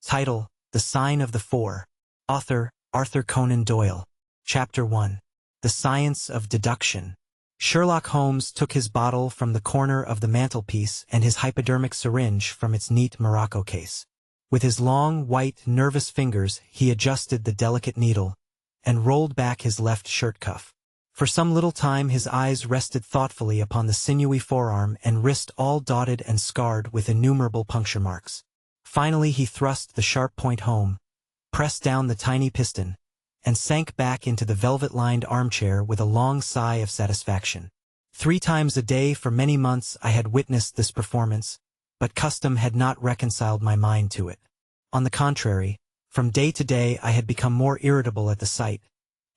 Title: The Sign of the Four. Author: Arthur Conan Doyle. Chapter 1. The Science of Deduction. Sherlock Holmes took his bottle from the corner of the mantelpiece and his hypodermic syringe from its neat morocco case. With his long, white, nervous fingers, he adjusted the delicate needle and rolled back his left shirt cuff. For some little time his eyes rested thoughtfully upon the sinewy forearm and wrist all dotted and scarred with innumerable puncture marks. Finally he thrust the sharp point home, pressed down the tiny piston, and sank back into the velvet-lined armchair with a long sigh of satisfaction. 3 times a day for many months I had witnessed this performance, but custom had not reconciled my mind to it. On the contrary, from day to day I had become more irritable at the sight,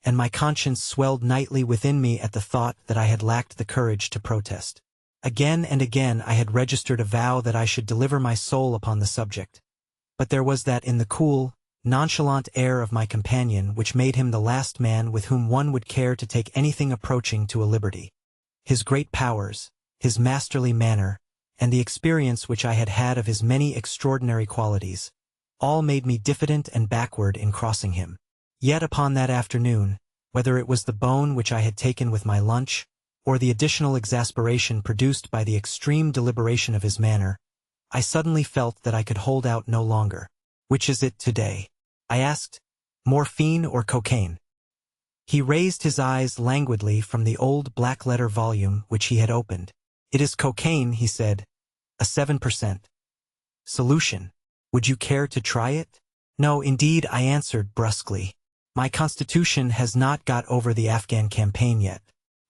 and my conscience swelled nightly within me at the thought that I had lacked the courage to protest. Again and again I had registered a vow that I should deliver my soul upon the subject, but there was that in the cool, nonchalant air of my companion which made him the last man with whom one would care to take anything approaching to a liberty. His great powers, his masterly manner, and the experience which I had had of his many extraordinary qualities, all made me diffident and backward in crossing him. Yet upon that afternoon, whether it was the bone which I had taken with my lunch, or the additional exasperation produced by the extreme deliberation of his manner, I suddenly felt that I could hold out no longer. "Which is it today?" I asked. "Morphine or cocaine?" He raised his eyes languidly from the old black-letter volume which he had opened. "It is cocaine," he said, "a 7% solution. Would you care to try it?" "No, indeed," I answered brusquely. "My constitution has not got over the Afghan campaign yet.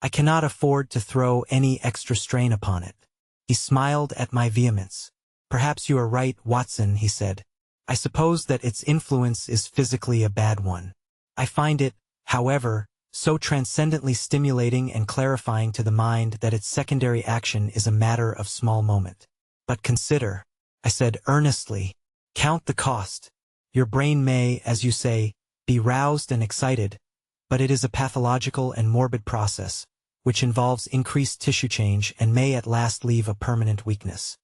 I cannot afford to throw any extra strain upon it." He smiled at my vehemence. "Perhaps you are right, Watson," he said. "I suppose that its influence is physically a bad one. I find it, however, so transcendently stimulating and clarifying to the mind that its secondary action is a matter of small moment. But consider," I said earnestly, "count the cost. Your brain may, as you say, be roused and excited, but it is a pathological and morbid process, which involves increased tissue change and may at last leave a permanent weakness.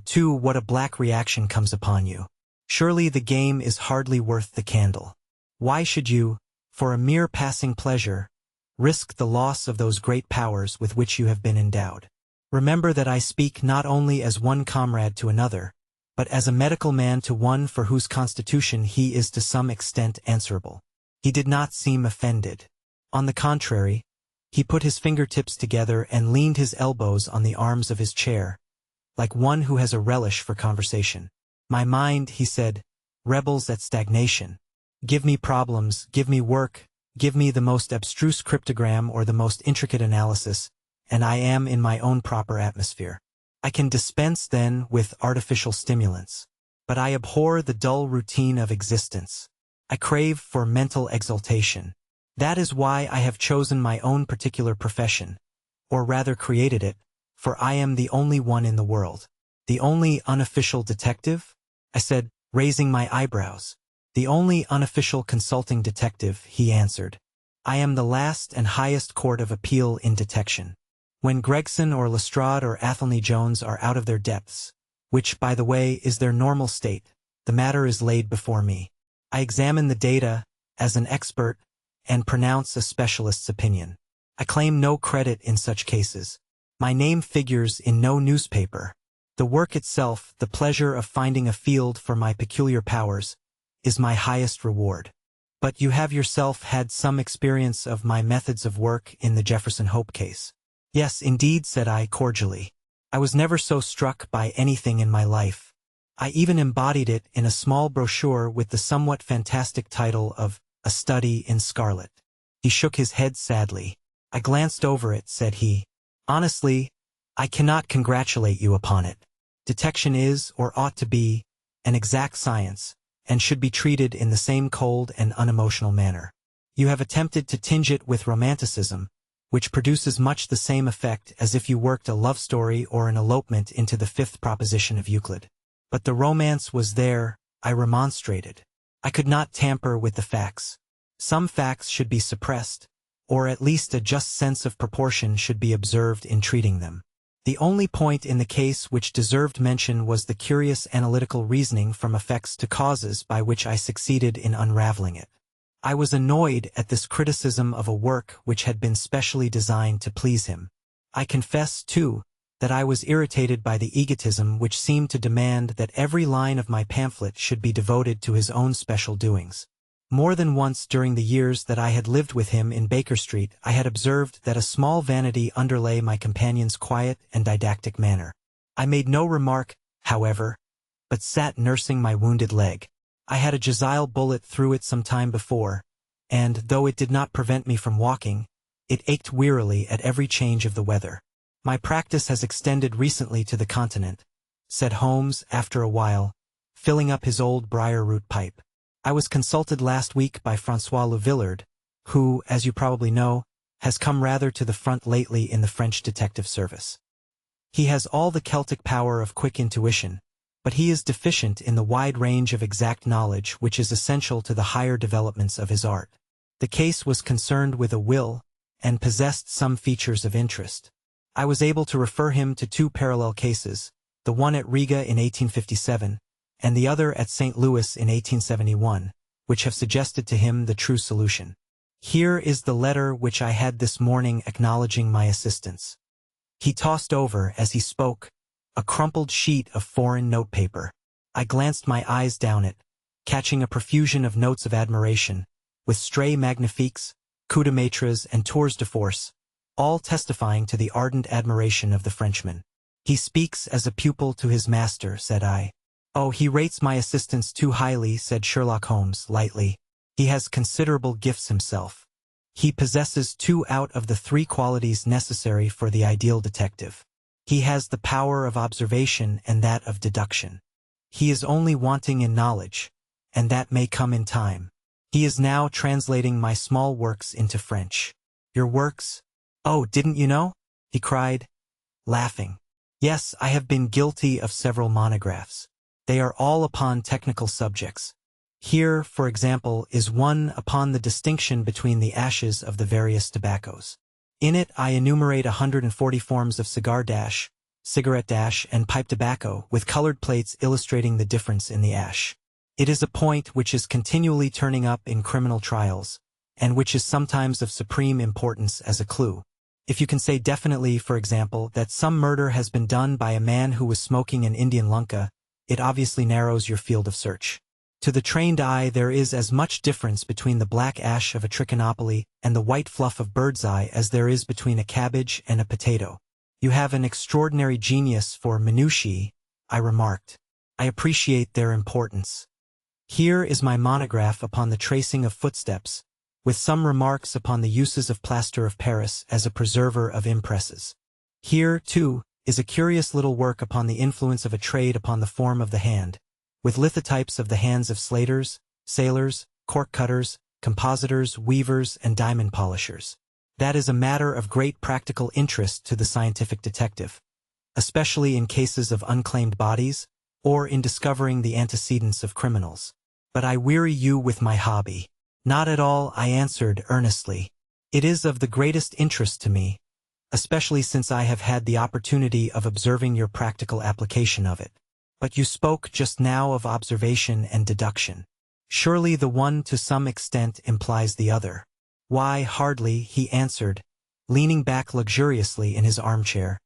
Too, what a black reaction comes upon you. Surely the game is hardly worth the candle. Why should you, for a mere passing pleasure, risk the loss of those great powers with which you have been endowed? Remember that I speak not only as one comrade to another, but as a medical man to one for whose constitution he is to some extent answerable." He did not seem offended. On the contrary, he put his fingertips together and leaned his elbows on the arms of his chair, like one who has a relish for conversation. "My mind," he said, "rebels at stagnation. Give me problems, give me work, give me the most abstruse cryptogram or the most intricate analysis, and I am in my own proper atmosphere. I can dispense then with artificial stimulants. But I abhor the dull routine of existence. I crave for mental exaltation. That is why I have chosen my own particular profession, or rather created it, for I am the only one in the world." "The only unofficial detective?" I said, raising my eyebrows. "The only unofficial consulting detective," he answered. "I am the last and highest court of appeal in detection. When Gregson or Lestrade or Athelney Jones are out of their depths, which, by the way, is their normal state, the matter is laid before me. I examine the data as an expert and pronounce a specialist's opinion. I claim no credit in such cases. My name figures in no newspaper. The work itself, the pleasure of finding a field for my peculiar powers, is my highest reward. But you have yourself had some experience of my methods of work in the Jefferson Hope case." "Yes, indeed," said I cordially. "I was never so struck by anything in my life. I even embodied it in a small brochure with the somewhat fantastic title of A Study in Scarlet." He shook his head sadly. "I glanced over it," said he. "Honestly, I cannot congratulate you upon it. Detection is, or ought to be, an exact science, and should be treated in the same cold and unemotional manner. You have attempted to tinge it with romanticism, which produces much the same effect as if you worked a love story or an elopement into the 5th proposition of Euclid. But the romance was there," I remonstrated. "I could not tamper with the facts. Some facts should be suppressed, or at least a just sense of proportion should be observed in treating them. The only point in the case which deserved mention was the curious analytical reasoning from effects to causes by which I succeeded in unraveling it. I was annoyed at this criticism of a work which had been specially designed to please him. I confess, too, that I was irritated by the egotism which seemed to demand that every line of my pamphlet should be devoted to his own special doings. More than once during the years that I had lived with him in Baker Street I had observed that a small vanity underlay my companion's quiet and didactic manner. I made no remark, however, but sat nursing my wounded leg. I had a Jezile bullet through it some time before, and, though it did not prevent me from walking, it ached wearily at every change of the weather. My practice has extended recently to the continent, said Holmes after a while, filling up his old briar-root pipe. I was consulted last week by François Le Villard, who, as you probably know, has come rather to the front lately in the French detective service. He has all the Celtic power of quick intuition, but he is deficient in the wide range of exact knowledge which is essential to the higher developments of his art. The case was concerned with a will, and possessed some features of interest. I was able to refer him to two parallel cases, the one at Riga in 1857, and the other at St. Louis in 1871, which have suggested to him the true solution. Here is the letter which I had this morning acknowledging my assistance. He tossed over, as he spoke, a crumpled sheet of foreign notepaper. I glanced my eyes down it, catching a profusion of notes of admiration, with stray magnifiques, coups de maîtres and tours de force, all testifying to the ardent admiration of the Frenchman. He speaks as a pupil to his master, said I. Oh, he rates my assistance too highly, said Sherlock Holmes, lightly. He has considerable gifts himself. He possesses 2 out of the 3 qualities necessary for the ideal detective. He has the power of observation and that of deduction. He is only wanting in knowledge, and that may come in time. He is now translating my small works into French. Your works? Oh, didn't you know? He cried, laughing. Yes, I have been guilty of several monographs. They are all upon technical subjects. Here, for example, is one upon the distinction between the ashes of the various tobaccos. In it I enumerate 140 forms of cigar dash, cigarette dash, and pipe tobacco, with colored plates illustrating the difference in the ash. It is a point which is continually turning up in criminal trials, and which is sometimes of supreme importance as a clue. If you can say definitely, for example, that some murder has been done by a man who was smoking an Indian lunka, it obviously narrows your field of search. To the trained eye there is as much difference between the black ash of a trichinopoly and the white fluff of bird's eye as there is between a cabbage and a potato. You have an extraordinary genius for minutiae, I remarked. I appreciate their importance. Here is my monograph upon the tracing of footsteps, with some remarks upon the uses of plaster of Paris as a preserver of impresses. Here, too, is a curious little work upon the influence of a trade upon the form of the hand, with lithotypes of the hands of slaters, sailors, cork cutters, compositors, weavers, and diamond polishers. That is a matter of great practical interest to the scientific detective, especially in cases of unclaimed bodies, or in discovering the antecedents of criminals. But I weary you with my hobby. Not at all, I answered earnestly. It is of the greatest interest to me, especially since I have had the opportunity of observing your practical application of it. But you spoke just now of observation and deduction. Surely the one to some extent implies the other. Why, hardly, he answered, leaning back luxuriously in his armchair,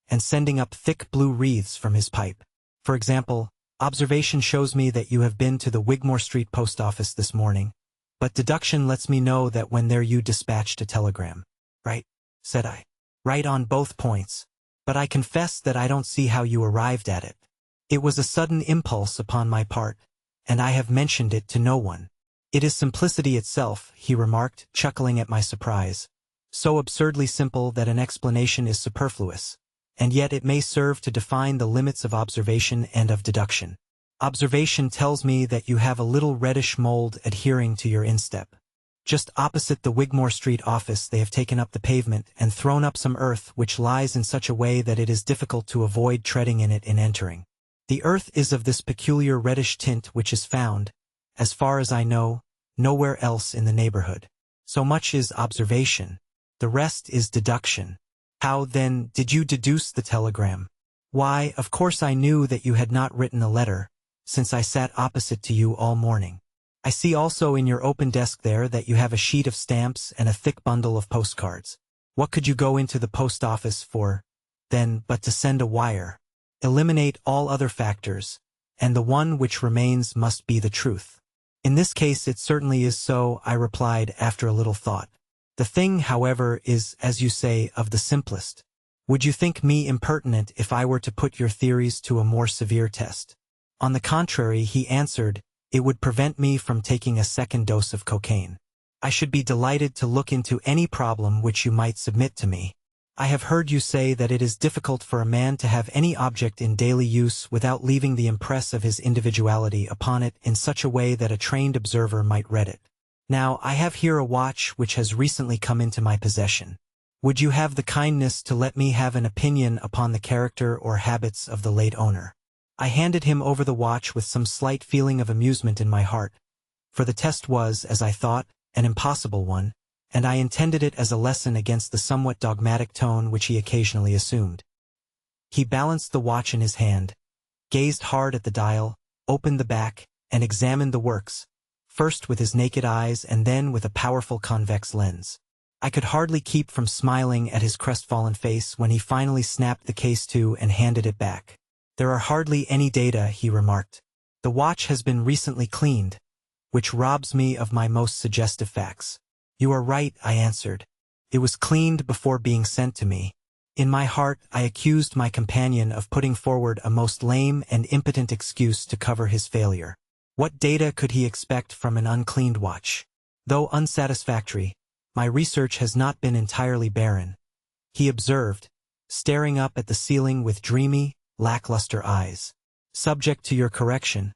and sending up thick blue wreaths from his pipe. For example, observation shows me that you have been to the Wigmore Street post office this morning, but deduction lets me know that when there you dispatched a telegram. Right, said I. Right on both points. But I confess that I don't see how you arrived at it. It was a sudden impulse upon my part, and I have mentioned it to no one. It is simplicity itself, he remarked, chuckling at my surprise. So absurdly simple that an explanation is superfluous, and yet it may serve to define the limits of observation and of deduction. Observation tells me that you have a little reddish mold adhering to your instep. Just opposite the Wigmore Street office they have taken up the pavement and thrown up some earth which lies in such a way that it is difficult to avoid treading in it in entering. The earth is of this peculiar reddish tint which is found, as far as I know, nowhere else in the neighborhood. So much is observation. The rest is deduction. How, then, did you deduce the telegram? Why, of course I knew that you had not written a letter, since I sat opposite to you all morning. I see also in your open desk there that you have a sheet of stamps and a thick bundle of postcards. What could you go into the post office for, then, but to send a wire? Eliminate all other factors, and the one which remains must be the truth. In this case it certainly is so, I replied after a little thought. The thing, however, is, as you say, of the simplest. Would you think me impertinent if I were to put your theories to a more severe test? On the contrary, he answered, it would prevent me from taking a second dose of cocaine. I should be delighted to look into any problem which you might submit to me. I have heard you say that it is difficult for a man to have any object in daily use without leaving the impress of his individuality upon it in such a way that a trained observer might read it. Now, I have here a watch which has recently come into my possession. Would you have the kindness to let me have an opinion upon the character or habits of the late owner? I handed him over the watch with some slight feeling of amusement in my heart, for the test was, as I thought, an impossible one, and I intended it as a lesson against the somewhat dogmatic tone which he occasionally assumed. He balanced the watch in his hand, gazed hard at the dial, opened the back, and examined the works, first with his naked eyes and then with a powerful convex lens. I could hardly keep from smiling at his crestfallen face when he finally snapped the case to and handed it back. There are hardly any data, he remarked. The watch has been recently cleaned, which robs me of my most suggestive facts. You are right, I answered. It was cleaned before being sent to me. In my heart, I accused my companion of putting forward a most lame and impotent excuse to cover his failure. What data could he expect from an uncleaned watch? Though unsatisfactory, my research has not been entirely barren, he observed, staring up at the ceiling with dreamy, lackluster eyes. Subject to your correction,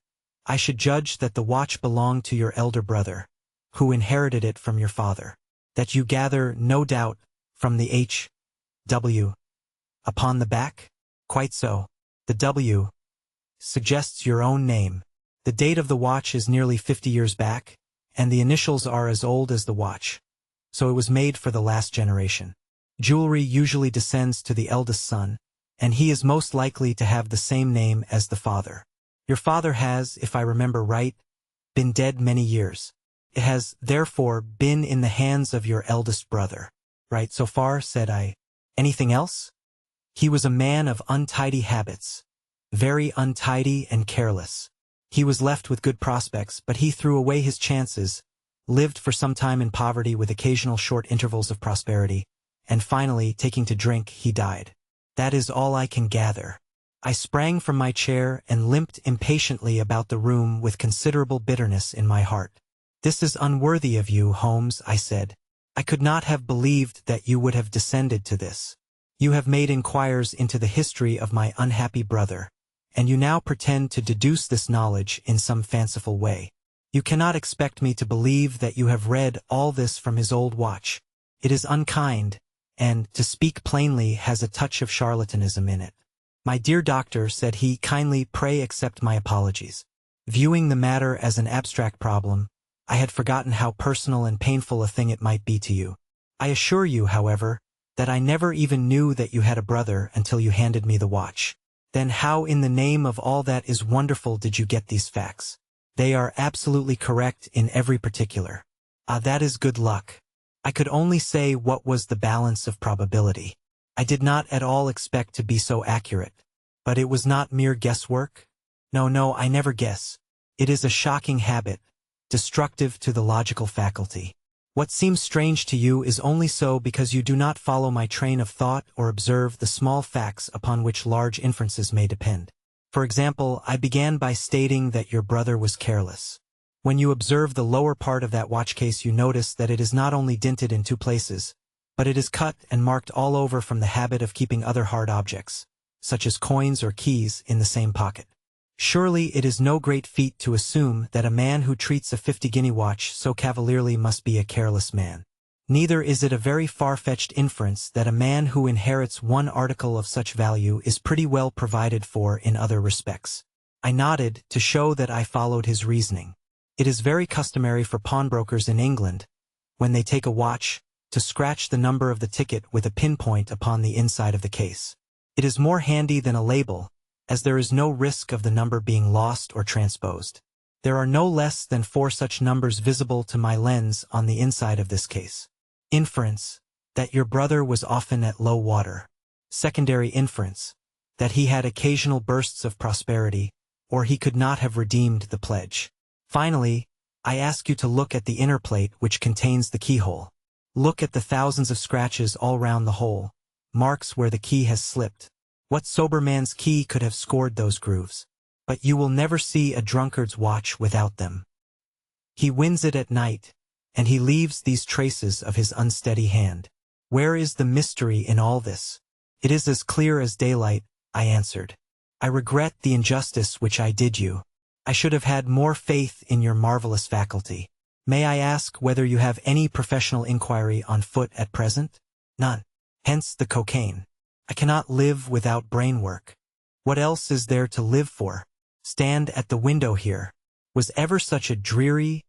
I should judge that the watch belonged to your elder brother, who inherited it from your father. That you gather, no doubt, from the H.W. upon the back? Quite so. The W. suggests your own name. The date of the watch is nearly 50 years back, and the initials are as old as the watch, so it was made for the last generation. Jewelry usually descends to the eldest son, and he is most likely to have the same name as the father. Your father has, if I remember right, been dead many years. It has, therefore, been in the hands of your eldest brother. Right so far, said I. Anything else? He was a man of untidy habits, very untidy and careless. He was left with good prospects, but he threw away his chances, lived for some time in poverty with occasional short intervals of prosperity, and finally, taking to drink, he died. That is all I can gather. I sprang from my chair and limped impatiently about the room with considerable bitterness in my heart. This is unworthy of you, Holmes, I said. I could not have believed that you would have descended to this. You have made inquiries into the history of my unhappy brother, and you now pretend to deduce this knowledge in some fanciful way. You cannot expect me to believe that you have read all this from his old watch. It is unkind, and, to speak plainly, has a touch of charlatanism in it. My dear doctor, said he, kindly pray accept my apologies. Viewing the matter as an abstract problem, I had forgotten how personal and painful a thing it might be to you. I assure you, however, that I never even knew that you had a brother until you handed me the watch. Then how in the name of all that is wonderful did you get these facts? They are absolutely correct in every particular. Ah, that is good luck. I could only say what was the balance of probability. I did not at all expect to be so accurate. But it was not mere guesswork? No, I never guess. It is a shocking habit, destructive to the logical faculty. What seems strange to you is only so because you do not follow my train of thought or observe the small facts upon which large inferences may depend. For example, I began by stating that your brother was careless. When you observe the lower part of that watch case, you notice that it is not only dinted in 2 places, but it is cut and marked all over from the habit of keeping other hard objects, such as coins or keys, in the same pocket. Surely it is no great feat to assume that a man who treats a 50-guinea watch so cavalierly must be a careless man. Neither is it a very far-fetched inference that a man who inherits one article of such value is pretty well provided for in other respects. I nodded to show that I followed his reasoning. It is very customary for pawnbrokers in England, when they take a watch, to scratch the number of the ticket with a pinpoint upon the inside of the case. It is more handy than a label, as there is no risk of the number being lost or transposed. There are no less than 4 such numbers visible to my lens on the inside of this case. Inference, that your brother was often at low water. Secondary inference, that he had occasional bursts of prosperity, or he could not have redeemed the pledge. Finally, I ask you to look at the inner plate which contains the keyhole. Look at the thousands of scratches all round the hole, marks where the key has slipped. What sober man's key could have scored those grooves? But you will never see a drunkard's watch without them. He wins it at night, and he leaves these traces of his unsteady hand. Where is the mystery in all this? It is as clear as daylight, I answered. I regret the injustice which I did you. I should have had more faith in your marvelous faculty. May I ask whether you have any professional inquiry on foot at present? None. Hence the cocaine. I cannot live without brain work. What else is there to live for? Stand at the window here. Was ever such a dreary,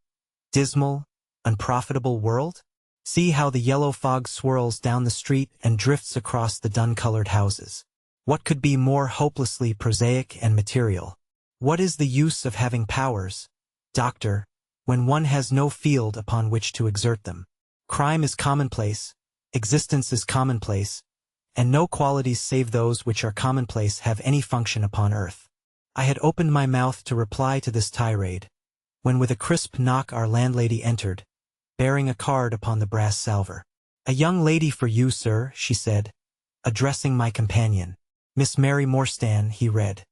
dismal, unprofitable world? See how the yellow fog swirls down the street and drifts across the dun-colored houses. What could be more hopelessly prosaic and material? What is the use of having powers, doctor, when one has no field upon which to exert them? Crime is commonplace, existence is commonplace, and no qualities save those which are commonplace have any function upon earth. I had opened my mouth to reply to this tirade, when with a crisp knock our landlady entered, bearing a card upon the brass salver. "A young lady for you, sir," she said, addressing my companion. "Miss Mary Morstan," he read.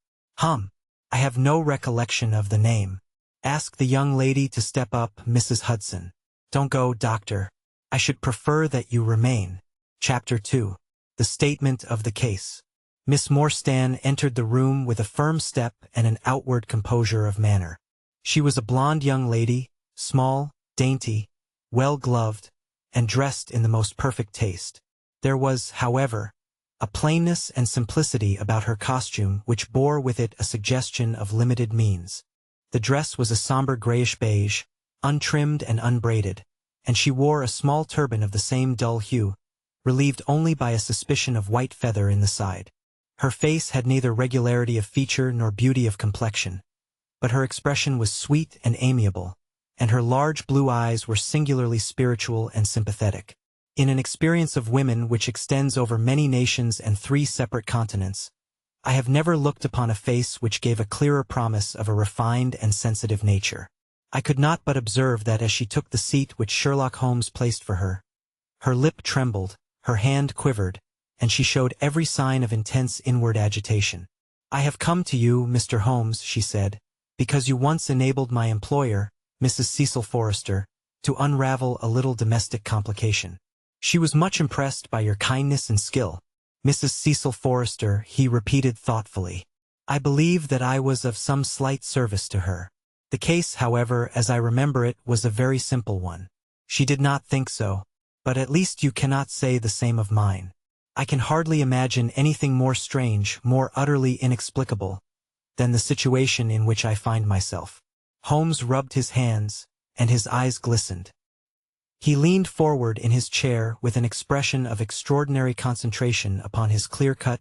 I have no recollection of the name. Ask the young lady to step up, Mrs. Hudson. Don't go, doctor. I should prefer that you remain. Chapter 2. The Statement of the Case. Miss Morstan entered the room with a firm step and an outward composure of manner. She was a blonde young lady, small, dainty, well-gloved, and dressed in the most perfect taste. There was, however, a plainness and simplicity about her costume which bore with it a suggestion of limited means. The dress was a somber grayish beige, untrimmed and unbraided, and she wore a small turban of the same dull hue, relieved only by a suspicion of white feather in the side. Her face had neither regularity of feature nor beauty of complexion, but her expression was sweet and amiable, and her large blue eyes were singularly spiritual and sympathetic. In an experience of women which extends over many nations and 3 separate continents, I have never looked upon a face which gave a clearer promise of a refined and sensitive nature. I could not but observe that as she took the seat which Sherlock Holmes placed for her, her lip trembled, her hand quivered, and she showed every sign of intense inward agitation. "I have come to you, Mr. Holmes," she said, "because you once enabled my employer, Mrs. Cecil Forrester, to unravel a little domestic complication. She was much impressed by your kindness and skill." "Mrs. Cecil Forrester," he repeated thoughtfully. "I believe that I was of some slight service to her. The case, however, as I remember it, was a very simple one." She did not think so, but at least you cannot say the same of mine. I can hardly imagine anything more strange, more utterly inexplicable, than the situation in which I find myself. Holmes rubbed his hands, and his eyes glistened. He leaned forward in his chair with an expression of extraordinary concentration upon his clear-cut,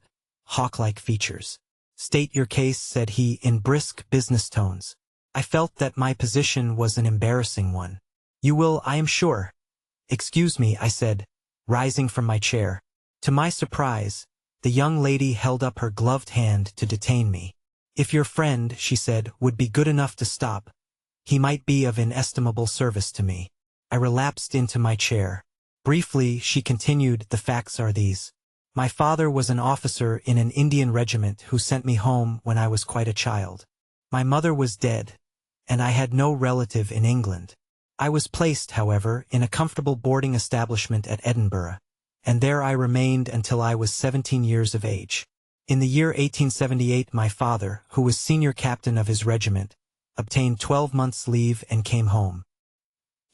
hawk-like features. "State your case," said he in brisk business tones. I felt that my position was an embarrassing one. "You will, I am sure." "Excuse me," I said, rising from my chair. To my surprise, the young lady held up her gloved hand to detain me. "If your friend," she said, "would be good enough to stop, he might be of inestimable service to me." I relapsed into my chair. Briefly, she continued, "The facts are these. My father was an officer in an Indian regiment who sent me home when I was quite a child. My mother was dead, and I had no relative in England. I was placed, however, in a comfortable boarding establishment at Edinburgh, and there I remained until I was 17 years of age. In the year 1878 my father, who was senior captain of his regiment, obtained 12 months' leave and came home.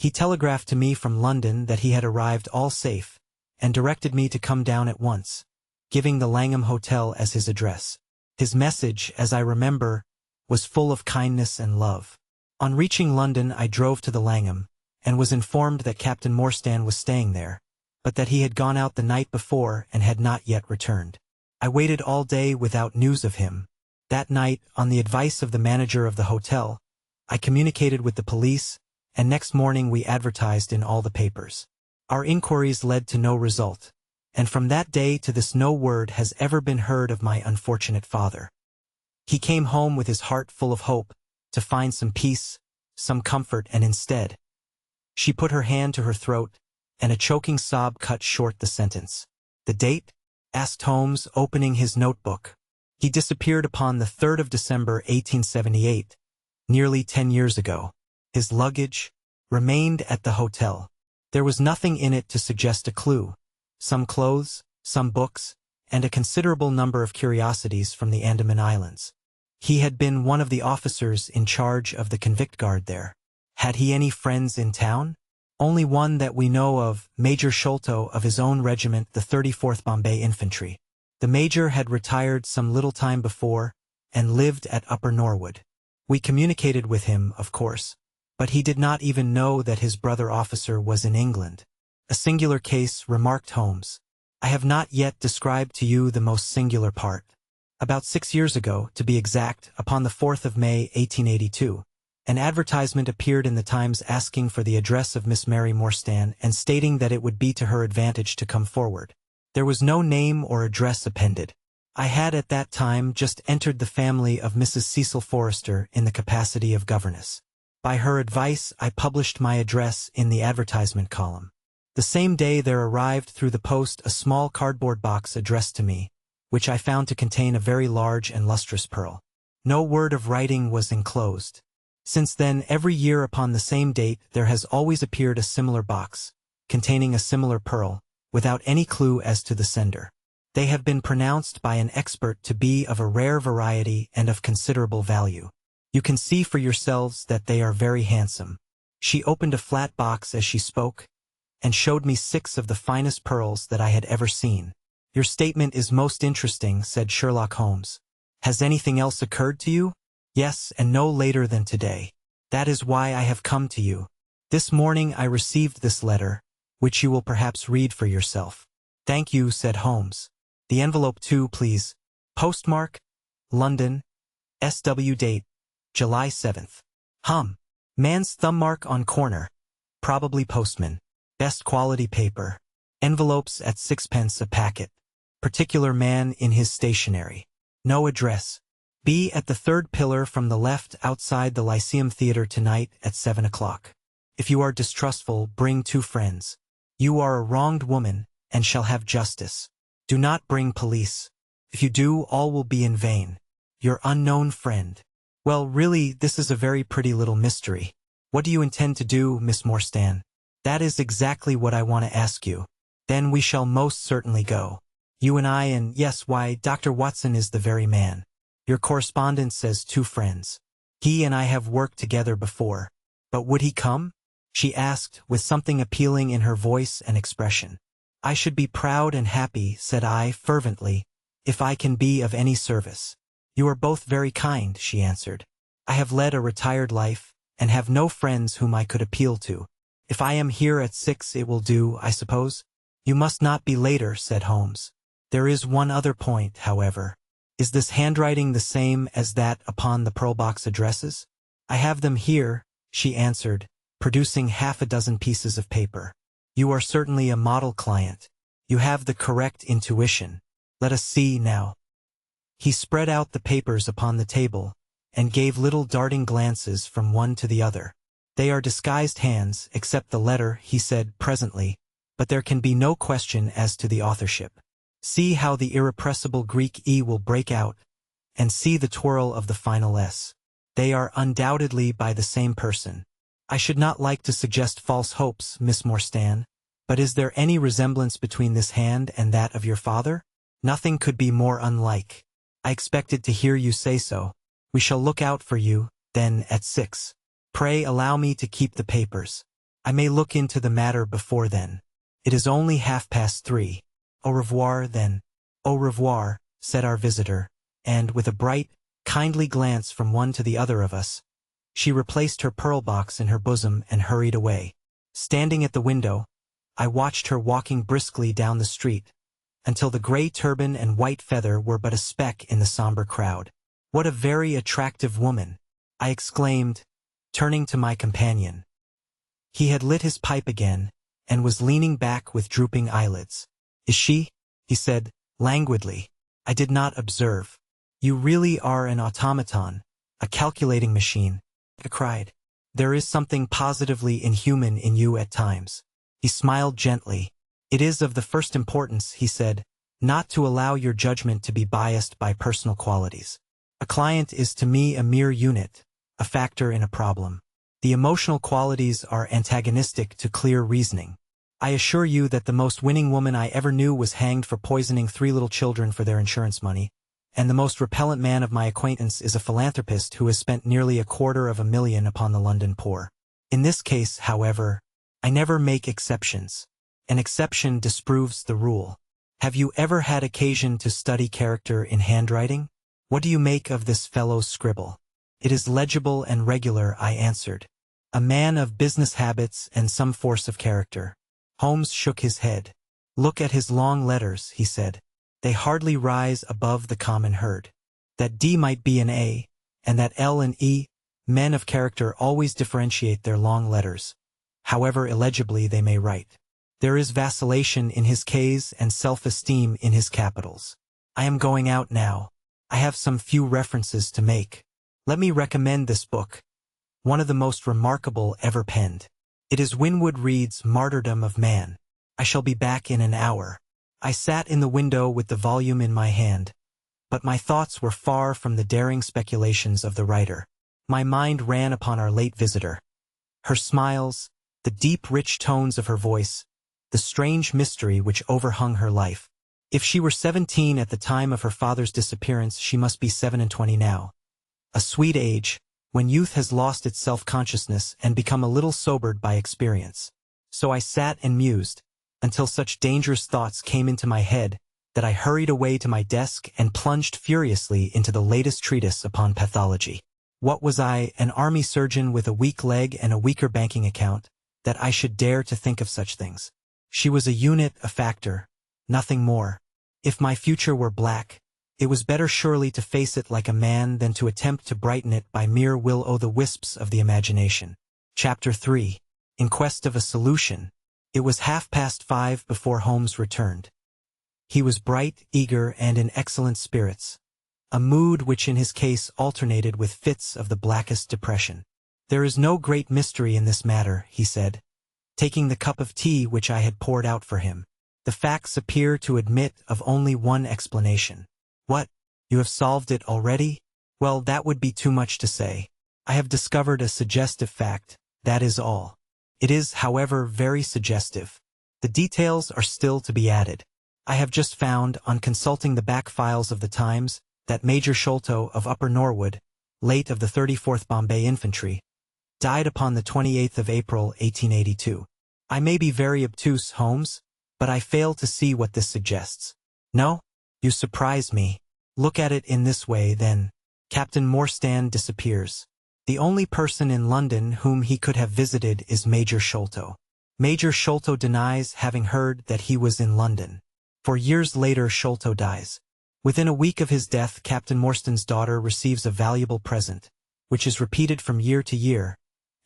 He telegraphed to me from London that he had arrived all safe, and directed me to come down at once, giving the Langham Hotel as his address. His message, as I remember, was full of kindness and love. On reaching London I drove to the Langham, and was informed that Captain Morstan was staying there, but that he had gone out the night before and had not yet returned. I waited all day without news of him. That night, on the advice of the manager of the hotel, I communicated with the police, and next morning we advertised in all the papers. Our inquiries led to no result, and from that day to this no word has ever been heard of my unfortunate father. He came home with his heart full of hope, to find some peace, some comfort, and instead, she put her hand to her throat, and a choking sob cut short the sentence. "The date?" asked Holmes, opening his notebook. "He disappeared upon the 3rd of December, 1878, nearly 10 years ago. His luggage remained at the hotel. There was nothing in it to suggest a clue. Some clothes, some books, and a considerable number of curiosities from the Andaman Islands. He had been one of the officers in charge of the convict guard there. Had he any friends in town? Only one that we know of, Major Sholto of his own regiment, the 34th Bombay Infantry. The major had retired some little time before, and lived at Upper Norwood. We communicated with him, of course, but he did not even know that his brother officer was in England." "A singular case," remarked Holmes. "I have not yet described to you the most singular part. About 6 years ago, to be exact, upon the 4th of May, 1882, an advertisement appeared in the Times asking for the address of Miss Mary Morstan and stating that it would be to her advantage to come forward. There was no name or address appended. I had at that time just entered the family of Mrs. Cecil Forrester in the capacity of governess. By her advice, I published my address in the advertisement column. The same day there arrived through the post a small cardboard box addressed to me, which I found to contain a very large and lustrous pearl. No word of writing was enclosed. Since then, every year upon the same date, there has always appeared a similar box, containing a similar pearl, without any clue as to the sender. They have been pronounced by an expert to be of a rare variety and of considerable value. You can see for yourselves that they are very handsome." She opened a flat box as she spoke, and showed me 6 of the finest pearls that I had ever seen. "Your statement is most interesting," said Sherlock Holmes. "Has anything else occurred to you?" "Yes, and no later than today. That is why I have come to you. This morning I received this letter, which you will perhaps read for yourself." "Thank you," said Holmes. "The envelope too, please. Postmark, London, S.W. date, July 7th. Man's thumb mark on corner. Probably postman. Best quality paper. Envelopes at 6d. a packet. Particular man in his stationery. No address. Be at the 3rd pillar from the left outside the Lyceum Theatre tonight at 7 o'clock. If you are distrustful, bring 2 friends. You are a wronged woman, and shall have justice. Do not bring police. If you do, all will be in vain. Your unknown friend." "Well, really, this is a very pretty little mystery. What do you intend to do, Miss Morstan?" "That is exactly what I want to ask you." "Then we shall most certainly go. You and I and, yes, why, Dr. Watson is the very man. Your correspondent says 2 friends. He and I have worked together before. But would he come?" she asked, with something appealing in her voice and expression. "I should be proud and happy," said I fervently, "if I can be of any service." "You are both very kind," she answered. "I have led a retired life, and have no friends whom I could appeal to. If I am here at 6 it will do, I suppose?" "You must not be later," said Holmes. "There is one other point, however. Is this handwriting the same as that upon the pearl box addresses?" "I have them here," she answered, producing half a dozen pieces of paper. "You are certainly a model client. You have the correct intuition. Let us see now." He spread out the papers upon the table, and gave little darting glances from one to the other. "They are disguised hands, except the letter," he said presently, "but there can be no question as to the authorship. See how the irrepressible Greek E will break out, and see the twirl of the final S. They are undoubtedly by the same person. I should not like to suggest false hopes, Miss Morstan, but is there any resemblance between this hand and that of your father?" "Nothing could be more unlike." "I expected to hear you say so. We shall look out for you, then, at 6. Pray allow me to keep the papers. I may look into the matter before then. It is only 3:30. Au revoir, then." "Au revoir," said our visitor, and, with a bright, kindly glance from one to the other of us, she replaced her pearl box in her bosom and hurried away. Standing at the window, I watched her walking briskly down the street, until the gray turban and white feather were but a speck in the somber crowd. "What a very attractive woman!" I exclaimed, turning to my companion. He had lit his pipe again, and was leaning back with drooping eyelids. "Is she?" he said, languidly. I did not observe. "You really are an automaton, a calculating machine," I cried. "There is something positively inhuman in you at times." He smiled gently. "It is of the first importance," he said, "not to allow your judgment to be biased by personal qualities. A client is to me a mere unit, a factor in a problem. The emotional qualities are antagonistic to clear reasoning. I assure you that the most winning woman I ever knew was hanged for poisoning 3 little children for their insurance money, and the most repellent man of my acquaintance is a philanthropist who has spent nearly $250,000 upon the London poor. In this case, however, I never make exceptions. An exception disproves the rule. Have you ever had occasion to study character in handwriting? What do you make of this fellow's scribble?" "It is legible and regular," I answered. "A man of business habits and some force of character." Holmes shook his head. "Look at his long letters," he said. "They hardly rise above the common herd. That D might be an A, and that L an E. Men of character always differentiate their long letters, however illegibly they may write. There is vacillation in his K's and self-esteem in his capitals. I am going out now. I have some few references to make. Let me recommend this book, one of the most remarkable ever penned. It is Winwood Reade's Martyrdom of Man. I shall be back in an hour." I sat in the window with the volume in my hand, but my thoughts were far from the daring speculations of the writer. My mind ran upon our late visitor. Her smiles, the deep, rich tones of her voice, the strange mystery which overhung her life. If she were 17 at the time of her father's disappearance, she must be 27 now. A sweet age, when youth has lost its self-consciousness and become a little sobered by experience. So I sat and mused, until such dangerous thoughts came into my head that I hurried away to my desk and plunged furiously into the latest treatise upon pathology. What was I, an army surgeon with a weak leg and a weaker banking account, that I should dare to think of such things? She was a unit, a factor, nothing more. If my future were black, it was better surely to face it like a man than to attempt to brighten it by mere will-o'-the-wisps of the imagination. Chapter 3. In quest of a solution. It was 5:30 before Holmes returned. He was bright, eager, and in excellent spirits, a mood which in his case alternated with fits of the blackest depression. "There is no great mystery in this matter," he said, taking the cup of tea which I had poured out for him. "The facts appear to admit of only one explanation." "What? You have solved it already?" "Well, that would be too much to say. I have discovered a suggestive fact, that is all. It is, however, very suggestive. The details are still to be added. I have just found, on consulting the back files of the Times, that Major Sholto of Upper Norwood, late of the 34th Bombay Infantry, died upon the 28th of April, 1882. I may be very obtuse, Holmes, but I fail to see what this suggests. No? You surprise me. Look at it in this way, then. Captain Morstan disappears. The only person in London whom he could have visited is Major Sholto. Major Sholto denies having heard that he was in London. 4 years later, Sholto dies. Within a week of his death, Captain Morstan's daughter receives a valuable present, which is repeated from year to year,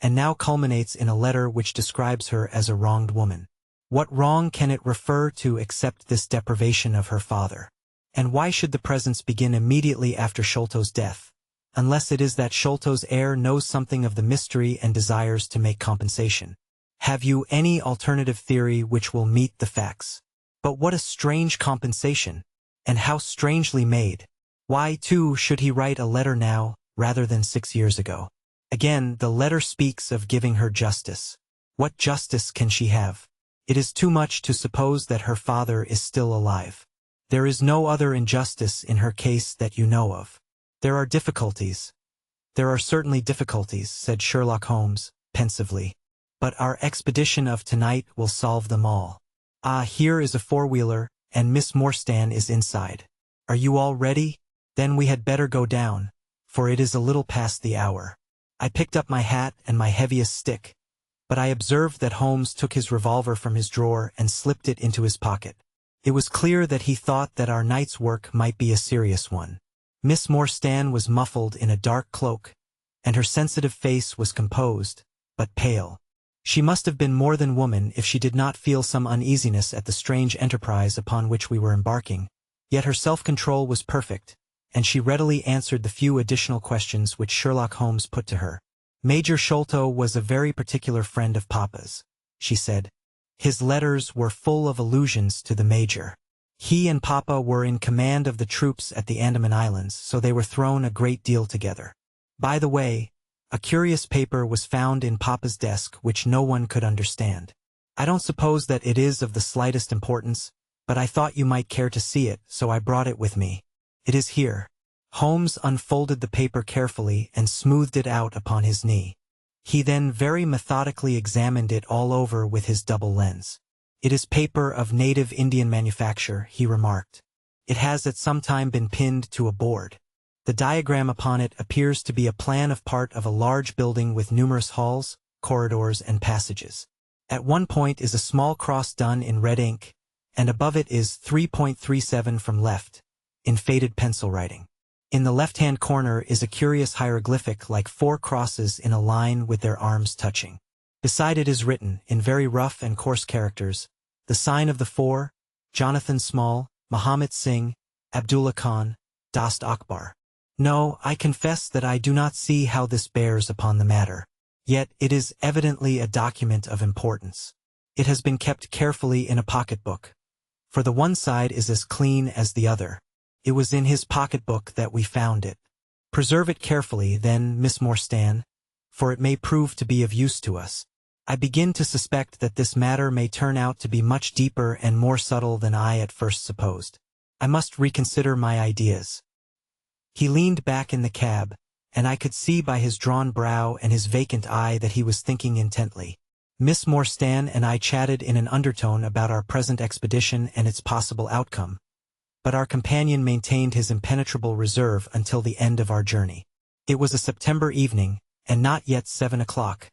and now culminates in a letter which describes her as a wronged woman. What wrong can it refer to except this deprivation of her father? And why should the presents begin immediately after Sholto's death, unless it is that Sholto's heir knows something of the mystery and desires to make compensation? Have you any alternative theory which will meet the facts? But what a strange compensation, and how strangely made. Why, too, should he write a letter now, rather than 6 years ago? Again, the letter speaks of giving her justice. What justice can she have? It is too much to suppose that her father is still alive. There is no other injustice in her case that you know of. There are difficulties. There are certainly difficulties, said Sherlock Holmes, pensively. But our expedition of tonight will solve them all. Ah, here is a four-wheeler, and Miss Morstan is inside. Are you all ready? Then we had better go down, for it is a little past the hour. I picked up my hat and my heaviest stick, but I observed that Holmes took his revolver from his drawer and slipped it into his pocket. It was clear that he thought that our night's work might be a serious one. Miss Morstan was muffled in a dark cloak, and her sensitive face was composed, but pale. She must have been more than woman if she did not feel some uneasiness at the strange enterprise upon which we were embarking, yet her self-control was perfect, and she readily answered the few additional questions which Sherlock Holmes put to her. Major Sholto was a very particular friend of Papa's, she said. His letters were full of allusions to the Major. He and Papa were in command of the troops at the Andaman Islands, so they were thrown a great deal together. By the way, a curious paper was found in Papa's desk which no one could understand. I don't suppose that it is of the slightest importance, but I thought you might care to see it, so I brought it with me. It is here. Holmes unfolded the paper carefully and smoothed it out upon his knee. He then very methodically examined it all over with his double lens. It is paper of native Indian manufacture, he remarked. It has at some time been pinned to a board. The diagram upon it appears to be a plan of part of a large building with numerous halls, corridors, and passages. At one point is a small cross done in red ink, and above it is 3.37 from left, in faded pencil writing. In the left-hand corner is a curious hieroglyphic like 4 crosses in a line with their arms touching. Beside it is written, in very rough and coarse characters, the sign of the 4, Jonathan Small, Muhammad Singh, Abdullah Khan, Dost Akbar. No, I confess that I do not see how this bears upon the matter. Yet it is evidently a document of importance. It has been kept carefully in a pocketbook, for the one side is as clean as the other. It was in his pocketbook that we found it. Preserve it carefully, then, Miss Morstan, for it may prove to be of use to us. I begin to suspect that this matter may turn out to be much deeper and more subtle than I at first supposed. I must reconsider my ideas. He leaned back in the cab, and I could see by his drawn brow and his vacant eye that he was thinking intently. Miss Morstan and I chatted in an undertone about our present expedition and its possible outcome, but our companion maintained his impenetrable reserve until the end of our journey. It was a September evening, and not yet 7 o'clock,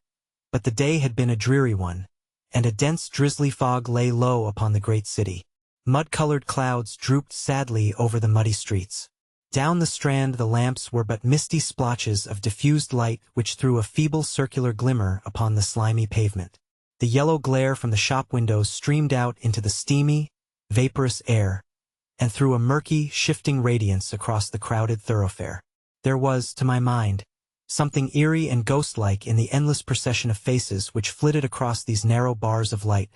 but the day had been a dreary one, and a dense drizzly fog lay low upon the great city. Mud-colored clouds drooped sadly over the muddy streets. Down the Strand the lamps were but misty splotches of diffused light which threw a feeble circular glimmer upon the slimy pavement. The yellow glare from the shop windows streamed out into the steamy, vaporous air, and threw a murky, shifting radiance across the crowded thoroughfare. There was, to my mind, something eerie and ghost-like in the endless procession of faces which flitted across these narrow bars of light.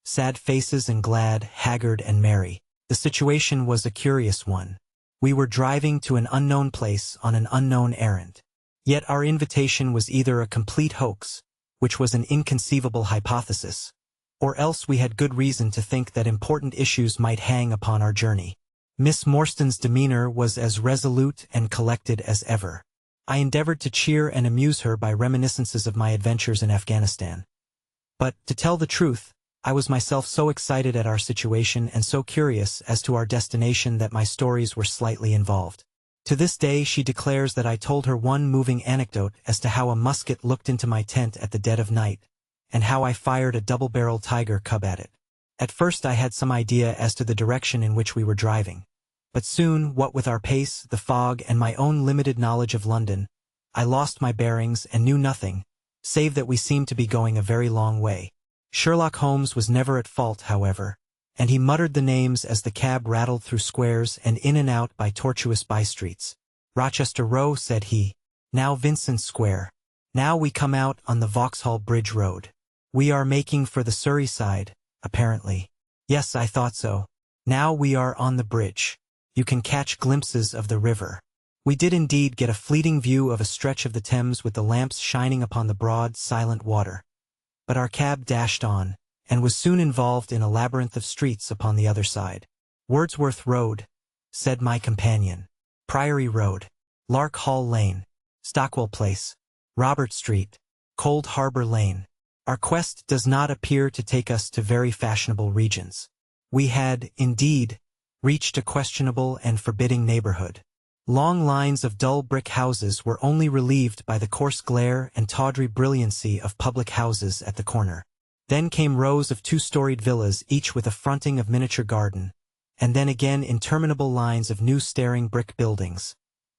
Sad faces and glad, haggard and merry. The situation was a curious one. We were driving to an unknown place on an unknown errand. Yet our invitation was either a complete hoax, which was an inconceivable hypothesis, or else we had good reason to think that important issues might hang upon our journey. Miss Morstan's demeanor was as resolute and collected as ever. I endeavored to cheer and amuse her by reminiscences of my adventures in Afghanistan. But, to tell the truth, I was myself so excited at our situation and so curious as to our destination that my stories were slightly involved. To this day she declares that I told her one moving anecdote as to how a musket looked into my tent at the dead of night, and how I fired a double-barreled tiger cub at it. At first I had some idea as to the direction in which we were driving, but soon, what with our pace, the fog, and my own limited knowledge of London, I lost my bearings and knew nothing, save that we seemed to be going a very long way. Sherlock Holmes was never at fault, however, and he muttered the names as the cab rattled through squares and in and out by tortuous by-streets. Rochester Row, said he. Now Vincent Square. Now we come out on the Vauxhall Bridge Road. We are making for the Surrey side, apparently. Yes, I thought so. Now we are on the bridge. You can catch glimpses of the river. We did indeed get a fleeting view of a stretch of the Thames with the lamps shining upon the broad, silent water. But our cab dashed on, and was soon involved in a labyrinth of streets upon the other side. Wordsworth Road, said my companion. Priory Road, Lark Hall Lane, Stockwell Place, Robert Street, Cold Harbor Lane. Our quest does not appear to take us to very fashionable regions. We had, indeed, reached a questionable and forbidding neighborhood. Long lines of dull brick houses were only relieved by the coarse glare and tawdry brilliancy of public houses at the corner. Then came rows of two-storied villas, each with a fronting of miniature garden, and then again interminable lines of new staring brick buildings,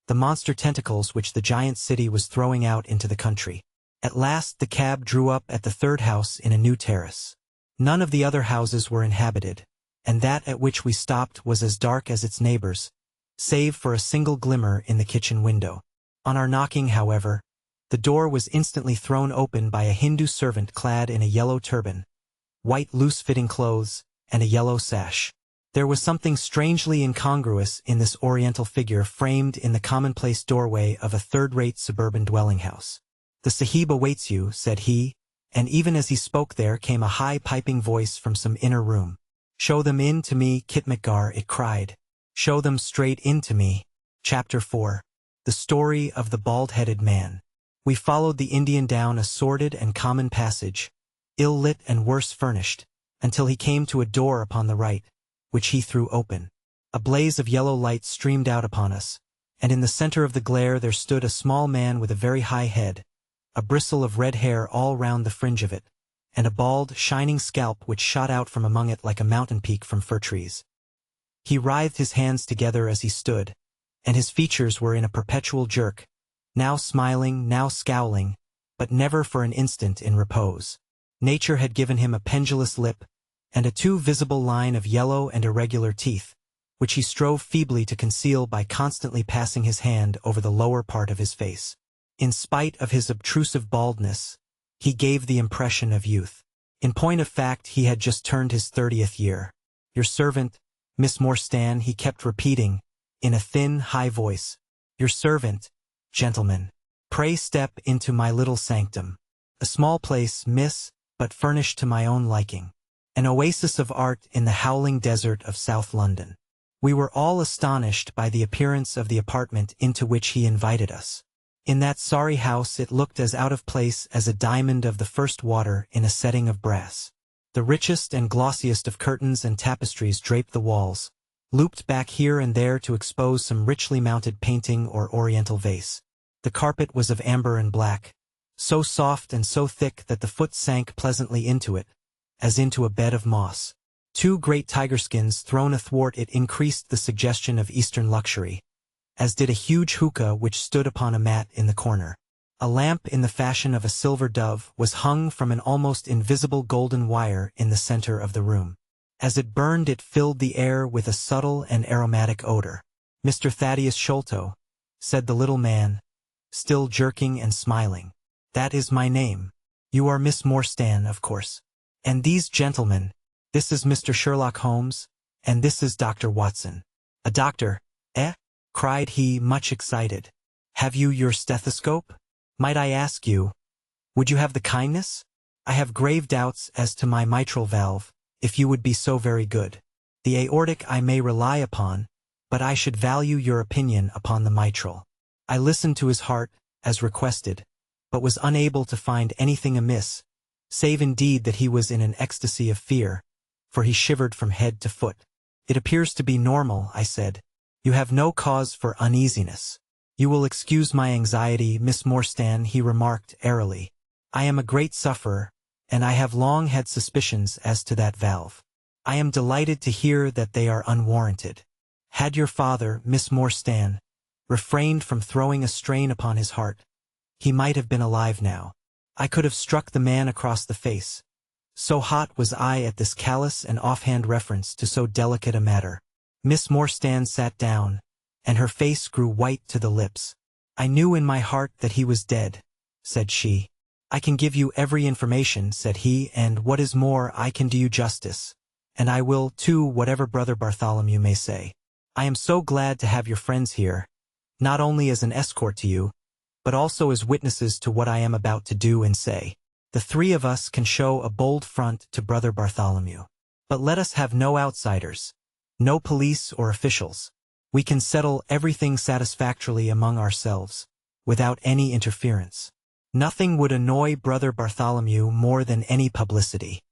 the monster tentacles which the giant city was throwing out into the country. At last the cab drew up at the third house in a new terrace. None of the other houses were inhabited, and that at which we stopped was as dark as its neighbors, save for a single glimmer in the kitchen window. On our knocking, however, the door was instantly thrown open by a Hindu servant clad in a yellow turban, white loose-fitting clothes, and a yellow sash. There was something strangely incongruous in this oriental figure framed in the commonplace doorway of a third-rate suburban dwelling-house. "The Sahib awaits you," said he, and even as he spoke there came a high piping voice from some inner room. "Show them in to me, Kitmitgar," it cried. "Show them straight in to me." Chapter 4. The Story of the Bald-Headed Man. We followed the Indian down a sordid and common passage, ill-lit and worse furnished, until he came to a door upon the right, which he threw open. A blaze of yellow light streamed out upon us, and in the center of the glare there stood a small man with a very high head, a bristle of red hair all round the fringe of it, and a bald, shining scalp which shot out from among it like a mountain peak from fir trees. He writhed his hands together as he stood, and his features were in a perpetual jerk, now smiling, now scowling, but never for an instant in repose. Nature had given him a pendulous lip, and a too visible line of yellow and irregular teeth, which he strove feebly to conceal by constantly passing his hand over the lower part of his face. In spite of his obtrusive baldness, he gave the impression of youth. In point of fact, he had just turned his 30th year. "Your servant, Miss Morstan," he kept repeating, in a thin, high voice. "Your servant, gentlemen. Pray step into my little sanctum. A small place, miss, but furnished to my own liking. An oasis of art in the howling desert of South London." We were all astonished by the appearance of the apartment into which he invited us. In that sorry house it looked as out of place as a diamond of the first water in a setting of brass. The richest and glossiest of curtains and tapestries draped the walls, looped back here and there to expose some richly mounted painting or oriental vase. The carpet was of amber and black, so soft and so thick that the foot sank pleasantly into it, as into a bed of moss. Two great tiger skins thrown athwart it increased the suggestion of Eastern luxury, as did a huge hookah which stood upon a mat in the corner. A lamp in the fashion of a silver dove was hung from an almost invisible golden wire in the center of the room. As it burned it filled the air with a subtle and aromatic odor. "Mr. Thaddeus Sholto," said the little man, still jerking and smiling. "That is my name. You are Miss Morstan, of course. And these gentlemen, this is Mr. Sherlock Holmes, and this is Dr. Watson." "A doctor, eh?" cried he, much excited. "Have you your stethoscope? Might I ask you, would you have the kindness? I have grave doubts as to my mitral valve, if you would be so very good. The aortic I may rely upon, but I should value your opinion upon the mitral." I listened to his heart, as requested, but was unable to find anything amiss, save indeed that he was in an ecstasy of fear, for he shivered from head to foot. "It appears to be normal," I said. "You have no cause for uneasiness." "You will excuse my anxiety, Miss Morstan," he remarked airily. "I am a great sufferer, and I have long had suspicions as to that valve. I am delighted to hear that they are unwarranted. Had your father, Miss Morstan, refrained from throwing a strain upon his heart, he might have been alive now. I could have struck the man across the face. So hot was I at this callous and offhand reference to so delicate a matter." Miss Morstan sat down, and her face grew white to the lips. "I knew in my heart that he was dead," said she. "I can give you every information," said he, "and what is more, I can do you justice. And I will, too, whatever Brother Bartholomew may say. I am so glad to have your friends here, not only as an escort to you, but also as witnesses to what I am about to do and say. The three of us can show a bold front to Brother Bartholomew. But let us have no outsiders, no police or officials. We can settle everything satisfactorily among ourselves, without any interference. Nothing would annoy Brother Bartholomew more than any publicity."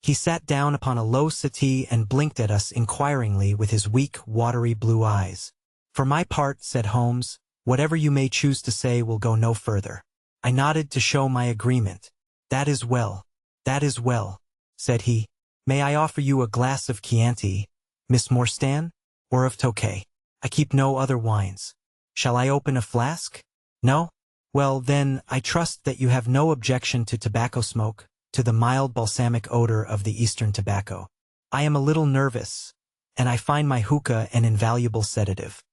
He sat down upon a low settee and blinked at us inquiringly with his weak, watery blue eyes. "For my part," said Holmes, "whatever you may choose to say will go no further." I nodded to show my agreement. "That is well. That is well," said he. "May I offer you a glass of Chianti, Miss Morstan, or of Tokay? I keep no other wines. Shall I open a flask? No? Well, then, I trust that you have no objection to tobacco smoke, to the mild balsamic odor of the Eastern tobacco. I am a little nervous, and I find my hookah an invaluable sedative."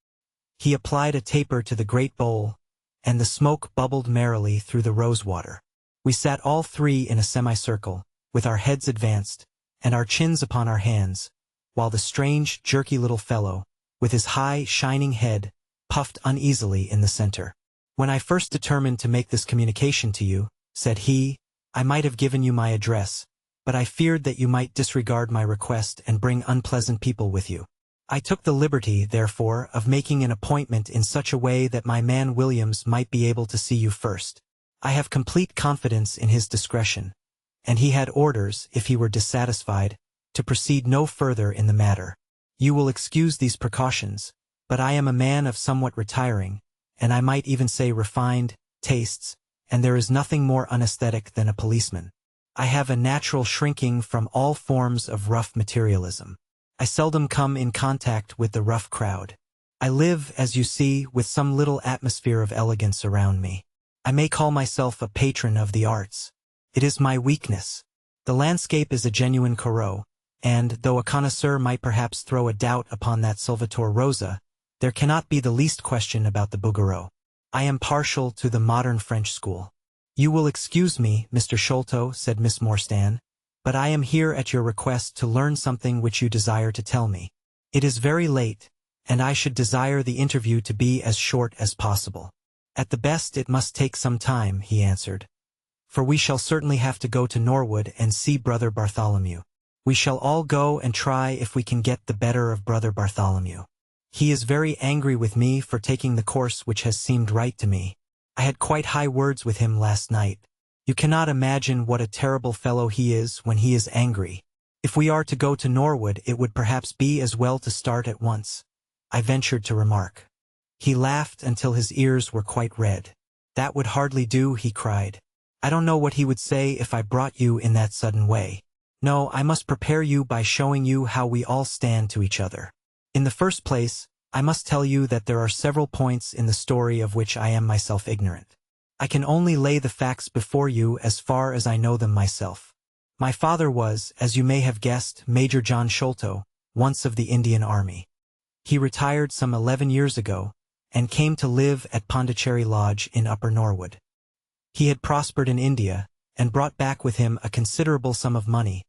He applied a taper to the great bowl, and the smoke bubbled merrily through the rosewater. We sat all three in a semicircle, with our heads advanced, and our chins upon our hands, while the strange, jerky little fellow, with his high, shining head, puffed uneasily in the center. "When I first determined to make this communication to you," said he, "I might have given you my address, but I feared that you might disregard my request and bring unpleasant people with you. I took the liberty, therefore, of making an appointment in such a way that my man Williams might be able to see you first. I have complete confidence in his discretion, and he had orders, if he were dissatisfied, to proceed no further in the matter. You will excuse these precautions, but I am a man of somewhat retiring, and I might even say refined, tastes, and there is nothing more unaesthetic than a policeman. I have a natural shrinking from all forms of rough materialism. I seldom come in contact with the rough crowd. I live, as you see, with some little atmosphere of elegance around me. I may call myself a patron of the arts. It is my weakness. The landscape is a genuine Corot, and, though a connoisseur might perhaps throw a doubt upon that Salvator Rosa, there cannot be the least question about the Bouguereau. I am partial to the modern French school. You will excuse me, Mr. Sholto, said Miss Morstan, but I am here at your request to learn something which you desire to tell me. It is very late, and I should desire the interview to be as short as possible. At the best it must take some time, he answered, for we shall certainly have to go to Norwood and see Brother Bartholomew. We shall all go and try if we can get the better of Brother Bartholomew. He is very angry with me for taking the course which has seemed right to me. I had quite high words with him last night. You cannot imagine what a terrible fellow he is when he is angry. If we are to go to Norwood, it would perhaps be as well to start at once, I ventured to remark. He laughed until his ears were quite red. That would hardly do, he cried. I don't know what he would say if I brought you in that sudden way. No, I must prepare you by showing you how we all stand to each other. In the first place, I must tell you that there are several points in the story of which I am myself ignorant. I can only lay the facts before you as far as I know them myself. My father was, as you may have guessed, Major John Sholto, once of the Indian Army. He retired some 11 years ago, and came to live at Pondicherry Lodge in Upper Norwood. He had prospered in India, and brought back with him a considerable sum of money,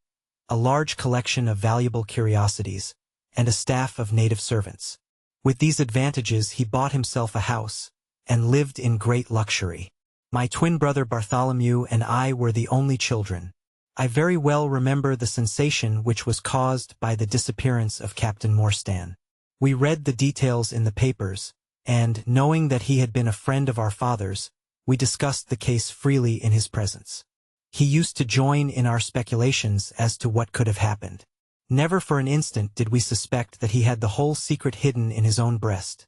a large collection of valuable curiosities, and a staff of native servants. With these advantages he bought himself a house, and lived in great luxury. My twin brother Bartholomew and I were the only children. I very well remember the sensation which was caused by the disappearance of Captain Morstan. We read the details in the papers, and, knowing that he had been a friend of our father's, we discussed the case freely in his presence. He used to join in our speculations as to what could have happened. Never for an instant did we suspect that he had the whole secret hidden in his own breast.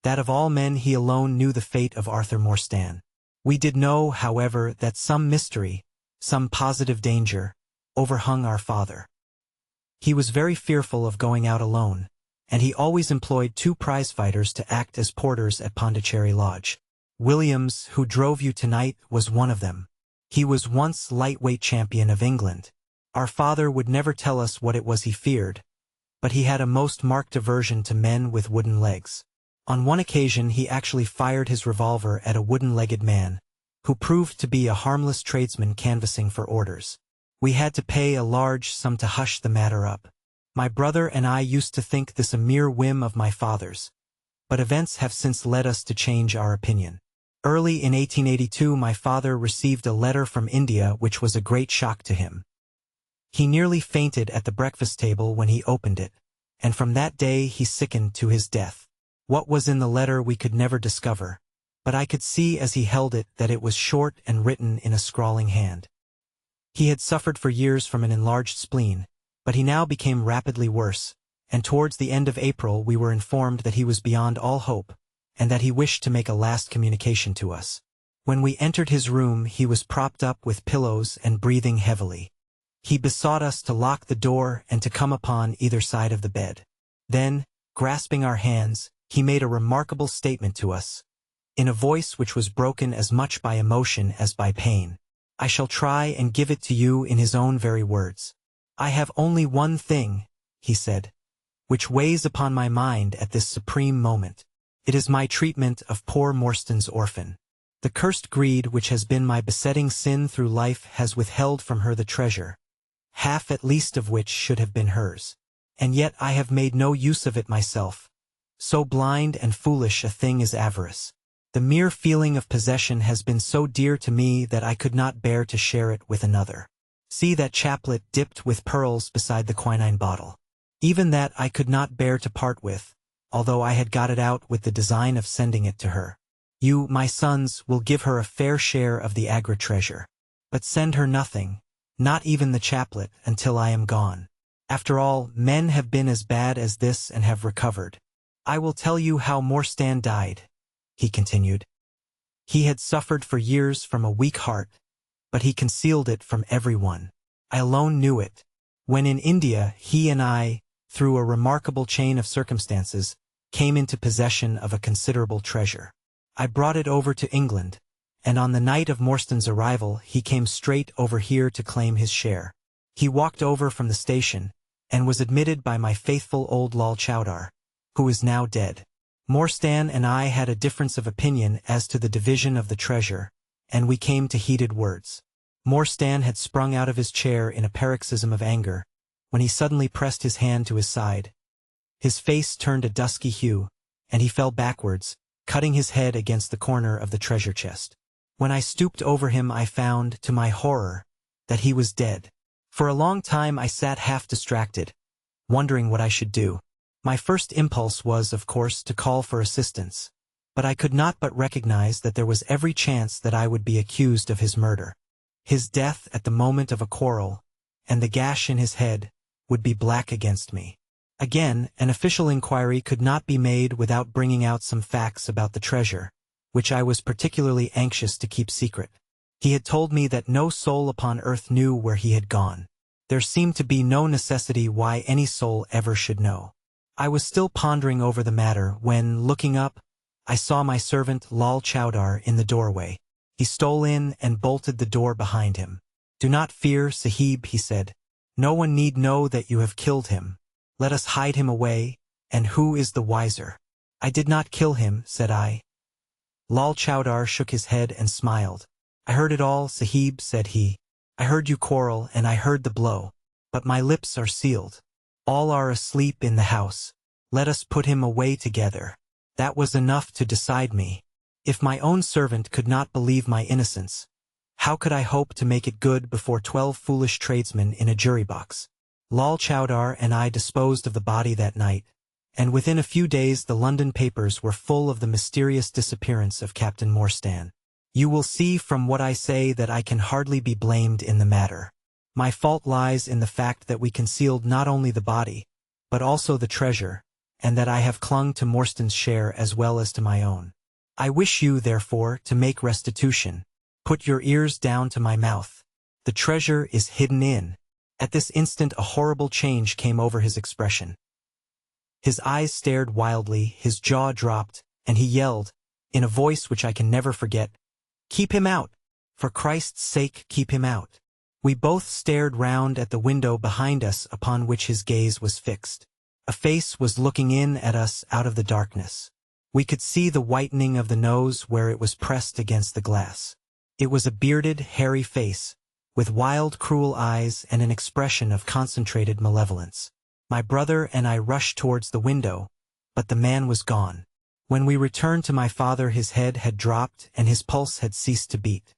That of all men he alone knew the fate of Arthur Morstan. We did know, however, that some mystery, some positive danger, overhung our father. He was very fearful of going out alone, and he always employed 2 prize-fighters to act as porters at Pondicherry Lodge. Williams, who drove you tonight, was one of them. He was once lightweight champion of England. Our father would never tell us what it was he feared, but he had a most marked aversion to men with wooden legs. On one occasion he actually fired his revolver at a wooden-legged man, who proved to be a harmless tradesman canvassing for orders. We had to pay a large sum to hush the matter up. My brother and I used to think this a mere whim of my father's, but events have since led us to change our opinion. Early in 1882 my father received a letter from India which was a great shock to him. He nearly fainted at the breakfast table when he opened it, and from that day he sickened to his death. What was in the letter we could never discover, but I could see as he held it that it was short and written in a scrawling hand. He had suffered for years from an enlarged spleen, but he now became rapidly worse, and towards the end of April we were informed that he was beyond all hope, and that he wished to make a last communication to us. When we entered his room he was propped up with pillows and breathing heavily. He besought us to lock the door and to come upon either side of the bed. Then, grasping our hands, he made a remarkable statement to us, in a voice which was broken as much by emotion as by pain. I shall try and give it to you in his own very words. I have only one thing, he said, which weighs upon my mind at this supreme moment. It is my treatment of poor Morstan's orphan. The cursed greed which has been my besetting sin through life has withheld from her the treasure, half at least of which should have been hers. And yet I have made no use of it myself. So blind and foolish a thing is avarice. The mere feeling of possession has been so dear to me that I could not bear to share it with another. See that chaplet dipped with pearls beside the quinine bottle. Even that I could not bear to part with, although I had got it out with the design of sending it to her. You, my sons, will give her a fair share of the Agra treasure. But send her nothing, not even the chaplet, until I am gone. After all, men have been as bad as this and have recovered. I will tell you how Morstan died, he continued. He had suffered for years from a weak heart, but he concealed it from everyone. I alone knew it. When in India, he and I, through a remarkable chain of circumstances, came into possession of a considerable treasure. I brought it over to England, and on the night of Morstan's arrival he came straight over here to claim his share. He walked over from the station, and was admitted by my faithful old Lal Chowdar, who is now dead. Morstan and I had a difference of opinion as to the division of the treasure, and we came to heated words. Morstan had sprung out of his chair in a paroxysm of anger, when he suddenly pressed his hand to his side. His face turned a dusky hue, and he fell backwards, cutting his head against the corner of the treasure chest. When I stooped over him I found, to my horror, that he was dead. For a long time I sat half distracted, wondering what I should do. My first impulse was, of course, to call for assistance, but I could not but recognize that there was every chance that I would be accused of his murder. His death at the moment of a quarrel, and the gash in his head, would be black against me. Again, an official inquiry could not be made without bringing out some facts about the treasure, which I was particularly anxious to keep secret. He had told me that no soul upon earth knew where he had gone. There seemed to be no necessity why any soul ever should know. I was still pondering over the matter when, looking up, I saw my servant Lal Chowdar in the doorway. He stole in and bolted the door behind him. "Do not fear, Sahib," he said. "No one need know that you have killed him. Let us hide him away, and who is the wiser?" "I did not kill him," said I. Lal Chowdar shook his head and smiled. "I heard it all, Sahib," said he. "I heard you quarrel, and I heard the blow. But my lips are sealed. All are asleep in the house. Let us put him away together." That was enough to decide me. If my own servant could not believe my innocence, how could I hope to make it good before 12 foolish tradesmen in a jury box? Lal Chowdar and I disposed of the body that night, and within a few days the London papers were full of the mysterious disappearance of Captain Morstan. You will see from what I say that I can hardly be blamed in the matter. My fault lies in the fact that we concealed not only the body, but also the treasure, and that I have clung to Morstan's share as well as to my own. I wish you, therefore, to make restitution. Put your ears down to my mouth. The treasure is hidden in. At this instant a horrible change came over his expression. His eyes stared wildly, his jaw dropped, and he yelled, in a voice which I can never forget, "Keep him out! For Christ's sake, keep him out!" We both stared round at the window behind us upon which his gaze was fixed. A face was looking in at us out of the darkness. We could see the whitening of the nose where it was pressed against the glass. It was a bearded, hairy face, with wild, cruel eyes and an expression of concentrated malevolence. My brother and I rushed towards the window, but the man was gone. When we returned to my father his head had dropped and his pulse had ceased to beat.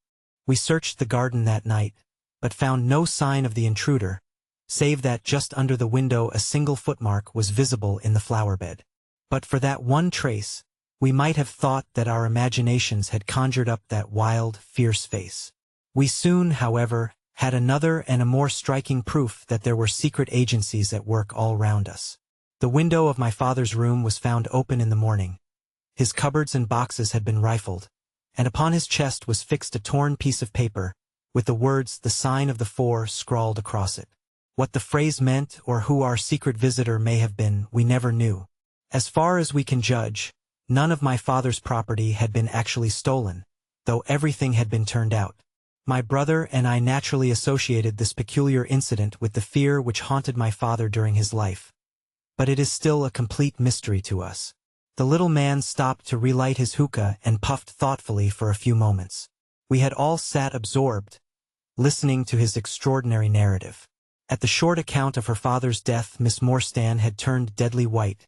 We searched the garden that night, but found no sign of the intruder, save that just under the window a single footmark was visible in the flower-bed. But for that one trace, we might have thought that our imaginations had conjured up that wild, fierce face. We soon, however, had another and a more striking proof that there were secret agencies at work all round us. The window of my father's room was found open in the morning. His cupboards and boxes had been rifled, and upon his chest was fixed a torn piece of paper, with the words "The Sign of the Four" scrawled across it. What the phrase meant, or who our secret visitor may have been, we never knew. As far as we can judge, none of my father's property had been actually stolen, though everything had been turned out. My brother and I naturally associated this peculiar incident with the fear which haunted my father during his life. But it is still a complete mystery to us. The little man stopped to relight his hookah and puffed thoughtfully for a few moments. We had all sat absorbed, listening to his extraordinary narrative. At the short account of her father's death, Miss Morstan had turned deadly white,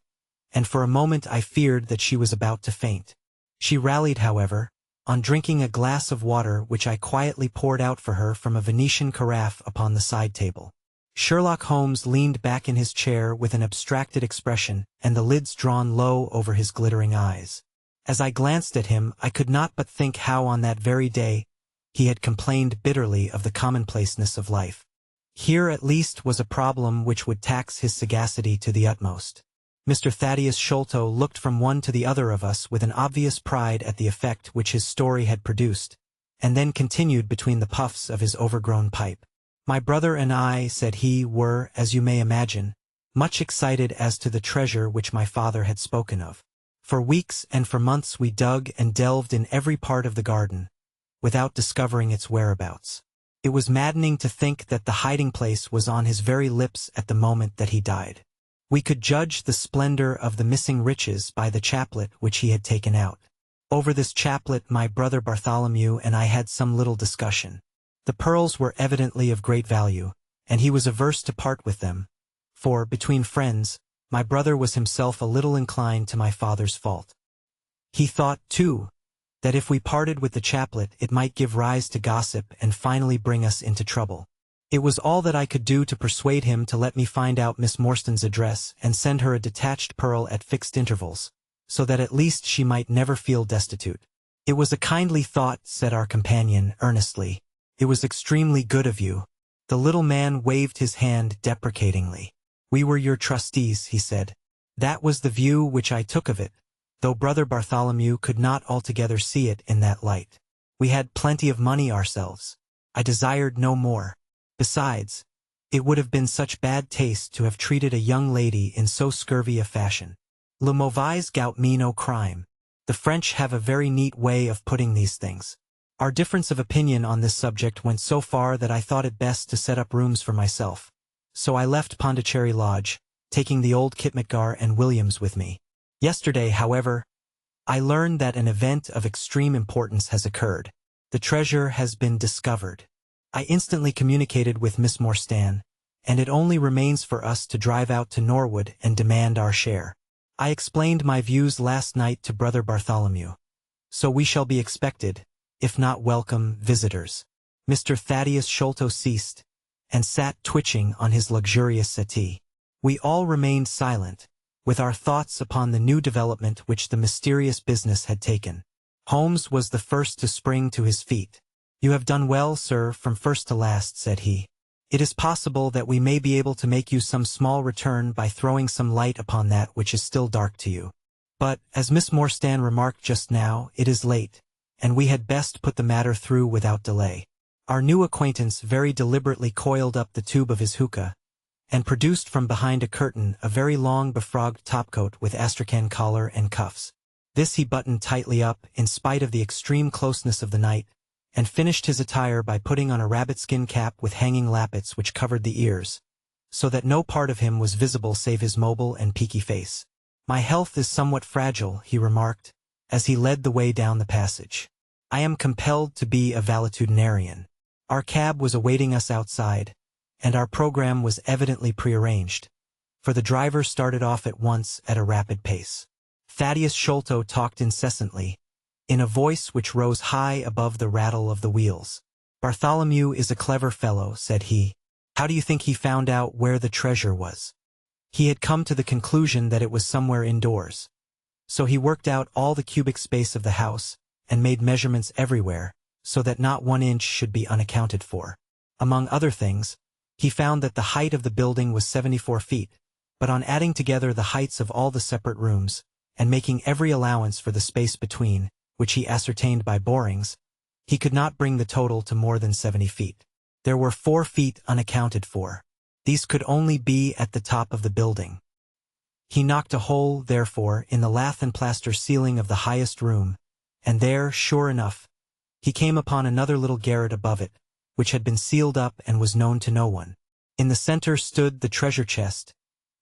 and for a moment I feared that she was about to faint. She rallied, however, on drinking a glass of water which I quietly poured out for her from a Venetian carafe upon the side table. Sherlock Holmes leaned back in his chair with an abstracted expression and the lids drawn low over his glittering eyes. As I glanced at him, I could not but think how on that very day he had complained bitterly of the commonplaceness of life. Here at least was a problem which would tax his sagacity to the utmost. Mr. Thaddeus Sholto looked from one to the other of us with an obvious pride at the effect which his story had produced, and then continued between the puffs of his overgrown pipe. My brother and I, said he, were, as you may imagine, much excited as to the treasure which my father had spoken of. For weeks and for months we dug and delved in every part of the garden, without discovering its whereabouts. It was maddening to think that the hiding place was on his very lips at the moment that he died. We could judge the splendor of the missing riches by the chaplet which he had taken out. Over this chaplet my brother Bartholomew and I had some little discussion. The pearls were evidently of great value, and he was averse to part with them, for, between friends, my brother was himself a little inclined to my father's fault. He thought, too, that if we parted with the chaplet it might give rise to gossip and finally bring us into trouble. It was all that I could do to persuade him to let me find out Miss Morstan's address and send her a detached pearl at fixed intervals, so that at least she might never feel destitute. It was a kindly thought, said our companion, earnestly. It was extremely good of you. The little man waved his hand deprecatingly. We were your trustees, he said. That was the view which I took of it, though brother Bartholomew could not altogether see it in that light. We had plenty of money ourselves. I desired no more. Besides, it would have been such bad taste to have treated a young lady in so scurvy a fashion. Le mauvais goût me no crime. The French have a very neat way of putting these things. Our difference of opinion on this subject went so far that I thought it best to set up rooms for myself. So I left Pondicherry Lodge, taking the old Kitmutgar and Williams with me. Yesterday, however, I learned that an event of extreme importance has occurred. The treasure has been discovered. I instantly communicated with Miss Morstan, and it only remains for us to drive out to Norwood and demand our share. I explained my views last night to brother Bartholomew. So we shall be expected, if not welcome, visitors. Mr. Thaddeus Sholto ceased, and sat twitching on his luxurious settee. We all remained silent, with our thoughts upon the new development which the mysterious business had taken. Holmes was the first to spring to his feet. You have done well, sir, from first to last, said he. It is possible that we may be able to make you some small return by throwing some light upon that which is still dark to you. But, as Miss Morstan remarked just now, it is late, and we had best put the matter through without delay. Our new acquaintance very deliberately coiled up the tube of his hookah, and produced from behind a curtain a very long befrogged topcoat with astrakhan collar and cuffs. This he buttoned tightly up, in spite of the extreme closeness of the night, and finished his attire by putting on a rabbit-skin cap with hanging lappets which covered the ears, so that no part of him was visible save his mobile and peaky face. My health is somewhat fragile, he remarked, as he led the way down the passage. I am compelled to be a valetudinarian. Our cab was awaiting us outside, and our program was evidently prearranged, for the driver started off at once at a rapid pace. Thaddeus Sholto talked incessantly, in a voice which rose high above the rattle of the wheels. Bartholomew is a clever fellow, said he. How do you think he found out where the treasure was? He had come to the conclusion that it was somewhere indoors. So he worked out all the cubic space of the house, and made measurements everywhere, so that not 1 inch should be unaccounted for. Among other things, he found that the height of the building was 74 feet, but on adding together the heights of all the separate rooms, and making every allowance for the space between, which he ascertained by borings, he could not bring the total to more than 70 feet. There were 4 feet unaccounted for. These could only be at the top of the building. He knocked a hole, therefore, in the lath and plaster ceiling of the highest room, and there, sure enough, he came upon another little garret above it, which had been sealed up and was known to no one. In the center stood the treasure chest,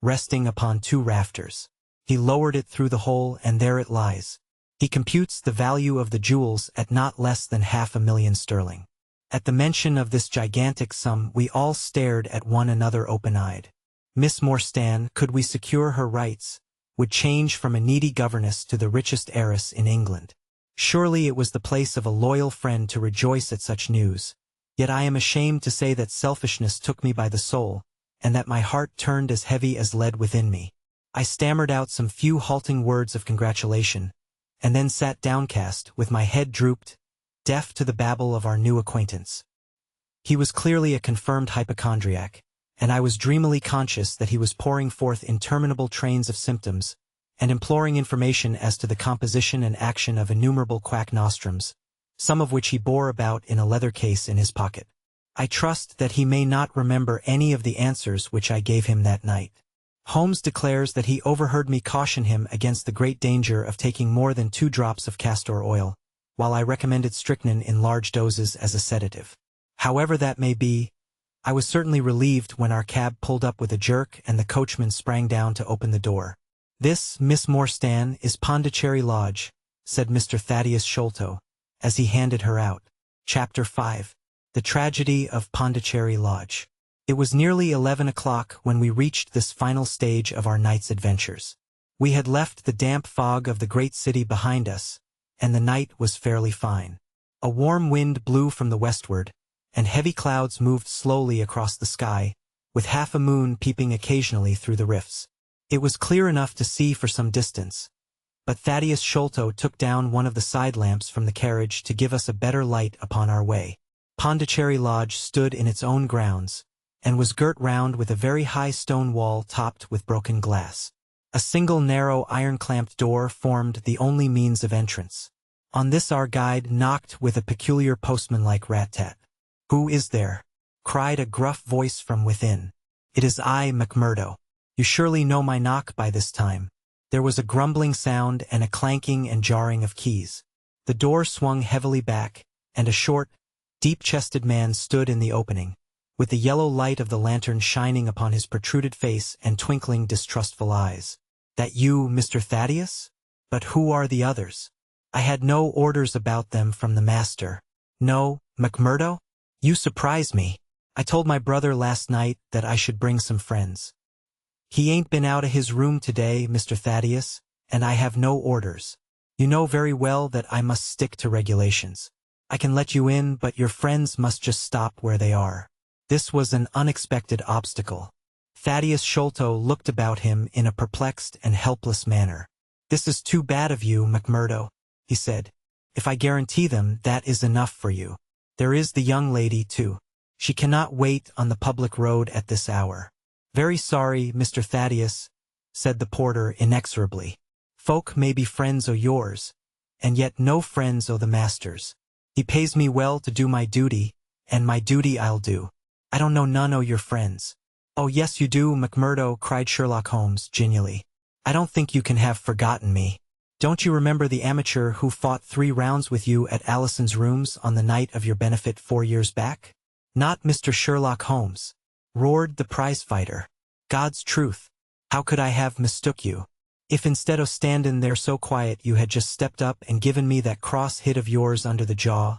resting upon 2 rafters. He lowered it through the hole, and there it lies. He computes the value of the jewels at not less than £500,000 sterling. At the mention of this gigantic sum, we all stared at one another open-eyed. Miss Morstan, could we secure her rights, would change from a needy governess to the richest heiress in England. Surely it was the place of a loyal friend to rejoice at such news. Yet I am ashamed to say that selfishness took me by the soul, and that my heart turned as heavy as lead within me. I stammered out some few halting words of congratulation, and then sat downcast, with my head drooped, deaf to the babble of our new acquaintance. He was clearly a confirmed hypochondriac, and I was dreamily conscious that he was pouring forth interminable trains of symptoms, and imploring information as to the composition and action of innumerable quack nostrums, some of which he bore about in a leather case in his pocket. I trust that he may not remember any of the answers which I gave him that night. Holmes declares that he overheard me caution him against the great danger of taking more than 2 drops of castor oil, while I recommended strychnine in large doses as a sedative. However that may be, I was certainly relieved when our cab pulled up with a jerk and the coachman sprang down to open the door. "This, Miss Morstan, is Pondicherry Lodge," said Mr. Thaddeus Sholto, as he handed her out. Chapter 5. The Tragedy of Pondicherry Lodge. It was nearly 11 o'clock when we reached this final stage of our night's adventures. We had left the damp fog of the great city behind us, and the night was fairly fine. A warm wind blew from the westward, and heavy clouds moved slowly across the sky, with half a moon peeping occasionally through the rifts. It was clear enough to see for some distance, but Thaddeus Sholto took down one of the side lamps from the carriage to give us a better light upon our way. Pondicherry Lodge stood in its own grounds, and was girt round with a very high stone wall topped with broken glass. A single narrow iron-clamped door formed the only means of entrance. On this our guide knocked with a peculiar postman-like rat-tat. "Who is there?" cried a gruff voice from within. "It is I, McMurdo. You surely know my knock by this time." There was a grumbling sound and a clanking and jarring of keys. The door swung heavily back, and a short, deep-chested man stood in the opening, with the yellow light of the lantern shining upon his protruded face and twinkling distrustful eyes. "That you, Mr. Thaddeus? But who are the others? I had no orders about them from the master." "No, McMurdo? You surprise me. I told my brother last night that I should bring some friends. He ain't been out of his room today, Mr. Thaddeus, and I have no orders. You know very well that I must stick to regulations. I can let you in, but your friends must just stop where they are." This was an unexpected obstacle. Thaddeus Sholto looked about him in a perplexed and helpless manner. "This is too bad of you, McMurdo," he said. "If I guarantee them, that is enough for you. There is the young lady, too. She cannot wait on the public road at this hour." "Very sorry, Mr. Thaddeus," said the porter inexorably. "Folk may be friends o' yours, and yet no friends o' the master's. He pays me well to do my duty, and my duty I'll do. I don't know none o' your friends." "Oh yes you do, McMurdo," cried Sherlock Holmes genially. "I don't think you can have forgotten me. Don't you remember the amateur who fought 3 rounds with you at Allison's rooms on the night of your benefit 4 years back?" "Not Mr. Sherlock Holmes," roared the prize-fighter. "God's truth, how could I have mistook you? If instead of standin' there so quiet you had just stepped up and given me that cross hit of yours under the jaw,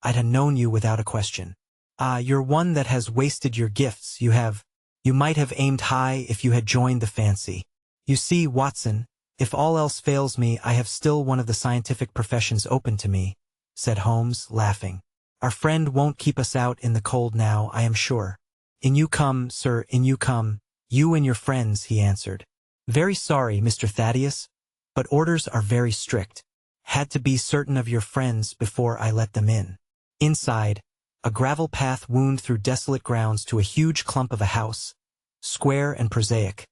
I'd ha' known you without a question. Ah, you're one that has wasted your gifts, you have. You might have aimed high if you had joined the fancy. You see, Watson, if all else fails me, I have still one of the scientific professions open to me," said Holmes, laughing. "Our friend won't keep us out in the cold now, I am sure." "In you come, sir, in you come, you and your friends," he answered. "Very sorry, Mr. Thaddeus, but orders are very strict. Had to be certain of your friends before I let them in." Inside, a gravel path wound through desolate grounds to a huge clump of a house, square and prosaic,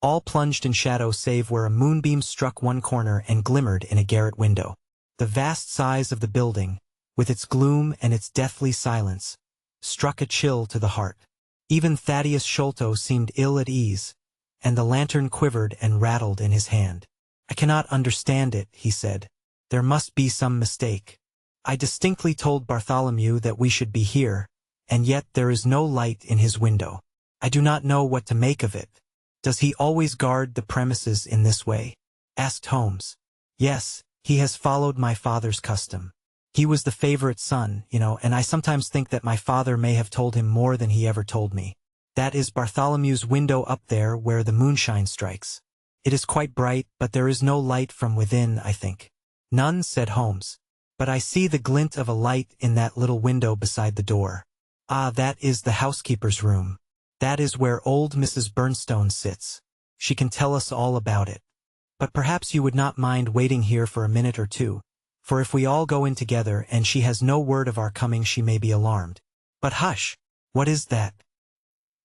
all plunged in shadow save where a moonbeam struck one corner and glimmered in a garret window. The vast size of the building, with its gloom and its deathly silence, struck a chill to the heart. Even Thaddeus Sholto seemed ill at ease, and the lantern quivered and rattled in his hand. "I cannot understand it," he said. "There must be some mistake. I distinctly told Bartholomew that we should be here, and yet there is no light in his window. I do not know what to make of it." "Does he always guard the premises in this way?" asked Holmes. "Yes, he has followed my father's custom. He was the favorite son, and I sometimes think that my father may have told him more than he ever told me. That is Bartholomew's window up there where the moonshine strikes. It is quite bright, but there is no light from within, I think." "None," said Holmes. "But I see the glint of a light in that little window beside the door. Ah, that is the housekeeper's room. That is where old Mrs. Burnstone sits. She can tell us all about it. But perhaps you would not mind waiting here for a minute or two, for if we all go in together and she has no word of our coming she may be alarmed. But hush! What is that?"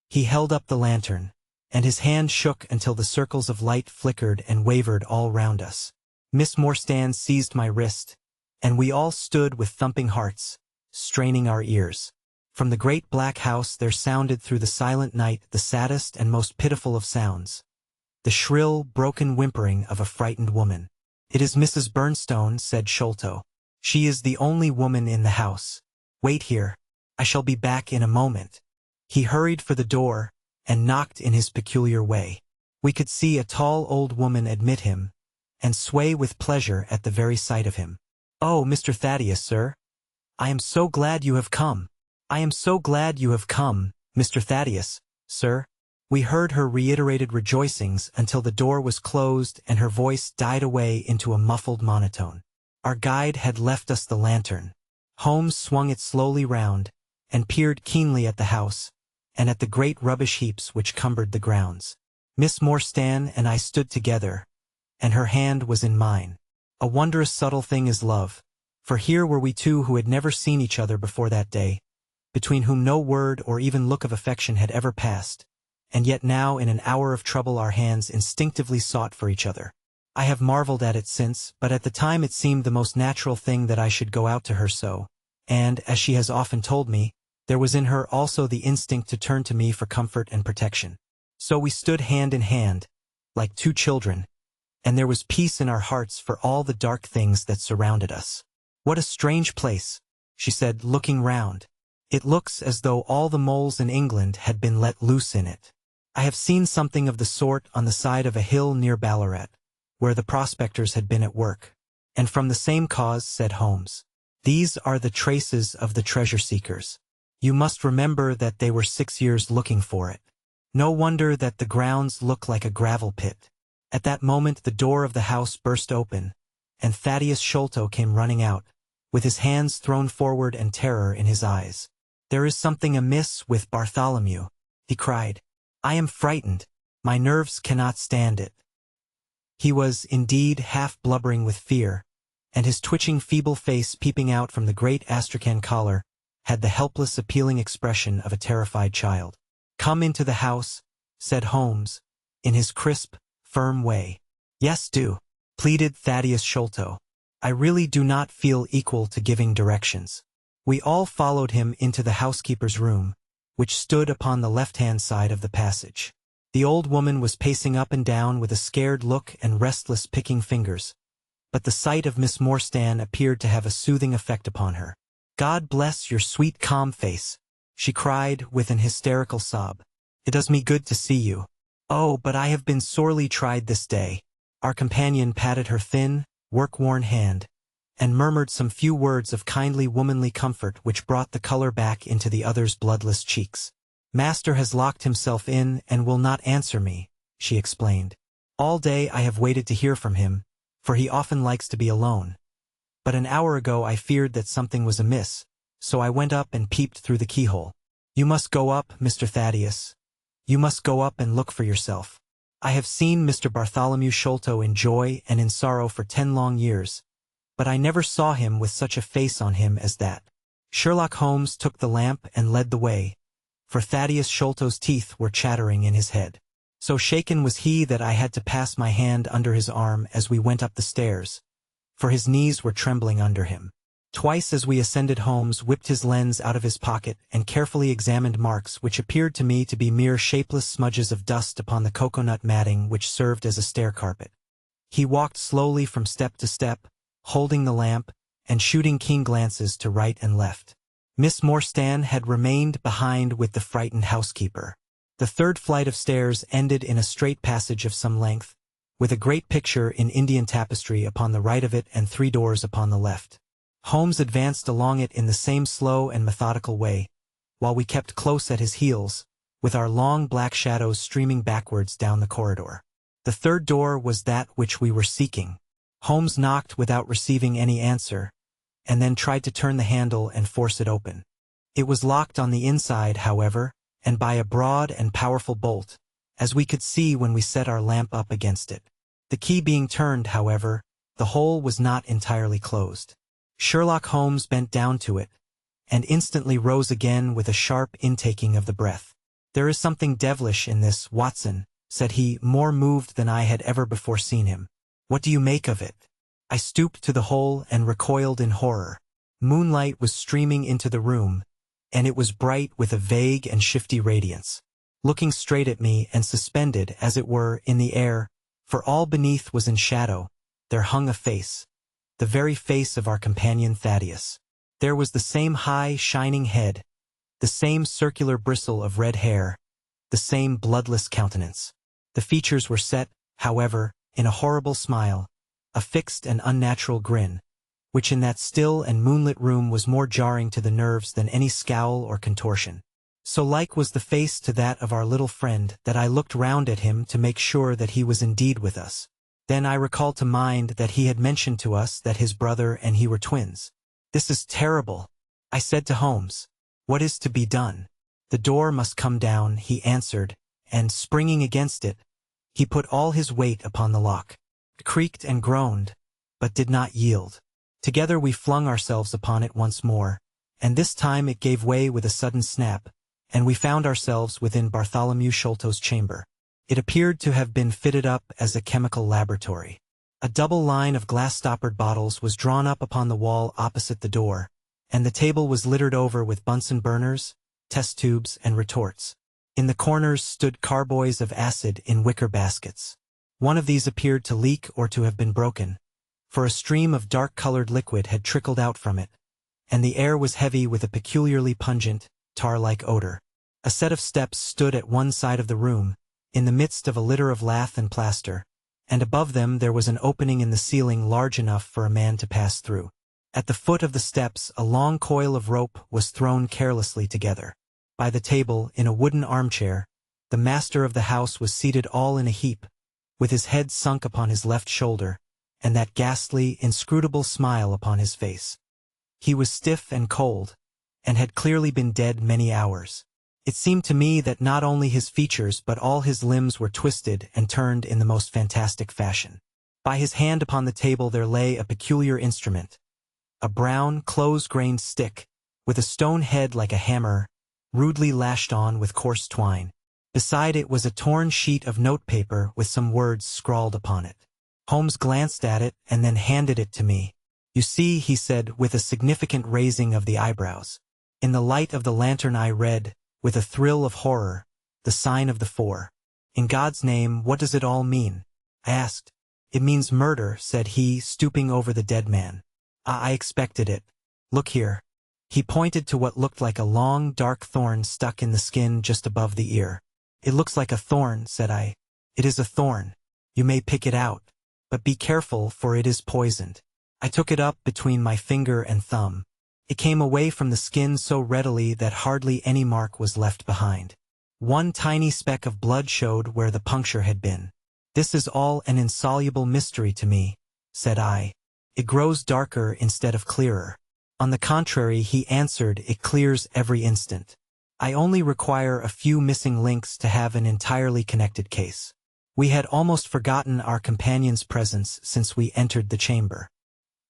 He held up the lantern, and his hand shook until the circles of light flickered and wavered all round us. Miss Morstan seized my wrist, and we all stood with thumping hearts, straining our ears. From the great black house there sounded through the silent night the saddest and most pitiful of sounds, the shrill, broken whimpering of a frightened woman. "It is Mrs. Burnstone," said Sholto. "She is the only woman in the house. Wait here. I shall be back in a moment." He hurried for the door, and knocked in his peculiar way. We could see a tall old woman admit him, and sway with pleasure at the very sight of him. "Oh, Mr. Thaddeus, sir. I am so glad you have come. I am so glad you have come, Mr. Thaddeus, sir." We heard her reiterated rejoicings until the door was closed and her voice died away into a muffled monotone. Our guide had left us the lantern. Holmes swung it slowly round, and peered keenly at the house, and at the great rubbish heaps which cumbered the grounds. Miss Morstan and I stood together, and her hand was in mine. A wondrous subtle thing is love, for here were we two who had never seen each other before that day, between whom no word or even look of affection had ever passed, and yet now in an hour of trouble our hands instinctively sought for each other. I have marveled at it since, but at the time it seemed the most natural thing that I should go out to her so, and, as she has often told me, there was in her also the instinct to turn to me for comfort and protection. So we stood hand in hand, like two children, and there was peace in our hearts for all the dark things that surrounded us. "What a strange place," she said, looking round. "It looks as though all the moles in England had been let loose in it. I have seen something of the sort on the side of a hill near Ballarat, where the prospectors had been at work." "And from the same cause," said Holmes. "These are the traces of the treasure-seekers. You must remember that they were 6 years looking for it. No wonder that the grounds look like a gravel pit." At that moment the door of the house burst open, and Thaddeus Sholto came running out, with his hands thrown forward and terror in his eyes. "There is something amiss with Bartholomew," he cried. "I am frightened. My nerves cannot stand it." He was, indeed, half blubbering with fear, and his twitching feeble face peeping out from the great astrakhan collar had the helpless appealing expression of a terrified child. "Come into the house," said Holmes, in his crisp, firm way. "Yes, do," pleaded Thaddeus Sholto. "I really do not feel equal to giving directions." We all followed him into the housekeeper's room, which stood upon the left-hand side of the passage. The old woman was pacing up and down with a scared look and restless picking fingers, but the sight of Miss Morstan appeared to have a soothing effect upon her. "God bless your sweet calm face," she cried with an hysterical sob. "It does me good to see you. Oh, but I have been sorely tried this day." Our companion patted her thin, work-worn hand, and murmured some few words of kindly womanly comfort which brought the color back into the other's bloodless cheeks. "Master has locked himself in and will not answer me," she explained. "All day I have waited to hear from him, for he often likes to be alone. But an hour ago I feared that something was amiss, so I went up and peeped through the keyhole. You must go up, Mr. Thaddeus. You must go up and look for yourself. I have seen Mr. Bartholomew Sholto in joy and in sorrow for 10 long years, but I never saw him with such a face on him as that." Sherlock Holmes took the lamp and led the way, for Thaddeus Sholto's teeth were chattering in his head. So shaken was he that I had to pass my hand under his arm as we went up the stairs, for his knees were trembling under him. Twice as we ascended, Holmes whipped his lens out of his pocket and carefully examined marks which appeared to me to be mere shapeless smudges of dust upon the cocoanut matting which served as a stair carpet. He walked slowly from step to step, holding the lamp, and shooting keen glances to right and left. Miss Morstan had remained behind with the frightened housekeeper. The third flight of stairs ended in a straight passage of some length, with a great picture in Indian tapestry upon the right of it and 3 doors upon the left. Holmes advanced along it in the same slow and methodical way, while we kept close at his heels, with our long black shadows streaming backwards down the corridor. The third door was that which we were seeking. Holmes knocked without receiving any answer, and then tried to turn the handle and force it open. It was locked on the inside, however, and by a broad and powerful bolt, as we could see when we set our lamp up against it. The key being turned, however, the hole was not entirely closed. Sherlock Holmes bent down to it, and instantly rose again with a sharp intaking of the breath. "There is something devilish in this, Watson," said he, more moved than I had ever before seen him. "What do you make of it?" I stooped to the hole and recoiled in horror. Moonlight was streaming into the room, and it was bright with a vague and shifty radiance. Looking straight at me and suspended, as it were, in the air, for all beneath was in shadow, there hung a face. The very face of our companion Thaddeus. There was the same high, shining head, the same circular bristle of red hair, the same bloodless countenance. The features were set, however, in a horrible smile, a fixed and unnatural grin, which in that still and moonlit room was more jarring to the nerves than any scowl or contortion. So like was the face to that of our little friend that I looked round at him to make sure that he was indeed with us. Then I recalled to mind that he had mentioned to us that his brother and he were twins. "This is terrible," I said to Holmes. "What is to be done?" "The door must come down," he answered, and, springing against it, he put all his weight upon the lock. It creaked and groaned, but did not yield. Together we flung ourselves upon it once more, and this time it gave way with a sudden snap, and we found ourselves within Bartholomew Sholto's chamber. It appeared to have been fitted up as a chemical laboratory. A double line of glass-stoppered bottles was drawn up upon the wall opposite the door, and the table was littered over with Bunsen burners, test tubes, and retorts. In the corners stood carboys of acid in wicker baskets. One of these appeared to leak or to have been broken, for a stream of dark-colored liquid had trickled out from it, and the air was heavy with a peculiarly pungent, tar-like odor. A set of steps stood at one side of the room, in the midst of a litter of lath and plaster, and above them there was an opening in the ceiling large enough for a man to pass through. At the foot of the steps a long coil of rope was thrown carelessly together. By the table, in a wooden armchair, the master of the house was seated all in a heap, with his head sunk upon his left shoulder, and that ghastly, inscrutable smile upon his face. He was stiff and cold, and had clearly been dead many hours. It seemed to me that not only his features but all his limbs were twisted and turned in the most fantastic fashion. By his hand upon the table there lay a peculiar instrument, a brown, close-grained stick, with a stone head like a hammer, rudely lashed on with coarse twine. Beside it was a torn sheet of notepaper with some words scrawled upon it. Holmes glanced at it and then handed it to me. "You see," he said, with a significant raising of the eyebrows. In the light of the lantern I read, with a thrill of horror, the sign of the 4. "In God's name, what does it all mean?" I asked. "It means murder," said he, stooping over the dead man. I expected it. Look here." He pointed to what looked like a long, dark thorn stuck in the skin just above the ear. "It looks like a thorn," said I. "It is a thorn. You may pick it out. But be careful, for it is poisoned." I took it up between my finger and thumb. It came away from the skin so readily that hardly any mark was left behind. One tiny speck of blood showed where the puncture had been. "This is all an insoluble mystery to me," said I. "It grows darker instead of clearer." "On the contrary," he answered, "it clears every instant. I only require a few missing links to have an entirely connected case." We had almost forgotten our companion's presence since we entered the chamber.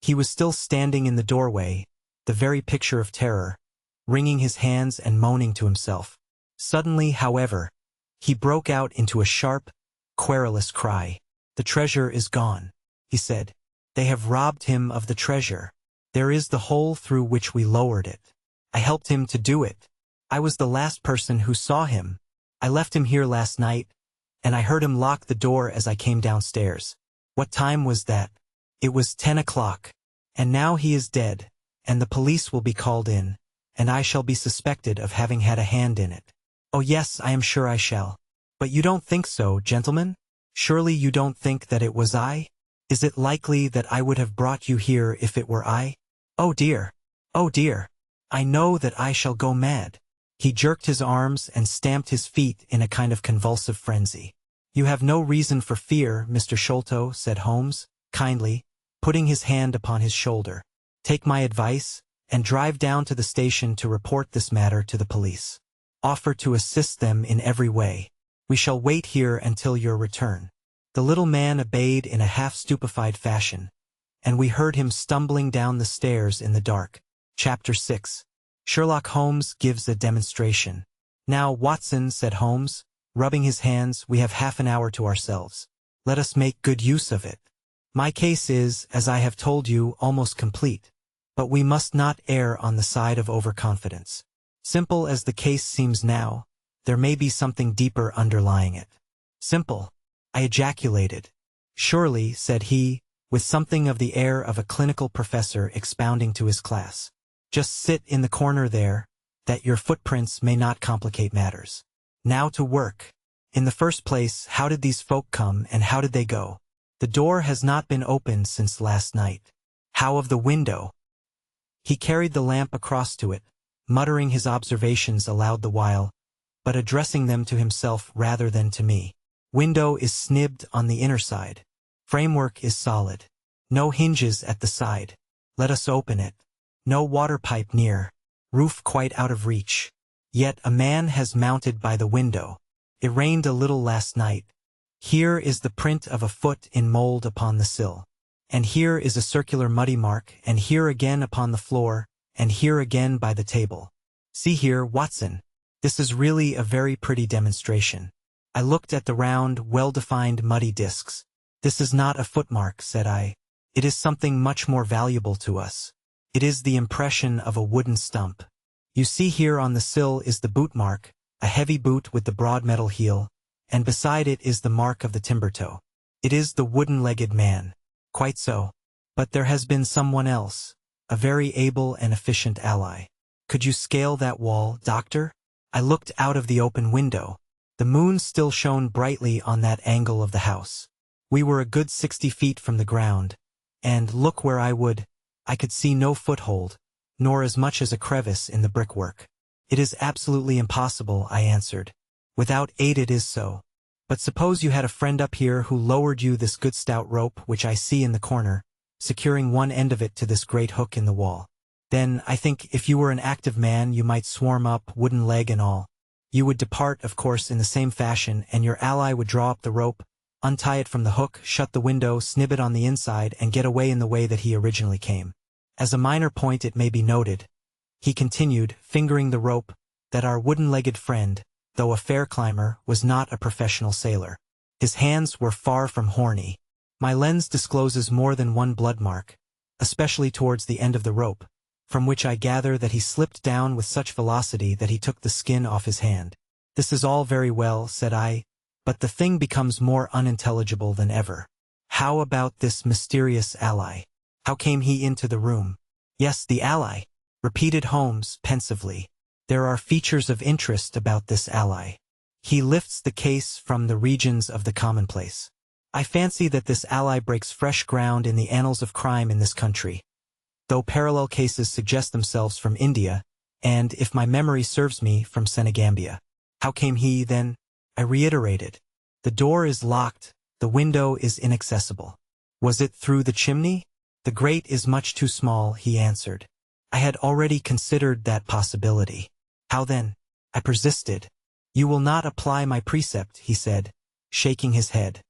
He was still standing in the doorway, the very picture of terror, wringing his hands and moaning to himself. Suddenly, however, He broke out into a sharp, querulous cry. "The treasure is gone," he said. "They have robbed him of the treasure. There is the hole through which we lowered it. I helped him to do it. I was the last person who saw him. I left him here last night, and I heard him lock the door as I came downstairs." "What time was that?" "It was 10 o'clock. And now he is dead, and the police will be called in, and I shall be suspected of having had a hand in it." "Oh yes, I am sure I shall." "But you don't think so, gentlemen? Surely you don't think that it was I? Is it likely that I would have brought you here if it were I? Oh dear! Oh dear! I know that I shall go mad." He jerked his arms and stamped his feet in a kind of convulsive frenzy. "You have no reason for fear, Mr. Sholto," said Holmes, kindly, putting his hand upon his shoulder. "Take my advice, and drive down to the station to report this matter to the police. Offer to assist them in every way. We shall wait here until your return." The little man obeyed in a half-stupefied fashion, and we heard him stumbling down the stairs in the dark. Chapter 6. Sherlock Holmes gives a demonstration. "Now, Watson," said Holmes, rubbing his hands, "we have half an hour to ourselves. Let us make good use of it. My case is, as I have told you, almost complete, but we must not err on the side of overconfidence. Simple as the case seems now, there may be something deeper underlying it." "Simple!" I ejaculated. "Surely," said he, with something of the air of a clinical professor expounding to his class. "Just sit in the corner there, that your footprints may not complicate matters. Now to work. In the first place, how did these folk come, and how did they go? The door has not been opened since last night. How of the window?" He carried the lamp across to it, muttering his observations aloud the while, but addressing them to himself rather than to me. "Window is snibbed on the inner side. Framework is solid. No hinges at the side. Let us open it. No water pipe near. Roof quite out of reach. Yet a man has mounted by the window. It rained a little last night. Here is the print of a foot in mold upon the sill. And here is a circular muddy mark, and here again upon the floor, and here again by the table. See here, Watson. This is really a very pretty demonstration." I looked at the round, well-defined muddy discs. "This is not a footmark," said I. "It is something much more valuable to us. It is the impression of a wooden stump. You see here on the sill is the boot mark, a heavy boot with the broad metal heel, and beside it is the mark of the timber toe. It is the wooden-legged man." "Quite so. But there has been someone else, a very able and efficient ally. Could you scale that wall, Doctor?" I looked out of the open window. The moon still shone brightly on that angle of the house. We were a good 60 feet from the ground, and, look where I would, I could see no foothold, nor as much as a crevice in the brickwork. "It is absolutely impossible," I answered. "Without aid it is so. But suppose you had a friend up here who lowered you this good stout rope which I see in the corner, securing one end of it to this great hook in the wall. Then, I think, if you were an active man, you might swarm up, wooden leg and all. You would depart, of course, in the same fashion, and your ally would draw up the rope, untie it from the hook, shut the window, snib it on the inside, and get away in the way that he originally came. As a minor point it may be noted," he continued, fingering the rope, "that our wooden-legged friend, though a fair climber, was not a professional sailor. His hands were far from horny. My lens discloses more than one blood mark, especially towards the end of the rope, from which I gather that he slipped down with such velocity that he took the skin off his hand." "This is all very well," said I, "but the thing becomes more unintelligible than ever. How about this mysterious ally? How came he into the room?" "Yes, the ally," repeated Holmes pensively. "There are features of interest about this ally. He lifts the case from the regions of the commonplace. I fancy that this ally breaks fresh ground in the annals of crime in this country, though parallel cases suggest themselves from India, and, if my memory serves me, from Senegambia." "How came he, then?" I reiterated. "The door is locked, the window is inaccessible." "Was it through the chimney?" "The grate is much too small," he answered. I had already considered that possibility. "How then?" I persisted. "You will not apply my precept," he said, shaking his head.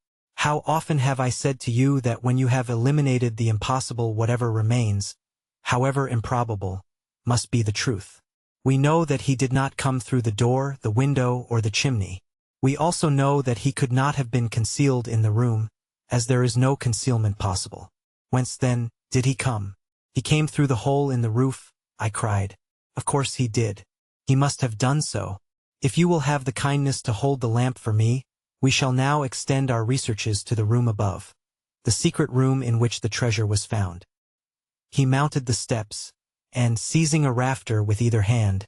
"How often have I said to you that when you have eliminated the impossible, whatever remains, however improbable, must be the truth. We know that he did not come through the door, the window, or the chimney. We also know that he could not have been concealed in the room, as there is no concealment possible. Whence then did he come? He came through the hole in the roof, I cried. Of course he did. He must have done so. If you will have the kindness to hold the lamp for me, we shall now extend our researches to the room above, the secret room in which the treasure was found. He mounted the steps, and, seizing a rafter with either hand,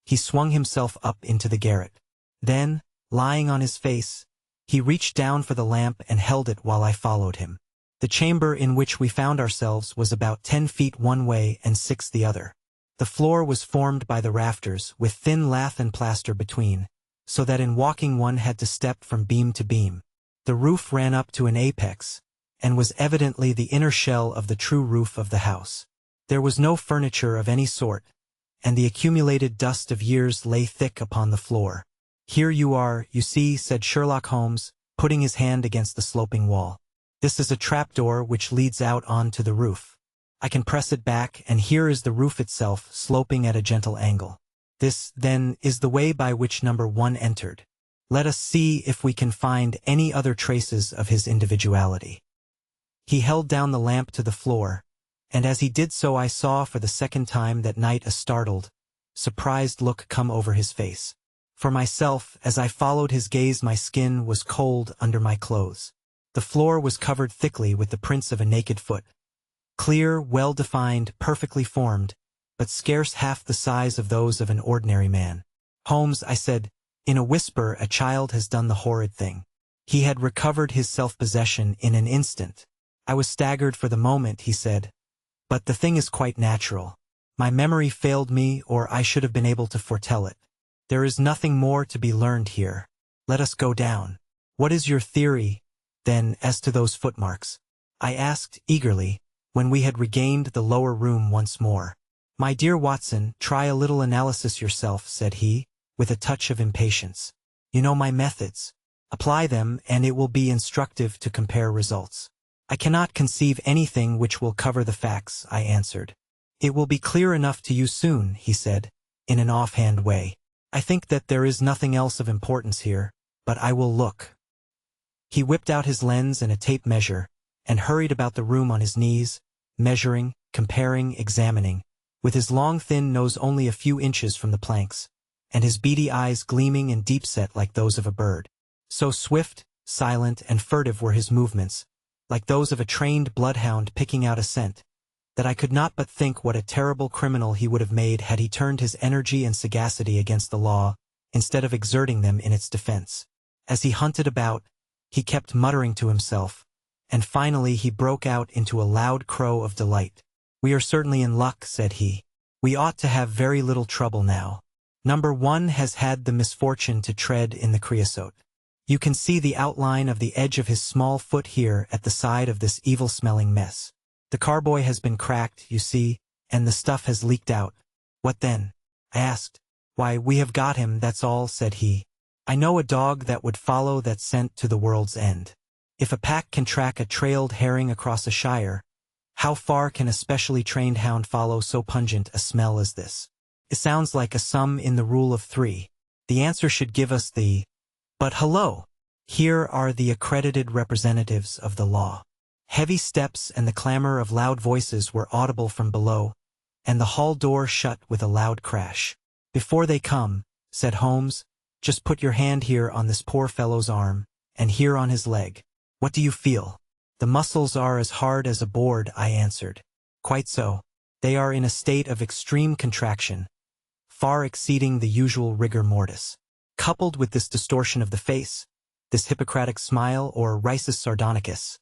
he swung himself up into the garret. Then, lying on his face, he reached down for the lamp and held it while I followed him. The chamber in which we found ourselves was about 10 feet one way and 6 the other. The floor was formed by the rafters, with thin lath and plaster between, so that in walking one had to step from beam to beam. The roof ran up to an apex, and was evidently the inner shell of the true roof of the house. There was no furniture of any sort, and the accumulated dust of years lay thick upon the floor. Here you are, you see, said Sherlock Holmes, putting his hand against the sloping wall. This is a trapdoor which leads out onto the roof. I can press it back, and here is the roof itself, sloping at a gentle angle. This, then, is the way by which number 1 entered. Let us see if we can find any other traces of his individuality. He held down the lamp to the floor, and as he did so I saw for the second time that night a startled, surprised look come over his face. For myself, as I followed his gaze, my skin was cold under my clothes. The floor was covered thickly with the prints of a naked foot. Clear, well-defined, perfectly formed, but scarce half the size of those of an ordinary man. Holmes, I said, in a whisper, a child has done the horrid thing. He had recovered his self-possession in an instant. I was staggered for the moment, he said, but the thing is quite natural. My memory failed me, or I should have been able to foretell it. There is nothing more to be learned here. Let us go down. What is your theory, then, as to those footmarks? I asked eagerly, when we had regained the lower room once more. My dear Watson, try a little analysis yourself, said he, with a touch of impatience. You know my methods. Apply them, and it will be instructive to compare results. I cannot conceive anything which will cover the facts, I answered. It will be clear enough to you soon, he said, in an offhand way. I think that there is nothing else of importance here, but I will look. He whipped out his lens and a tape measure, and hurried about the room on his knees, measuring, comparing, examining, with his long thin nose only a few inches from the planks, and his beady eyes gleaming and deep-set like those of a bird. So swift, silent, and furtive were his movements, like those of a trained bloodhound picking out a scent, that I could not but think what a terrible criminal he would have made had he turned his energy and sagacity against the law, instead of exerting them in its defense. As he hunted about, he kept muttering to himself, and finally he broke out into a loud crow of delight. We are certainly in luck, said he. We ought to have very little trouble now. Number 1 has had the misfortune to tread in the creosote. You can see the outline of the edge of his small foot here at the side of this evil-smelling mess. The carboy has been cracked, you see, and the stuff has leaked out. What then? I asked. Why, we have got him, that's all, said he. I know a dog that would follow that scent to the world's end. If a pack can track a trailed herring across a shire, how far can a specially trained hound follow so pungent a smell as this? It sounds like a sum in the rule of 3. The answer should give us the... But hello! Here are the accredited representatives of the law. Heavy steps and the clamor of loud voices were audible from below, and the hall door shut with a loud crash. Before they come, said Holmes, just put your hand here on this poor fellow's arm, and here on his leg. What do you feel? The muscles are as hard as a board, I answered. Quite so. They are in a state of extreme contraction, far exceeding the usual rigor mortis. Coupled with this distortion of the face, this Hippocratic smile or risus sardonicus,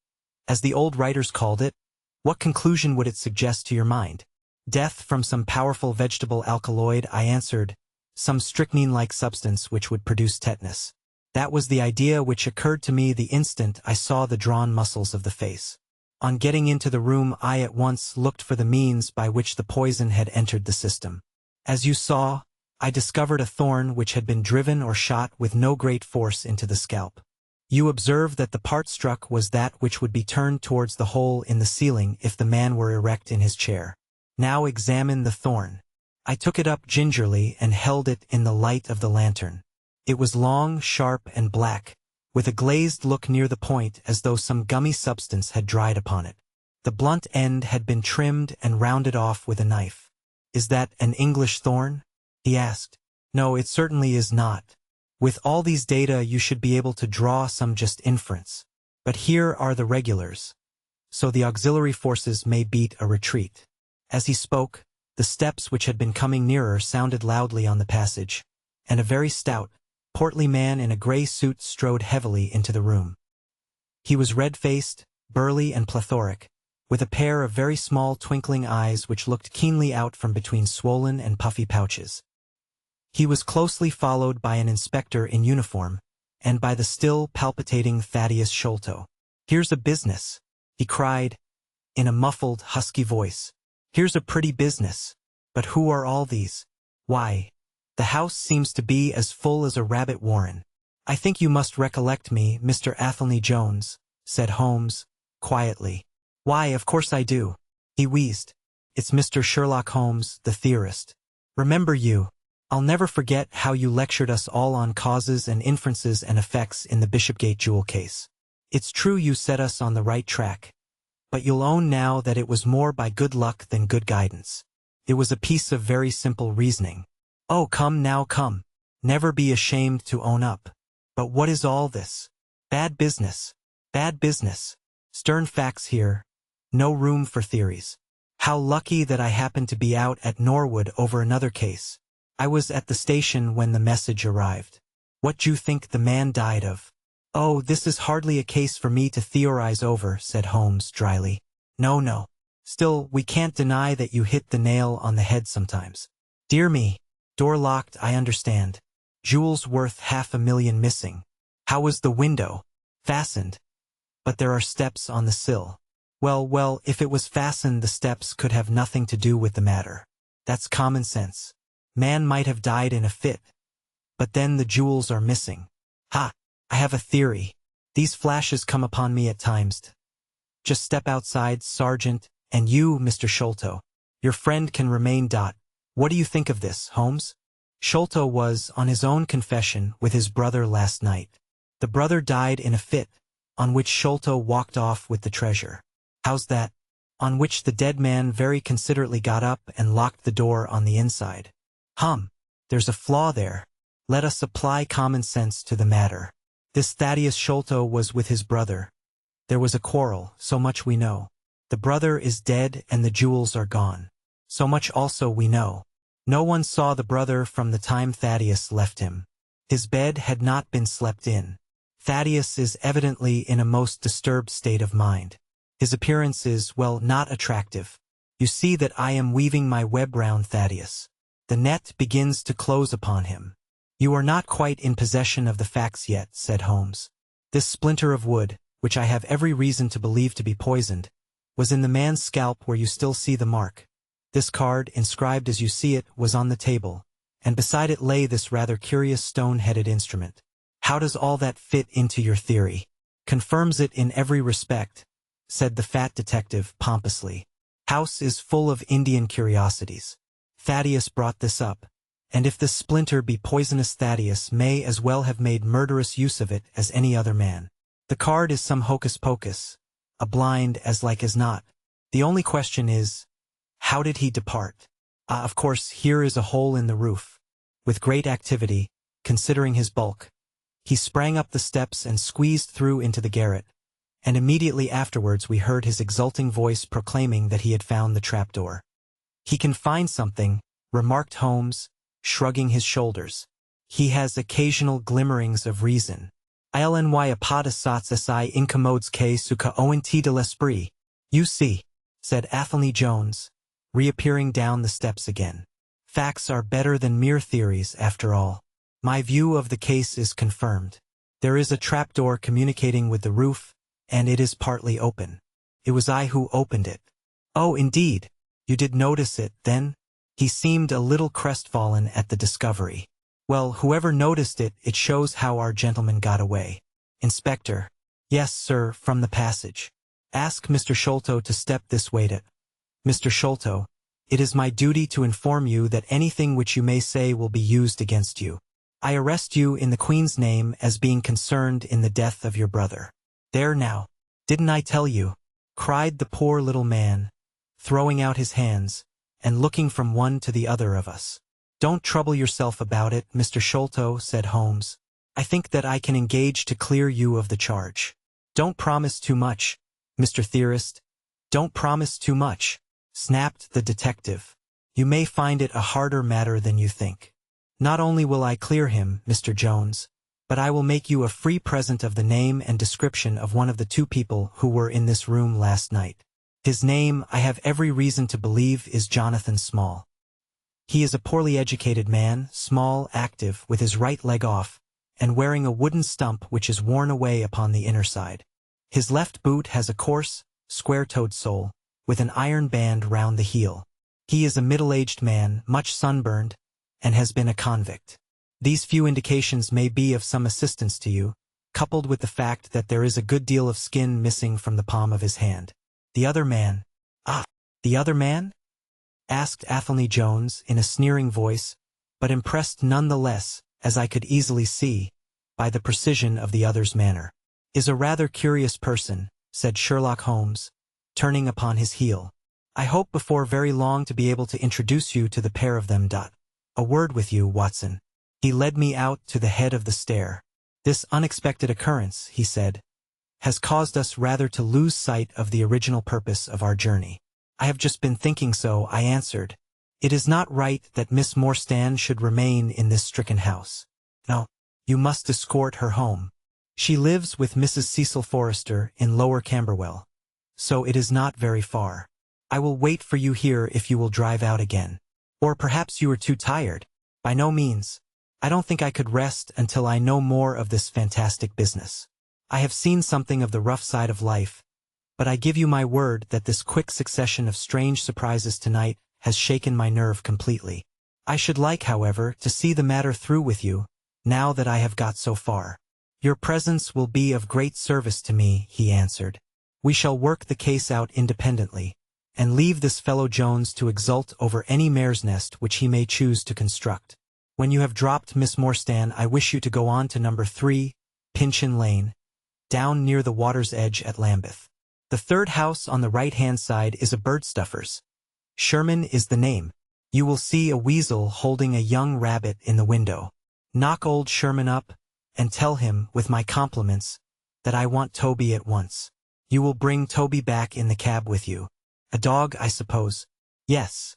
as the old writers called it, what conclusion would it suggest to your mind? Death from some powerful vegetable alkaloid, I answered, some strychnine-like substance which would produce tetanus. That was the idea which occurred to me the instant I saw the drawn muscles of the face. On getting into the room, I at once looked for the means by which the poison had entered the system. As you saw, I discovered a thorn which had been driven or shot with no great force into the scalp. You observe that the part struck was that which would be turned towards the hole in the ceiling if the man were erect in his chair. Now examine the thorn. I took it up gingerly and held it in the light of the lantern. It was long, sharp, and black, with a glazed look near the point as though some gummy substance had dried upon it. The blunt end had been trimmed and rounded off with a knife. "Is that an English thorn?" he asked. "No, it certainly is not. With all these data you should be able to draw some just inference. But here are the regulars, so the auxiliary forces may beat a retreat." As he spoke, the steps which had been coming nearer sounded loudly on the passage, and a very stout, portly man in a gray suit strode heavily into the room. He was red-faced, burly and plethoric, with a pair of very small twinkling eyes which looked keenly out from between swollen and puffy pouches. He was closely followed by an inspector in uniform, and by the still palpitating Thaddeus Sholto. "Here's a business," he cried, in a muffled, husky voice. "Here's a pretty business. But who are all these? Why, the house seems to be as full as a rabbit warren." "I think you must recollect me, Mr. Athelney Jones," said Holmes, quietly. "Why, of course I do," he wheezed. "It's Mr. Sherlock Holmes, the theorist. Remember you? I'll never forget how you lectured us all on causes and inferences and effects in the Bishopgate jewel case. It's true you set us on the right track, but you'll own now that it was more by good luck than good guidance. It was a piece of very simple reasoning. Oh, come now, come. Never be ashamed to own up. But what is all this? Bad business. Bad business. Stern facts here. No room for theories. How lucky that I happened to be out at Norwood over another case. I was at the station when the message arrived. What do you think the man died of?" "Oh, this is hardly a case for me to theorize over," said Holmes dryly. "No, no. Still, we can't deny that you hit the nail on the head sometimes. Dear me. Door locked, I understand. Jewels worth $500,000 missing. How was the window?" "Fastened. But there are steps on the sill." Well, if it was fastened the steps could have nothing to do with the matter. That's common sense. Man might have died in a fit. But then the jewels are missing. Ha! I have a theory. These flashes come upon me at times. Just step outside, Sergeant, and you, Mr. Sholto. Your friend can remain. What do you think of this, Holmes?" Sholto was, on his own confession, with his brother last night. The brother died in a fit, on which Sholto walked off with the treasure. How's that? On which the dead man very considerately got up and locked the door on the inside. There's a flaw there. Let us apply common sense to the matter. This Thaddeus Sholto was with his brother. There was a quarrel, so much we know. The brother is dead and the jewels are gone. So much also we know. No one saw the brother from the time Thaddeus left him. His bed had not been slept in. Thaddeus is evidently in a most disturbed state of mind. His appearance is, well, not attractive. You see that I am weaving my web round Thaddeus. The net begins to close upon him. You are not quite in possession of the facts yet, said Holmes. This splinter of wood, which I have every reason to believe to be poisoned, was in the man's scalp where you still see the mark. This card, inscribed as you see it, was on the table, and beside it lay this rather curious stone-headed instrument. How does all that fit into your theory? Confirms it in every respect, said the fat detective pompously. House is full of Indian curiosities. Thaddeus brought this up, and if this splinter be poisonous, Thaddeus may as well have made murderous use of it as any other man. The card is some hocus-pocus, a blind as like as not. The only question is, how did he depart? Of course, here is a hole in the roof. With great activity, considering his bulk, he sprang up the steps and squeezed through into the garret, and immediately afterwards we heard his exulting voice proclaiming that he had found the trapdoor. He can find something, remarked Holmes, shrugging his shoulders. He has occasional glimmerings of reason. Il n'y a pas de sots si incommodes que ce qu'ont de l'esprit. You see, said Athelney Jones, reappearing down the steps again. Facts are better than mere theories, after all. My view of the case is confirmed. There is a trapdoor communicating with the roof, and it is partly open. It was I who opened it. Oh, indeed. You did notice it, then? He seemed a little crestfallen at the discovery. Well, whoever noticed it, it shows how our gentleman got away. Inspector. Yes, sir, from the passage. Ask Mr. Sholto to step this way. Mr. Sholto, it is my duty to inform you that anything which you may say will be used against you. I arrest you in the Queen's name as being concerned in the death of your brother." "There now, didn't I tell you?" cried the poor little man, throwing out his hands, and looking from one to the other of us. "Don't trouble yourself about it, Mr. Sholto," said Holmes. "I think that I can engage to clear you of the charge." "Don't promise too much, Mr. Theorist. Don't promise too much," snapped the detective. "You may find it a harder matter than you think. Not only will I clear him, Mr. Jones, but I will make you a free present of the name and description of one of the two people who were in this room last night. His name, I have every reason to believe, is Jonathan Small. He is a poorly educated man, small, active, with his right leg off, and wearing a wooden stump which is worn away upon the inner side. His left boot has a coarse, square-toed sole, with an iron band round the heel. He is a middle-aged man, much sunburned, and has been a convict. These few indications may be of some assistance to you, coupled with the fact that there is a good deal of skin missing from the palm of his hand. The other man—" "Ah, the other man?" asked Athelney Jones in a sneering voice, but impressed none the less, as I could easily see, by the precision of the other's manner. "Is a rather curious person," said Sherlock Holmes, turning upon his heel. "I hope before very long to be able to introduce you to the pair of them. A word with you, Watson." He led me out to the head of the stair. "This unexpected occurrence," he said, "has caused us rather to lose sight of the original purpose of our journey." "I have just been thinking so," I answered. "It is not right that Miss Morstan should remain in this stricken house. No, you must escort her home. She lives with Mrs. Cecil Forrester in Lower Camberwell, so it is not very far. I will wait for you here if you will drive out again. Or perhaps you are too tired." "By no means. I don't think I could rest until I know more of this fantastic business. I have seen something of the rough side of life, but I give you my word that this quick succession of strange surprises tonight has shaken my nerve completely. I should like, however, to see the matter through with you, now that I have got so far." "Your presence will be of great service to me," he answered. "We shall work the case out independently, and leave this fellow Jones to exult over any mare's nest which he may choose to construct. When you have dropped Miss Morstan, I wish you to go on to number 3, Pinchin Lane, down near the water's edge at Lambeth. The third house on the right-hand side is a birdstuffer's. Sherman is the name. You will see a weasel holding a young rabbit in the window. Knock old Sherman up, and tell him, with my compliments, that I want Toby at once. You will bring Toby back in the cab with you. A dog, I suppose?" "Yes.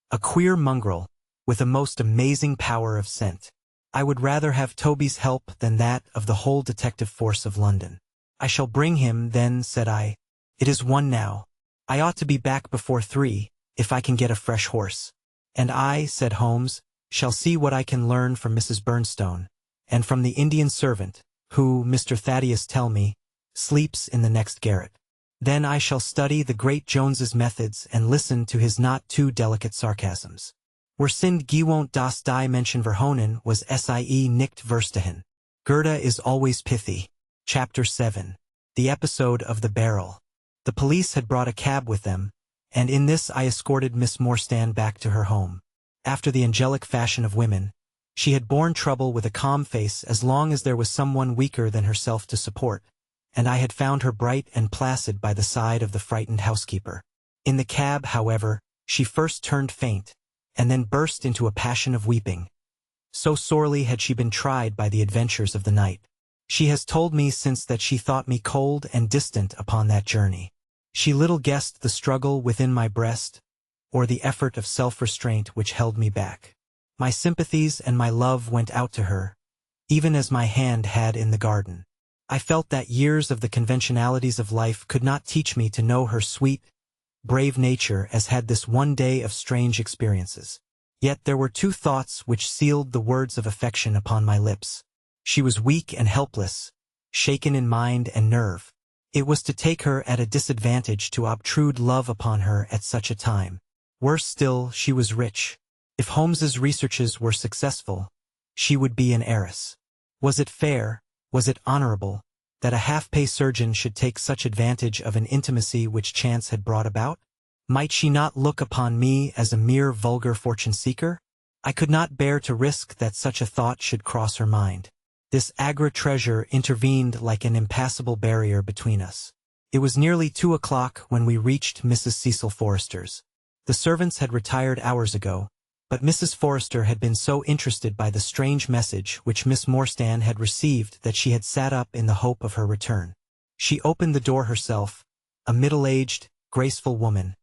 A queer mongrel, with a most amazing power of scent. I would rather have Toby's help than that of the whole detective force of London." "I shall bring him, then," said I. "It is 1 now. I ought to be back before 3, if I can get a fresh horse." "And I," said Holmes, "shall see what I can learn from Mrs. Bernstone, and from the Indian servant, who, Mr. Thaddeus tell me, sleeps in the next garret. Then I shall study the great Jones's methods and listen to his not too delicate sarcasms. Were sind gewont das die Menschen verhonen was sie nicht verstehen. Gerda is always pithy." Chapter 7. The Episode of the Barrel. The police had brought a cab with them, and in this I escorted Miss Morstan back to her home. After the angelic fashion of women, she had borne trouble with a calm face as long as there was someone weaker than herself to support, and I had found her bright and placid by the side of the frightened housekeeper. In the cab, however, she first turned faint, and then burst into a passion of weeping. So sorely had she been tried by the adventures of the night. She has told me since that she thought me cold and distant upon that journey. She little guessed the struggle within my breast, or the effort of self-restraint which held me back. My sympathies and my love went out to her, even as my hand had in the garden. I felt that years of the conventionalities of life could not teach me to know her sweet, brave nature as had this one day of strange experiences. Yet there were 2 thoughts which sealed the words of affection upon my lips. She was weak and helpless, shaken in mind and nerve. It was to take her at a disadvantage to obtrude love upon her at such a time. Worse still, she was rich. If Holmes's researches were successful, she would be an heiress. Was it fair, was it honorable, that a half-pay surgeon should take such advantage of an intimacy which chance had brought about? Might she not look upon me as a mere vulgar fortune-seeker? I could not bear to risk that such a thought should cross her mind. This Agra treasure intervened like an impassable barrier between us. It was nearly 2 o'clock when we reached Mrs. Cecil Forrester's. The servants had retired hours ago, but Mrs. Forrester had been so interested by the strange message which Miss Morstan had received that she had sat up in the hope of her return. She opened the door herself, a middle-aged, graceful woman,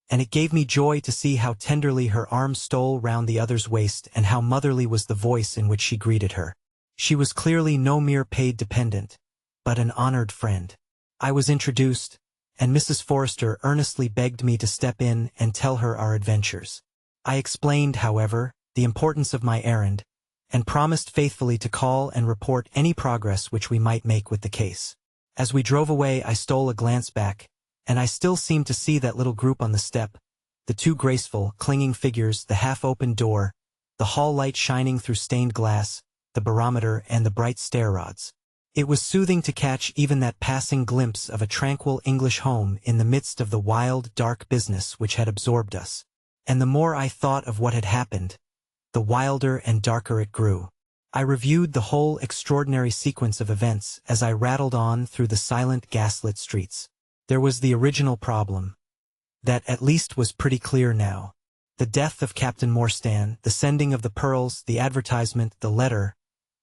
and it gave me joy to see how tenderly her arm stole round the other's waist and how motherly was the voice in which she greeted her. She was clearly no mere paid dependent, but an honored friend. I was introduced, and Mrs. Forrester earnestly begged me to step in and tell her our adventures. I explained, however, the importance of my errand, and promised faithfully to call and report any progress which we might make with the case. As we drove away, I stole a glance back, and I still seemed to see that little group on the step, the 2 graceful, clinging figures, the half-opened door, the hall light shining through stained glass, the barometer, and the bright stair rods. It was soothing to catch even that passing glimpse of a tranquil English home in the midst of the wild, dark business which had absorbed us. And the more I thought of what had happened, the wilder and darker it grew. I reviewed the whole extraordinary sequence of events as I rattled on through the silent gaslit streets. There was the original problem. That at least was pretty clear now. The death of Captain Morstan, the sending of the pearls, the advertisement, the letter.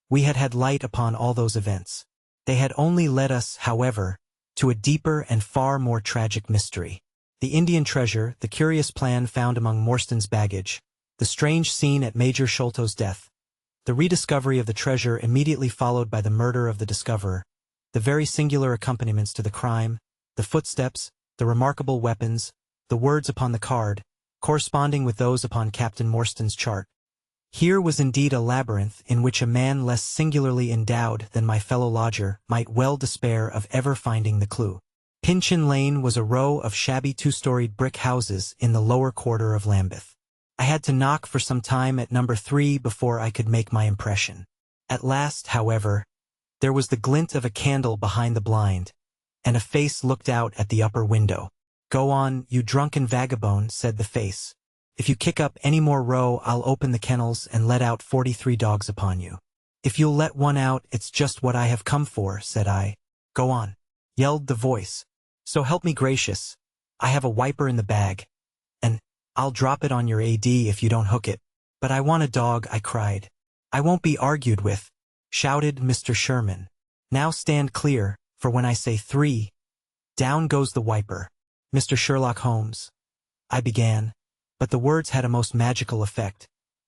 We had had light upon all those events. They had only led us, however, to a deeper and far more tragic mystery. The Indian treasure, the curious plan found among Morstan's baggage, the strange scene at Major Sholto's death, the rediscovery of the treasure immediately followed by the murder of the discoverer, the very singular accompaniments to the crime, the footsteps, the remarkable weapons, the words upon the card, corresponding with those upon Captain Morstan's chart. Here was indeed a labyrinth in which a man less singularly endowed than my fellow lodger might well despair of ever finding the clue. Pinchin Lane was a row of shabby 2-storied brick houses in the lower quarter of Lambeth. I had to knock for some time at number 3 before I could make my impression. At last, however, there was the glint of a candle behind the blind, and a face looked out at the upper window. "Go on, you drunken vagabond," said the face. "If you kick up any more row, I'll open the kennels and let out 43 dogs upon you." "If you'll let one out, it's just what I have come for," said I. "Go on," yelled the voice. "So help me gracious, I have a wiper in the bag, and I'll drop it on your AD if you don't hook it." "But I want a dog," I cried. "I won't be argued with," shouted Mr. Sherman. "Now stand clear, for when I say 3, down goes the wiper." "Mr. Sherlock Holmes," I began, but the words had a most magical effect,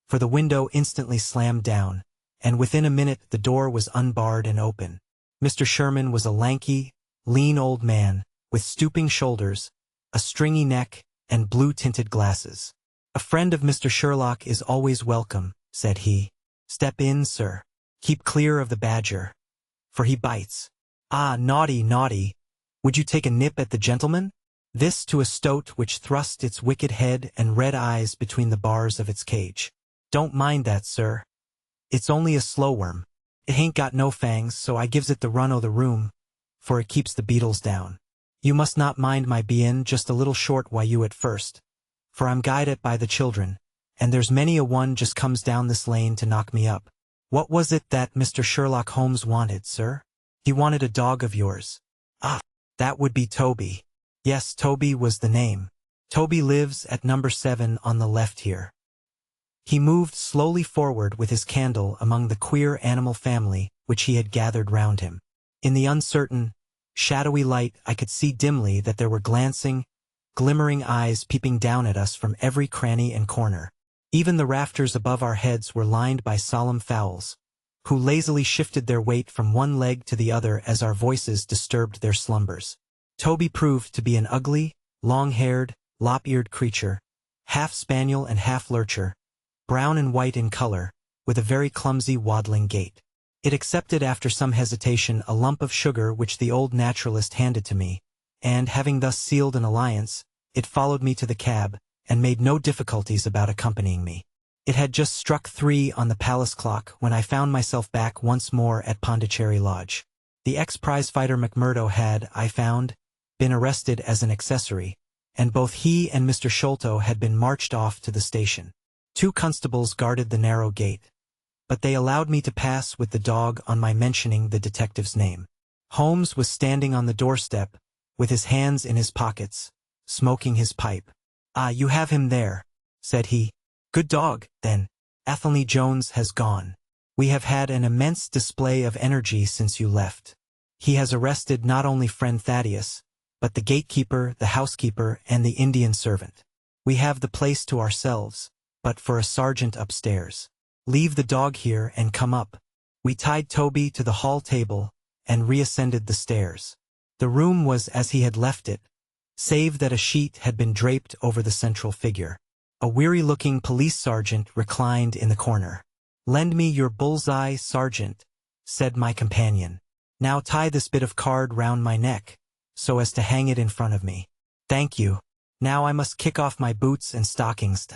for the window instantly slammed down, and within a minute the door was unbarred and open. Mr. Sherman was a lanky, lean old man, with stooping shoulders, a stringy neck, and blue-tinted glasses. "A friend of Mr. Sherlock is always welcome," said he. "Step in, sir. Keep clear of the badger, for he bites. Ah, naughty, naughty. Would you take a nip at the gentleman?" This to a stoat which thrust its wicked head and red eyes between the bars of its cage. "Don't mind that, sir. It's only a slow worm. It hain't got no fangs, so I gives it the run o' the room, for it keeps the beetles down. You must not mind my bein' just a little short while you at first, for I'm guided by the children, and there's many a one just comes down this lane to knock me up." "What was it that Mr. Sherlock Holmes wanted, sir?" "He wanted a dog of yours." "Ah, that would be Toby." "Yes, Toby was the name. Toby lives at number 7 on the left here." He moved slowly forward with his candle among the queer animal family which he had gathered round him. In the uncertain, shadowy light I could see dimly that there were glancing, glimmering eyes peeping down at us from every cranny and corner. Even the rafters above our heads were lined by solemn fowls, who lazily shifted their weight from one leg to the other as our voices disturbed their slumbers. Toby proved to be an ugly, long-haired, lop-eared creature, half spaniel and half lurcher, brown and white in color, with a very clumsy waddling gait. It accepted after some hesitation a lump of sugar which the old naturalist handed to me, and, having thus sealed an alliance, it followed me to the cab, and made no difficulties about accompanying me. It had just struck 3 on the palace clock when I found myself back once more at Pondicherry Lodge. The ex-prizefighter McMurdo had, I found, been arrested as an accessory, and both he and Mr. Sholto had been marched off to the station. 2 constables guarded the narrow gate, but they allowed me to pass with the dog on my mentioning the detective's name. Holmes was standing on the doorstep, with his hands in his pockets, smoking his pipe. "Ah, you have him there," said he. "Good dog, then. Athelney Jones has gone. We have had an immense display of energy since you left. He has arrested not only friend Thaddeus, but the gatekeeper, the housekeeper, and the Indian servant. We have the place to ourselves, but for a sergeant upstairs. Leave the dog here and come up." We tied Toby to the hall table and reascended the stairs. The room was as he had left it, save that a sheet had been draped over the central figure. A weary-looking police sergeant reclined in the corner. "Lend me your bullseye, sergeant," said my companion. "Now tie this bit of card round my neck, so as to hang it in front of me." "Thank you. Now I must kick off my boots and stockings.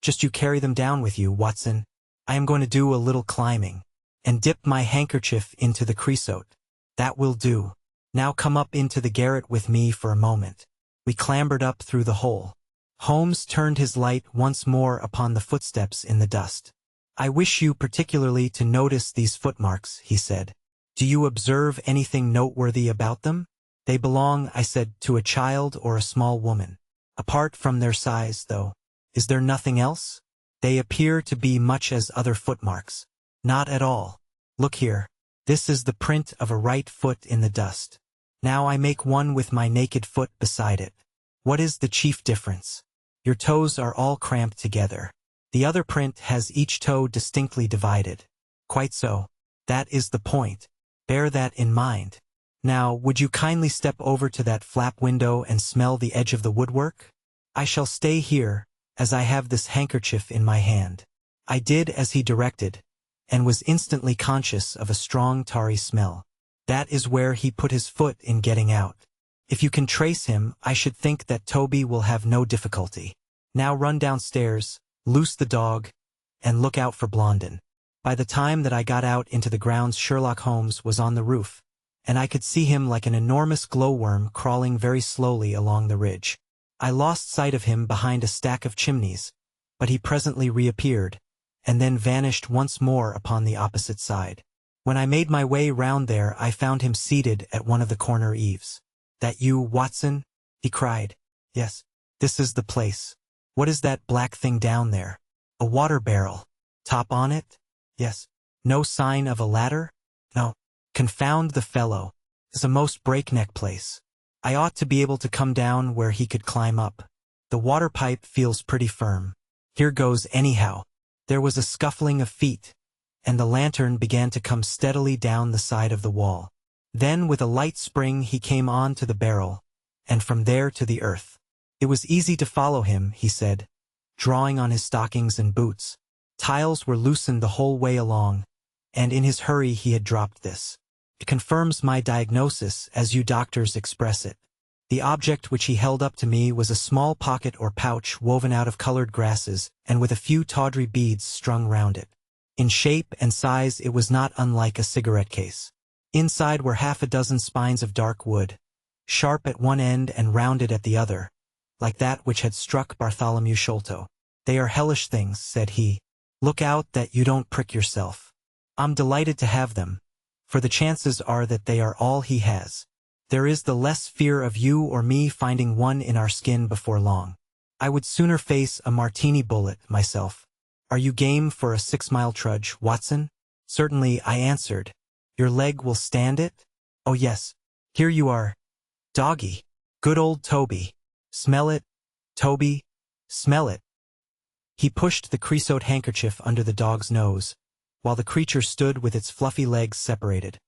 Just you carry them down with you, Watson. I am going to do a little climbing, and dip my handkerchief into the creosote. That will do. Now come up into the garret with me for a moment." We clambered up through the hole. Holmes turned his light once more upon the footsteps in the dust. "I wish you particularly to notice these footmarks," he said. "Do you observe anything noteworthy about them?" "They belong," I said, "to a child or a small woman. Apart from their size, though, is there nothing else? They appear to be much as other footmarks." "Not at all. Look here. This is the print of a right foot in the dust. Now I make one with my naked foot beside it. What is the chief difference? Your toes are all cramped together. The other print has each toe distinctly divided." "Quite so. That is the point. Bear that in mind. Now, would you kindly step over to that flap window and smell the edge of the woodwork? I shall stay here, as I have this handkerchief in my hand." I did as he directed, and was instantly conscious of a strong tarry smell. That is where he put his foot in getting out. If you can trace him, I should think that Toby will have no difficulty. Now run downstairs, loose the dog, and look out for Blondin. By the time that I got out into the grounds, Sherlock Holmes was on the roof, and I could see him like an enormous glowworm crawling very slowly along the ridge. I lost sight of him behind a stack of chimneys, but he presently reappeared, and then vanished once more upon the opposite side. When I made my way round there, I found him seated at one of the corner eaves. "That you, Watson?" he cried. "Yes, this is the place. What is that black thing down there?" "A water barrel." "Top on it?" "Yes." "No sign of a ladder?" "No." "Confound the fellow. It's a most breakneck place. I ought to be able to come down where he could climb up. The water pipe feels pretty firm. Here goes anyhow." There was a scuffling of feet, and the lantern began to come steadily down the side of the wall. Then with a light spring he came on to the barrel, and from there to the earth. It was easy to follow him, he said, drawing on his stockings and boots. Tiles were loosened the whole way along, and in his hurry he had dropped this. It confirms my diagnosis, as you doctors express it. The object which he held up to me was a small pocket or pouch woven out of colored grasses and with a few tawdry beads strung round it. In shape and size it was not unlike a cigarette case. Inside were half a dozen spines of dark wood, sharp at one end and rounded at the other, like that which had struck Bartholomew Sholto. "They are hellish things," said he. "Look out that you don't prick yourself. I'm delighted to have them, for the chances are that they are all he has. There is the less fear of you or me finding one in our skin before long. I would sooner face a martini bullet myself. Are you game for a 6-mile trudge, Watson?" "Certainly," I answered. "Your leg will stand it?" "Oh yes. Here you are. Doggy. Good old Toby. Smell it, Toby. Smell it." He pushed the creosote handkerchief under the dog's nose, while the creature stood with its fluffy legs separated,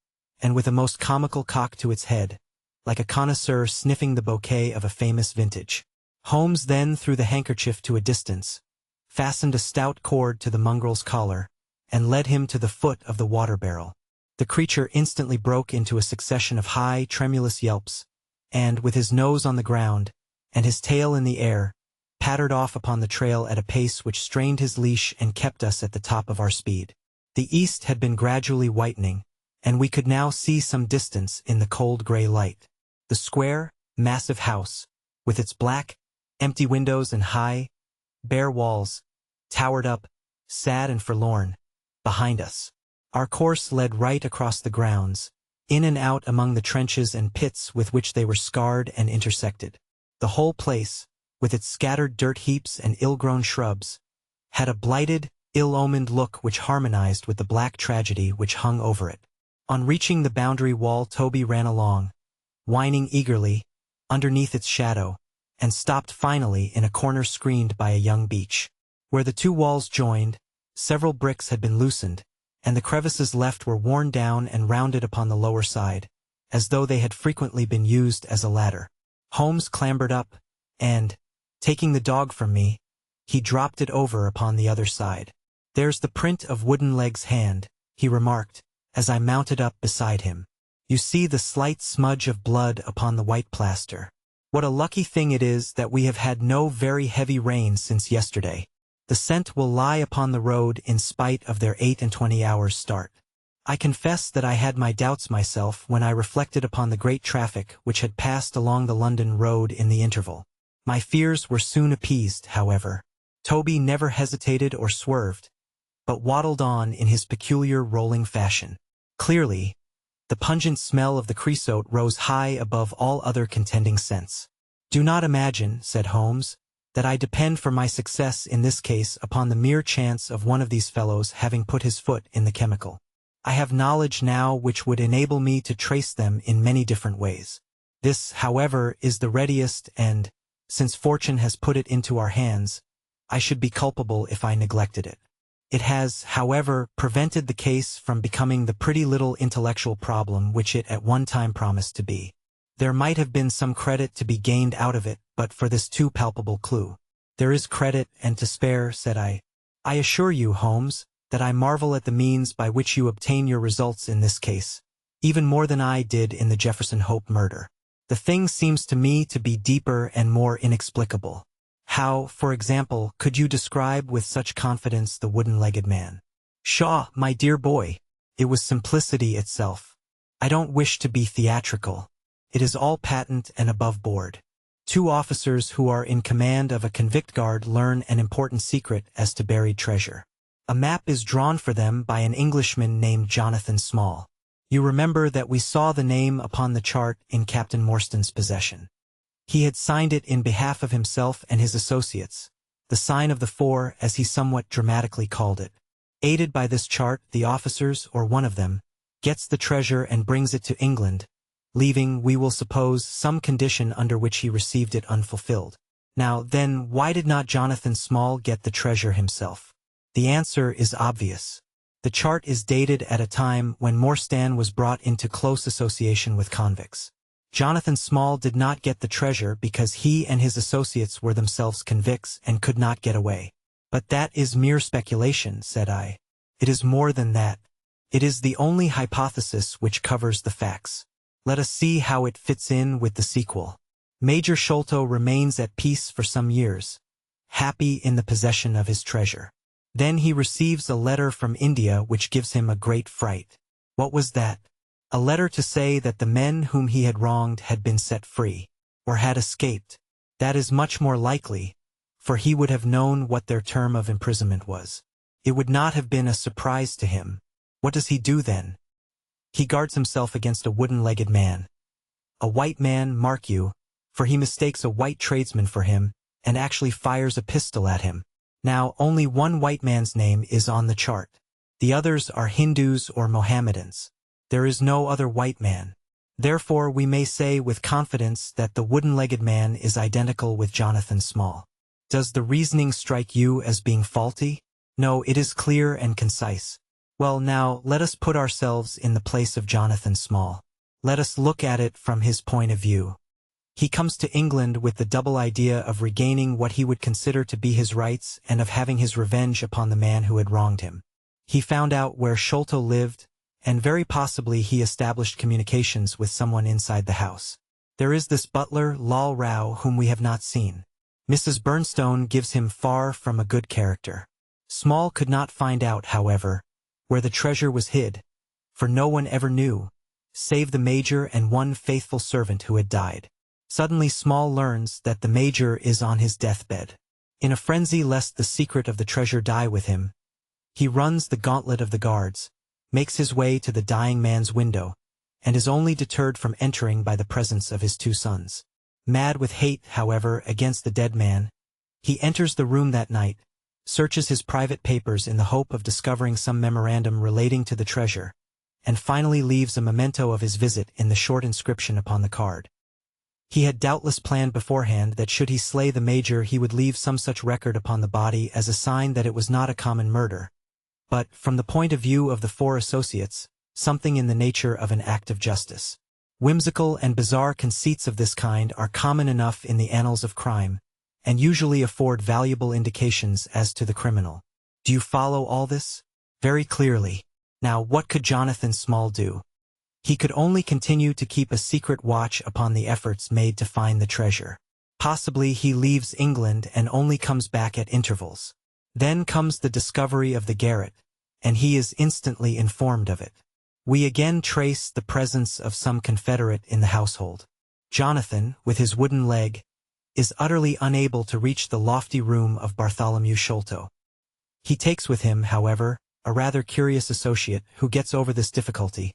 and with a most comical cock to its head, like a connoisseur sniffing the bouquet of a famous vintage. Holmes then threw the handkerchief to a distance, fastened a stout cord to the mongrel's collar, and led him to the foot of the water barrel. The creature instantly broke into a succession of high, tremulous yelps, and, with his nose on the ground, and his tail in the air, pattered off upon the trail at a pace which strained his leash and kept us at the top of our speed. The east had been gradually whitening, and we could now see some distance in the cold gray light. The square, massive house, with its black, empty windows and high, bare walls, towered up, sad and forlorn, behind us. Our course led right across the grounds, in and out among the trenches and pits with which they were scarred and intersected. The whole place, with its scattered dirt heaps and ill-grown shrubs, had a blighted, ill-omened look which harmonized with the black tragedy which hung over it. On reaching the boundary wall, Toby ran along, whining eagerly, underneath its shadow, and stopped finally in a corner screened by a young beech. Where the two walls joined, several bricks had been loosened, and the crevices left were worn down and rounded upon the lower side, as though they had frequently been used as a ladder. Holmes clambered up, and, taking the dog from me, he dropped it over upon the other side. "There's the print of Woodenleg's hand," he remarked, as I mounted up beside him. "You see the slight smudge of blood upon the white plaster. What a lucky thing it is that we have had no very heavy rain since yesterday. The scent will lie upon the road in spite of their 28 hours' start." I confess that I had my doubts myself when I reflected upon the great traffic which had passed along the London road in the interval. My fears were soon appeased, however. Toby never hesitated or swerved, but waddled on in his peculiar rolling fashion. Clearly, the pungent smell of the creosote rose high above all other contending scents. "Do not imagine," said Holmes, "that I depend for my success in this case upon the mere chance of one of these fellows having put his foot in the chemical. I have knowledge now which would enable me to trace them in many different ways. This, however, is the readiest and, since fortune has put it into our hands, I should be culpable if I neglected it. It has, however, prevented the case from becoming the pretty little intellectual problem which it at one time promised to be. There might have been some credit to be gained out of it but for this too palpable clue." "There is credit and to spare," said I. "I assure you, Holmes, that I marvel at the means by which you obtain your results in this case, even more than I did in the Jefferson Hope murder. The thing seems to me to be deeper and more inexplicable. How, for example, could you describe with such confidence the wooden-legged man?" "Pshaw, my dear boy, it was simplicity itself. I don't wish to be theatrical. It is all patent and above board. Two officers who are in command of a convict guard learn an important secret as to buried treasure. A map is drawn for them by an Englishman named Jonathan Small. You remember that we saw the name upon the chart in Captain Morstan's possession. He had signed it in behalf of himself and his associates, the sign of the four, as he somewhat dramatically called it. Aided by this chart, the officers, or one of them, gets the treasure and brings it to England, leaving, we will suppose, some condition under which he received it unfulfilled. Now, then, why did not Jonathan Small get the treasure himself? The answer is obvious. The chart is dated at a time when Morstan was brought into close association with convicts. Jonathan Small did not get the treasure because he and his associates were themselves convicts and could not get away. "But that is mere speculation," said I. "It is more than that. It is the only hypothesis which covers the facts. Let us see how it fits in with the sequel. Major Sholto remains at peace for some years, happy in the possession of his treasure. Then he receives a letter from India which gives him a great fright. What was that? A letter to say that the men whom he had wronged had been set free, or had escaped. That is much more likely, for he would have known what their term of imprisonment was. It would not have been a surprise to him. What does he do then? He guards himself against a wooden-legged man. A white man, mark you, for he mistakes a white tradesman for him, and actually fires a pistol at him. Now, only one white man's name is on the chart. The others are Hindus or Mohammedans. There is no other white man. Therefore, we may say with confidence that the wooden-legged man is identical with Jonathan Small. Does the reasoning strike you as being faulty? No, it is clear and concise. Well, now, let us put ourselves in the place of Jonathan Small. Let us look at it from his point of view. He comes to England with the double idea of regaining what he would consider to be his rights and of having his revenge upon the man who had wronged him. He found out where Sholto lived, and very possibly he established communications with someone inside the house. There is this butler, Lal Rao, whom we have not seen. Mrs. Burnstone gives him far from a good character. Small could not find out, however, where the treasure was hid, for no one ever knew, save the major and one faithful servant who had died. Suddenly Small learns that the major is on his deathbed. In a frenzy lest the secret of the treasure die with him, he runs the gauntlet of the guards, makes his way to the dying man's window, and is only deterred from entering by the presence of his 2 sons. Mad with hate, however, against the dead man, he enters the room that night, searches his private papers in the hope of discovering some memorandum relating to the treasure, and finally leaves a memento of his visit in the short inscription upon the card. He had doubtless planned beforehand that should he slay the major he would leave some such record upon the body as a sign that it was not a common murder, but, from the point of view of the 4 associates, something in the nature of an act of justice. Whimsical and bizarre conceits of this kind are common enough in the annals of crime, and usually afford valuable indications as to the criminal. Do you follow all this? Very clearly. Now, what could Jonathan Small do? He could only continue to keep a secret watch upon the efforts made to find the treasure. Possibly he leaves England and only comes back at intervals. Then comes the discovery of the garret, and he is instantly informed of it. We again trace the presence of some confederate in the household. Jonathan, with his wooden leg, is utterly unable to reach the lofty room of Bartholomew Sholto. He takes with him, however, a rather curious associate who gets over this difficulty,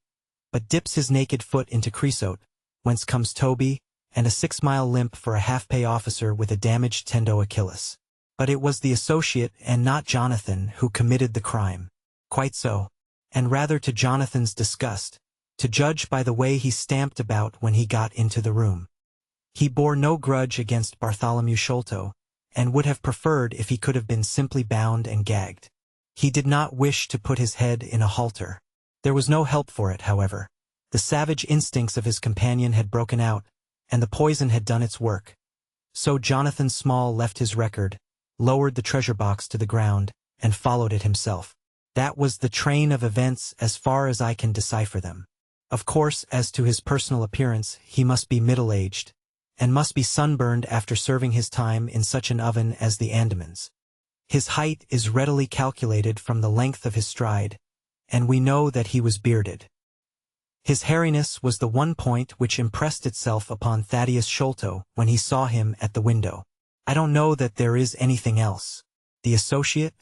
but dips his naked foot into creosote, whence comes Toby, and a 6-mile limp for a half-pay officer with a damaged tendo Achilles. But it was the associate and not Jonathan who committed the crime. Quite so. And rather to Jonathan's disgust, to judge by the way he stamped about when he got into the room. He bore no grudge against Bartholomew Sholto, and would have preferred if he could have been simply bound and gagged. He did not wish to put his head in a halter. There was no help for it, however. The savage instincts of his companion had broken out, and the poison had done its work. So Jonathan Small left his record, lowered the treasure box to the ground, and followed it himself. That was the train of events as far as I can decipher them. Of course, as to his personal appearance, he must be middle-aged, and must be sunburned after serving his time in such an oven as the Andamans. His height is readily calculated from the length of his stride, and we know that he was bearded. His hairiness was the one point which impressed itself upon Thaddeus Sholto when he saw him at the window. I don't know that there is anything else. The associate?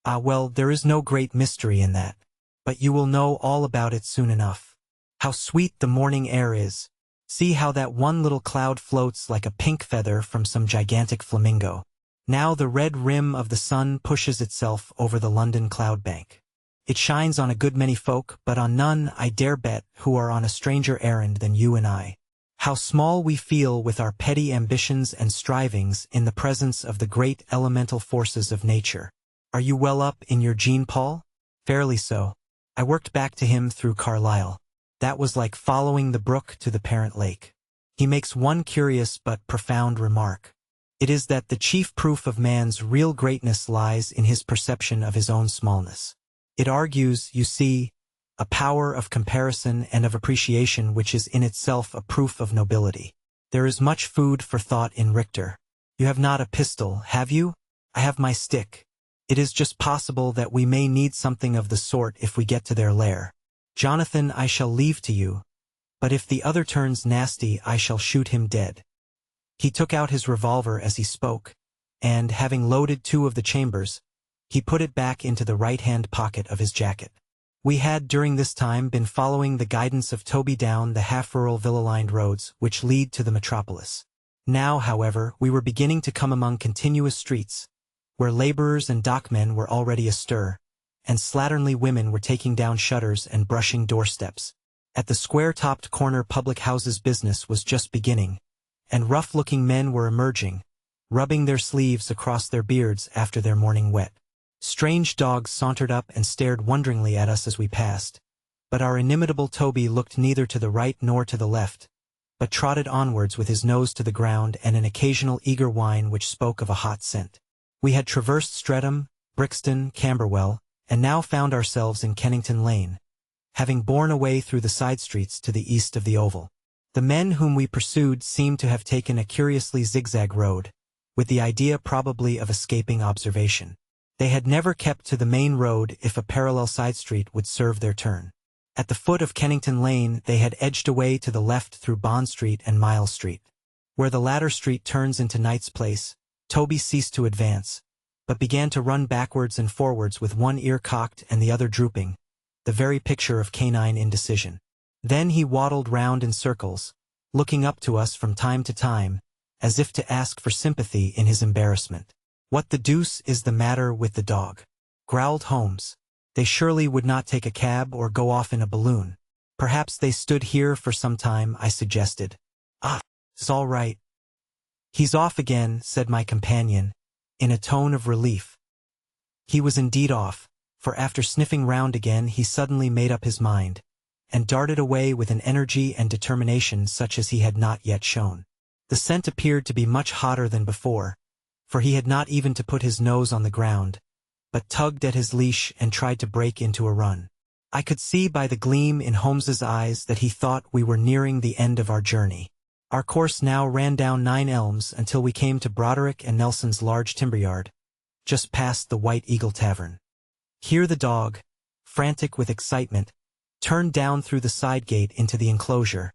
Ah, well, there is no great mystery in that. But you will know all about it soon enough. How sweet the morning air is. See how that one little cloud floats like a pink feather from some gigantic flamingo. Now the red rim of the sun pushes itself over the London cloud bank. It shines on a good many folk, but on none, I dare bet, who are on a stranger errand than you and I. How small we feel with our petty ambitions and strivings in the presence of the great elemental forces of nature. Are you well up in your Jean Paul? Fairly so. I worked back to him through Carlyle. That was like following the brook to the parent lake. He makes one curious but profound remark. It is that the chief proof of man's real greatness lies in his perception of his own smallness. It argues, you see, a power of comparison and of appreciation which is in itself a proof of nobility. There is much food for thought in Richter. You have not a pistol, have you? I have my stick. It is just possible that we may need something of the sort if we get to their lair. Jonathan, I shall leave to you, but if the other turns nasty I shall shoot him dead. He took out his revolver as he spoke, and, having loaded 2 of the chambers, he put it back into the right-hand pocket of his jacket. We had during this time been following the guidance of Toby down the half-rural villa-lined roads which lead to the metropolis. Now, however, we were beginning to come among continuous streets, where laborers and dockmen were already astir, and slatternly women were taking down shutters and brushing doorsteps. At the square-topped corner public houses business was just beginning, and rough-looking men were emerging, rubbing their sleeves across their beards after their morning wet. Strange dogs sauntered up and stared wonderingly at us as we passed, but our inimitable Toby looked neither to the right nor to the left, but trotted onwards with his nose to the ground and an occasional eager whine which spoke of a hot scent. We had traversed Streatham, Brixton, Camberwell, and now found ourselves in Kennington Lane, having borne away through the side streets to the east of the Oval. The men whom we pursued seemed to have taken a curiously zigzag road, with the idea probably of escaping observation. They had never kept to the main road if a parallel side street would serve their turn. At the foot of Kennington Lane they had edged away to the left through Bond Street and Miles Street. Where the latter street turns into Knight's Place, Toby ceased to advance, but began to run backwards and forwards with one ear cocked and the other drooping, the very picture of canine indecision. Then he waddled round in circles, looking up to us from time to time, as if to ask for sympathy in his embarrassment. "What the deuce is the matter with the dog?" growled Holmes. "They surely would not take a cab or go off in a balloon." "Perhaps they stood here for some time," I suggested. "Ah, it's all right." "He's off again," said my companion, in a tone of relief. He was indeed off, for after sniffing round again he suddenly made up his mind, and darted away with an energy and determination such as he had not yet shown. The scent appeared to be much hotter than before, for he had not even to put his nose on the ground, but tugged at his leash and tried to break into a run. I could see by the gleam in Holmes's eyes that he thought we were nearing the end of our journey. Our course now ran down 9 Elms until we came to Broderick and Nelson's large timber yard, just past the White Eagle Tavern. Here the dog, frantic with excitement, turned down through the side gate into the enclosure,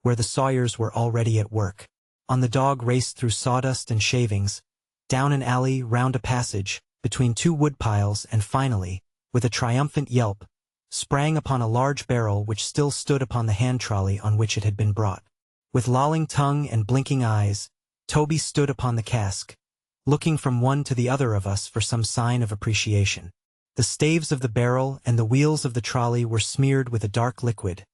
where the sawyers were already at work. On the dog raced through sawdust and shavings, down an alley, round a passage, between 2 wood piles, and finally, with a triumphant yelp, sprang upon a large barrel which still stood upon the hand trolley on which it had been brought. With lolling tongue and blinking eyes, Toby stood upon the cask, looking from one to the other of us for some sign of appreciation. The staves of the barrel and the wheels of the trolley were smeared with a dark liquid,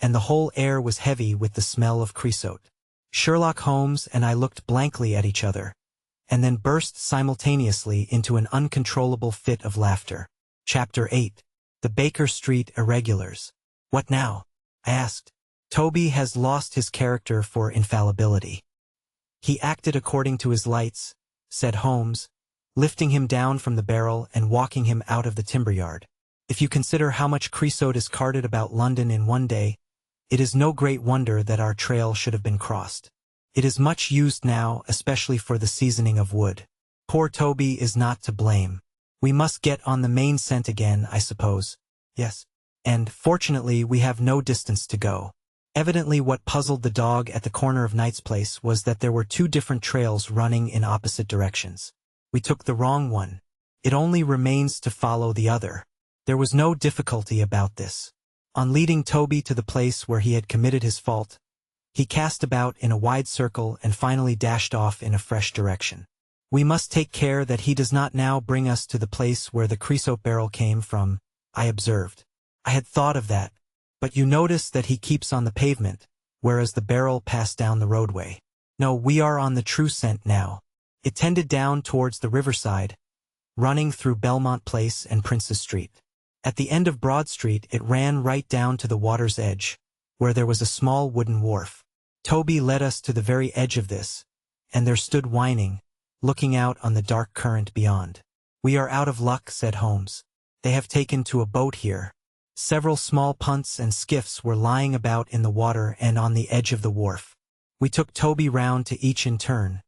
and the whole air was heavy with the smell of creosote. Sherlock Holmes and I looked blankly at each other, and then burst simultaneously into an uncontrollable fit of laughter. Chapter 8. The Baker Street Irregulars. "What now?" I asked. "Toby has lost his character for infallibility. He acted according to his lights," said Holmes, lifting him down from the barrel and walking him out of the timber yard. "If you consider how much creosote is carted about London in one day, it is no great wonder that our trail should have been crossed. It is much used now, especially for the seasoning of wood. Poor Toby is not to blame. We must get on the main scent again, I suppose." "Yes. And, fortunately, we have no distance to go." Evidently what puzzled the dog at the corner of Knight's Place was that there were 2 different trails running in opposite directions. We took the wrong one. It only remains to follow the other. There was no difficulty about this. On leading Toby to the place where he had committed his fault, he cast about in a wide circle and finally dashed off in a fresh direction. "We must take care that he does not now bring us to the place where the creosote barrel came from," I observed. "I had thought of that. But you notice that he keeps on the pavement, whereas the barrel passed down the roadway. No, we are on the true scent now." It tended down towards the riverside, running through Belmont Place and Prince's Street. At the end of Broad Street it ran right down to the water's edge, where there was a small wooden wharf. Toby led us to the very edge of this, and there stood whining, looking out on the dark current beyond. "We are out of luck," said Holmes. "They have taken to a boat here." Several small punts and skiffs were lying about in the water and on the edge of the wharf. We took Toby round to each in turn,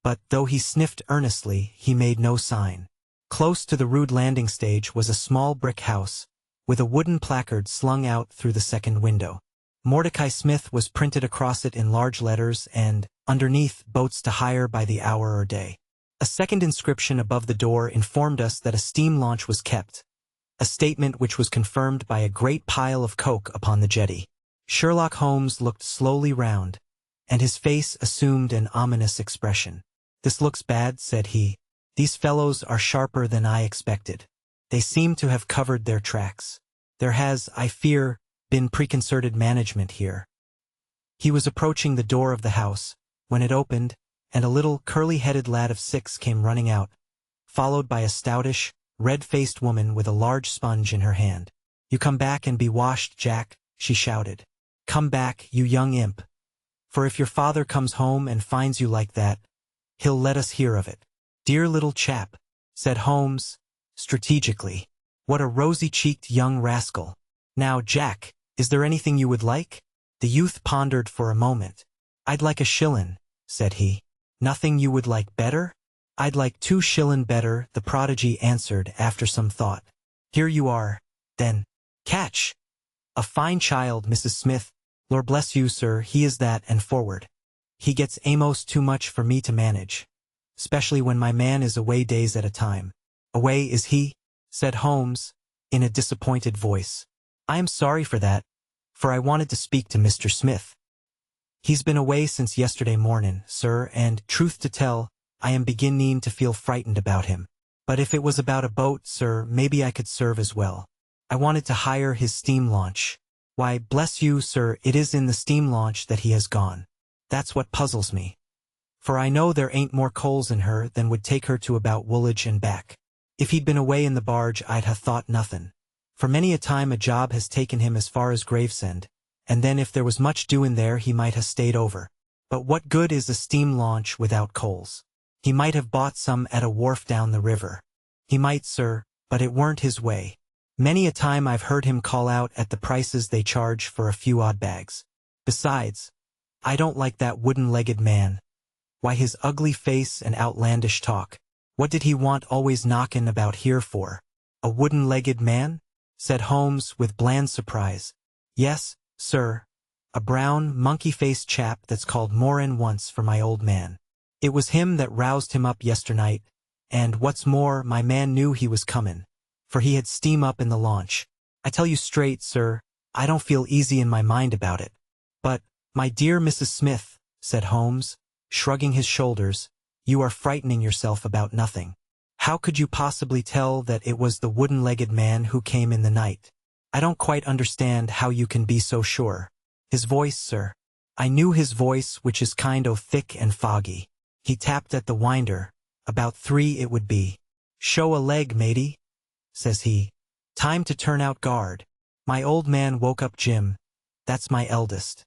but, though he sniffed earnestly, he made no sign. Close to the rude landing stage was a small brick house, with a wooden placard slung out through the second window. Mordecai Smith was printed across it in large letters and, underneath, boats to hire by the hour or day. A second inscription above the door informed us that a steam launch was kept, a statement which was confirmed by a great pile of coke upon the jetty. Sherlock Holmes looked slowly round, and his face assumed an ominous expression. "This looks bad," said he. "These fellows are sharper than I expected. They seem to have covered their tracks. There has, I fear, been preconcerted management here." He was approaching the door of the house, when it opened, and a little curly-headed lad of 6 came running out, followed by a stoutish, red-faced woman with a large sponge in her hand. "You come back and be washed, Jack," she shouted. "Come back, you young imp. For if your father comes home and finds you like that, he'll let us hear of it." "Dear little chap," said Holmes, strategically. "What a rosy-cheeked young rascal. Now, Jack, is there anything you would like?" The youth pondered for a moment. "I'd like a shillin'," said he. "Nothing you would like better?" "I'd like 2 shillin' better," the prodigy answered after some thought. "Here you are, then. Catch! A fine child, Mrs. Smith. Lord bless you, sir, he is that and forward. He gets amos too much for me to manage. especially when my man is away days at a time." "Away, is he?" said Holmes, in a disappointed voice. "I am sorry for that, for I wanted to speak to Mr. Smith. He's been away since yesterday morning, sir, and, truth to tell, I am beginning to feel frightened about him. But if it was about a boat, sir, maybe I could serve as well. I wanted to hire his steam launch." "Why, bless you, sir, it is in the steam launch that he has gone. That's what puzzles me. For I know there ain't more coals in her than would take her to about Woolwich and back. If he'd been away in the barge, I'd ha' thought nothing. For many a time a job has taken him as far as Gravesend, and then if there was much doing there he might ha' stayed over. But what good is a steam launch without coals? He might have bought some at a wharf down the river. He might, sir, but it weren't his way. Many a time I've heard him call out at the prices they charge for a few odd bags. Besides, I don't like that wooden-legged man. Why, his ugly face and outlandish talk. What did he want always knocking about here for? A wooden-legged man?" said Holmes with bland surprise. "Yes, sir, a brown, monkey-faced chap that's called Moran once for my old man. It was him that roused him up yesternight, and, what's more, my man knew he was comin', for he had steam up in the launch. I tell you straight, sir, I don't feel easy in my mind about it." "But, my dear Mrs. Smith," said Holmes, shrugging his shoulders, "you are frightening yourself about nothing. How could you possibly tell that it was the wooden-legged man who came in the night? I don't quite understand how you can be so sure." "His voice, sir. I knew his voice, which is kind o' thick and foggy. He tapped at the winder, about 3 it would be. 'Show a leg, matey,' says he. 'Time to turn out guard.' My old man woke up Jim, that's my eldest,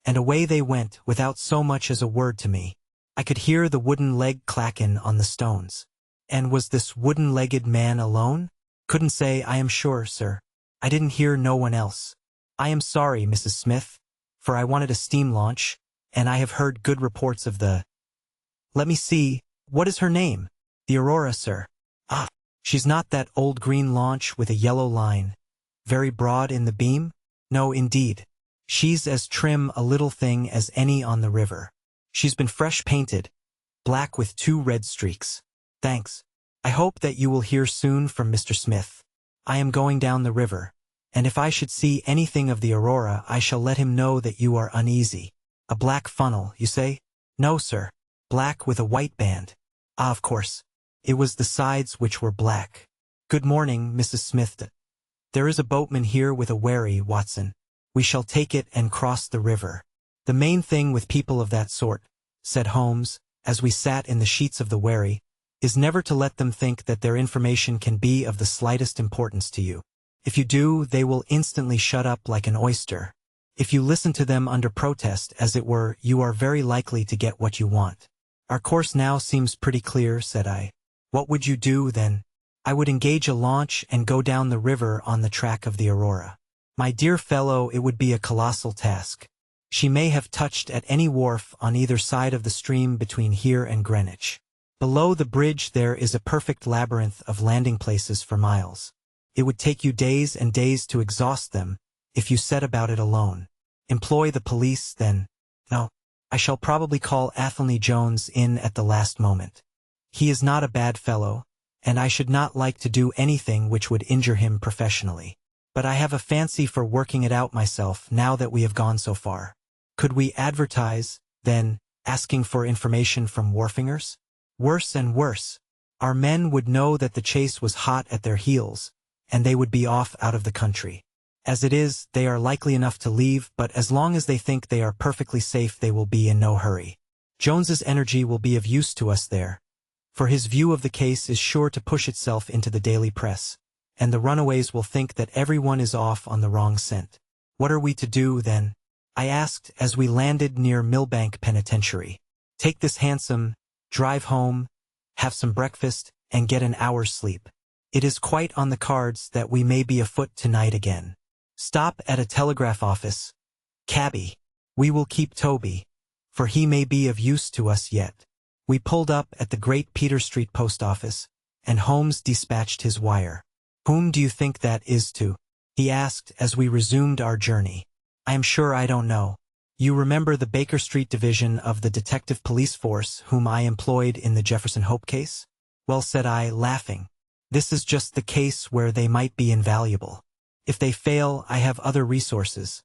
and away they went without so much as a word to me. I could hear the wooden leg clackin' on the stones." "And was this wooden-legged man alone?" "Couldn't say, I am sure, sir. I didn't hear no one else. I am sorry, Mrs. Smith, for I wanted a steam launch, and I have heard good reports of the— Let me see, what is her name?" "The Aurora, sir." "Ah, she's not that old green launch with a yellow line, very broad in the beam?" "No, indeed. She's as trim a little thing as any on the river. She's been fresh painted, black with 2 red streaks." "Thanks. I hope that you will hear soon from Mr. Smith. I am going down the river, and if I should see anything of the Aurora I shall let him know that you are uneasy." "A black funnel, you say?" "No, sir. Black with a white band." "Ah, of course. It was the sides which were black. Good morning, Mrs. Smith. There is a boatman here with a wherry, Watson. We shall take it and cross the river." "The main thing with people of that sort," said Holmes, as we sat in the sheets of the wherry, "is never to let them think that their information can be of the slightest importance to you. If you do, they will instantly shut up like an oyster. If you listen to them under protest, as it were, you are very likely to get what you want." "Our course now seems pretty clear," said I. "What would you do, then?" "I would engage a launch and go down the river on the track of the Aurora." "My dear fellow, it would be a colossal task. She may have touched at any wharf on either side of the stream between here and Greenwich. Below the bridge there is a perfect labyrinth of landing places for miles. It would take you days and days to exhaust them if you set about it alone. Employ the police, then." "No, I shall probably call Athelney Jones in at the last moment. He is not a bad fellow, and I should not like to do anything which would injure him professionally. But I have a fancy for working it out myself now that we have gone so far. Could we advertise, then, asking for information from wharfingers?" "Worse and worse. Our men would know that the chase was hot at their heels, and they would be off out of the country. As it is, they are likely enough to leave, but as long as they think they are perfectly safe they will be in no hurry. Jones's energy will be of use to us there, for his view of the case is sure to push itself into the daily press, and the runaways will think that everyone is off on the wrong scent. What are we to do, then?" I asked as we landed near Millbank Penitentiary. "Take this hansom, drive home, have some breakfast, and get an hour's sleep. It is quite on the cards that we may be afoot tonight again. Stop at a telegraph office. Cabby, we will keep Toby, for he may be of use to us yet." We pulled up at the Great Peter Street post office, and Holmes dispatched his wire. "Whom do you think that is to?" he asked as we resumed our journey. "I am sure I don't know. You remember the Baker Street division of the detective police force whom I employed in the Jefferson Hope case? Well, said I, laughing. This is just the case where they might be invaluable. If they fail, I have other resources.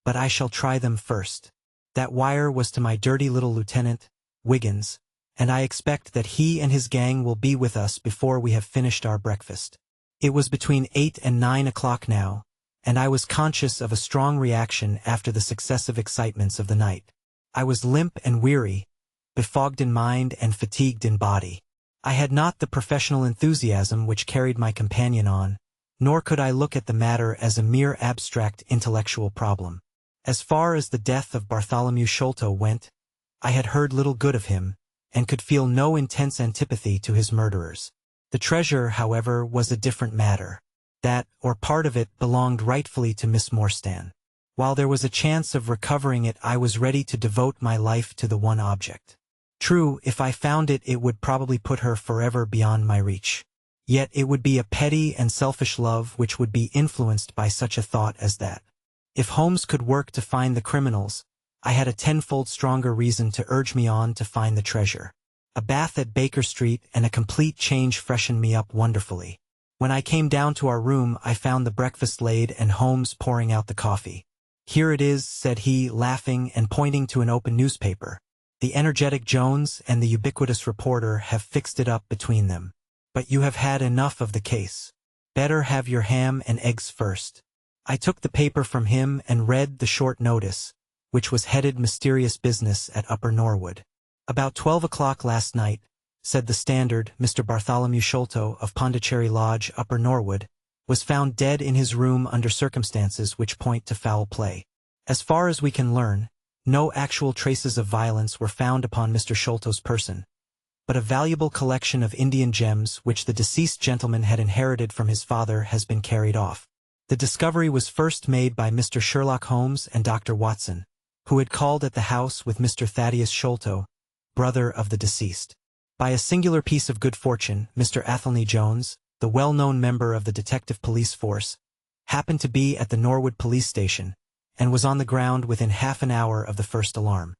But I shall try them first. That wire was to my dirty little lieutenant, Wiggins, and I expect that he and his gang will be with us before we have finished our breakfast. It was between 8 and 9 o'clock now, and I was conscious of a strong reaction after the successive excitements of the night. I was limp and weary, befogged in mind and fatigued in body. I had not the professional enthusiasm which carried my companion on, nor could I look at the matter as a mere abstract intellectual problem. As far as the death of Bartholomew Sholto went, I had heard little good of him, and could feel no intense antipathy to his murderers. The treasure, however, was a different matter. That, or part of it, belonged rightfully to Miss Morstan. While there was a chance of recovering it, I was ready to devote my life to the one object. True, if I found it, it would probably put her forever beyond my reach. Yet it would be a petty and selfish love which would be influenced by such a thought as that. If Holmes could work to find the criminals, I had a tenfold stronger reason to urge me on to find the treasure. A bath at Baker Street and a complete change freshened me up wonderfully. When I came down to our room, I found the breakfast laid and Holmes pouring out the coffee. Here it is, said he, laughing and pointing to an open newspaper. The energetic Jones and the ubiquitous reporter have fixed it up between them. But you have had enough of the case. Better have your ham and eggs first. I took the paper from him and read the short notice, which was headed Mysterious Business at Upper Norwood. About 12 o'clock last night, said the Standard, Mr. Bartholomew Sholto of Pondicherry Lodge, Upper Norwood, was found dead in his room under circumstances which point to foul play. As far as we can learn, no actual traces of violence were found upon Mr. Sholto's person, but a valuable collection of Indian gems which the deceased gentleman had inherited from his father has been carried off. The discovery was first made by Mr. Sherlock Holmes and Dr. Watson, who had called at the house with Mr. Thaddeus Sholto, brother of the deceased. By a singular piece of good fortune, Mr. Athelney Jones, the well-known member of the detective police force, happened to be at the Norwood police station, and was on the ground within half an hour of the first alarm.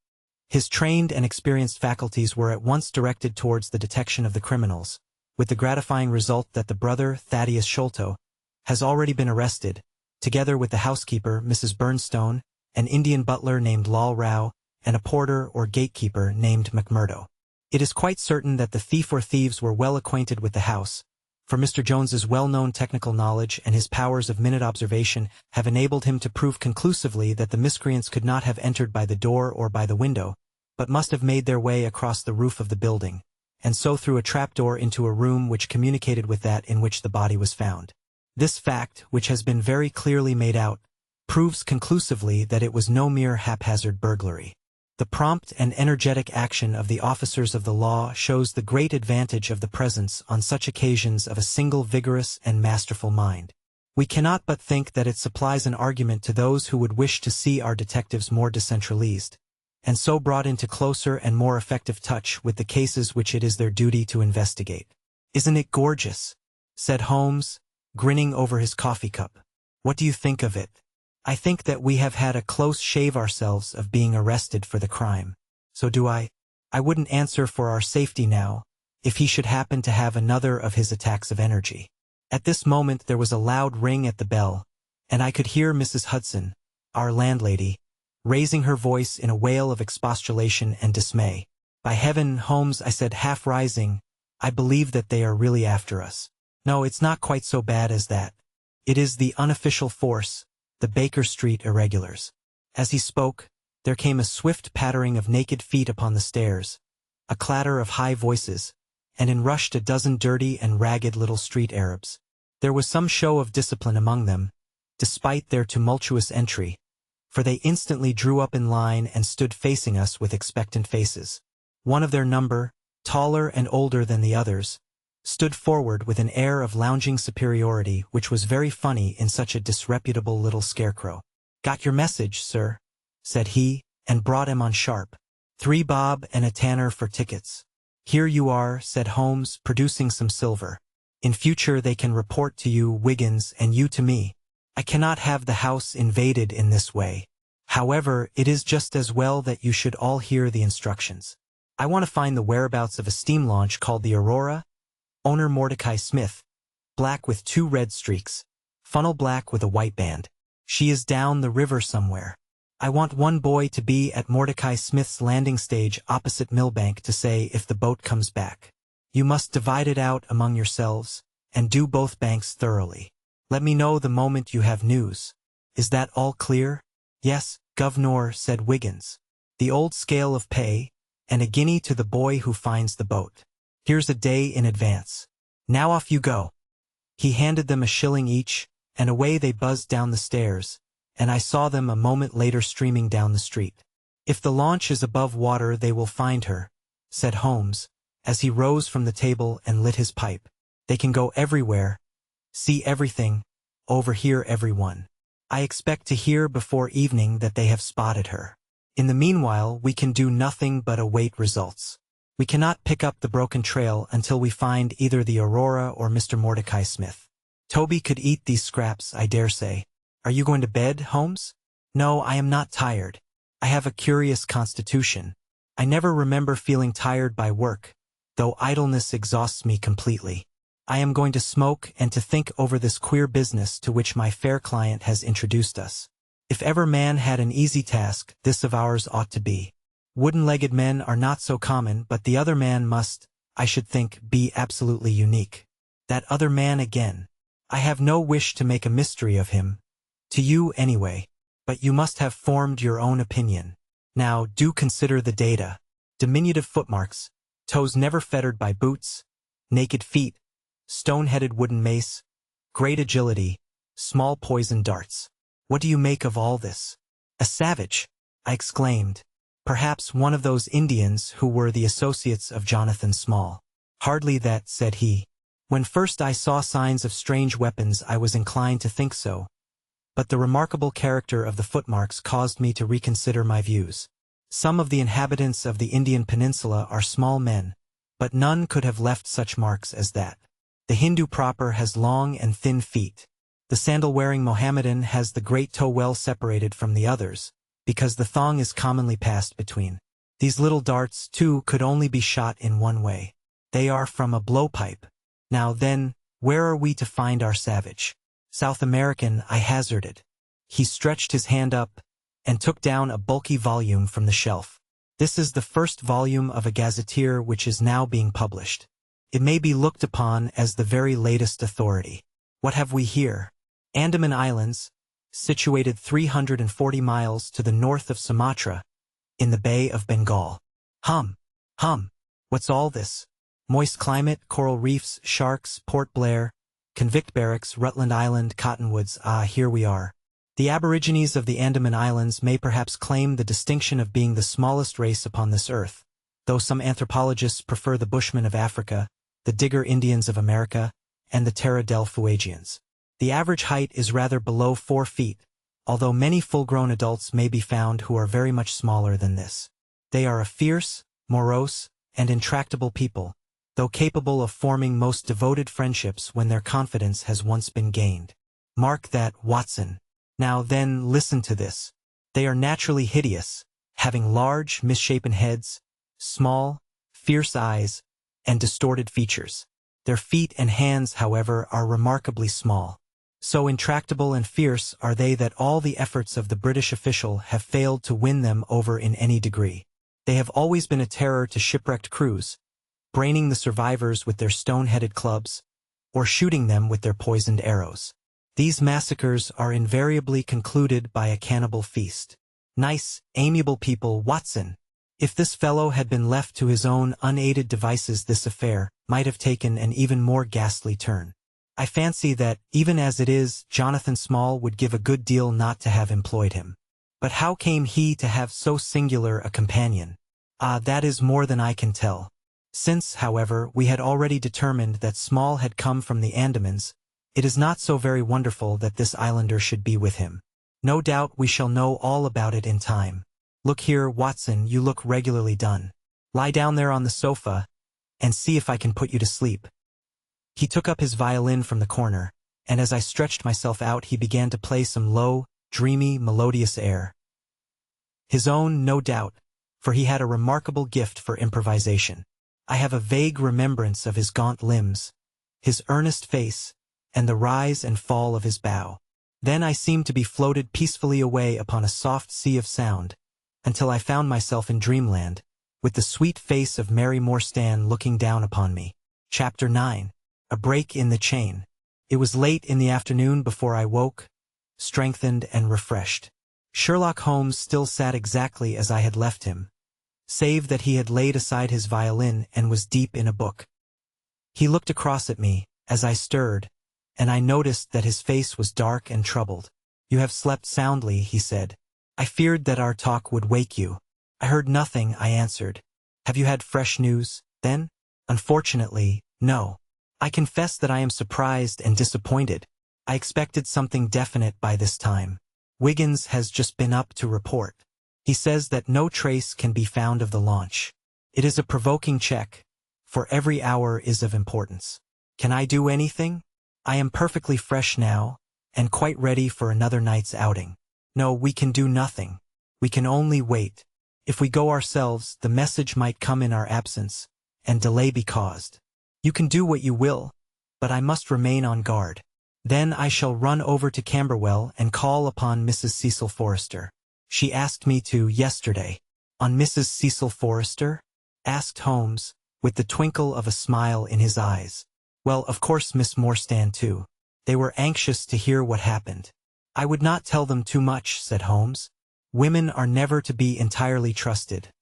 His trained and experienced faculties were at once directed towards the detection of the criminals, with the gratifying result that the brother, Thaddeus Sholto, has already been arrested, together with the housekeeper, Mrs. Burnstone, an Indian butler named Lal Rao, and a porter or gatekeeper named McMurdo. It is quite certain that the thief or thieves were well acquainted with the house, for Mr. Jones's well-known technical knowledge and his powers of minute observation have enabled him to prove conclusively that the miscreants could not have entered by the door or by the window, but must have made their way across the roof of the building, and so through a trapdoor into a room which communicated with that in which the body was found. This fact, which has been very clearly made out, proves conclusively that it was no mere haphazard burglary. The prompt and energetic action of the officers of the law shows the great advantage of the presence on such occasions of a single vigorous and masterful mind. We cannot but think that it supplies an argument to those who would wish to see our detectives more decentralized, and so brought into closer and more effective touch with the cases which it is their duty to investigate. "Isn't it gorgeous?" said Holmes, grinning over his coffee cup. "What do you think of it?" "I think that we have had a close shave ourselves of being arrested for the crime." "So do I. I wouldn't answer for our safety now, if he should happen to have another of his attacks of energy." At this moment there was a loud ring at the bell, and I could hear Mrs. Hudson, our landlady, raising her voice in a wail of expostulation and dismay. "By heaven, Holmes," I said, half rising, "I believe that they are really after us. No, it's not quite so bad as that. It is the unofficial force, the Baker Street irregulars." As he spoke, there came a swift pattering of naked feet upon the stairs, a clatter of high voices, and in rushed a dozen dirty and ragged little street Arabs. There was some show of discipline among them, despite their tumultuous entry, for they instantly drew up in line and stood facing us with expectant faces. One of their number, taller and older than the others, stood forward with an air of lounging superiority which was very funny in such a disreputable little scarecrow. "Got your message, sir," said he, and brought him on sharp. 3 bob and a tanner for tickets." "Here you are," said Holmes, producing some silver. "In future they can report to you, Wiggins, and you to me. I cannot have the house invaded in this way." However, it is just as well that you should all hear the instructions. I want to find the whereabouts of a steam launch called the Aurora, owner Mordecai Smith, black with 2 red streaks, funnel black with a white band. She is down the river somewhere. I want one boy to be at Mordecai Smith's landing stage opposite Millbank to say if the boat comes back. You must divide it out among yourselves, and do both banks thoroughly. Let me know the moment you have news. Is that all clear? Yes, Governor, said Wiggins. The old scale of pay, and a guinea to the boy who finds the boat. Here's a day in advance. Now off you go. He handed them a shilling each, and away they buzzed down the stairs, and I saw them a moment later streaming down the street. If the launch is above water they will find her, said Holmes, as he rose from the table and lit his pipe. They can go everywhere, see everything, overhear everyone. I expect to hear before evening that they have spotted her. In the meanwhile, we can do nothing but await results. We cannot pick up the broken trail until we find either the Aurora or Mr. Mordecai Smith. Toby could eat these scraps, I dare say. Are you going to bed, Holmes? No, I am not tired. I have a curious constitution. I never remember feeling tired by work, though idleness exhausts me completely. I am going to smoke and to think over this queer business to which my fair client has introduced us. If ever man had an easy task, this of ours ought to be. Wooden-legged men are not so common, but the other man must, I should think, be absolutely unique. That other man again. I have no wish to make a mystery of him. To you, anyway. But you must have formed your own opinion. Now, do consider the data. Diminutive footmarks, toes never fettered by boots, naked feet, stone-headed wooden mace, great agility, small poisoned darts. What do you make of all this? A savage, I exclaimed. Perhaps one of those Indians who were the associates of Jonathan Small. Hardly that, said he. When first I saw signs of strange weapons I was inclined to think so. But the remarkable character of the footmarks caused me to reconsider my views. Some of the inhabitants of the Indian peninsula are small men, but none could have left such marks as that. The Hindu proper has long and thin feet. The sandal-wearing Mohammedan has the great toe well separated from the others, because the thong is commonly passed between. These little darts, too, could only be shot in one way. They are from a blowpipe. Now then, where are we to find our savage? South American, I hazarded. He stretched his hand up and took down a bulky volume from the shelf. This is the first volume of a gazetteer which is now being published. It may be looked upon as the very latest authority. What have we here? Andaman Islands, situated 340 miles to the north of Sumatra, in the Bay of Bengal. Hum. What's all this? Moist climate, coral reefs, sharks, Port Blair, convict barracks, Rutland Island, cottonwoods. Ah, here we are. The aborigines of the Andaman Islands may perhaps claim the distinction of being the smallest race upon this earth, though some anthropologists prefer the Bushmen of Africa, the Digger Indians of America, and the Terra del Fuegians. The average height is rather below 4 feet, although many full-grown adults may be found who are very much smaller than this. They are a fierce, morose, and intractable people, though capable of forming most devoted friendships when their confidence has once been gained. Mark that, Watson. Now then, listen to this. They are naturally hideous, having large, misshapen heads, small, fierce eyes, and distorted features. Their feet and hands, however, are remarkably small. So intractable and fierce are they that all the efforts of the British official have failed to win them over in any degree. They have always been a terror to shipwrecked crews, braining the survivors with their stone-headed clubs, or shooting them with their poisoned arrows. These massacres are invariably concluded by a cannibal feast. Nice, amiable people, Watson. If this fellow had been left to his own unaided devices, this affair might have taken an even more ghastly turn. I fancy that, even as it is, Jonathan Small would give a good deal not to have employed him. But how came he to have so singular a companion? Ah, that is more than I can tell. Since, however, we had already determined that Small had come from the Andamans, it is not so very wonderful that this islander should be with him. No doubt we shall know all about it in time. Look here, Watson, you look regularly done. Lie down there on the sofa, and see if I can put you to sleep. He took up his violin from the corner, and as I stretched myself out he began to play some low, dreamy, melodious air. His own, no doubt, for he had a remarkable gift for improvisation. I have a vague remembrance of his gaunt limbs, his earnest face, and the rise and fall of his bow. Then I seemed to be floated peacefully away upon a soft sea of sound, until I found myself in dreamland, with the sweet face of Mary Morstan looking down upon me. Chapter 9. A Break in the Chain. It was late in the afternoon before I woke, strengthened and refreshed. Sherlock Holmes still sat exactly as I had left him, save that he had laid aside his violin and was deep in a book. He looked across at me, as I stirred, and I noticed that his face was dark and troubled. "You have slept soundly," he said. "I feared that our talk would wake you." "I heard nothing," I answered. "Have you had fresh news, then?" "Unfortunately, no. I confess that I am surprised and disappointed. I expected something definite by this time. Wiggins has just been up to report. He says that no trace can be found of the launch. It is a provoking check, for every hour is of importance. Can I do anything? I am perfectly fresh now, and quite ready for another night's outing. No, we can do nothing. We can only wait. If we go ourselves, the message might come in our absence, and delay be caused. You can do what you will, but I must remain on guard. Then I shall run over to Camberwell and call upon Mrs. Cecil Forrester. She asked me to yesterday." "On Mrs. Cecil Forrester?" asked Holmes, with the twinkle of a smile in his eyes. "Well, of course Miss Morstan too. They were anxious to hear what happened." "I would not tell them too much," said Holmes. "Women are never to be entirely trusted.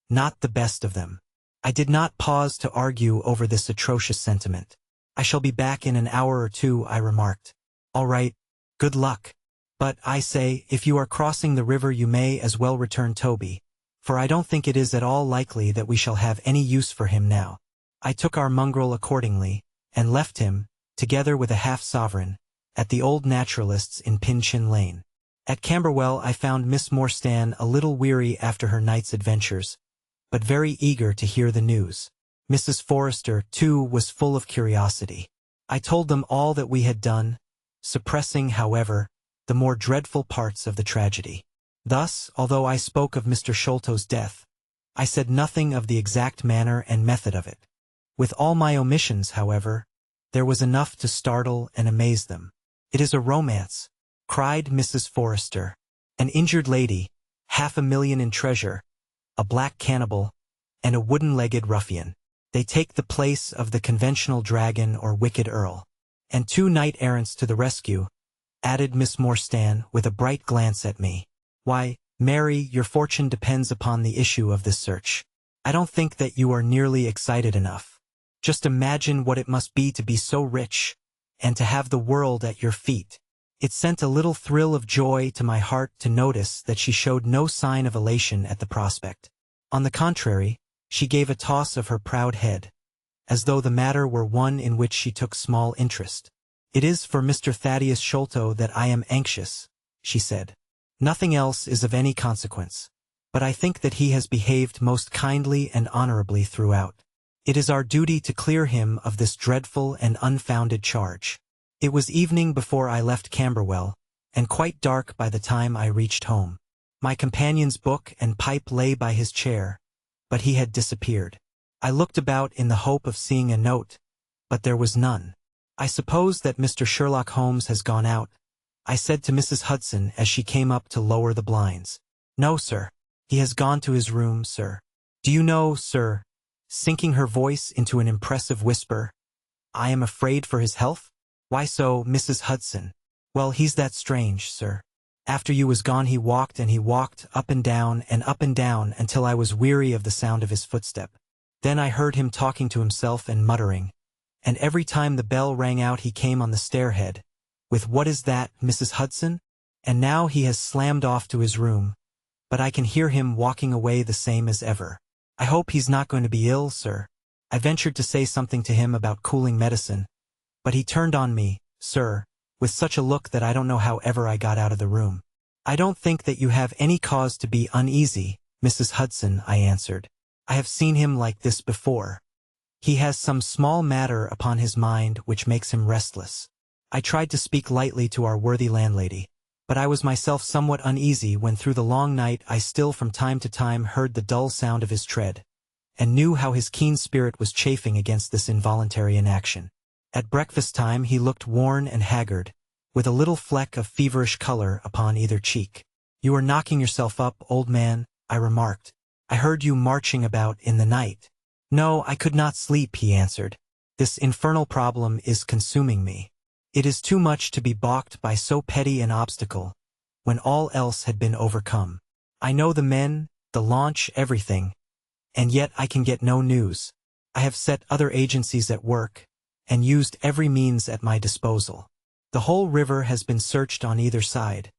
Not the best of them." I did not pause to argue over this atrocious sentiment. "I shall be back in an hour or two," I remarked. "All right. Good luck. But, I say, if you are crossing the river you may as well return Toby, for I don't think it is at all likely that we shall have any use for him now." I took our mongrel accordingly, and left him, together with a half-sovereign, at the old naturalist's in Pinchin Lane. At Camberwell I found Miss Morstan a little weary after her night's adventures, but very eager to hear the news. Mrs. Forrester, too, was full of curiosity. I told them all that we had done, suppressing, however, the more dreadful parts of the tragedy. Thus, although I spoke of Mr. Sholto's death, I said nothing of the exact manner and method of it. With all my omissions, however, there was enough to startle and amaze them. "It is a romance," cried Mrs. Forrester. "An injured lady, $500,000 in treasure, a black cannibal, and a wooden-legged ruffian. They take the place of the conventional dragon or wicked earl. And 2 knight-errants to the rescue," added Miss Morstan with a bright glance at me. "Why, Mary, your fortune depends upon the issue of this search. I don't think that you are nearly excited enough. Just imagine what it must be to be so rich, and to have the world at your feet." It sent a little thrill of joy to my heart to notice that she showed no sign of elation at the prospect. On the contrary, she gave a toss of her proud head, as though the matter were one in which she took small interest. "It is for Mr. Thaddeus Sholto that I am anxious," she said. "Nothing else is of any consequence, but I think that he has behaved most kindly and honorably throughout. It is our duty to clear him of this dreadful and unfounded charge." It was evening before I left Camberwell, and quite dark by the time I reached home. My companion's book and pipe lay by his chair, but he had disappeared. I looked about in the hope of seeing a note, but there was none. "I suppose that Mr. Sherlock Holmes has gone out," I said to Mrs. Hudson as she came up to lower the blinds. "No, sir. He has gone to his room, sir. Do you know, sir," sinking her voice into an impressive whisper, "I am afraid for his health?" "Why so, Mrs. Hudson?" "Well, he's that strange, sir. After you was gone he walked and he walked up and down until I was weary of the sound of his footstep. Then I heard him talking to himself and muttering, and every time the bell rang out he came on the stairhead, with 'What is that, Mrs. Hudson?' And now he has slammed off to his room, but I can hear him walking away the same as ever. I hope he's not going to be ill, sir." I ventured to say something to him about cooling medicine, but he turned on me, sir, with such a look that I don't know how ever I got out of the room. "I don't think that you have any cause to be uneasy, Mrs. Hudson," I answered. "I have seen him like this before. He has some small matter upon his mind which makes him restless." I tried to speak lightly to our worthy landlady, but I was myself somewhat uneasy when through the long night I still from time to time heard the dull sound of his tread, and knew how his keen spirit was chafing against this involuntary inaction. At breakfast time he looked worn and haggard, with a little fleck of feverish color upon either cheek. "You are knocking yourself up, old man," I remarked. "I heard you marching about in the night." "No, I could not sleep," he answered. "This infernal problem is consuming me. It is too much to be balked by so petty an obstacle, when all else had been overcome. I know the men, the launch, everything, and yet I can get no news. I have set other agencies at work, and used every means at my disposal. The whole river has been searched on either side,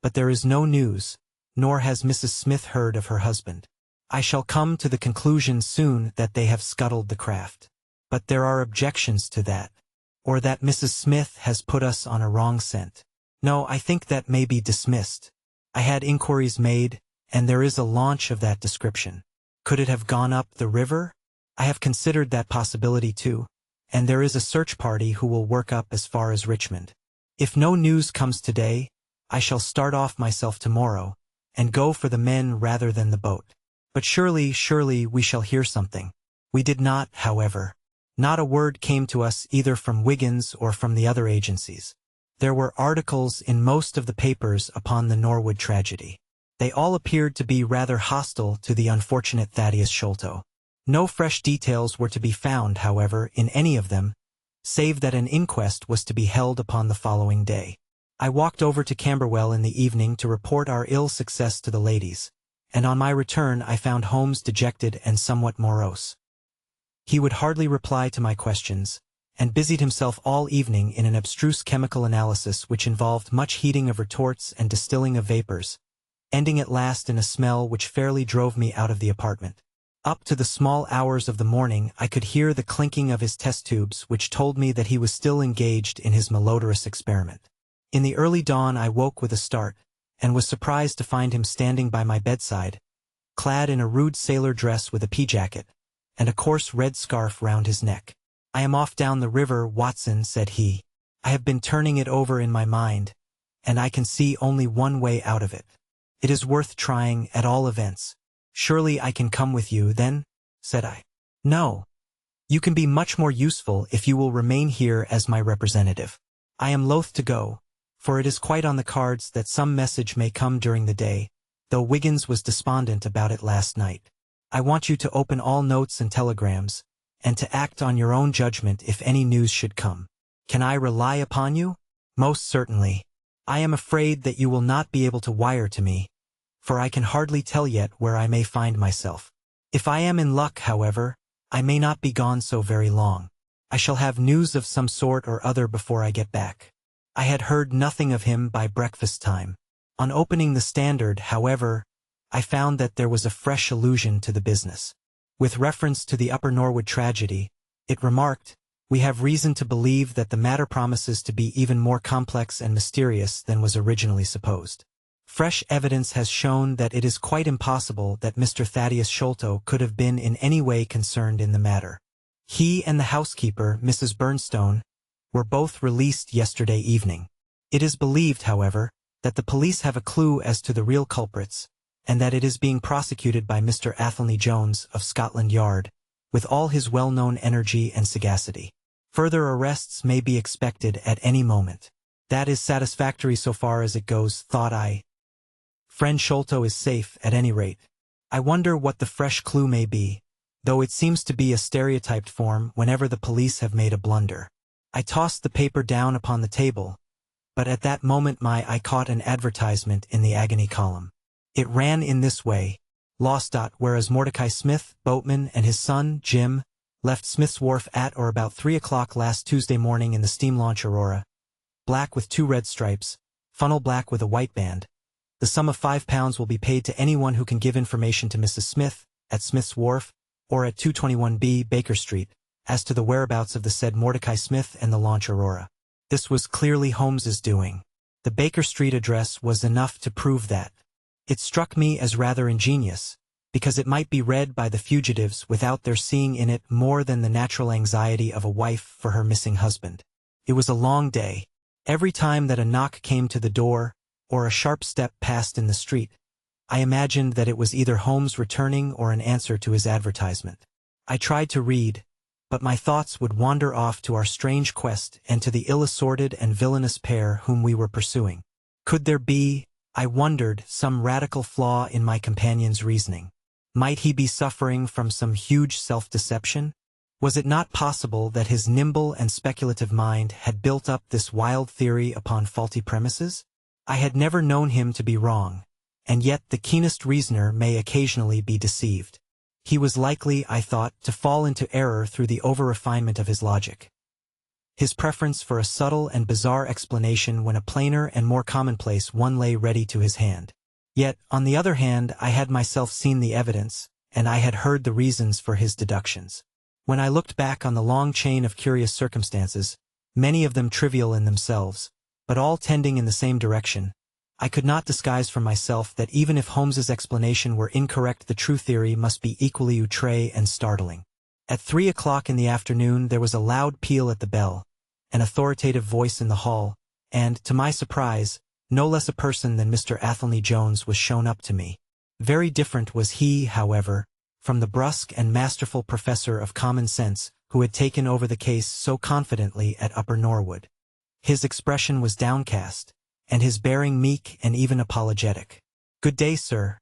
but there is no news, nor has Mrs. Smith heard of her husband. I shall come to the conclusion soon that they have scuttled the craft. But there are objections to that, or that Mrs. Smith has put us on a wrong scent. No, I think that may be dismissed. I had inquiries made, and there is a launch of that description. Could it have gone up the river? I have considered that possibility too, and there is a search party who will work up as far as Richmond. If no news comes today, I shall start off myself tomorrow, and go for the men rather than the boat. But surely we shall hear something. We did not, however. Not a word came to us either from Wiggins or from the other agencies. There were articles in most of the papers upon the Norwood tragedy. They all appeared to be rather hostile to the unfortunate Thaddeus Sholto. No fresh details were to be found, however, in any of them, save that an inquest was to be held upon the following day. I walked over to Camberwell in the evening to report our ill success to the ladies, and on my return I found Holmes dejected and somewhat morose. He would hardly reply to my questions, and busied himself all evening in an abstruse chemical analysis which involved much heating of retorts and distilling of vapors, ending at last in a smell which fairly drove me out of the apartment. Up to the small hours of the morning I could hear the clinking of his test tubes, which told me that he was still engaged in his malodorous experiment. In the early dawn I woke with a start, and was surprised to find him standing by my bedside, clad in a rude sailor dress with a pea-jacket, and a coarse red scarf round his neck. "I am off down the river, Watson," said he. "I have been turning it over in my mind, and I can see only one way out of it. It is worth trying, at all events." "Surely I can come with you, then?" said I. "No. You can be much more useful if you will remain here as my representative. I am loath to go, for it is quite on the cards that some message may come during the day, though Wiggins was despondent about it last night. I want you to open all notes and telegrams, and to act on your own judgment if any news should come. Can I rely upon you?" "Most certainly. I am afraid that you will not be able to wire to me, for I can hardly tell yet where I may find myself. If I am in luck, however, I may not be gone so very long. I shall have news of some sort or other before I get back." I had heard nothing of him by breakfast time. On opening the Standard, however, I found that there was a fresh allusion to the business. With reference to the Upper Norwood tragedy, it remarked, "We have reason to believe that the matter promises to be even more complex and mysterious than was originally supposed. Fresh evidence has shown that it is quite impossible that Mr. Thaddeus Sholto could have been in any way concerned in the matter. He and the housekeeper, Mrs. Burnstone, were both released yesterday evening. It is believed, however, that the police have a clue as to the real culprits, and that it is being prosecuted by Mr. Athelney Jones of Scotland Yard, with all his well-known energy and sagacity. Further arrests may be expected at any moment. That is satisfactory so far as it goes, thought I. Friend Sholto is safe, at any rate. I wonder what the fresh clue may be, though it seems to be a stereotyped form whenever the police have made a blunder. I tossed the paper down upon the table, but at that moment my eye caught an advertisement in the agony column. It ran in this way: "Lost. Whereas Mordecai Smith, boatman, and his son, Jim, left Smith's Wharf at or about 3 o'clock last Tuesday morning in the steam launch Aurora, black with 2 red stripes, funnel black with a white band. The sum of £5 will be paid to anyone who can give information to Mrs. Smith, at Smith's Wharf, or at 221B Baker Street, as to the whereabouts of the said Mordecai Smith and the launch Aurora." This was clearly Holmes's doing. The Baker Street address was enough to prove that. It struck me as rather ingenious, because it might be read by the fugitives without their seeing in it more than the natural anxiety of a wife for her missing husband. It was a long day. Every time that a knock came to the door, or a sharp step passed in the street, I imagined that it was either Holmes returning or an answer to his advertisement. I tried to read, but my thoughts would wander off to our strange quest and to the ill-assorted and villainous pair whom we were pursuing. Could there be, I wondered, some radical flaw in my companion's reasoning? Might he be suffering from some huge self-deception? Was it not possible that his nimble and speculative mind had built up this wild theory upon faulty premises? I had never known him to be wrong, and yet the keenest reasoner may occasionally be deceived. He was likely, I thought, to fall into error through the over-refinement of his logic. His preference for a subtle and bizarre explanation when a plainer and more commonplace one lay ready to his hand. Yet, on the other hand, I had myself seen the evidence, and I had heard the reasons for his deductions. When I looked back on the long chain of curious circumstances, many of them trivial in themselves, but all tending in the same direction, I could not disguise from myself that even if Holmes's explanation were incorrect, the true theory must be equally outre and startling. At 3 o'clock in the afternoon there was a loud peal at the bell, an authoritative voice in the hall, and, to my surprise, no less a person than Mr. Athelney Jones was shown up to me. Very different was he, however, from the brusque and masterful professor of common sense who had taken over the case so confidently at Upper Norwood. His expression was downcast, and his bearing meek and even apologetic. "Good day, sir."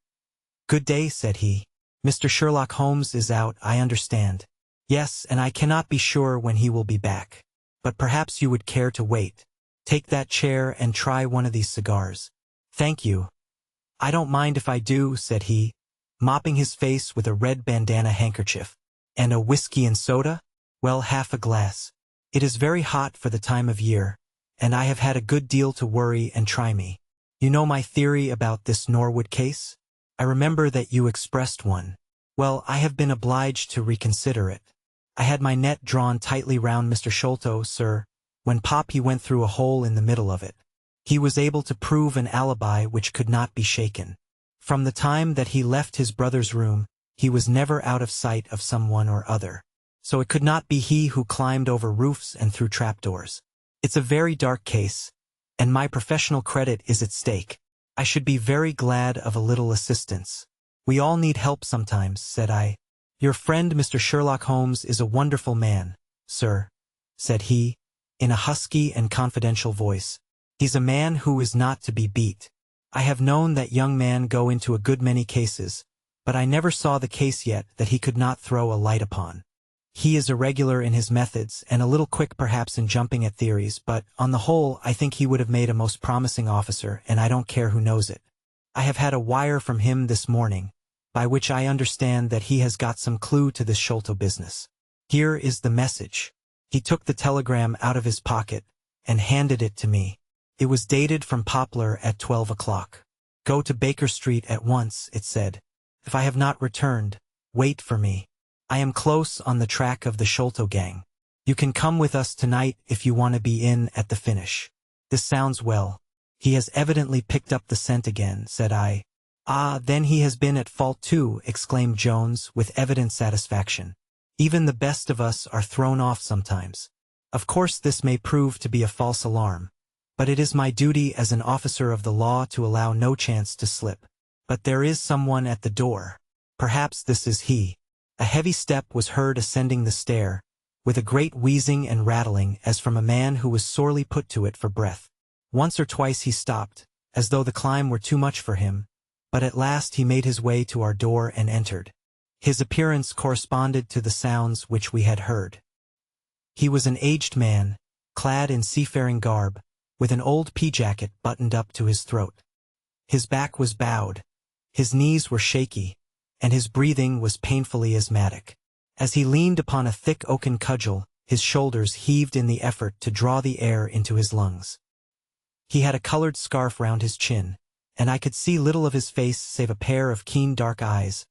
"Good day," said he. "Mr. Sherlock Holmes is out, I understand." "Yes, and I cannot be sure when he will be back. But perhaps you would care to wait. Take that chair and try one of these cigars." "Thank you." "I don't mind if I do," said he, mopping his face with a red bandana handkerchief. "And a whiskey and soda?" "Well, half a glass. It is very hot for the time of year, and I have had a good deal to worry and try me. You know my theory about this Norwood case? I remember that you expressed one. Well, I have been obliged to reconsider it. I had my net drawn tightly round Mr. Sholto, sir, when pop he went through a hole in the middle of it. He was able to prove an alibi which could not be shaken. From the time that he left his brother's room, he was never out of sight of someone or other. So it could not be he who climbed over roofs and through trapdoors. It's a very dark case, and my professional credit is at stake. I should be very glad of a little assistance." "We all need help sometimes," said I. "Your friend Mr. Sherlock Holmes is a wonderful man, sir," said he, in a husky and confidential voice. "He's a man who is not to be beat. I have known that young man go into a good many cases, but I never saw the case yet that he could not throw a light upon. He is irregular in his methods and a little quick perhaps in jumping at theories, but on the whole I think he would have made a most promising officer, and I don't care who knows it. I have had a wire from him this morning, by which I understand that he has got some clue to this Sholto business. Here is the message." He took the telegram out of his pocket and handed it to me. It was dated from Poplar at 12 o'clock. "Go to Baker Street at once," it said. "If I have not returned, wait for me. I am close on the track of the Sholto gang. You can come with us tonight if you want to be in at the finish." "This sounds well. He has evidently picked up the scent again," said I. "Ah, then he has been at fault too," exclaimed Jones with evident satisfaction. "Even the best of us are thrown off sometimes. Of course this may prove to be a false alarm, but it is my duty as an officer of the law to allow no chance to slip. But there is someone at the door. Perhaps this is he." A heavy step was heard ascending the stair, with a great wheezing and rattling as from a man who was sorely put to it for breath. Once or twice he stopped, as though the climb were too much for him, but at last he made his way to our door and entered. His appearance corresponded to the sounds which we had heard. He was an aged man, clad in seafaring garb, with an old pea-jacket buttoned up to his throat. His back was bowed, his knees were shaky, and his breathing was painfully asthmatic. As he leaned upon a thick oaken cudgel, his shoulders heaved in the effort to draw the air into his lungs. He had a colored scarf round his chin, and I could see little of his face save a pair of keen dark eyes,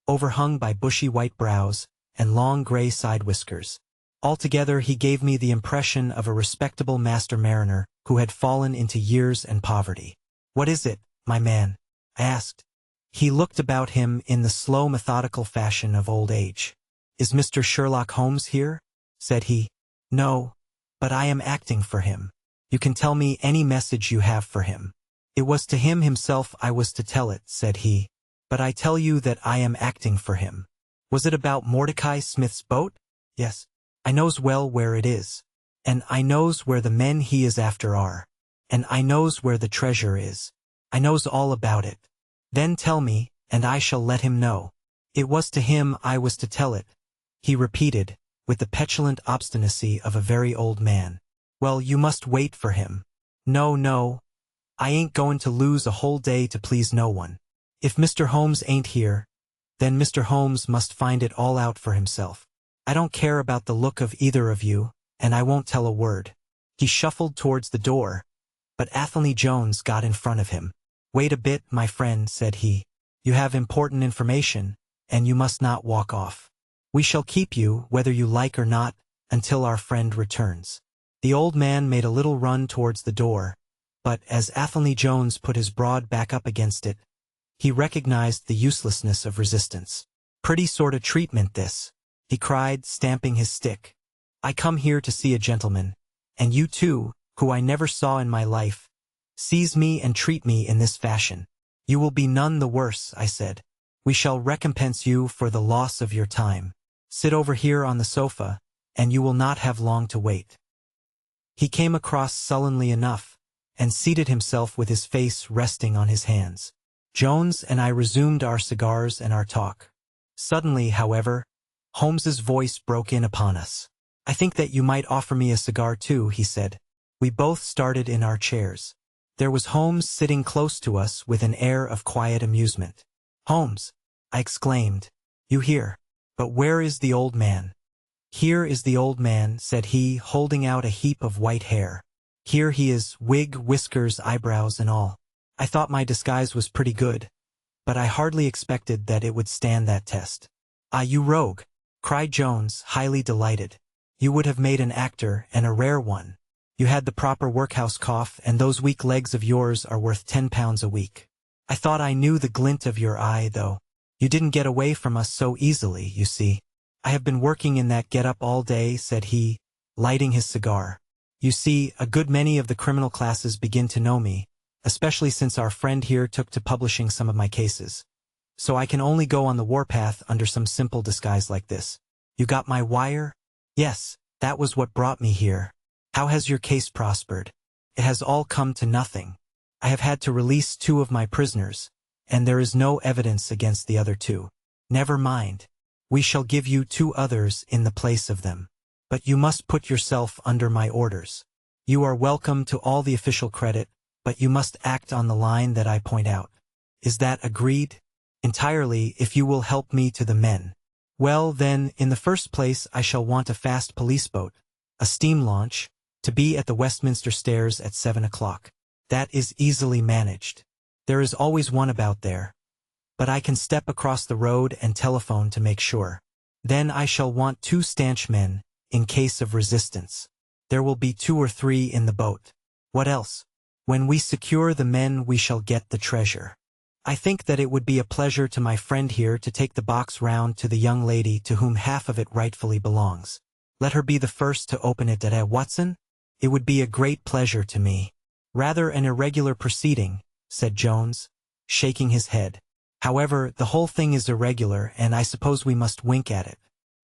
overhung by bushy white brows and long gray side whiskers. Altogether he gave me the impression of a respectable master mariner who had fallen into years and poverty. "What is it, my man?" I asked. He looked about him in the slow methodical fashion of old age. "Is Mr. Sherlock Holmes here?" said he. "No, but I am acting for him. You can tell me any message you have for him." It was to him himself I was to tell it, said he. But I tell you that I am acting for him. Was it about Mordecai Smith's boat? Yes. I knows well where it is. And I knows where the men he is after are. And I knows where the treasure is. I knows all about it. Then tell me, and I shall let him know. It was to him I was to tell it, he repeated, with the petulant obstinacy of a very old man. Well, you must wait for him. No, no. I ain't going to lose a whole day to please no one. If Mr. Holmes ain't here, then Mr. Holmes must find it all out for himself. I don't care about the look of either of you, and I won't tell a word. He shuffled towards the door, but Athelney Jones got in front of him. Wait a bit, my friend, said he. You have important information, and you must not walk off. We shall keep you, whether you like or not, until our friend returns. The old man made a little run towards the door, but as Athelney Jones put his broad back up against it, he recognized the uselessness of resistance. Pretty sort of treatment this, he cried, stamping his stick. I come here to see a gentleman, and you too, who I never saw in my life, seize me and treat me in this fashion. You will be none the worse, I said. We shall recompense you for the loss of your time. Sit over here on the sofa, and you will not have long to wait. He came across sullenly enough, and seated himself with his face resting on his hands. Jones and I resumed our cigars and our talk. Suddenly, however, Holmes's voice broke in upon us. I think that you might offer me a cigar too, he said. We both started in our chairs. There was Holmes sitting close to us with an air of quiet amusement. Holmes, I exclaimed, you here? But where is the old man? Here is the old man, said he, holding out a heap of white hair. Here he is, wig, whiskers, eyebrows, and all. I thought my disguise was pretty good, but I hardly expected that it would stand that test. Ah, you rogue, cried Jones, highly delighted. You would have made an actor, and a rare one. You had the proper workhouse cough, and those weak legs of yours are worth £10 a week. I thought I knew the glint of your eye, though. You didn't get away from us so easily, you see. I have been working in that get-up all day, said he, lighting his cigar. You see, a good many of the criminal classes begin to know me, especially since our friend here took to publishing some of my cases. So I can only go on the warpath under some simple disguise like this. You got my wire? Yes, that was what brought me here. How has your case prospered? It has all come to nothing. I have had to release 2 of my prisoners, and there is no evidence against the other 2. Never mind. We shall give you 2 others in the place of them. But you must put yourself under my orders. You are welcome to all the official credit, but you must act on the line that I point out. Is that agreed? Entirely, if you will help me to the men. Well, then, in the first place I shall want a fast police boat, a steam launch, to be at the Westminster Stairs at 7 o'clock. That is easily managed. There is always one about there. But I can step across the road and telephone to make sure. Then I shall want 2 stanch men, in case of resistance. There will be 2 or 3 in the boat. What else? When we secure the men we shall get the treasure. I think that it would be a pleasure to my friend here to take the box round to the young lady to whom half of it rightfully belongs. Let her be the first to open it at Watson? It would be a great pleasure to me. Rather an irregular proceeding, said Jones, shaking his head. However, the whole thing is irregular, and I suppose we must wink at it.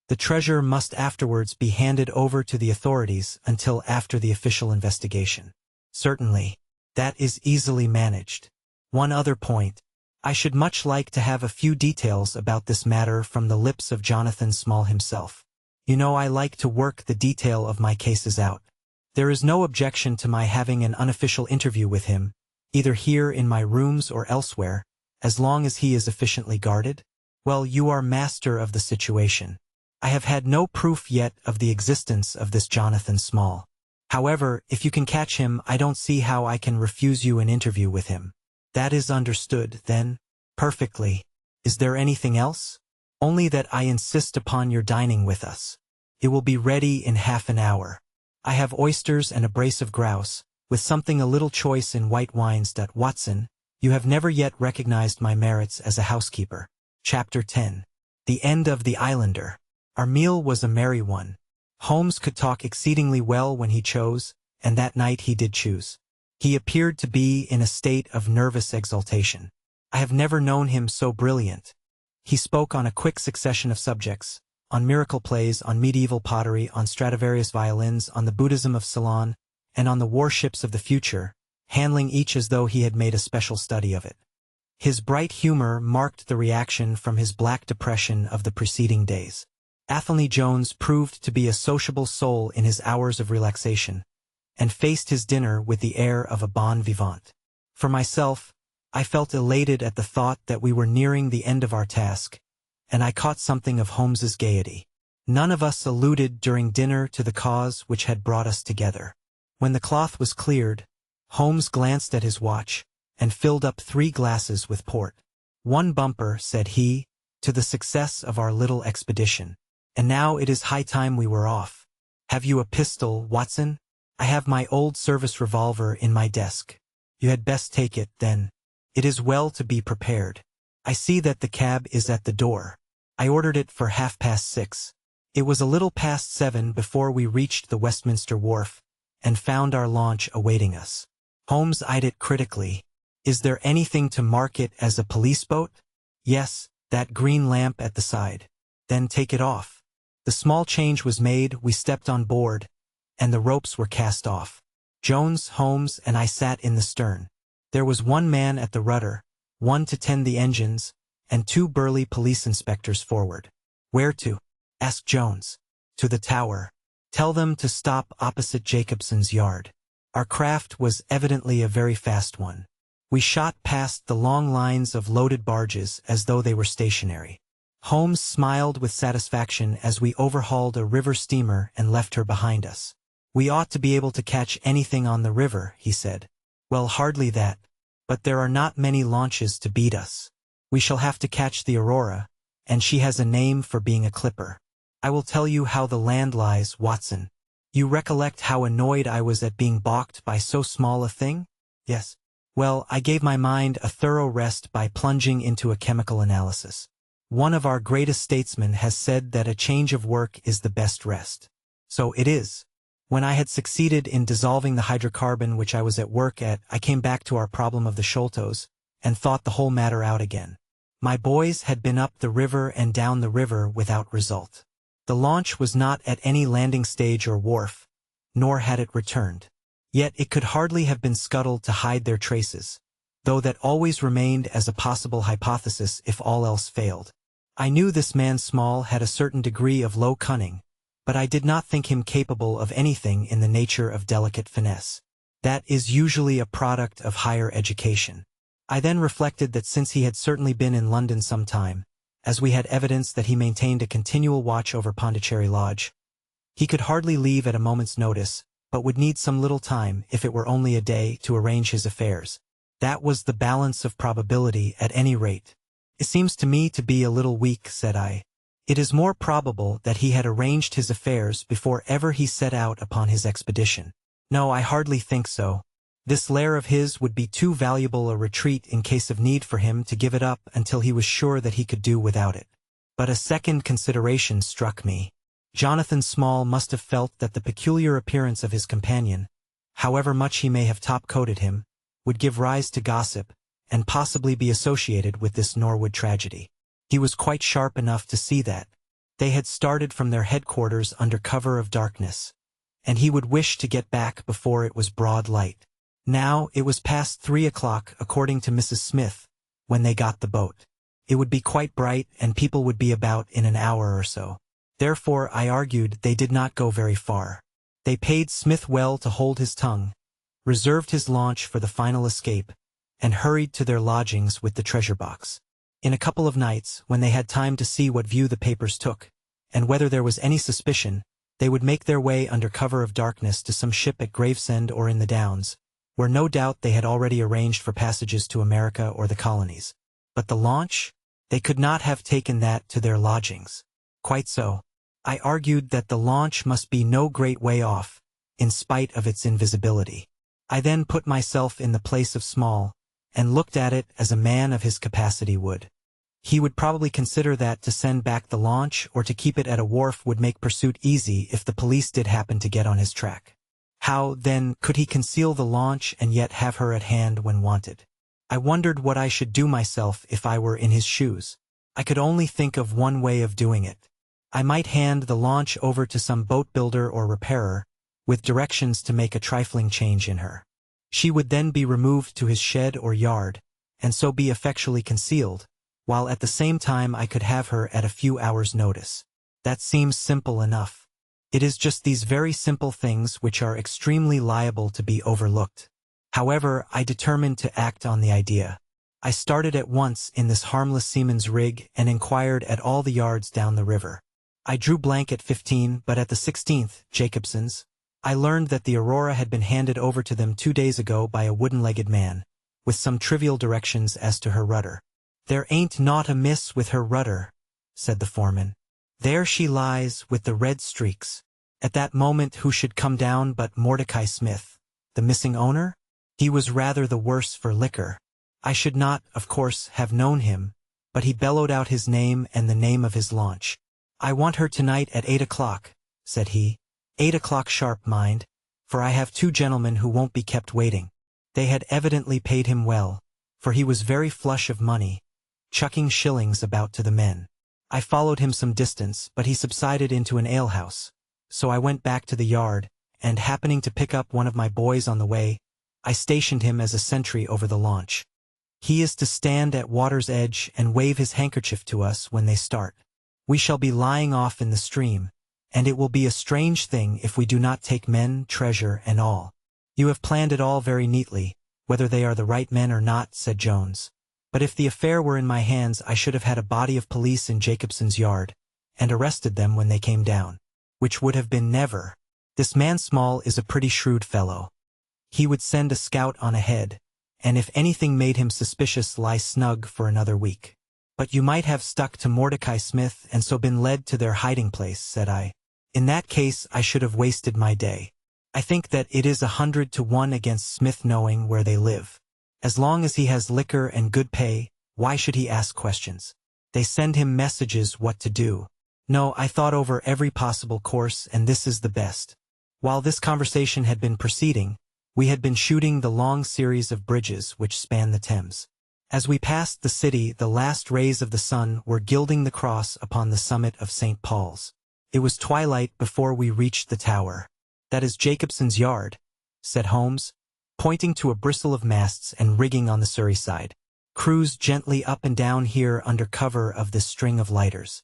The treasure must afterwards be handed over to the authorities until after the official investigation. Certainly. That is easily managed. One other point. I should much like to have a few details about this matter from the lips of Jonathan Small himself. You know I like to work the detail of my cases out. There is no objection to my having an unofficial interview with him, either here in my rooms or elsewhere, as long as he is efficiently guarded. Well, you are master of the situation. I have had no proof yet of the existence of this Jonathan Small. However, if you can catch him, I don't see how I can refuse you an interview with him. That is understood, then? Perfectly. Is there anything else? Only that I insist upon your dining with us. It will be ready in half an hour. I have oysters and a brace of grouse, with something a little choice in white wines. Watson, you have never yet recognized my merits as a housekeeper. Chapter 10. The End of the Islander. Our meal was a merry one. Holmes could talk exceedingly well when he chose, and that night he did choose. He appeared to be in a state of nervous exaltation. I have never known him so brilliant. He spoke on a quick succession of subjects, on miracle plays, on medieval pottery, on Stradivarius violins, on the Buddhism of Ceylon, and on the warships of the future, handling each as though he had made a special study of it. His bright humor marked the reaction from his black depression of the preceding days. Athelney Jones proved to be a sociable soul in his hours of relaxation, and faced his dinner with the air of a bon vivant. For myself, I felt elated at the thought that we were nearing the end of our task, and I caught something of Holmes's gaiety. None of us alluded during dinner to the cause which had brought us together. When the cloth was cleared, Holmes glanced at his watch, and filled up 3 glasses with port. "One bumper," said he, "to the success of our little expedition. And now it is high time we were off. Have you a pistol, Watson? I have my old service revolver in my desk. You had best take it, then. It is well to be prepared. I see that the cab is at the door. I ordered it for 6:30. It was a little past 7 before we reached the Westminster Wharf, and found our launch awaiting us." Holmes eyed it critically. "Is there anything to mark it as a police boat?" "Yes, that green lamp at the side." "Then take it off." The small change was made, we stepped on board, and the ropes were cast off. Jones, Holmes, and I sat in the stern. There was 1 man at the rudder, 1 to tend the engines, and 2 burly police inspectors forward. "Where to?" asked Jones. "To the Tower. Tell them to stop opposite Jacobson's yard." Our craft was evidently a very fast one. We shot past the long lines of loaded barges as though they were stationary. Holmes smiled with satisfaction as we overhauled a river steamer and left her behind us. "We ought to be able to catch anything on the river," he said. "Well, hardly that. But there are not many launches to beat us. We shall have to catch the Aurora, and she has a name for being a clipper. I will tell you how the land lies, Watson. You recollect how annoyed I was at being balked by so small a thing?" "Yes." "Well, I gave my mind a thorough rest by plunging into a chemical analysis. One of our greatest statesmen has said that a change of work is the best rest. So it is. When I had succeeded in dissolving the hydrocarbon which I was at work at, I came back to our problem of the Sholtos, and thought the whole matter out again. My boys had been up the river and down the river without result. The launch was not at any landing stage or wharf, nor had it returned. Yet it could hardly have been scuttled to hide their traces, though that always remained as a possible hypothesis if all else failed. I knew this man Small had a certain degree of low cunning, but I did not think him capable of anything in the nature of delicate finesse. That is usually a product of higher education. I then reflected that since he had certainly been in London some time, as we had evidence that he maintained a continual watch over Pondicherry Lodge, he could hardly leave at a moment's notice, but would need some little time, if it were only a day, to arrange his affairs. That was the balance of probability at any rate. "It seems to me to be a little weak," said I. "It is more probable that he had arranged his affairs before ever he set out upon his expedition." "No, I hardly think so. This lair of his would be too valuable a retreat in case of need for him to give it up until he was sure that he could do without it." But a second consideration struck me. Jonathan Small must have felt that the peculiar appearance of his companion, however much he may have top-coated him, would give rise to gossip, and possibly be associated with this Norwood tragedy. He was quite sharp enough to see that. They had started from their headquarters under cover of darkness, and he would wish to get back before it was broad light. Now it was past 3 o'clock, according to Mrs. Smith, when they got the boat. It would be quite bright, and people would be about in an hour or so. Therefore, I argued, they did not go very far. They paid Smith well to hold his tongue, reserved his launch for the final escape, and hurried to their lodgings with the treasure box. In a couple of nights, when they had time to see what view the papers took, and whether there was any suspicion, they would make their way under cover of darkness to some ship at Gravesend or in the Downs, where no doubt they had already arranged for passages to America or the colonies. But the launch? They could not have taken that to their lodgings. Quite so. I argued that the launch must be no great way off, in spite of its invisibility. I then put myself in the place of Small, and looked at it as a man of his capacity would. He would probably consider that to send back the launch or to keep it at a wharf would make pursuit easy if the police did happen to get on his track. How, then, could he conceal the launch and yet have her at hand when wanted? I wondered what I should do myself if I were in his shoes. I could only think of one way of doing it. I might hand the launch over to some boat builder or repairer, with directions to make a trifling change in her. She would then be removed to his shed or yard, and so be effectually concealed, while at the same time I could have her at a few hours' notice. That seems simple enough. It is just these very simple things which are extremely liable to be overlooked. However, I determined to act on the idea. I started at once in this harmless seaman's rig and inquired at all the yards down the river. I drew blank at 15, but at the 16th, Jacobson's, I learned that the Aurora had been handed over to them 2 days ago by a wooden-legged man, with some trivial directions as to her rudder. "There ain't naught amiss with her rudder," said the foreman. "There she lies, with the red streaks." At that moment who should come down but Mordecai Smith, the missing owner? He was rather the worse for liquor. I should not, of course, have known him, but he bellowed out his name and the name of his launch. "I want her tonight at 8 o'clock, said he. 8 o'clock sharp, mind, for I have 2 gentlemen who won't be kept waiting. They had evidently paid him well, for he was very flush of money, chucking shillings about to the men. I followed him some distance, but he subsided into an alehouse. So I went back to the yard, and happening to pick up one of my boys on the way, I stationed him as a sentry over the launch. He is to stand at water's edge and wave his handkerchief to us when they start. We shall be lying off in the stream, and it will be a strange thing if we do not take men, treasure, and all. You have planned it all very neatly, whether they are the right men or not, said Jones. But if the affair were in my hands I should have had a body of police in Jacobson's yard, and arrested them when they came down. Which would have been never. This man Small is a pretty shrewd fellow. He would send a scout on ahead, and if anything made him suspicious lie snug for another week. But you might have stuck to Mordecai Smith and so been led to their hiding place, said I. In that case I should have wasted my day. I think that it is 100 to 1 against Smith knowing where they live. As long as he has liquor and good pay, why should he ask questions? They send him messages what to do. No, I thought over every possible course, and this is the best. While this conversation had been proceeding, we had been shooting the long series of bridges which span the Thames. As we passed the city, the last rays of the sun were gilding the cross upon the summit of St. Paul's. It was twilight before we reached the tower. "That is Jacobson's yard," said Holmes, pointing to a bristle of masts and rigging on the Surrey side. "Cruise gently up and down here under cover of this string of lighters."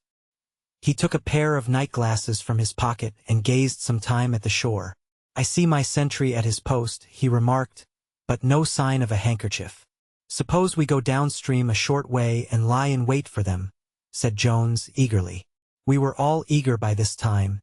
He took a pair of night glasses from his pocket and gazed some time at the shore. "I see my sentry at his post," he remarked, "but no sign of a handkerchief." "Suppose we go downstream a short way and lie in wait for them," said Jones eagerly. We were all eager by this time,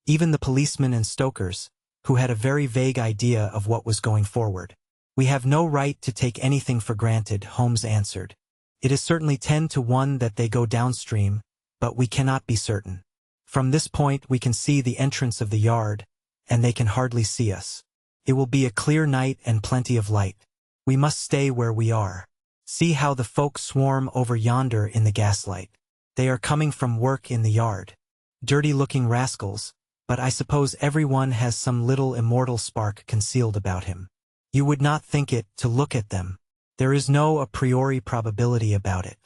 even the policemen and stokers, who had a very vague idea of what was going forward. "We have no right to take anything for granted," Holmes answered. "It is certainly 10 to 1 that they go downstream, but we cannot be certain. From this point we can see the entrance of the yard, and they can hardly see us. It will be a clear night and plenty of light. We must stay where we are. See how the folk swarm over yonder in the gaslight. They are coming from work in the yard. Dirty-looking rascals, but I suppose every one has some little immortal spark concealed about him. You would not think it to look at them. There is no a priori probability about it.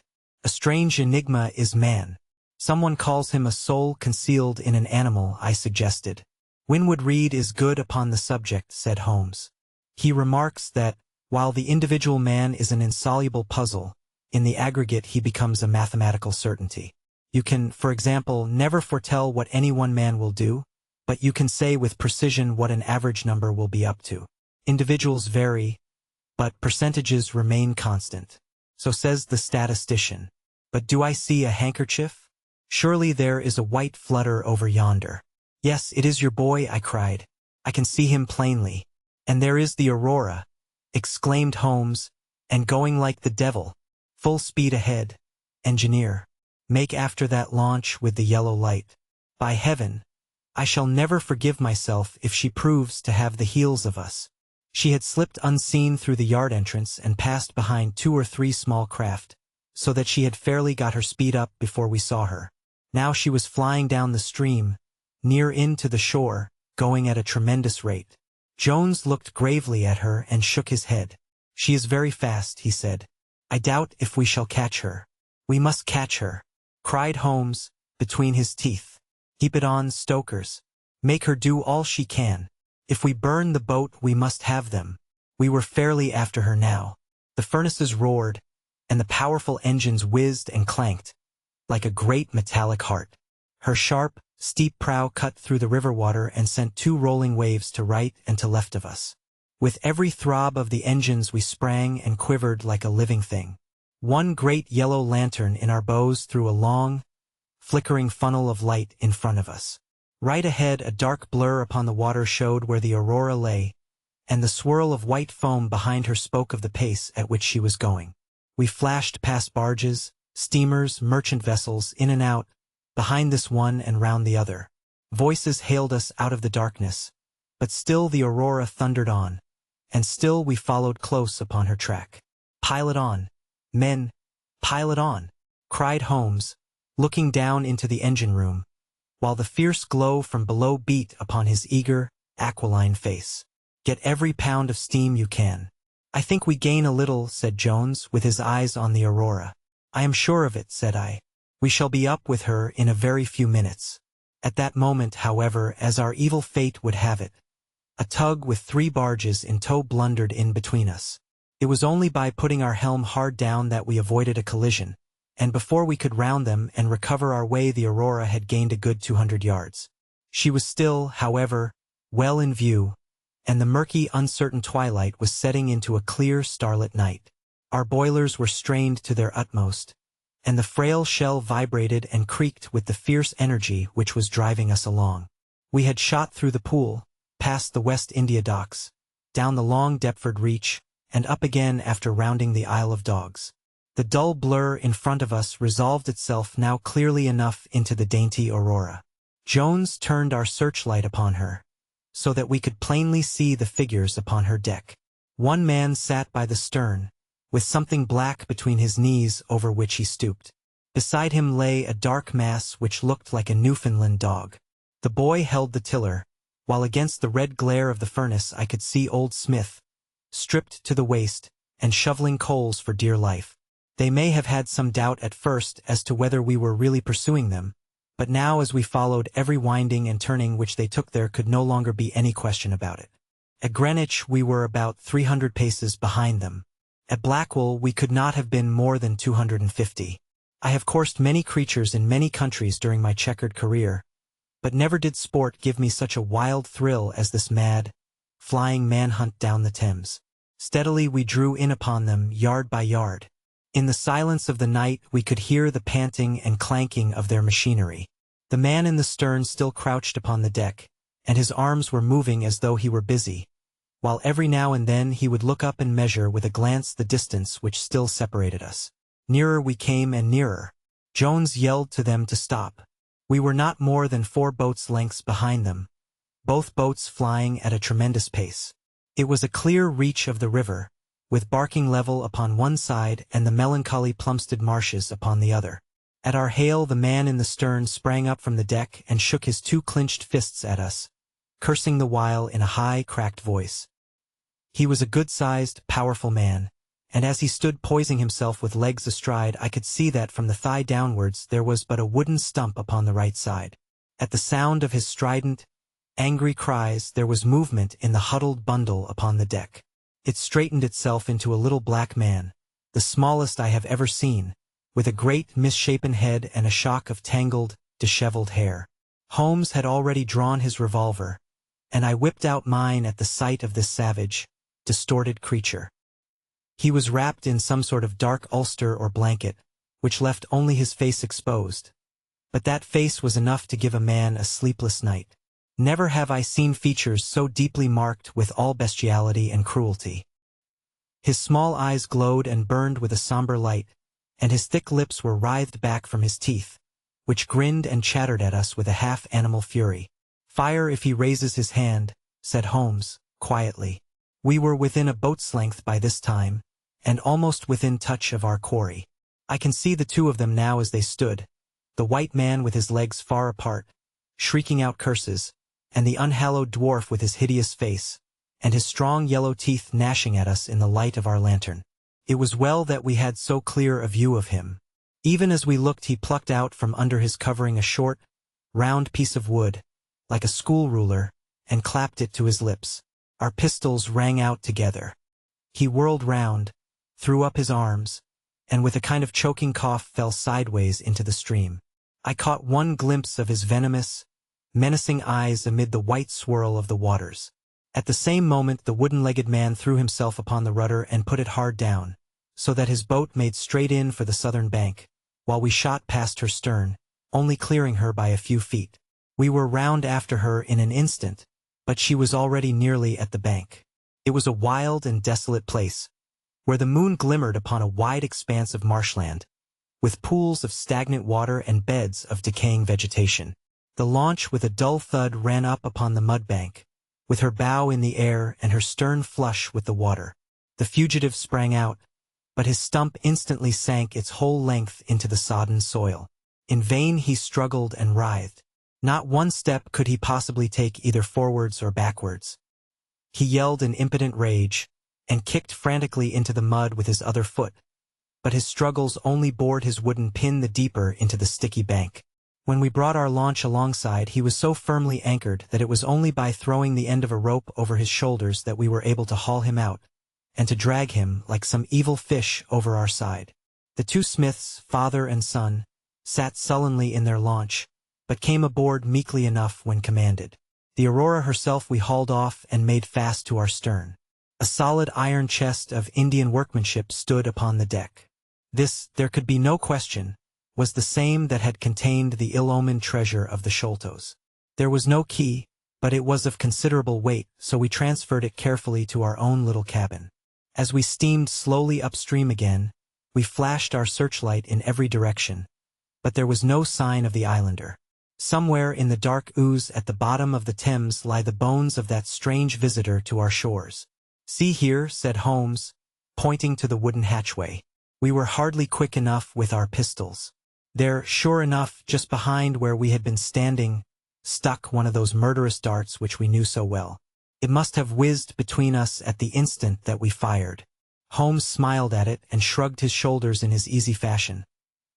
A strange enigma is man. Someone calls him a soul concealed in an animal, I suggested. Winwood Reade is good upon the subject, said Holmes. He remarks that, while the individual man is an insoluble puzzle, in the aggregate he becomes a mathematical certainty. You can, for example, never foretell what any one man will do, but you can say with precision what an average number will be up to. Individuals vary, but percentages remain constant. So says the statistician. But do I see a handkerchief? Surely there is a white flutter over yonder. Yes, it is your boy, I cried. I can see him plainly. And there is the Aurora, exclaimed Holmes, and going like the devil. Full speed ahead. Engineer, make after that launch with the yellow light. By heaven, I shall never forgive myself if she proves to have the heels of us. She had slipped unseen through the yard entrance and passed behind 2 or 3 small craft, so that she had fairly got her speed up before we saw her. Now she was flying down the stream, near in to the shore, going at a tremendous rate. Jones looked gravely at her and shook his head. "She is very fast," he said. "I doubt if we shall catch her." "We must catch her," cried Holmes, between his teeth. "Keep it on, stokers. Make her do all she can. If we burn the boat we must have them." We were fairly after her now. The furnaces roared, and the powerful engines whizzed and clanked, like a great metallic heart. Her sharp, steep prow cut through the river water and sent 2 rolling waves to right and to left of us. With every throb of the engines we sprang and quivered like a living thing. One great yellow lantern in our bows threw a long, flickering funnel of light in front of us. Right ahead a dark blur upon the water showed where the Aurora lay, and the swirl of white foam behind her spoke of the pace at which she was going. We flashed past barges, steamers, merchant vessels, in and out, behind this one and round the other. Voices hailed us out of the darkness, but still the Aurora thundered on, and still we followed close upon her track. "Pile it on, men, pile it on," cried Holmes, looking down into the engine room, while the fierce glow from below beat upon his eager, aquiline face. "Get every pound of steam you can." "I think we gain a little," said Jones, with his eyes on the Aurora. "I am sure of it," said I. "We shall be up with her in a very few minutes." At that moment, however, as our evil fate would have it, a tug with 3 barges in tow blundered in between us. It was only by putting our helm hard down that we avoided a collision, and before we could round them and recover our way the Aurora had gained a good 200 yards. She was still, however, well in view, and the murky, uncertain twilight was setting into a clear, starlit night. Our boilers were strained to their utmost, and the frail shell vibrated and creaked with the fierce energy which was driving us along. We had shot through the Pool, past the West India Docks, down the long Deptford Reach, and up again after rounding the Isle of Dogs. The dull blur in front of us resolved itself now clearly enough into the dainty Aurora. Jones turned our searchlight upon her, so that we could plainly see the figures upon her deck. One man sat by the stern, with something black between his knees over which he stooped. Beside him lay a dark mass which looked like a Newfoundland dog. The boy held the tiller, while against the red glare of the furnace I could see old Smith, stripped to the waist, and shoveling coals for dear life. They may have had some doubt at first as to whether we were really pursuing them, but now as we followed every winding and turning which they took there could no longer be any question about it. At Greenwich we were about 300 paces behind them. At Blackwell we could not have been more than 250. I have coursed many creatures in many countries during my checkered career, but never did sport give me such a wild thrill as this mad, flying manhunt down the Thames. Steadily we drew in upon them, yard by yard. In the silence of the night we could hear the panting and clanking of their machinery. The man in the stern still crouched upon the deck, and his arms were moving as though he were busy, while every now and then he would look up and measure with a glance the distance which still separated us. Nearer we came and nearer. Jones yelled to them to stop. We were not more than 4 boats' lengths behind them, both boats flying at a tremendous pace. It was a clear reach of the river, with Barking Level upon one side and the melancholy Plumstead Marshes upon the other. At our hail the man in the stern sprang up from the deck and shook his 2 clenched fists at us, cursing the while in a high, cracked voice. He was a good-sized, powerful man, and as he stood poising himself with legs astride I could see that from the thigh downwards there was but a wooden stump upon the right side. At the sound of his strident, angry cries there was movement in the huddled bundle upon the deck. It straightened itself into a little black man, the smallest I have ever seen, with a great misshapen head and a shock of tangled, disheveled hair. Holmes had already drawn his revolver, and I whipped out mine at the sight of this savage, distorted creature. He was wrapped in some sort of dark ulster or blanket, which left only his face exposed. But that face was enough to give a man a sleepless night. Never have I seen features so deeply marked with all bestiality and cruelty. His small eyes glowed and burned with a somber light, and his thick lips were writhed back from his teeth, which grinned and chattered at us with a half-animal fury. "Fire if he raises his hand," said Holmes, quietly. We were within a boat's length by this time, and almost within touch of our quarry. I can see the 2 of them now as they stood, the white man with his legs far apart, shrieking out curses, and the unhallowed dwarf with his hideous face, and his strong yellow teeth gnashing at us in the light of our lantern. It was well that we had so clear a view of him. Even as we looked, he plucked out from under his covering a short, round piece of wood, like a school ruler, and clapped it to his lips. Our pistols rang out together. He whirled round, threw up his arms, and with a kind of choking cough fell sideways into the stream. I caught one glimpse of his venomous, menacing eyes amid the white swirl of the waters. At the same moment the wooden-legged man threw himself upon the rudder and put it hard down, so that his boat made straight in for the southern bank, while we shot past her stern, only clearing her by a few feet. We were round after her in an instant, but she was already nearly at the bank. It was a wild and desolate place, where the moon glimmered upon a wide expanse of marshland, with pools of stagnant water and beds of decaying vegetation. The launch with a dull thud ran up upon the mudbank, with her bow in the air and her stern flush with the water. The fugitive sprang out, but his stump instantly sank its whole length into the sodden soil. In vain he struggled and writhed. Not one step could he possibly take either forwards or backwards. He yelled in impotent rage, and kicked frantically into the mud with his other foot, but his struggles only bored his wooden pin the deeper into the sticky bank. When we brought our launch alongside, he was so firmly anchored that it was only by throwing the end of a rope over his shoulders that we were able to haul him out, and to drag him, like some evil fish, over our side. The two Smiths, father and son, sat sullenly in their launch, but came aboard meekly enough when commanded. The Aurora herself we hauled off and made fast to our stern. A solid iron chest of Indian workmanship stood upon the deck. This, there could be no question, was the same that had contained the ill-omened treasure of the Sholtos. There was no key, but it was of considerable weight, so we transferred it carefully to our own little cabin. As we steamed slowly upstream again, we flashed our searchlight in every direction, but there was no sign of the islander. Somewhere in the dark ooze at the bottom of the Thames lie the bones of that strange visitor to our shores. "See here," said Holmes, pointing to the wooden hatchway. We were hardly quick enough with our pistols. There, sure enough, just behind where we had been standing, stuck one of those murderous darts which we knew so well. It must have whizzed between us at the instant that we fired. Holmes smiled at it and shrugged his shoulders in his easy fashion.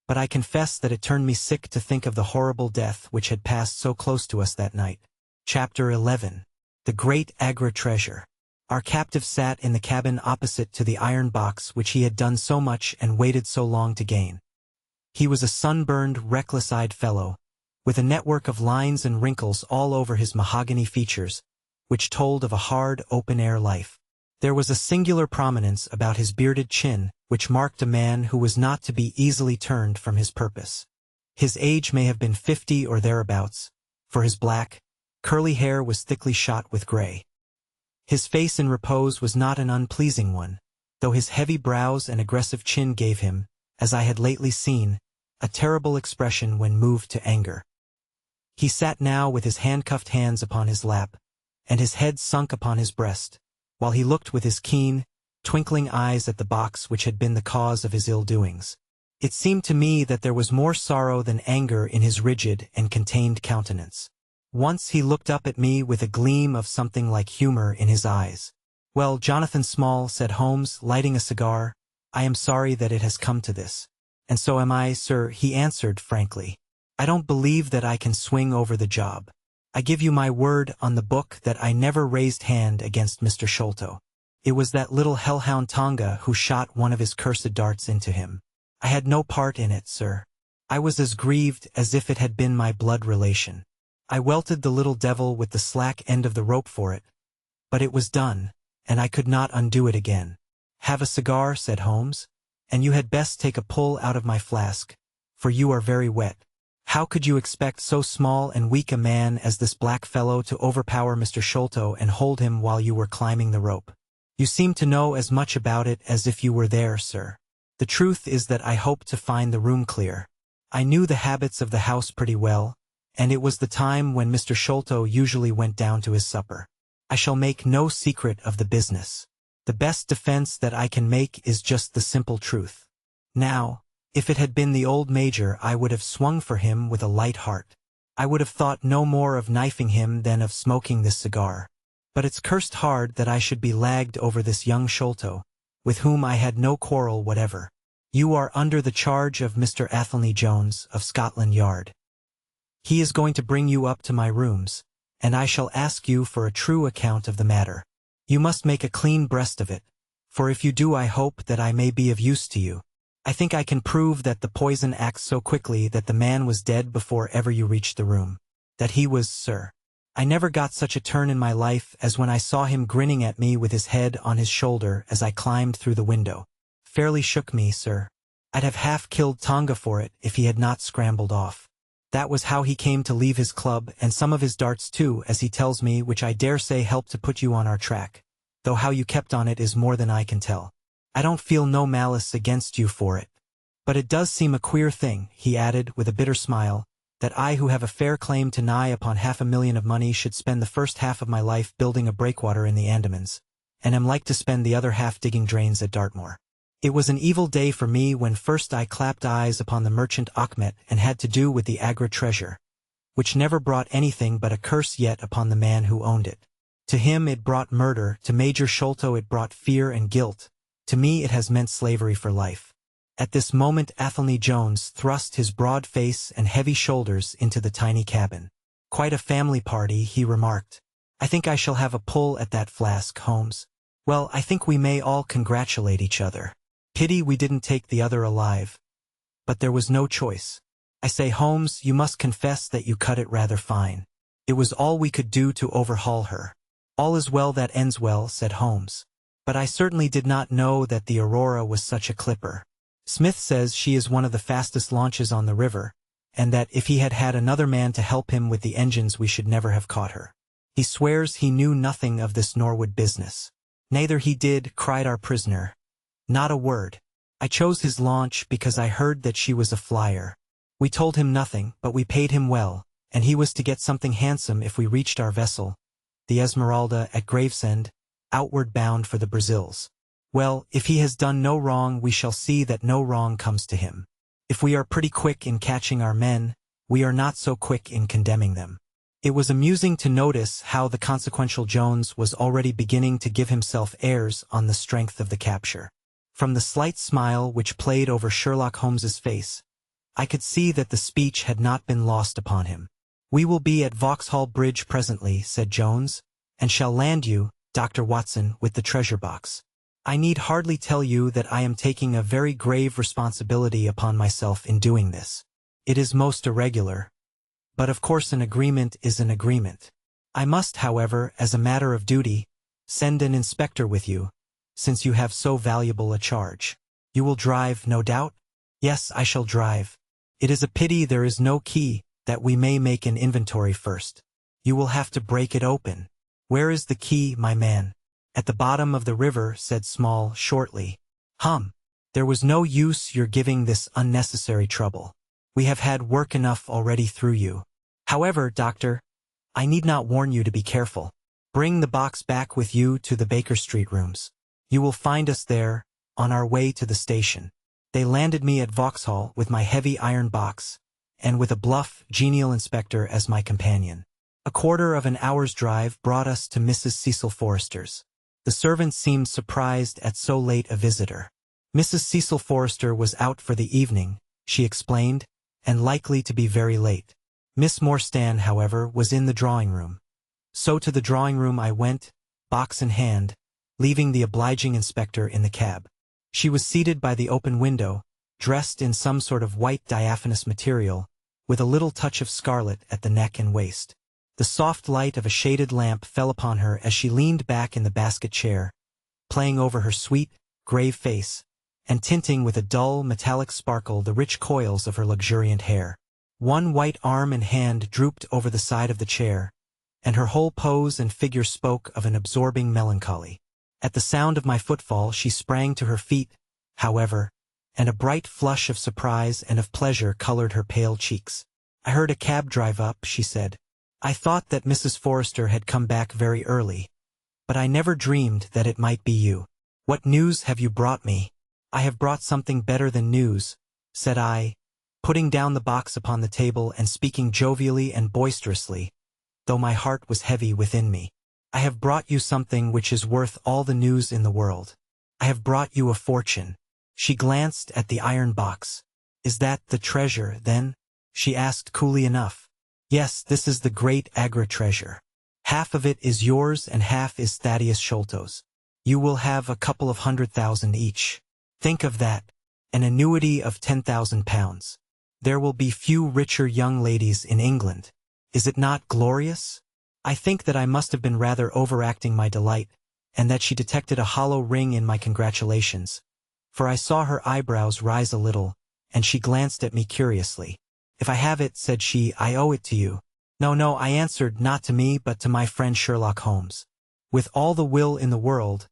But I confess that it turned me sick to think of the horrible death which had passed so close to us that night. Chapter 11. The Great Agra Treasure. Our captive sat in the cabin opposite to the iron box which he had done so much and waited so long to gain. He was a sunburned, reckless-eyed fellow, with a network of lines and wrinkles all over his mahogany features, which told of a hard, open-air life. There was a singular prominence about his bearded chin, which marked a man who was not to be easily turned from his purpose. His age may have been 50 or thereabouts, for his black, curly hair was thickly shot with gray. His face in repose was not an unpleasing one, though his heavy brows and aggressive chin gave him, as I had lately seen, a terrible expression when moved to anger. He sat now with his handcuffed hands upon his lap, and his head sunk upon his breast, while he looked with his keen, twinkling eyes at the box which had been the cause of his ill-doings. It seemed to me that there was more sorrow than anger in his rigid and contained countenance. Once he looked up at me with a gleam of something like humor in his eyes. "Well, Jonathan Small," said Holmes, lighting a cigar, "I am sorry that it has come to this." "And so am I, sir," he answered frankly. "I don't believe that I can swing over the job. I give you my word on the book that I never raised hand against Mr. Sholto. It was that little hellhound Tonga who shot one of his cursed darts into him. I had no part in it, sir. I was as grieved as if it had been my blood relation. I welted the little devil with the slack end of the rope for it, but it was done, and I could not undo it again." "Have a cigar," said Holmes, "and you had best take a pull out of my flask, for you are very wet. How could you expect so small and weak a man as this black fellow to overpower Mr. Sholto and hold him while you were climbing the rope? You seem to know as much about it as if you were there, sir. The truth is that I hoped to find the room clear. I knew the habits of the house pretty well, and it was the time when Mr. Sholto usually went down to his supper. I shall make no secret of the business. The best defense that I can make is just the simple truth. Now, if it had been the old Major, I would have swung for him with a light heart. I would have thought no more of knifing him than of smoking this cigar. But it's cursed hard that I should be lagged over this young Sholto, with whom I had no quarrel whatever. You are under the charge of Mr. Athelney Jones of Scotland Yard. He is going to bring you up to my rooms, and I shall ask you for a true account of the matter. You must make a clean breast of it, for if you do I hope that I may be of use to you. I think I can prove that the poison acts so quickly that the man was dead before ever you reached the room. That he was, sir. I never got such a turn in my life as when I saw him grinning at me with his head on his shoulder as I climbed through the window. Fairly shook me, sir. I'd have half killed Tonga for it if he had not scrambled off. That was how he came to leave his club and some of his darts too, as he tells me, which I dare say helped to put you on our track, though how you kept on it is more than I can tell. I don't feel no malice against you for it. But it does seem a queer thing, he added with a bitter smile, that I who have a fair claim to nigh upon $500,000 of money should spend the first half of my life building a breakwater in the Andamans, and am like to spend the other half digging drains at Dartmoor. It was an evil day for me when first I clapped eyes upon the merchant Achmet and had to do with the Agra treasure, which never brought anything but a curse yet upon the man who owned it. To him it brought murder, to Major Sholto it brought fear and guilt, to me it has meant slavery for life. At this moment Athelney Jones thrust his broad face and heavy shoulders into the tiny cabin. Quite a family party, he remarked. I think I shall have a pull at that flask, Holmes. Well, I think we may all congratulate each other. Pity we didn't take the other alive. But there was no choice. I say, Holmes, you must confess that you cut it rather fine. It was all we could do to overhaul her. All is well that ends well, said Holmes. But I certainly did not know that the Aurora was such a clipper. Smith says she is one of the fastest launches on the river, and that if he had had another man to help him with the engines we should never have caught her. He swears he knew nothing of this Norwood business. Neither he did, cried our prisoner. Not a word. I chose his launch because I heard that she was a flyer. We told him nothing, but we paid him well, and he was to get something handsome if we reached our vessel, the Esmeralda, at Gravesend, outward bound for the Brazils. Well, if he has done no wrong we shall see that no wrong comes to him. If we are pretty quick in catching our men, we are not so quick in condemning them. It was amusing to notice how the consequential Jones was already beginning to give himself airs on the strength of the capture. From the slight smile which played over Sherlock Holmes's face, I could see that the speech had not been lost upon him. We will be at Vauxhall Bridge presently, said Jones, and shall land you, Dr. Watson, with the treasure box. I need hardly tell you that I am taking a very grave responsibility upon myself in doing this. It is most irregular. But of course an agreement is an agreement. I must, however, as a matter of duty, send an inspector with you, since you have so valuable a charge. You will drive, no doubt? Yes, I shall drive. It is a pity there is no key, that we may make an inventory first. You will have to break it open. Where is the key, my man? At the bottom of the river, said Small shortly. There was no use your giving this unnecessary trouble. We have had work enough already through you. However, Doctor, I need not warn you to be careful. Bring the box back with you to the Baker Street rooms. You will find us there, on our way to the station. They landed me at Vauxhall with my heavy iron box, and with a bluff, genial inspector as my companion. A quarter of an hour's drive brought us to Mrs. Cecil Forrester's. The servant seemed surprised at so late a visitor. Mrs. Cecil Forrester was out for the evening, she explained, and likely to be very late. Miss Morstan, however, was in the drawing-room. So to the drawing-room I went, box in hand, leaving the obliging inspector in the cab. She was seated by the open window, dressed in some sort of white diaphanous material, with a little touch of scarlet at the neck and waist. The soft light of a shaded lamp fell upon her as she leaned back in the basket chair, playing over her sweet, grave face, and tinting with a dull, metallic sparkle the rich coils of her luxuriant hair. One white arm and hand drooped over the side of the chair, and her whole pose and figure spoke of an absorbing melancholy. At the sound of my footfall she sprang to her feet, however, and a bright flush of surprise and of pleasure colored her pale cheeks. I heard a cab drive up, she said. I thought that Mrs. Forrester had come back very early, but I never dreamed that it might be you. What news have you brought me? I have brought something better than news, said I, putting down the box upon the table and speaking jovially and boisterously, though my heart was heavy within me. I have brought you something which is worth all the news in the world. I have brought you a fortune." She glanced at the iron box. "Is that the treasure, then?" she asked coolly enough. "Yes, this is the great Agra treasure. Half of it is yours and half is Thaddeus Sholto's. You will have a couple of 100,000 each. Think of that. An annuity of £10,000. There will be few richer young ladies in England. Is it not glorious?" I think that I must have been rather overacting my delight, and that she detected a hollow ring in my congratulations, for I saw her eyebrows rise a little, and she glanced at me curiously. "If I have it," said she, "I owe it to you." "No, no," I answered, "not to me, but to my friend Sherlock Holmes. With all the will in the world,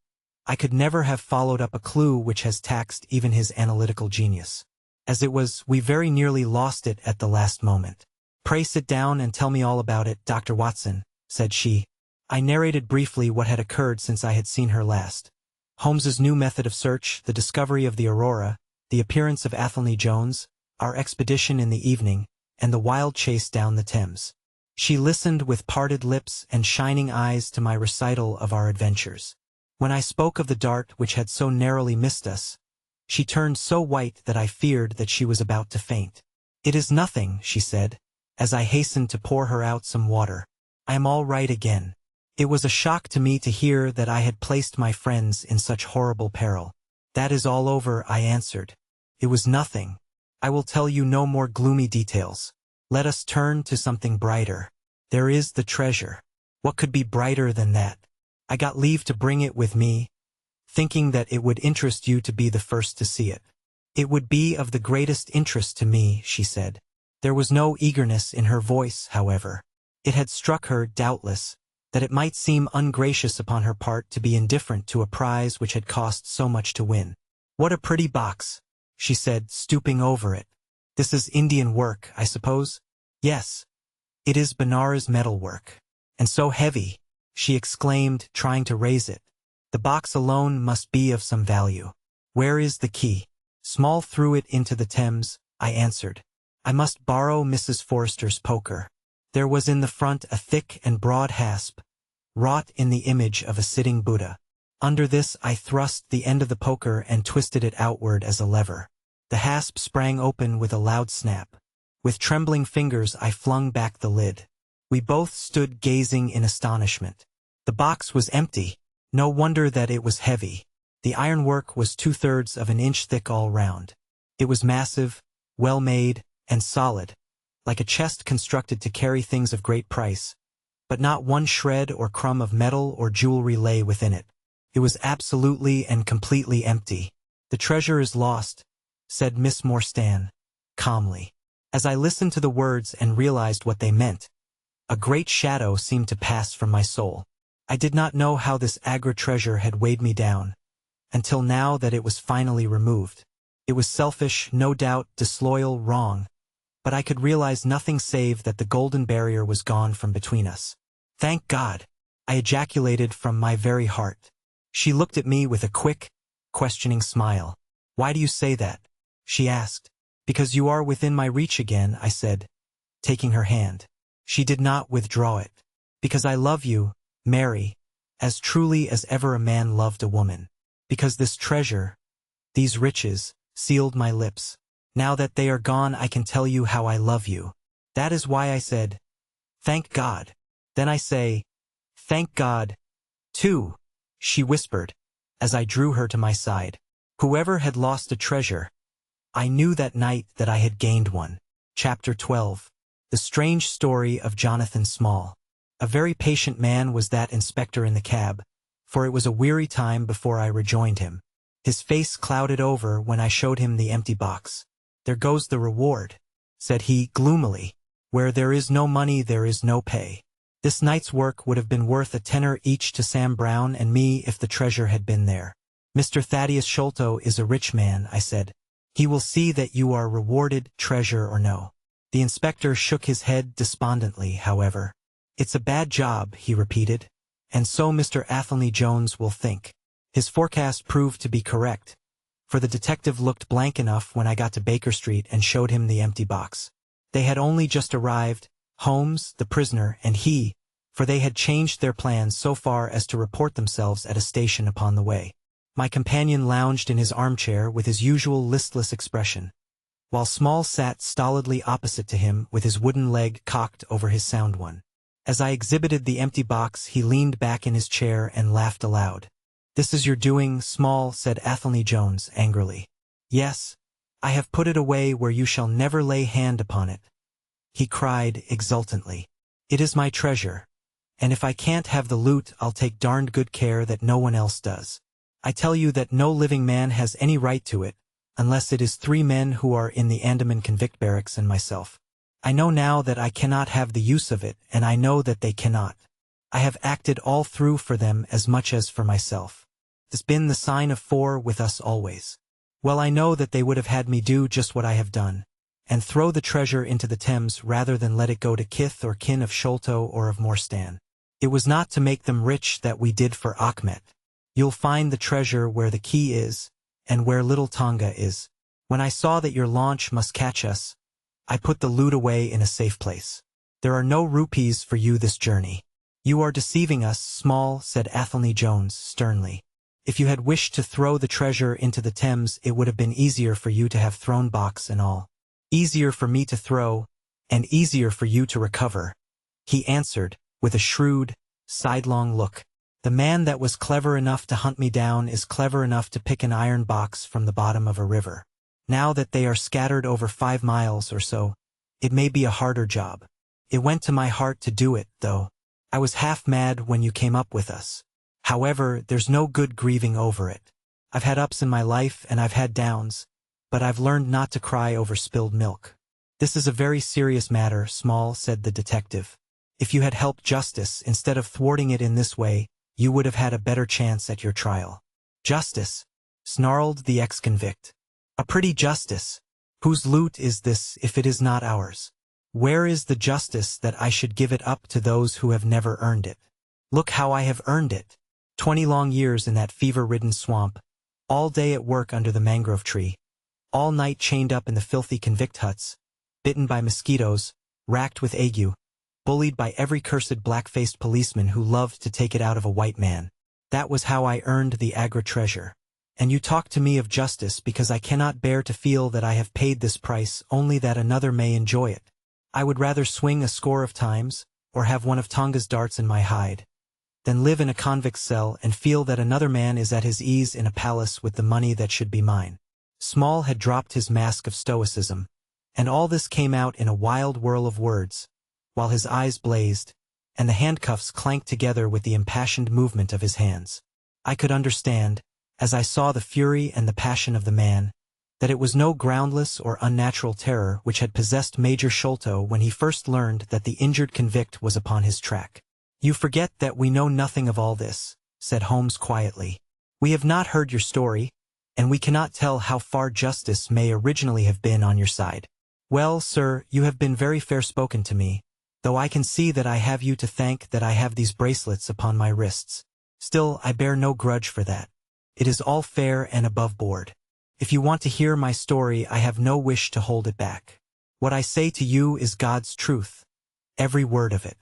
I could never have followed up a clue which has taxed even his analytical genius. As it was, we very nearly lost it at the last moment." "Pray sit down and tell me all about it, Dr. Watson," said she. I narrated briefly what had occurred since I had seen her last. Holmes's new method of search, the discovery of the Aurora, the appearance of Athelney Jones, our expedition in the evening, and the wild chase down the Thames. She listened with parted lips and shining eyes to my recital of our adventures. When I spoke of the dart which had so narrowly missed us, she turned so white that I feared that she was about to faint. "It is nothing," she said, as I hastened to pour her out some water. "I am all right again." It was a shock to me to hear that I had placed my friends in such horrible peril. "That is all over," I answered. "It was nothing. I will tell you no more gloomy details. Let us turn to something brighter. There is the treasure. What could be brighter than that? I got leave to bring it with me, thinking that it would interest you to be the first to see it." "It would be of the greatest interest to me," she said. There was no eagerness in her voice, however. It had struck her, doubtless, that it might seem ungracious upon her part to be indifferent to a prize which had cost so much to win. "What a pretty box," she said, stooping over it. "This is Indian work, I suppose?" "Yes. It is Benares metalwork. And so heavy," she exclaimed, trying to raise it. "The box alone must be of some value. Where is the key?" "Small threw it into the Thames," I answered. "I must borrow Mrs. Forrester's poker." There was in the front a thick and broad hasp, wrought in the image of a sitting Buddha. Under this I thrust the end of the poker and twisted it outward as a lever. The hasp sprang open with a loud snap. With trembling fingers I flung back the lid. We both stood gazing in astonishment. The box was empty. No wonder that it was heavy. The ironwork was 2/3 of an inch thick all round. It was massive, well made, and solid, like a chest constructed to carry things of great price, but not one shred or crumb of metal or jewelry lay within it. It was absolutely and completely empty. "The treasure is lost," said Miss Morstan, calmly. As I listened to the words and realized what they meant, a great shadow seemed to pass from my soul. I did not know how this Agra treasure had weighed me down, until now that it was finally removed. It was selfish, no doubt, disloyal, wrong, but I could realize nothing save that the golden barrier was gone from between us. "Thank God!" I ejaculated from my very heart. She looked at me with a quick, questioning smile. "Why do you say that?" she asked. "Because you are within my reach again," I said, taking her hand. She did not withdraw it. "Because I love you, Mary, as truly as ever a man loved a woman. Because this treasure, these riches, sealed my lips. Now that they are gone, I can tell you how I love you. That is why I said, 'Thank God.' Then I say, 'Thank God,' too," she whispered, as I drew her to my side. Whoever had lost a treasure, I knew that night that I had gained one. Chapter 12. The Strange Story of Jonathan Small. A very patient man was that inspector in the cab, for it was a weary time before I rejoined him. His face clouded over when I showed him the empty box. "There goes the reward," said he gloomily. "Where there is no money there is no pay. This night's work would have been worth a tenner each to Sam Brown and me if the treasure had been there." "Mr. Thaddeus Sholto is a rich man," I said. "He will see that you are rewarded, treasure or no." The inspector shook his head despondently, however. "It's a bad job," he repeated, "and so Mr. Athelney Jones will think." His forecast proved to be correct, for the detective looked blank enough when I got to Baker Street and showed him the empty box. They had only just arrived, Holmes, the prisoner, and he, for they had changed their plans so far as to report themselves at a station upon the way. My companion lounged in his armchair with his usual listless expression, while Small sat stolidly opposite to him with his wooden leg cocked over his sound one. As I exhibited the empty box, he leaned back in his chair and laughed aloud. "This is your doing, Small," said Athelney Jones angrily. "Yes, I have put it away where you shall never lay hand upon it," he cried exultantly. "It is my treasure, and if I can't have the loot, I'll take darned good care that no one else does. I tell you that no living man has any right to it, unless it is 3 men who are in the Andaman convict barracks and myself. I know now that I cannot have the use of it, and I know that they cannot. I have acted all through for them as much as for myself. It's been the sign of 4 with us always. Well, I know that they would have had me do just what I have done, and throw the treasure into the Thames rather than let it go to kith or kin of Sholto or of Morstan. It was not to make them rich that we did for Achmet. You'll find the treasure where the key is, and where little Tonga is. When I saw that your launch must catch us, I put the loot away in a safe place. There are no rupees for you this journey." "You are deceiving us, Small," said Athelney Jones sternly. "If you had wished to throw the treasure into the Thames, it would have been easier for you to have thrown box and all. Easier for me to throw, and easier for you to recover," he answered, with a shrewd, sidelong look. "The man that was clever enough to hunt me down is clever enough to pick an iron box from the bottom of a river. Now that they are scattered over 5 miles or so, it may be a harder job. It went to my heart to do it, though. I was half mad when you came up with us. However, there's no good grieving over it. I've had ups in my life and I've had downs, but I've learned not to cry over spilled milk." "This is a very serious matter, Small," said the detective. "If you had helped justice instead of thwarting it in this way, you would have had a better chance at your trial." "Justice?" snarled the ex-convict. "A pretty justice. Whose loot is this if it is not ours? Where is the justice that I should give it up to those who have never earned it? Look how I have earned it. 20 long years in that fever-ridden swamp, all day at work under the mangrove tree, all night chained up in the filthy convict huts, bitten by mosquitoes, racked with ague, bullied by every cursed black-faced policeman who loved to take it out of a white man. That was how I earned the Agra treasure. And you talk to me of justice because I cannot bear to feel that I have paid this price only that another may enjoy it. I would rather swing a score of times, or have one of Tonga's darts in my hide, than live in a convict's cell and feel that another man is at his ease in a palace with the money that should be mine." Small had dropped his mask of stoicism, and all this came out in a wild whirl of words, while his eyes blazed, and the handcuffs clanked together with the impassioned movement of his hands. I could understand, as I saw the fury and the passion of the man, that it was no groundless or unnatural terror which had possessed Major Sholto when he first learned that the injured convict was upon his track. "You forget that we know nothing of all this," said Holmes quietly. "We have not heard your story, and we cannot tell how far justice may originally have been on your side. Well, sir, you have been very fair-spoken to me, though I can see that I have you to thank that I have these bracelets upon my wrists. Still, I bear no grudge for that. It is all fair and above board. If you want to hear my story, I have no wish to hold it back. What I say to you is God's truth, every word of it.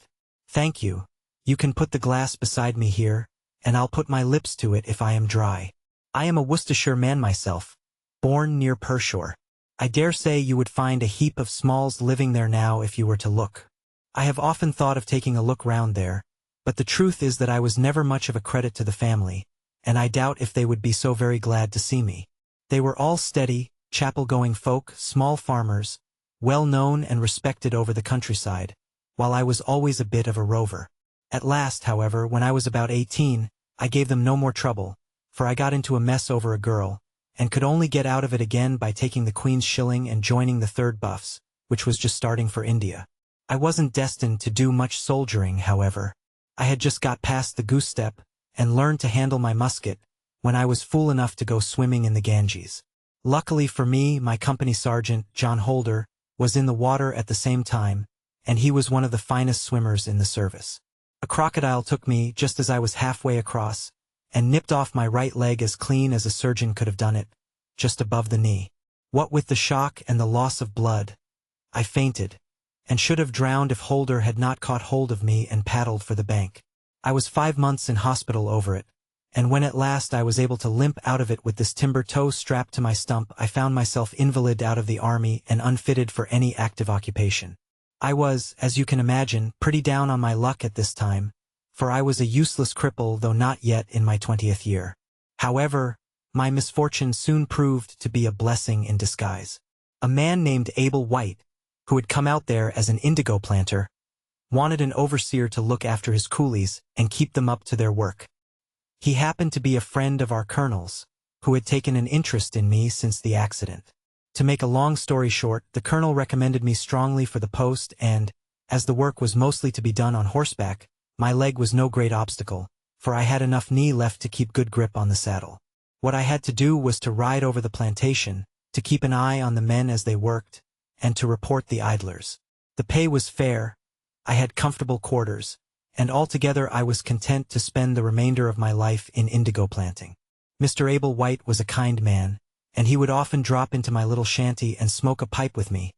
Thank you. You can put the glass beside me here, and I'll put my lips to it if I am dry. I am a Worcestershire man myself, born near Pershore. I dare say you would find a heap of Smalls living there now if you were to look. I have often thought of taking a look round there, but the truth is that I was never much of a credit to the family, and I doubt if they would be so very glad to see me. They were all steady, chapel-going folk, small farmers, well known and respected over the countryside, while I was always a bit of a rover. At last, however, when I was about 18, I gave them no more trouble, for I got into a mess over a girl, and could only get out of it again by taking the Queen's shilling and joining the 3rd Buffs, which was just starting for India. I wasn't destined to do much soldiering, however. I had just got past the goose step, and learned to handle my musket, when I was fool enough to go swimming in the Ganges. Luckily for me, my company sergeant, John Holder, was in the water at the same time, and he was one of the finest swimmers in the service. A crocodile took me just as I was halfway across, and nipped off my right leg as clean as a surgeon could have done it, just above the knee. What with the shock and the loss of blood, I fainted, and should have drowned if Holder had not caught hold of me and paddled for the bank. I was 5 months in hospital over it, and when at last I was able to limp out of it with this timber toe strapped to my stump, I found myself invalid out of the army and unfitted for any active occupation. I was, as you can imagine, pretty down on my luck at this time, for I was a useless cripple though not yet in my 20th year. However, my misfortune soon proved to be a blessing in disguise. A man named Abel White, who had come out there as an indigo planter, wanted an overseer to look after his coolies and keep them up to their work. He happened to be a friend of our colonel's, who had taken an interest in me since the accident. To make a long story short, the colonel recommended me strongly for the post and, as the work was mostly to be done on horseback, my leg was no great obstacle, for I had enough knee left to keep good grip on the saddle. What I had to do was to ride over the plantation, to keep an eye on the men as they worked, and to report the idlers. The pay was fair, I had comfortable quarters, and altogether I was content to spend the remainder of my life in indigo planting. Mr. Abel White was a kind man, and he would often drop into my little shanty and smoke a pipe with me,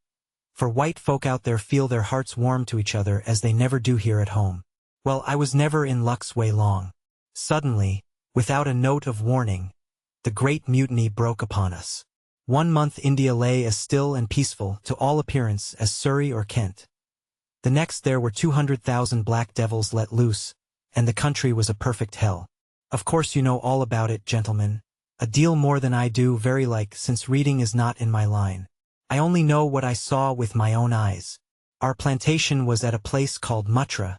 for white folk out there feel their hearts warm to each other as they never do here at home. Well, I was never in luck's way long. Suddenly, without a note of warning, the Great Mutiny broke upon us. 1 month India lay as still and peaceful, to all appearance, as Surrey or Kent. The next there were 200,000 black devils let loose, and the country was a perfect hell. Of course you know all about it, gentlemen. A deal more than I do, very like, since reading is not in my line. I only know what I saw with my own eyes. Our plantation was at a place called Mutra,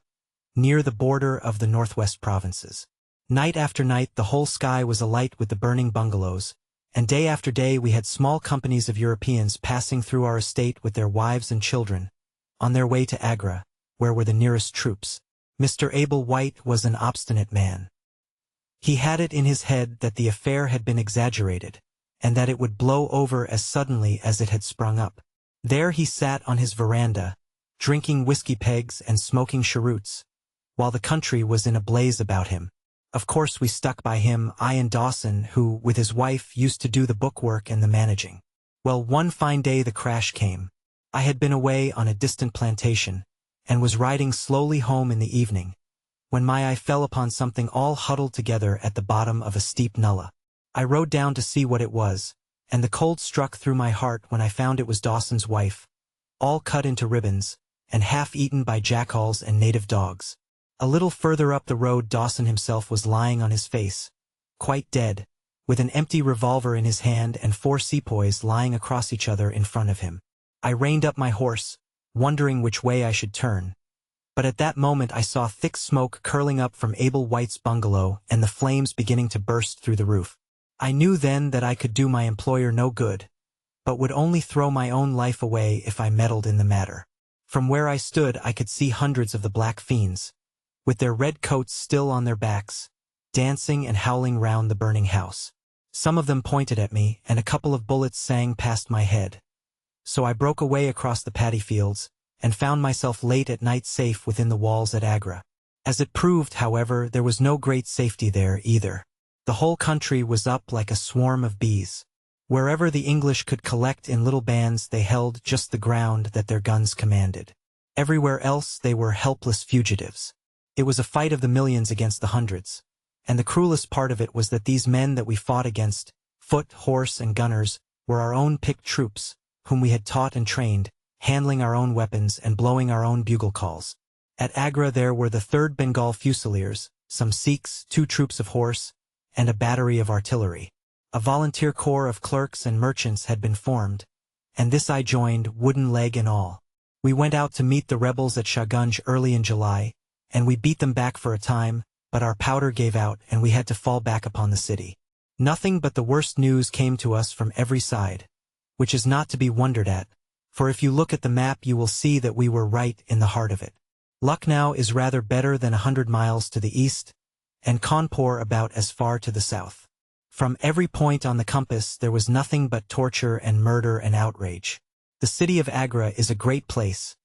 near the border of the northwest provinces. Night after night the whole sky was alight with the burning bungalows, and day after day we had small companies of Europeans passing through our estate with their wives and children, on their way to Agra, where were the nearest troops. Mr. Abel White was an obstinate man. He had it in his head that the affair had been exaggerated, and that it would blow over as suddenly as it had sprung up. There he sat on his veranda, drinking whiskey pegs and smoking cheroots, while the country was in a blaze about him. Of course we stuck by him, I and Dawson, who, with his wife, used to do the bookwork and the managing. Well, one fine day the crash came. I had been away on a distant plantation, and was riding slowly home in the evening, when my eye fell upon something all huddled together at the bottom of a steep nullah. I rode down to see what it was, and the cold struck through my heart when I found it was Dawson's wife, all cut into ribbons, and half eaten by jackals and native dogs. A little further up the road Dawson himself was lying on his face, quite dead, with an empty revolver in his hand and 4 sepoys lying across each other in front of him. I reined up my horse, wondering which way I should turn. But at that moment I saw thick smoke curling up from Abel White's bungalow and the flames beginning to burst through the roof. I knew then that I could do my employer no good, but would only throw my own life away if I meddled in the matter. From where I stood I could see hundreds of the black fiends, with their red coats still on their backs, dancing and howling round the burning house. Some of them pointed at me, and a couple of bullets sang past my head. So I broke away across the paddy fields, and found myself late at night safe within the walls at Agra. As it proved, however, there was no great safety there either. The whole country was up like a swarm of bees. Wherever the English could collect in little bands they held just the ground that their guns commanded. Everywhere else they were helpless fugitives. It was a fight of the millions against the hundreds, and the cruelest part of it was that these men that we fought against, foot, horse, and gunners, were our own picked troops, whom we had taught and trained, handling our own weapons and blowing our own bugle calls. At Agra there were the 3rd Bengal Fusiliers, some Sikhs, 2 troops of horse, and a battery of artillery. A volunteer corps of clerks and merchants had been formed, and this I joined, wooden leg and all. We went out to meet the rebels at Shahgunj early in July, and we beat them back for a time, but our powder gave out and we had to fall back upon the city. Nothing but the worst news came to us from every side, which is not to be wondered at, for if you look at the map you will see that we were right in the heart of it. Lucknow is rather better than 100 miles to the east, and Kanpur about as far to the south. From every point on the compass there was nothing but torture and murder and outrage. The city of Agra is a great place,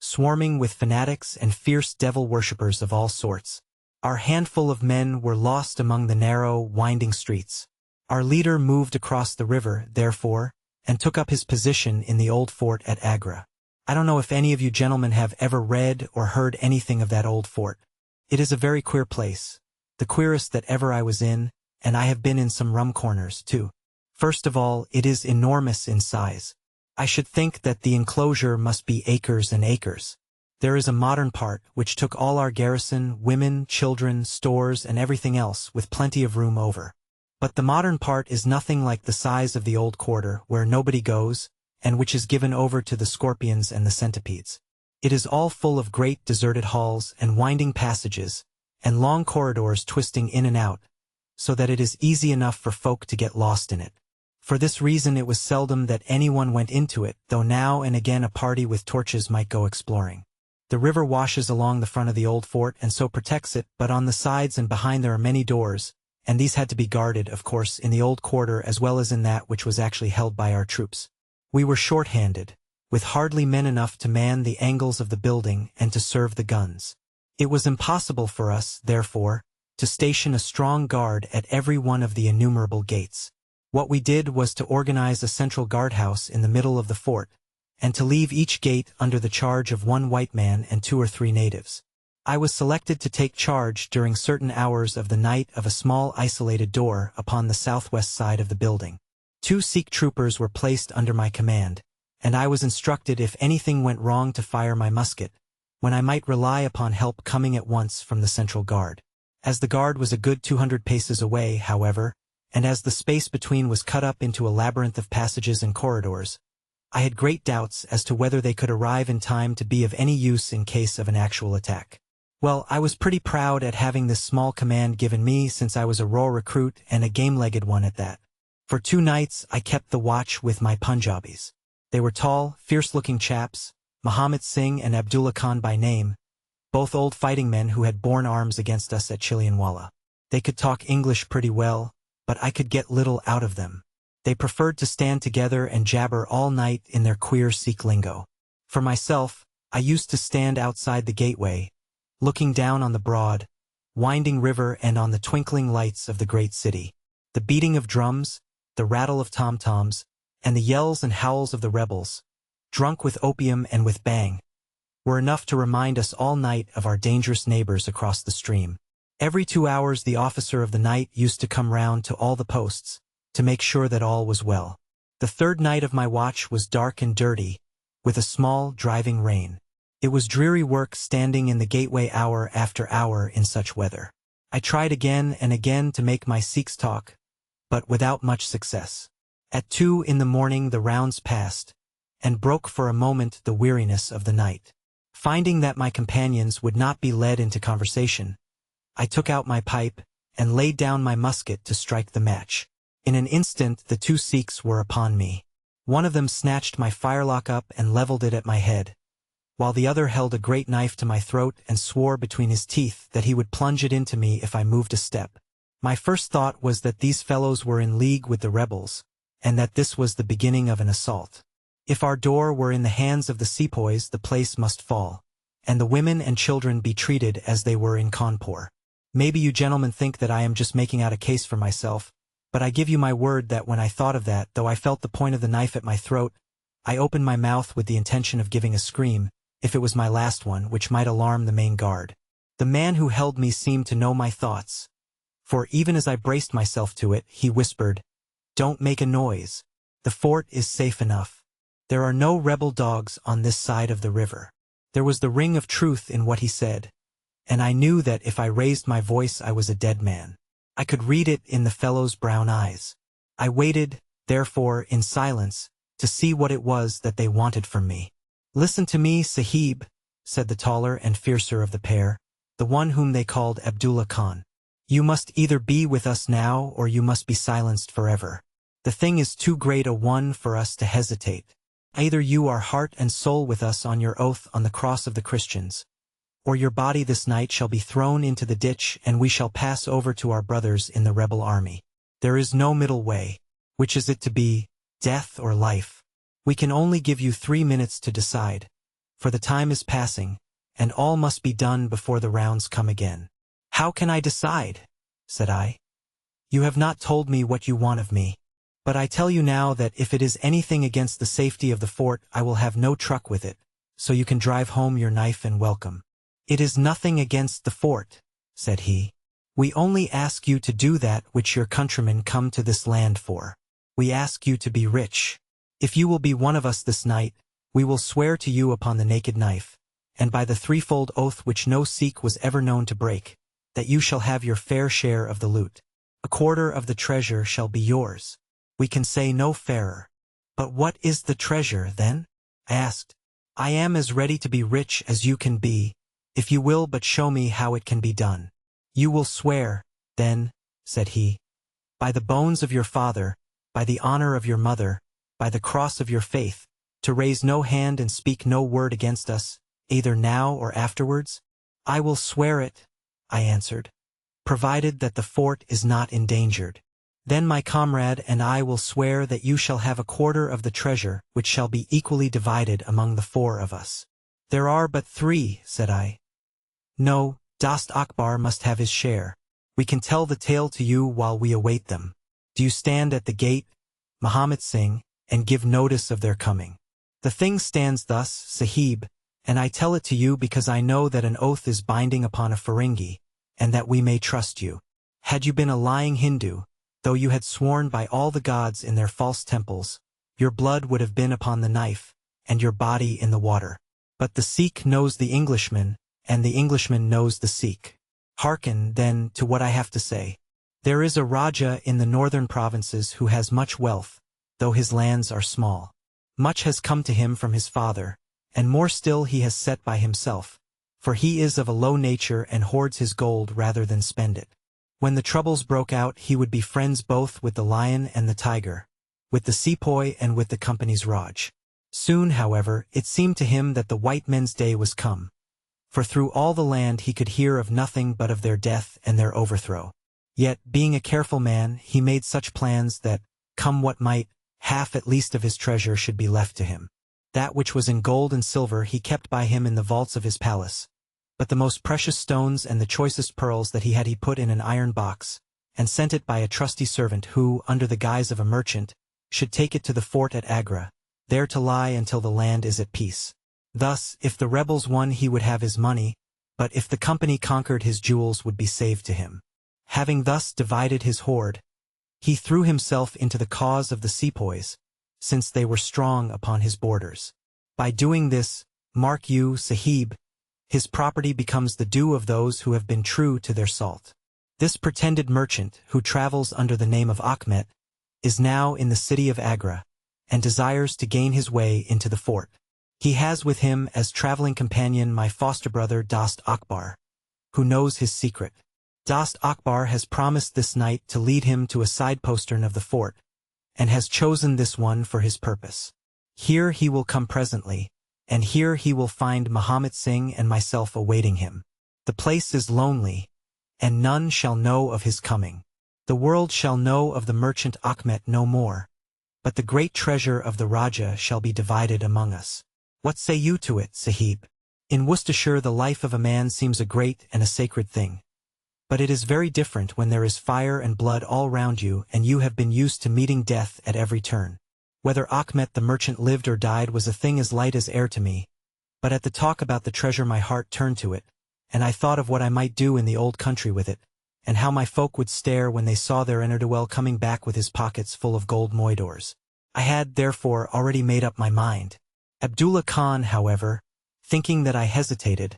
swarming with fanatics and fierce devil worshippers of all sorts. Our handful of men were lost among the narrow, winding streets. Our leader moved across the river, therefore, and took up his position in the old fort at Agra. I don't know if any of you gentlemen have ever read or heard anything of that old fort. It is a very queer place, the queerest that ever I was in, and I have been in some rum corners, too. First of all, it is enormous in size. I should think that the enclosure must be acres and acres. There is a modern part, which took all our garrison, women, children, stores, and everything else, with plenty of room over. But the modern part is nothing like the size of the old quarter, where nobody goes, and which is given over to the scorpions and the centipedes. It is all full of great deserted halls and winding passages, and long corridors twisting in and out, so that it is easy enough for folk to get lost in it. For this reason it was seldom that anyone went into it, though now and again a party with torches might go exploring. The river washes along the front of the old fort and so protects it, but on the sides and behind there are many doors, and these had to be guarded, of course, in the old quarter as well as in that which was actually held by our troops. We were short-handed, with hardly men enough to man the angles of the building and to serve the guns. It was impossible for us, therefore, to station a strong guard at every one of the innumerable gates. What we did was to organize a central guardhouse in the middle of the fort, and to leave each gate under the charge of one white man and 2 or 3 natives. I was selected to take charge during certain hours of the night of a small isolated door upon the southwest side of the building. 2 Sikh troopers were placed under my command, and I was instructed if anything went wrong to fire my musket, when I might rely upon help coming at once from the central guard. As the guard was a good 200 paces away, however, and as the space between was cut up into a labyrinth of passages and corridors, I had great doubts as to whether they could arrive in time to be of any use in case of an actual attack. Well, I was pretty proud at having this small command given me, since I was a raw recruit and a game-legged one at that. For 2 nights I kept the watch with my Punjabis. They were tall, fierce-looking chaps, Muhammad Singh and Abdullah Khan by name, both old fighting men who had borne arms against us at Chilianwala. They could talk English pretty well, but I could get little out of them. They preferred to stand together and jabber all night in their queer Sikh lingo. For myself, I used to stand outside the gateway, looking down on the broad, winding river and on the twinkling lights of the great city. The beating of drums, the rattle of tom-toms, and the yells and howls of the rebels, drunk with opium and with bang, were enough to remind us all night of our dangerous neighbors across the stream. Every 2 hours the officer of the night used to come round to all the posts, to make sure that all was well. The 3rd night of my watch was dark and dirty, with a small, driving rain. It was dreary work standing in the gateway hour after hour in such weather. I tried again and again to make my Sikhs talk, but without much success. At 2 in the morning the rounds passed, and broke for a moment the weariness of the night. Finding that my companions would not be led into conversation, I took out my pipe and laid down my musket to strike the match. In an instant the 2 Sikhs were upon me. One of them snatched my firelock up and leveled it at my head, while the other held a great knife to my throat and swore between his teeth that he would plunge it into me if I moved a step. My first thought was that these fellows were in league with the rebels, and that this was the beginning of an assault. If our door were in the hands of the sepoys, the place must fall, and the women and children be treated as they were in Cawnpore. Maybe you gentlemen think that I am just making out a case for myself, but I give you my word that when I thought of that, though I felt the point of the knife at my throat, I opened my mouth with the intention of giving a scream, if it was my last one, which might alarm the main guard. The man who held me seemed to know my thoughts, for even as I braced myself to it, he whispered, "Don't make a noise. The fort is safe enough. There are no rebel dogs on this side of the river." There was the ring of truth in what he said, and I knew that if I raised my voice I was a dead man. I could read it in the fellow's brown eyes. I waited, therefore, in silence, to see what it was that they wanted from me. "Listen to me, Sahib," said the taller and fiercer of the pair, the one whom they called Abdullah Khan. "You must either be with us now or you must be silenced forever. The thing is too great a one for us to hesitate. Either you are heart and soul with us on your oath on the cross of the Christians, or your body this night shall be thrown into the ditch and we shall pass over to our brothers in the rebel army. There is no middle way. Which is it to be, death or life? We can only give you 3 minutes to decide, for the time is passing, and all must be done before the rounds come again." "How can I decide?" said I. "You have not told me what you want of me. But I tell you now that if it is anything against the safety of the fort, I will have no truck with it, so you can drive home your knife and welcome. It is nothing against the fort, said he. We only ask you to do that which your countrymen come to this land for. We ask you to be rich. If you will be one of us this night, we will swear to you upon the naked knife, and by the threefold oath which no Sikh was ever known to break, that you shall have your fair share of the loot. A quarter of the treasure shall be yours. We can say no fairer. But what is the treasure, then? I asked. I am as ready to be rich as you can be, if you will but show me how it can be done. You will swear, then, said he, by the bones of your father, by the honor of your mother, by the cross of your faith, to raise no hand and speak no word against us, either now or afterwards? I will swear it, I answered, provided that the fort is not endangered. Then my comrade and I will swear that you shall have a quarter of the treasure, which shall be equally divided among the four of us. There are but three, said I. No, Dost Akbar must have his share. We can tell the tale to you while we await them. Do you stand at the gate, Muhammad Singh, and give notice of their coming? The thing stands thus, Sahib, and I tell it to you because I know that an oath is binding upon a Ferengi, and that we may trust you. Had you been a lying Hindu, though you had sworn by all the gods in their false temples, your blood would have been upon the knife, and your body in the water. But the Sikh knows the Englishman, and the Englishman knows the Sikh. Hearken, then, to what I have to say. There is a Raja in the northern provinces who has much wealth, though his lands are small. Much has come to him from his father, and more still he has set by himself, for he is of a low nature and hoards his gold rather than spend it. When the troubles broke out, he would be friends both with the lion and the tiger, with the sepoy and with the company's Raj. Soon, however, it seemed to him that the white men's day was come, for through all the land he could hear of nothing but of their death and their overthrow. Yet, being a careful man, he made such plans that, come what might, half at least of his treasure should be left to him. That which was in gold and silver he kept by him in the vaults of his palace, but the most precious stones and the choicest pearls that he had he put in an iron box, and sent it by a trusty servant who, under the guise of a merchant, should take it to the fort at Agra, there to lie until the land is at peace. Thus, if the rebels won he would have his money, but if the company conquered his jewels would be saved to him. Having thus divided his hoard, he threw himself into the cause of the sepoys, since they were strong upon his borders. By doing this, mark you, Sahib, his property becomes the due of those who have been true to their salt. This pretended merchant, who travels under the name of Achmet, is now in the city of Agra, and desires to gain his way into the fort. He has with him as traveling companion my foster brother Dost Akbar, who knows his secret. Dost Akbar has promised this night to lead him to a side postern of the fort, and has chosen this one for his purpose. Here he will come presently, and here he will find Muhammad Singh and myself awaiting him. The place is lonely, and none shall know of his coming. The world shall know of the merchant Achmet no more, but the great treasure of the Raja shall be divided among us. What say you to it, Sahib? In Worcestershire the life of a man seems a great and a sacred thing. But it is very different when there is fire and blood all round you and you have been used to meeting death at every turn. Whether Achmet the merchant lived or died was a thing as light as air to me, but at the talk about the treasure my heart turned to it, and I thought of what I might do in the old country with it, and how my folk would stare when they saw their ne'er-do-well coming back with his pockets full of gold moidores. I had, therefore, already made up my mind. Abdullah Khan, however, thinking that I hesitated,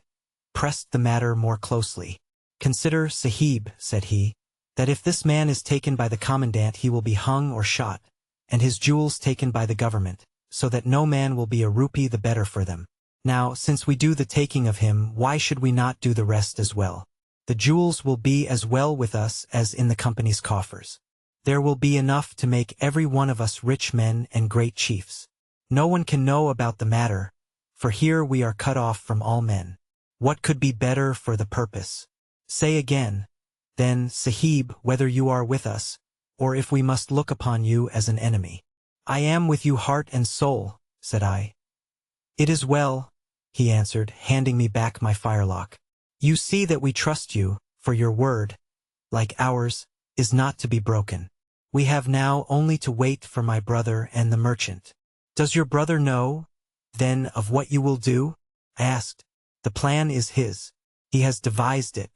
pressed the matter more closely. Consider, Sahib, said he, that if this man is taken by the commandant he will be hung or shot, and his jewels taken by the government, so that no man will be a rupee the better for them. Now, since we do the taking of him, why should we not do the rest as well? The jewels will be as well with us as in the company's coffers. There will be enough to make every one of us rich men and great chiefs. No one can know about the matter, for here we are cut off from all men. What could be better for the purpose? Say again, then, Sahib, whether you are with us, or if we must look upon you as an enemy. I am with you heart and soul, said I. It is well, he answered, handing me back my firelock. You see that we trust you, for your word, like ours, is not to be broken. We have now only to wait for my brother and the merchant. Does your brother know, "Then of what you will do?" I asked. "The plan is his. He has devised it.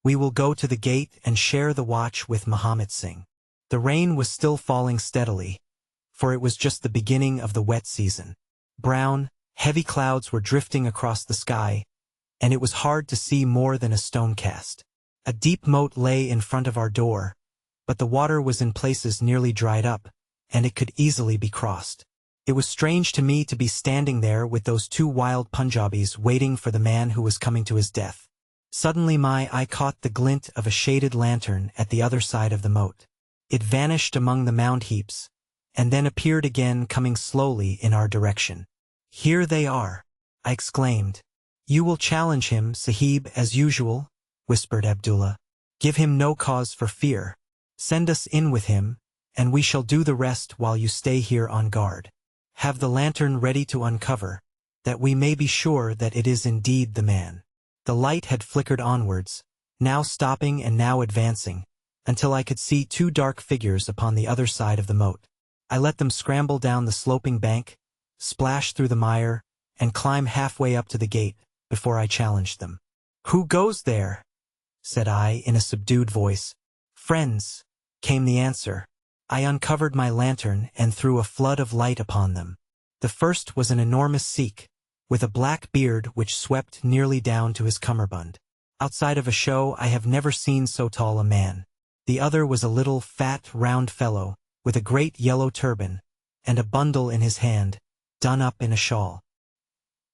We will go to the gate and share the watch with Muhammad Singh." The rain was still falling steadily, for it was just the beginning of the wet season. Brown, heavy clouds were drifting across the sky, and it was hard to see more than a stone cast. A deep moat lay in front of our door, but the water was in places nearly dried up, and it could easily be crossed. It was strange to me to be standing there with those two wild Punjabis waiting for the man who was coming to his death. Suddenly my eye caught the glint of a shaded lantern at the other side of the moat. It vanished among the mound heaps, and then appeared again coming slowly in our direction. "Here they are," I exclaimed. "You will challenge him, Sahib, as usual," whispered Abdullah. "Give him no cause for fear. Send us in with him, and we shall do the rest while you stay here on guard. Have the lantern ready to uncover, that we may be sure that it is indeed the man." The light had flickered onwards, now stopping and now advancing, until I could see two dark figures upon the other side of the moat. I let them scramble down the sloping bank, splash through the mire, and climb halfway up to the gate before I challenged them. "Who goes there?" said I in a subdued voice. "Friends," came the answer. I uncovered my lantern and threw a flood of light upon them. The first was an enormous Sikh, with a black beard which swept nearly down to his cummerbund. Outside of a show I have never seen so tall a man. The other was a little, fat, round fellow, with a great yellow turban, and a bundle in his hand, done up in a shawl.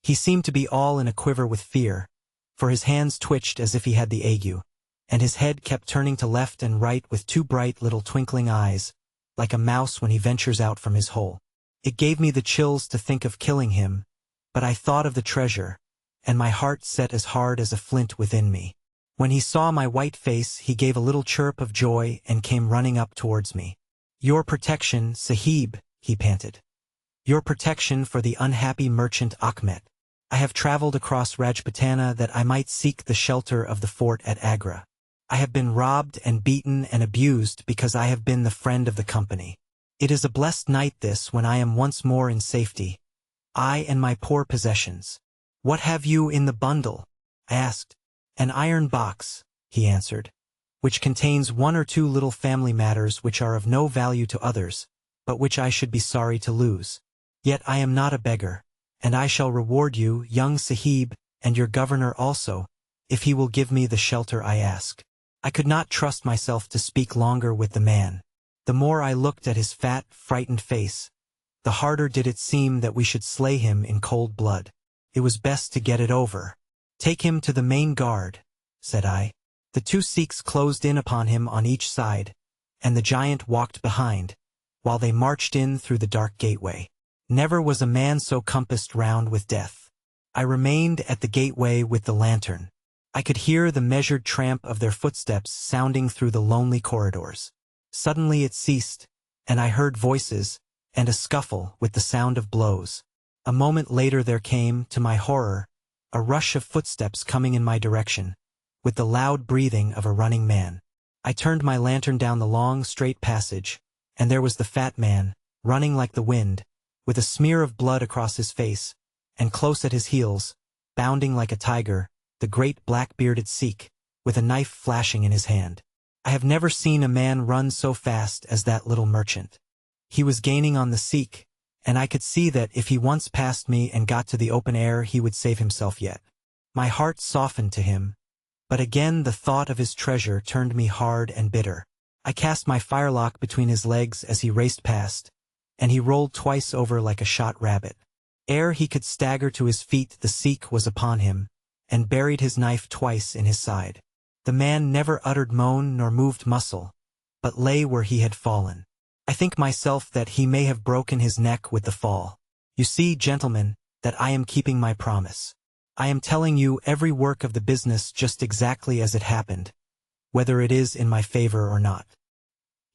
He seemed to be all in a quiver with fear, for his hands twitched as if he had the ague, and his head kept turning to left and right with two bright little twinkling eyes, like a mouse when he ventures out from his hole. It gave me the chills to think of killing him, but I thought of the treasure, and my heart set as hard as a flint within me. When he saw my white face, he gave a little chirp of joy and came running up towards me. "Your protection, Sahib," he panted. "Your protection for the unhappy merchant Achmet. I have traveled across Rajputana that I might seek the shelter of the fort at Agra. I have been robbed and beaten and abused because I have been the friend of the company. It is a blessed night this when I am once more in safety, I and my poor possessions." "What have you in the bundle?" I asked. "An iron box," he answered, "which contains one or two little family matters which are of no value to others, but which I should be sorry to lose. Yet I am not a beggar, and I shall reward you, young Sahib, and your governor also, if he will give me the shelter I ask." I could not trust myself to speak longer with the man. The more I looked at his fat, frightened face, the harder did it seem that we should slay him in cold blood. It was best to get it over. "Take him to the main guard," said I. The two Sikhs closed in upon him on each side, and the giant walked behind, while they marched in through the dark gateway. Never was a man so compassed round with death. I remained at the gateway with the lantern. I could hear the measured tramp of their footsteps sounding through the lonely corridors. Suddenly it ceased, and I heard voices, and a scuffle with the sound of blows. A moment later there came, to my horror, a rush of footsteps coming in my direction, with the loud breathing of a running man. I turned my lantern down the long, straight passage, and there was the fat man, running like the wind, with a smear of blood across his face, and close at his heels, bounding like a tiger, the great black-bearded Sikh, with a knife flashing in his hand. I have never seen a man run so fast as that little merchant. He was gaining on the Sikh, and I could see that if he once passed me and got to the open air he would save himself yet. My heart softened to him, but again the thought of his treasure turned me hard and bitter. I cast my firelock between his legs as he raced past, and he rolled twice over like a shot rabbit. Ere he could stagger to his feet the Sikh was upon him, and buried his knife twice in his side. The man never uttered moan nor moved muscle, but lay where he had fallen. I think myself that he may have broken his neck with the fall. You see, gentlemen, that I am keeping my promise. I am telling you every work of the business just exactly as it happened, whether it is in my favor or not.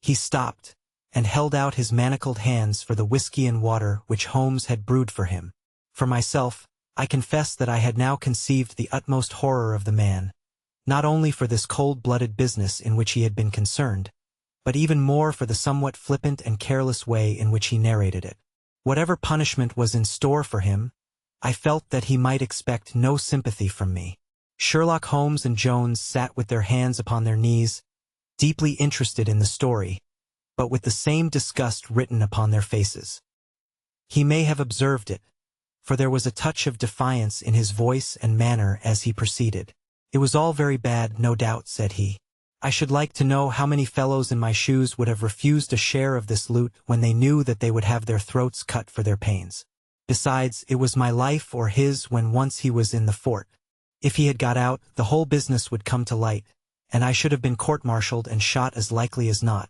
He stopped, and held out his manacled hands for the whiskey and water which Holmes had brewed for him. For myself, I confess that I had now conceived the utmost horror of the man, not only for this cold-blooded business in which he had been concerned, but even more for the somewhat flippant and careless way in which he narrated it. Whatever punishment was in store for him, I felt that he might expect no sympathy from me. Sherlock Holmes and Jones sat with their hands upon their knees, deeply interested in the story, but with the same disgust written upon their faces. He may have observed it, for there was a touch of defiance in his voice and manner as he proceeded. "It was all very bad, no doubt," said he. "I should like to know how many fellows in my shoes would have refused a share of this loot when they knew that they would have their throats cut for their pains. Besides, it was my life or his when once he was in the fort. If he had got out, the whole business would come to light, and I should have been court-martialed and shot as likely as not,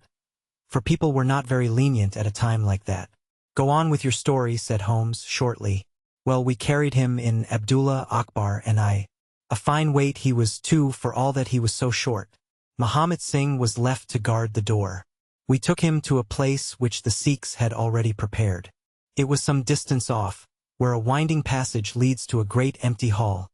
for people were not very lenient at a time like that." "Go on with your story," said Holmes, shortly. "Well, we carried him in, Abdullah, Akbar, and I. A fine weight he was too, for all that he was so short. Muhammad Singh was left to guard the door. We took him to a place which the Sikhs had already prepared. It was some distance off, where a winding passage leads to a great empty hall,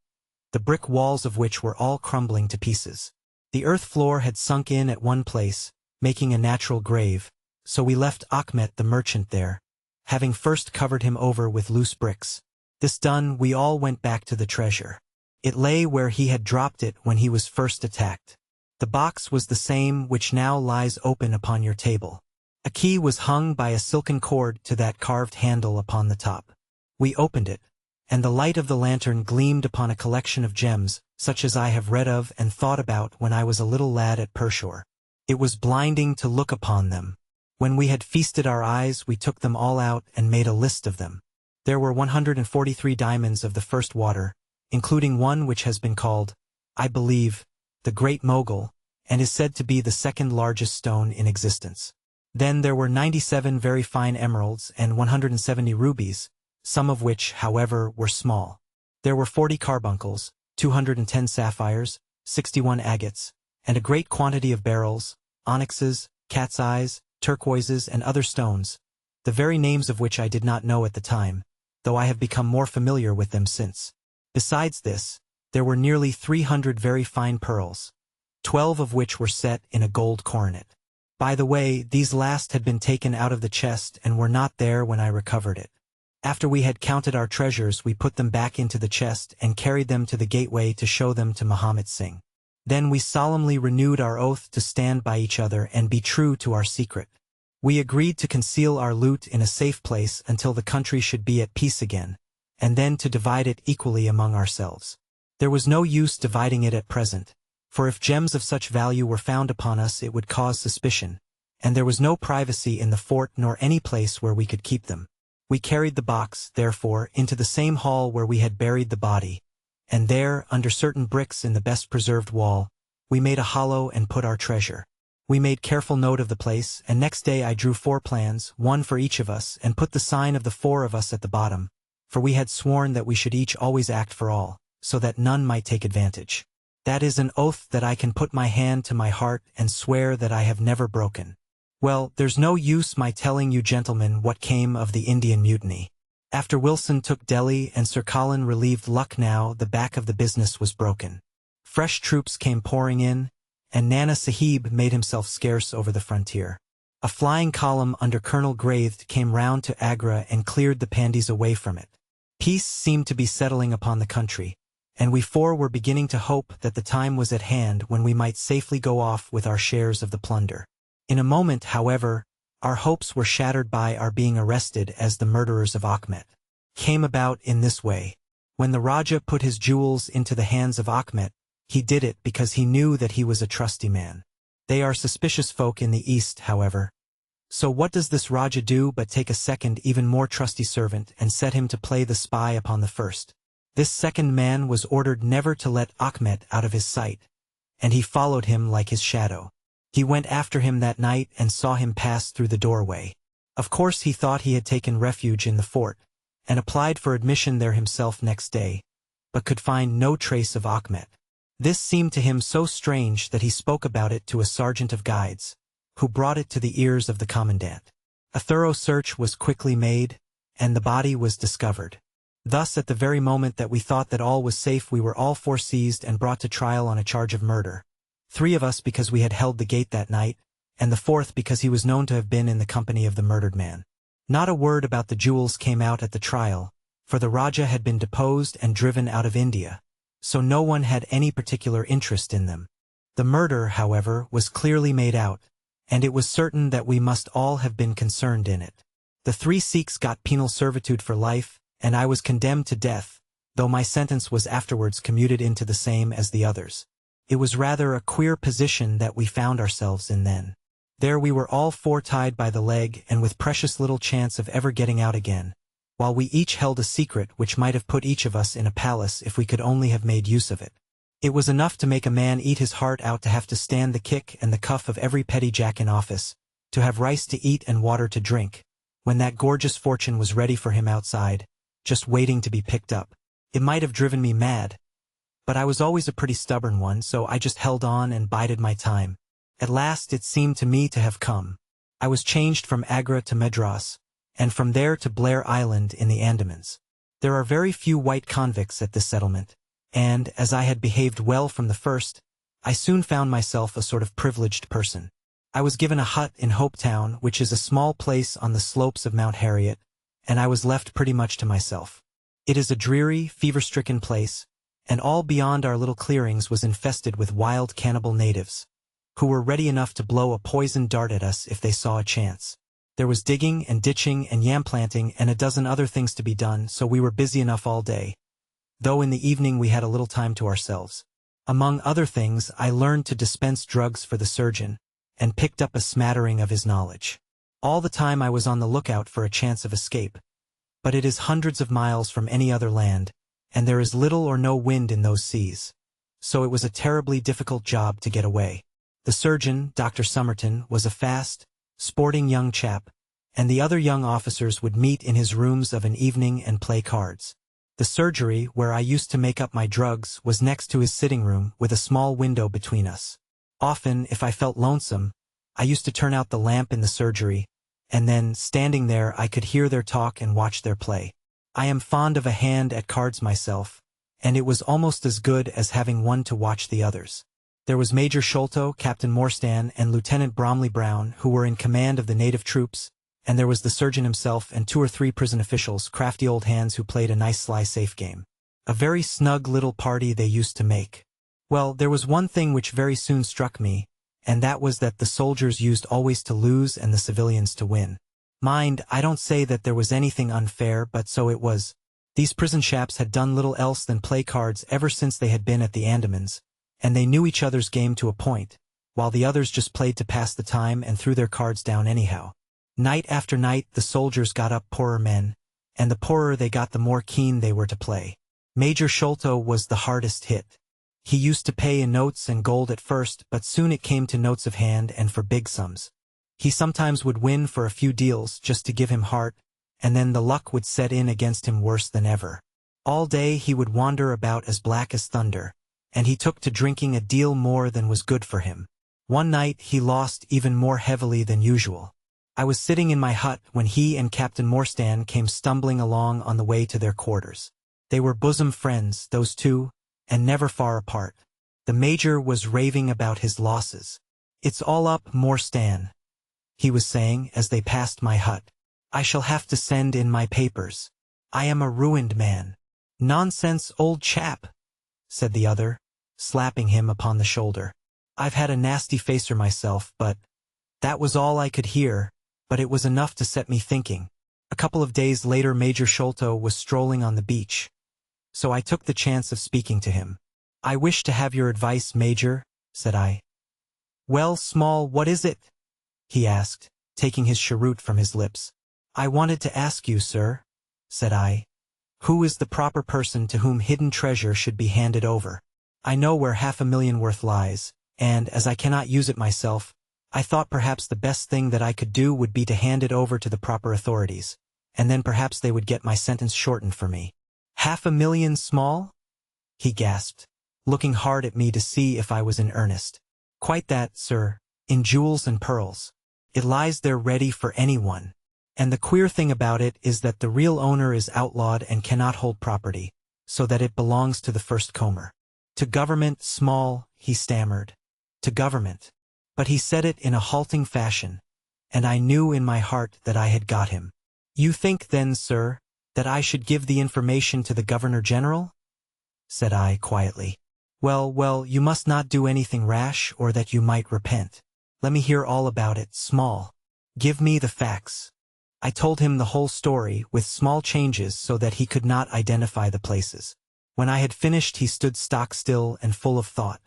the brick walls of which were all crumbling to pieces. The earth floor had sunk in at one place, making a natural grave, so we left Achmet the merchant there, having first covered him over with loose bricks. This done, we all went back to the treasure. It lay where he had dropped it when he was first attacked. The box was the same which now lies open upon your table. A key was hung by a silken cord to that carved handle upon the top. We opened it, and the light of the lantern gleamed upon a collection of gems, such as I have read of and thought about when I was a little lad at Pershore. It was blinding to look upon them. When we had feasted our eyes, we took them all out and made a list of them. There were 143 diamonds of the first water, including one which has been called, I believe, the Great Mogul, and is said to be the second largest stone in existence. Then there were 97 very fine emeralds and 170 rubies, some of which, however, were small. There were 40 carbuncles, 210 sapphires, 61 agates, and a great quantity of beryls, onyxes, cat's eyes, turquoises, and other stones, the very names of which I did not know at the time, though I have become more familiar with them since. Besides this, there were nearly 300 very fine pearls, 12 of which were set in a gold coronet. By the way, these last had been taken out of the chest and were not there when I recovered it. After we had counted our treasures, we put them back into the chest and carried them to the gateway to show them to Muhammad Singh. Then we solemnly renewed our oath to stand by each other and be true to our secret. We agreed to conceal our loot in a safe place until the country should be at peace again, and then to divide it equally among ourselves. There was no use dividing it at present, for if gems of such value were found upon us it would cause suspicion, and there was no privacy in the fort nor any place where we could keep them. We carried the box, therefore, into the same hall where we had buried the body, and there, under certain bricks in the best preserved wall, we made a hollow and put our treasure. We made careful note of the place, and next day I drew 4 plans, one for each of us, and put the sign of the 4 of us at the bottom, for we had sworn that we should each always act for all, so that none might take advantage. That is an oath that I can put my hand to my heart and swear that I have never broken. Well, there's no use my telling you gentlemen what came of the Indian Mutiny. After Wilson took Delhi and Sir Colin relieved Lucknow, the back of the business was broken. Fresh troops came pouring in, and Nana Sahib made himself scarce over the frontier. A flying column under Colonel Graith came round to Agra and cleared the Pandis away from it. Peace seemed to be settling upon the country, and we 4 were beginning to hope that the time was at hand when we might safely go off with our shares of the plunder. In a moment, however, our hopes were shattered by our being arrested as the murderers of Achmet. Came about in this way. When the Rajah put his jewels into the hands of Achmet, he did it because he knew that he was a trusty man. They are suspicious folk in the East, however. So what does this Rajah do but take a second, even more trusty servant and set him to play the spy upon the first? This second man was ordered never to let Achmet out of his sight, and he followed him like his shadow. He went after him that night and saw him pass through the doorway. Of course he thought he had taken refuge in the fort, and applied for admission there himself next day, but could find no trace of Achmet. This seemed to him so strange that he spoke about it to a sergeant of guides, who brought it to the ears of the commandant. A thorough search was quickly made, and the body was discovered. Thus, at the very moment that we thought that all was safe, we were all 4 seized and brought to trial on a charge of murder. 3 of us because we had held the gate that night, and the 4th because he was known to have been in the company of the murdered man. Not a word about the jewels came out at the trial, for the Raja had been deposed and driven out of India, so no one had any particular interest in them. The murder, however, was clearly made out, and it was certain that we must all have been concerned in it. The 3 Sikhs got penal servitude for life, and I was condemned to death, though my sentence was afterwards commuted into the same as the others. It was rather a queer position that we found ourselves in then. There we were all 4 tied by the leg and with precious little chance of ever getting out again, while we each held a secret which might have put each of us in a palace if we could only have made use of it. It was enough to make a man eat his heart out to have to stand the kick and the cuff of every petty jack in office, to have rice to eat and water to drink, when that gorgeous fortune was ready for him outside, just waiting to be picked up. It might have driven me mad, but I was always a pretty stubborn one, so I just held on and bided my time. At last it seemed to me to have come. I was changed from Agra to Madras, and from there to Blair Island in the Andamans. There are very few white convicts at this settlement, and, as I had behaved well from the first, I soon found myself a sort of privileged person. I was given a hut in Hopetown, which is a small place on the slopes of Mount Harriet, and I was left pretty much to myself. It is a dreary, fever-stricken place, and all beyond our little clearings was infested with wild cannibal natives, who were ready enough to blow a poisoned dart at us if they saw a chance. There was digging and ditching and yam planting and a dozen other things to be done, so we were busy enough all day, though in the evening we had a little time to ourselves. Among other things, I learned to dispense drugs for the surgeon, and picked up a smattering of his knowledge. All the time I was on the lookout for a chance of escape, but it is hundreds of miles from any other land, and there is little or no wind in those seas, so it was a terribly difficult job to get away. The surgeon, Dr. Somerton, was a fast, sporting young chap, and the other young officers would meet in his rooms of an evening and play cards. The surgery, where I used to make up my drugs, was next to his sitting room, with a small window between us. Often, if I felt lonesome, I used to turn out the lamp in the surgery, and then, standing there, I could hear their talk and watch their play. I am fond of a hand at cards myself, and it was almost as good as having one to watch the others. There was Major Sholto, Captain Morstan, and Lieutenant Bromley Brown, who were in command of the native troops, and there was the surgeon himself and 2 or 3 prison officials, crafty old hands who played a nice sly safe game. A very snug little party they used to make. Well, there was one thing which very soon struck me, and that was that the soldiers used always to lose and the civilians to win. Mind, I don't say that there was anything unfair, but so it was. These prison chaps had done little else than play cards ever since they had been at the Andamans, and they knew each other's game to a point, while the others just played to pass the time and threw their cards down anyhow. Night after night the soldiers got up poorer men, and the poorer they got the more keen they were to play. Major Sholto was the hardest hit. He used to pay in notes and gold at first, but soon it came to notes of hand and for big sums. He sometimes would win for a few deals just to give him heart, and then the luck would set in against him worse than ever. All day he would wander about as black as thunder, and he took to drinking a deal more than was good for him. One night he lost even more heavily than usual. I was sitting in my hut when he and Captain Morstan came stumbling along on the way to their quarters. They were bosom friends, those two, and never far apart. The Major was raving about his losses. "It's all up, Morstan," he was saying as they passed my hut. "I shall have to send in my papers. I am a ruined man." "Nonsense, old chap," said the other, slapping him upon the shoulder. "I've had a nasty facer myself, but—" That was all I could hear, but it was enough to set me thinking. A couple of days later Major Sholto was strolling on the beach, so I took the chance of speaking to him. "I wish to have your advice, Major," said I. "Well, Small, what is it?" he asked, taking his cheroot from his lips. "I wanted to ask you, sir," said I, "who is the proper person to whom hidden treasure should be handed over? I know where $500,000 worth lies, and, as I cannot use it myself, I thought perhaps the best thing that I could do would be to hand it over to the proper authorities, and then perhaps they would get my sentence shortened for me." "$500,000, Small?" he gasped, looking hard at me to see if I was in earnest. "Quite that, sir, in jewels and pearls. It lies there ready for anyone. And the queer thing about it is that the real owner is outlawed and cannot hold property, so that it belongs to the first comer. To government, Small," he stammered. "To government." But he said it in a halting fashion, and I knew in my heart that I had got him. "You think then, sir," That I should give the information to the Governor-General? Said I quietly. Well, you must not do anything rash or that you might repent. Let me hear all about it, Small. Give me the facts. I told him the whole story, with small changes so that he could not identify the places. When I had finished he stood stock-still and full of thought.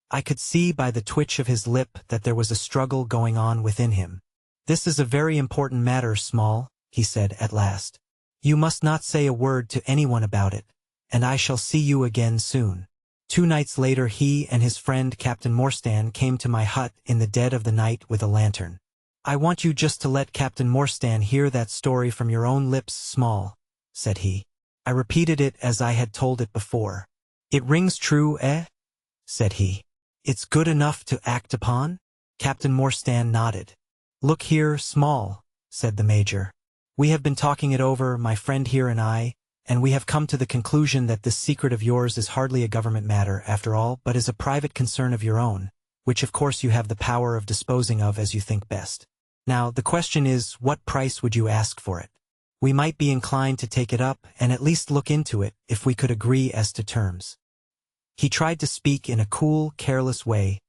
I could see by the twitch of his lip that there was a struggle going on within him. This is a very important matter, Small, he said at last. You must not say a word to anyone about it, and I shall see you again soon. 2 nights later he and his friend Captain Morstan came to my hut in the dead of the night with a lantern. I want you just to let Captain Morstan hear that story from your own lips, Small, said he. I repeated it as I had told it before. It rings true, eh? Said he. It's good enough to act upon? Captain Morstan nodded. Look here, Small, said the Major. We have been talking it over, my friend here and I, and we have come to the conclusion that this secret of yours is hardly a government matter, after all, but is a private concern of your own, which of course you have the power of disposing of as you think best. Now, the question is, what price would you ask for it? We might be inclined to take it up and at least look into it if we could agree as to terms. He tried to speak in a cool, careless way,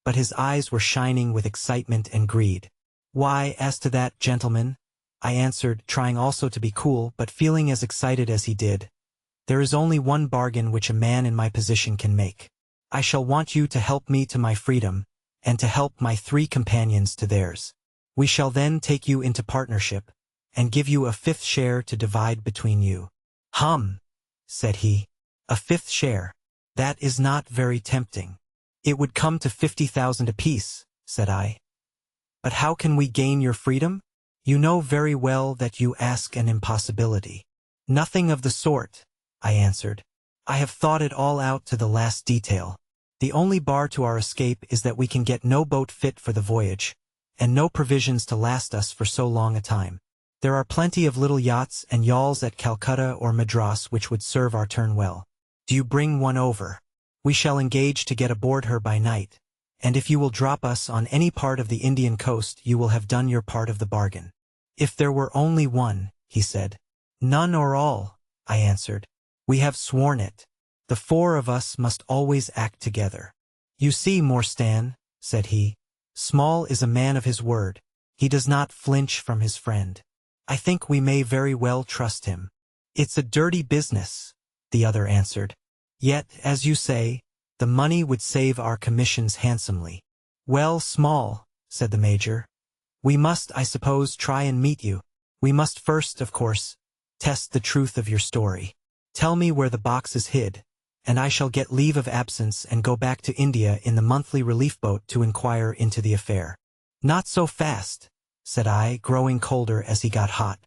but his eyes were shining with excitement and greed. Why, as to that, gentlemen, I answered, trying also to be cool, but feeling as excited as he did. There is only one bargain which a man in my position can make. I shall want you to help me to my freedom, and to help my 3 companions to theirs. We shall then take you into partnership, and give you a 5th share to divide between you. Said he. A 5th share. That is not very tempting. It would come to 50,000 apiece, said I. But how can we gain your freedom? You know very well that you ask an impossibility. Nothing of the sort, I answered. I have thought it all out to the last detail. The only bar to our escape is that we can get no boat fit for the voyage, and no provisions to last us for so long a time. There are plenty of little yachts and yawls at Calcutta or Madras which would serve our turn well. Do you bring one over? We shall engage to get aboard her by night, and if you will drop us on any part of the Indian coast you will have done your part of the bargain. If there were only one, he said. None or all, I answered. We have sworn it. The 4 of us must always act together. You see, Morstan, said he, Small is a man of his word. He does not flinch from his friend. I think we may very well trust him. It's a dirty business, the other answered. Yet, as you say, the money would save our commissions handsomely. Well, Small, said the Major, we must, I suppose, try and meet you. We must first, of course, test the truth of your story. Tell me where the box is hid, and I shall get leave of absence and go back to India in the monthly relief boat to inquire into the affair. Not so fast, said I, growing colder as he got hot.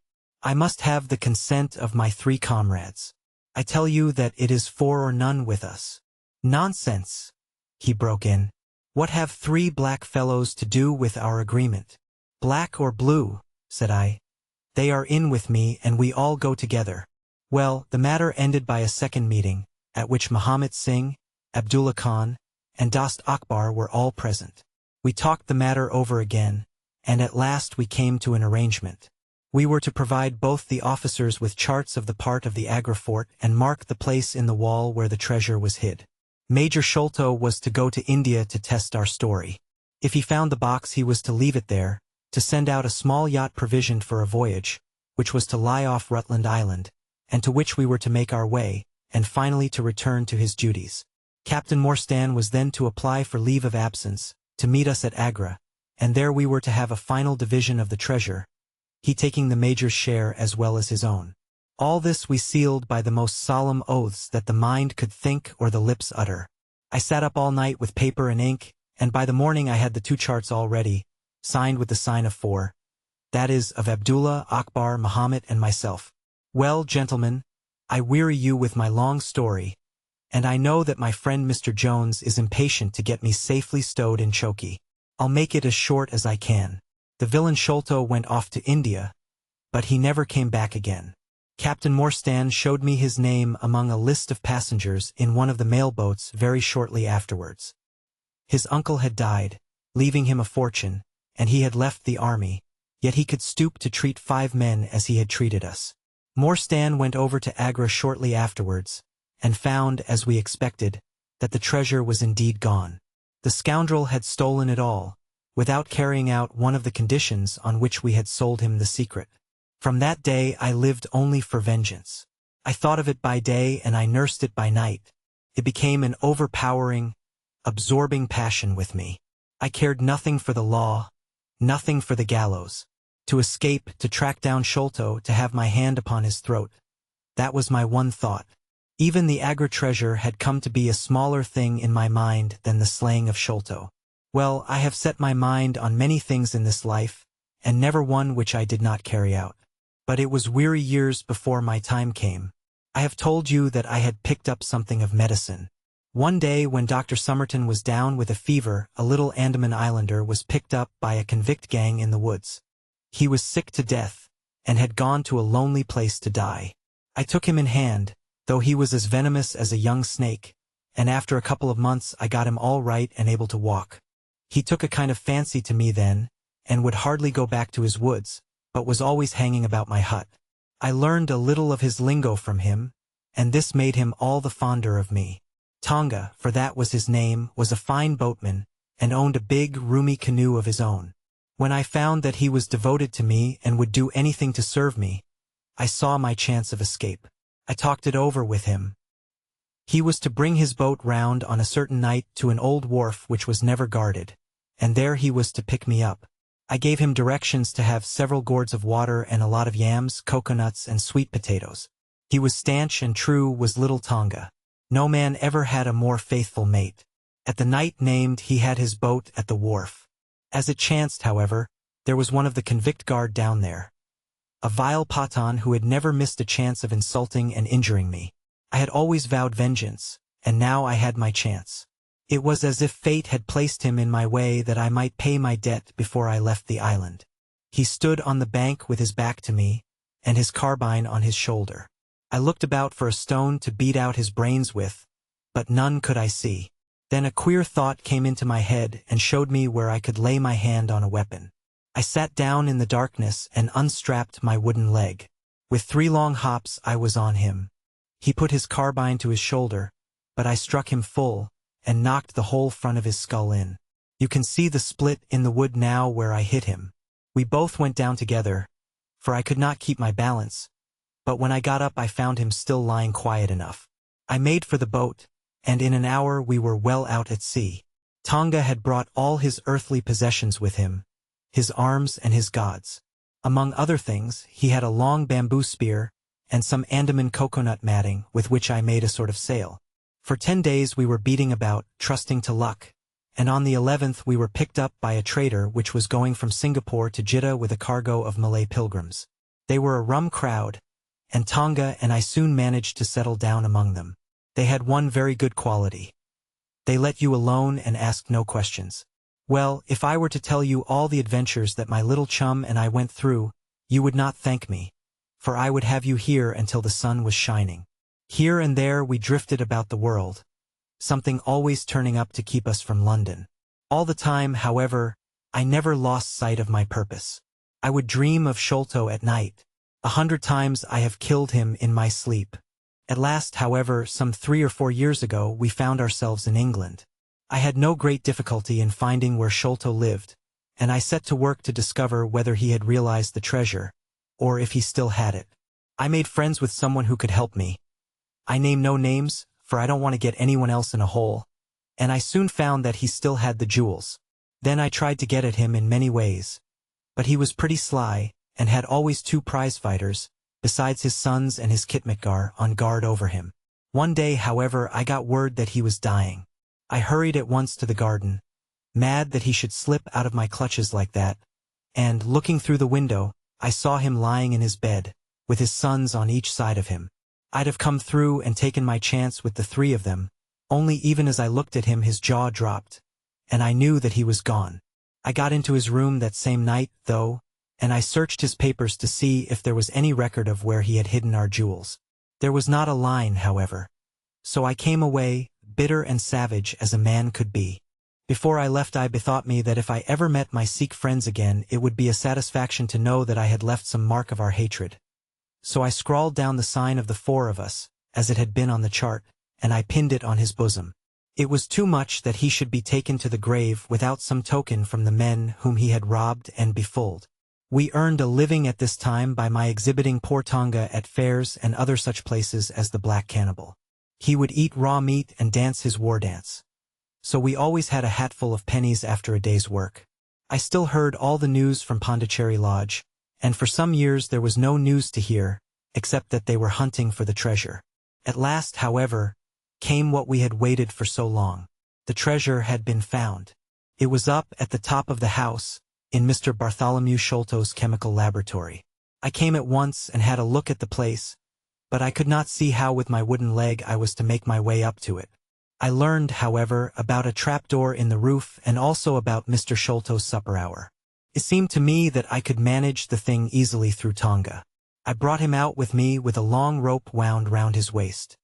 I must have the consent of my 3 comrades. I tell you that it is 4 or none with us. Nonsense, he broke in. What have 3 black fellows to do with our agreement? Black or blue, said I. They are in with me and we all go together. Well, the matter ended by a second meeting, at which Muhammad Singh, Abdullah Khan, and Dost Akbar were all present. We talked the matter over again, and at last we came to an arrangement. We were to provide both the officers with charts of the part of the Agra fort and mark the place in the wall where the treasure was hid. Major Sholto was to go to India to test our story. If he found the box he was to leave it there, to send out a small yacht provisioned for a voyage, which was to lie off Rutland Island, and to which we were to make our way, and finally to return to his duties. Captain Morstan was then to apply for leave of absence, to meet us at Agra, and there we were to have a final division of the treasure, he taking the Major's share as well as his own. All this we sealed by the most solemn oaths that the mind could think or the lips utter. I sat up all night with paper and ink, and by the morning I had the 2 charts all ready, signed with the sign of 4, that is, of Abdullah, Akbar, Muhammad, and myself. Well, gentlemen, I weary you with my long story, and I know that my friend Mr. Jones is impatient to get me safely stowed in Choki. I'll make it as short as I can. The villain Sholto went off to India, but he never came back again. Captain Morstan showed me his name among a list of passengers in one of the mail boats very shortly afterwards. His uncle had died, leaving him a fortune, and he had left the army, yet he could stoop to treat 5 men as he had treated us. Morstan went over to Agra shortly afterwards, and found, as we expected, that the treasure was indeed gone. The scoundrel had stolen it all, without carrying out one of the conditions on which we had sold him the secret. From that day I lived only for vengeance. I thought of it by day and I nursed it by night. It became an overpowering, absorbing passion with me. I cared nothing for the law, nothing for the gallows. To escape, to track down Sholto, to have my hand upon his throat. That was my one thought. Even the Agra treasure had come to be a smaller thing in my mind than the slaying of Sholto. Well, I have set my mind on many things in this life, and never one which I did not carry out. But it was weary years before my time came. I have told you that I had picked up something of medicine. One day when Dr. Somerton was down with a fever, a little Andaman islander was picked up by a convict gang in the woods. He was sick to death, and had gone to a lonely place to die. I took him in hand, though he was as venomous as a young snake, and after a couple of months I got him all right and able to walk. He took a kind of fancy to me then, and would hardly go back to his woods, but was always hanging about my hut. I learned a little of his lingo from him, and this made him all the fonder of me. Tonga, for that was his name, was a fine boatman, and owned a big, roomy canoe of his own. When I found that he was devoted to me and would do anything to serve me, I saw my chance of escape. I talked it over with him. He was to bring his boat round on a certain night to an old wharf which was never guarded, and there he was to pick me up. I gave him directions to have several gourds of water and a lot of yams, coconuts, and sweet potatoes. He was stanch and true, was little Tonga. No man ever had a more faithful mate. At the night named he had his boat at the wharf. As it chanced, however, there was one of the convict guard down there. A vile Pathan who had never missed a chance of insulting and injuring me. I had always vowed vengeance, and now I had my chance. It was as if fate had placed him in my way that I might pay my debt before I left the island. He stood on the bank with his back to me, and his carbine on his shoulder. I looked about for a stone to beat out his brains with, but none could I see. Then a queer thought came into my head and showed me where I could lay my hand on a weapon. I sat down in the darkness and unstrapped my wooden leg. With 3 long hops I was on him. He put his carbine to his shoulder, but I struck him full, and knocked the whole front of his skull in. You can see the split in the wood now where I hit him. We both went down together, for I could not keep my balance, but when I got up I found him still lying quiet enough. I made for the boat, and in an hour we were well out at sea. Tonga had brought all his earthly possessions with him, his arms and his gods. Among other things, he had a long bamboo spear, and some Andaman coconut matting with which I made a sort of sail. For 10 days we were beating about, trusting to luck, and on the 11th we were picked up by a trader which was going from Singapore to Jeddah with a cargo of Malay pilgrims. They were a rum crowd, and Tonga and I soon managed to settle down among them. They had one very good quality. They let you alone and asked no questions. Well, if I were to tell you all the adventures that my little chum and I went through, you would not thank me, for I would have you here until the sun was shining. Here and there we drifted about the world, something always turning up to keep us from London. All the time, however, I never lost sight of my purpose. I would dream of Sholto at night. 100 times I have killed him in my sleep. At last, however, some 3 or 4 years ago, we found ourselves in England. I had no great difficulty in finding where Sholto lived, and I set to work to discover whether he had realized the treasure, or if he still had it. I made friends with someone who could help me. I name no names, for I don't want to get anyone else in a hole, and I soon found that he still had the jewels. Then I tried to get at him in many ways, but he was pretty sly, and had always 2 prize-fighters, besides his sons and his khitmatgar, on guard over him. One day, however, I got word that he was dying. I hurried at once to the garden, mad that he should slip out of my clutches like that, and, looking through the window, I saw him lying in his bed, with his sons on each side of him. I'd have come through and taken my chance with the 3 of them, only even as I looked at him his jaw dropped, and I knew that he was gone. I got into his room that same night, though, and I searched his papers to see if there was any record of where he had hidden our jewels. There was not a line, however. So I came away, bitter and savage as a man could be. Before I left I bethought me that if I ever met my Sikh friends again it would be a satisfaction to know that I had left some mark of our hatred. So I scrawled down the sign of the four of us, as it had been on the chart, and I pinned it on his bosom. It was too much that he should be taken to the grave without some token from the men whom he had robbed and befooled. We earned a living at this time by my exhibiting poor Tonga at fairs and other such places as the Black Cannibal. He would eat raw meat and dance his war dance. So we always had a hatful of pennies after a day's work. I still heard all the news from Pondicherry Lodge, and for some years there was no news to hear, except that they were hunting for the treasure. At last, however, came what we had waited for so long. The treasure had been found. It was up at the top of the house, in Mr. Bartholomew Sholto's chemical laboratory. I came at once and had a look at the place, but I could not see how with my wooden leg I was to make my way up to it. I learned, however, about a trapdoor in the roof and also about Mr. Sholto's supper hour. It seemed to me that I could manage the thing easily through Tonga. I brought him out with me with a long rope wound round his waist.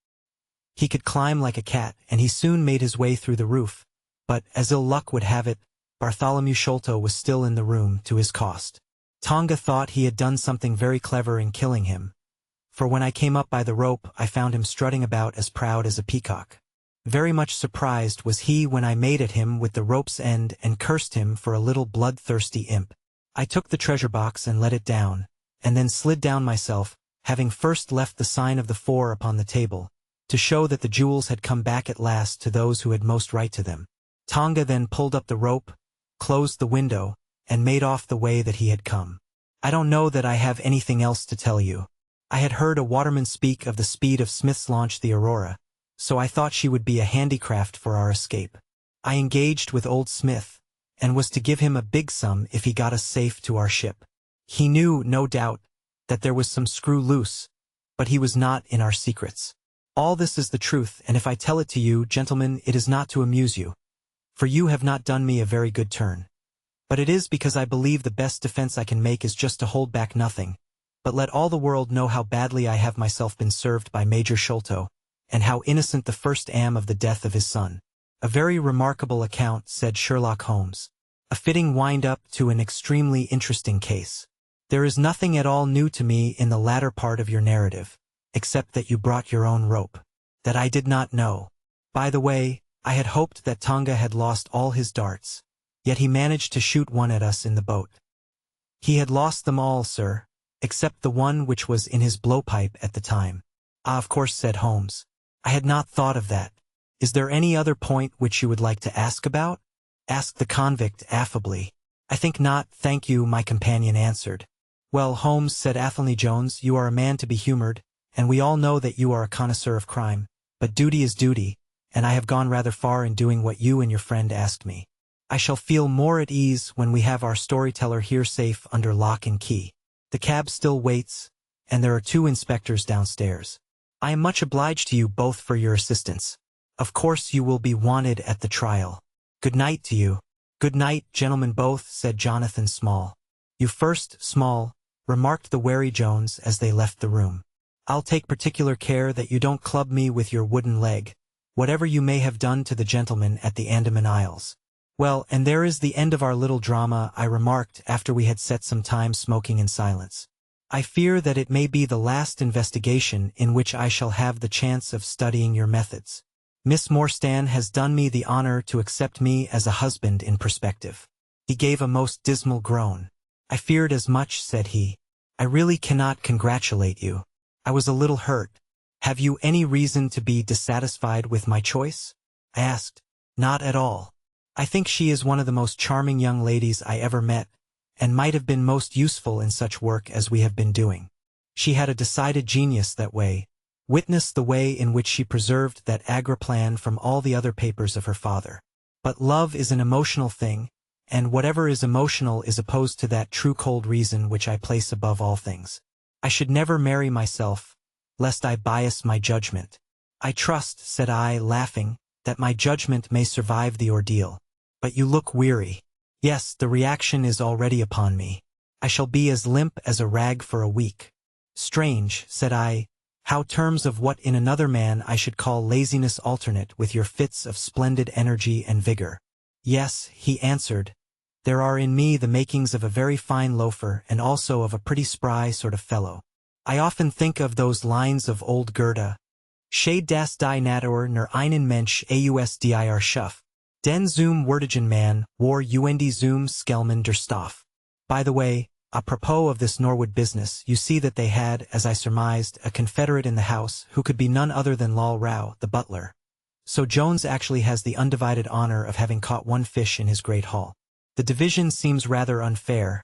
He could climb like a cat, and he soon made his way through the roof, but, as ill luck would have it, Bartholomew Sholto was still in the room to his cost. Tonga thought he had done something very clever in killing him, for when I came up by the rope I found him strutting about as proud as a peacock. Very much surprised was he when I made at him with the rope's end and cursed him for a little bloodthirsty imp. I took the treasure box and let it down, and then slid down myself, having first left the sign of the four upon the table, to show that the jewels had come back at last to those who had most right to them. Tonga then pulled up the rope, closed the window, and made off the way that he had come. I don't know that I have anything else to tell you. I had heard a waterman speak of the speed of Smith's launch, the Aurora, so I thought she would be a handicraft for our escape. I engaged with old Smith, and was to give him a big sum if he got us safe to our ship. He knew, no doubt, that there was some screw loose, but he was not in our secrets. All this is the truth, and if I tell it to you, gentlemen, it is not to amuse you, for you have not done me a very good turn. But it is because I believe the best defense I can make is just to hold back nothing, but let all the world know how badly I have myself been served by Major Sholto, and how innocent the first am of the death of his son. A very remarkable account, said Sherlock Holmes. A fitting wind-up to an extremely interesting case. There is nothing at all new to me in the latter part of your narrative, except that you brought your own rope. That I did not know. By the way, I had hoped that Tonga had lost all his darts, yet he managed to shoot one at us in the boat. He had lost them all, sir, except the one which was in his blowpipe at the time. Ah, of course, said Holmes. I had not thought of that. Is there any other point which you would like to ask about? Asked the convict affably. I think not, thank you, my companion answered. Well, Holmes, said Athelney Jones, you are a man to be humored, and we all know that you are a connoisseur of crime, but duty is duty, and I have gone rather far in doing what you and your friend asked me. I shall feel more at ease when we have our storyteller here safe under lock and key. The cab still waits, and there are 2 inspectors downstairs. I am much obliged to you both for your assistance. Of course you will be wanted at the trial. Good night to you. Good night, gentlemen both, said Jonathan Small. You first, Small, remarked the wary Jones as they left the room. I'll take particular care that you don't club me with your wooden leg, whatever you may have done to the gentleman at the Andaman Isles. Well, and there is the end of our little drama, I remarked after we had sat some time smoking in silence. I fear that it may be the last investigation in which I shall have the chance of studying your methods. Miss Morstan has done me the honor to accept me as a husband in perspective. He gave a most dismal groan. I feared as much, said he. I really cannot congratulate you. I was a little hurt. Have you any reason to be dissatisfied with my choice? I asked. Not at all. I think she is one of the most charming young ladies I ever met, and might have been most useful in such work as we have been doing. She had a decided genius that way. Witness the way in which she preserved that agriplan from all the other papers of her father. But love is an emotional thing, and whatever is emotional is opposed to that true cold reason which I place above all things. I should never marry myself, lest I bias my judgment. I trust, said I, laughing, that my judgment may survive the ordeal. But you look weary. Yes, the reaction is already upon me. I shall be as limp as a rag for a week. Strange, said I, how terms of what in another man I should call laziness alternate with your fits of splendid energy and vigor. Yes, he answered, there are in me the makings of a very fine loafer and also of a pretty spry sort of fellow. I often think of those lines of old Goethe. Shade das die Natur nur einen Mensch ausdir schuf. Den zum Wertigen man war zum Skelman der Stoff. By the way, apropos of this Norwood business, you see that they had, as I surmised, a confederate in the house who could be none other than Lal Rao, the butler. So Jones actually has the undivided honor of having caught one fish in his great haul. The division seems rather unfair,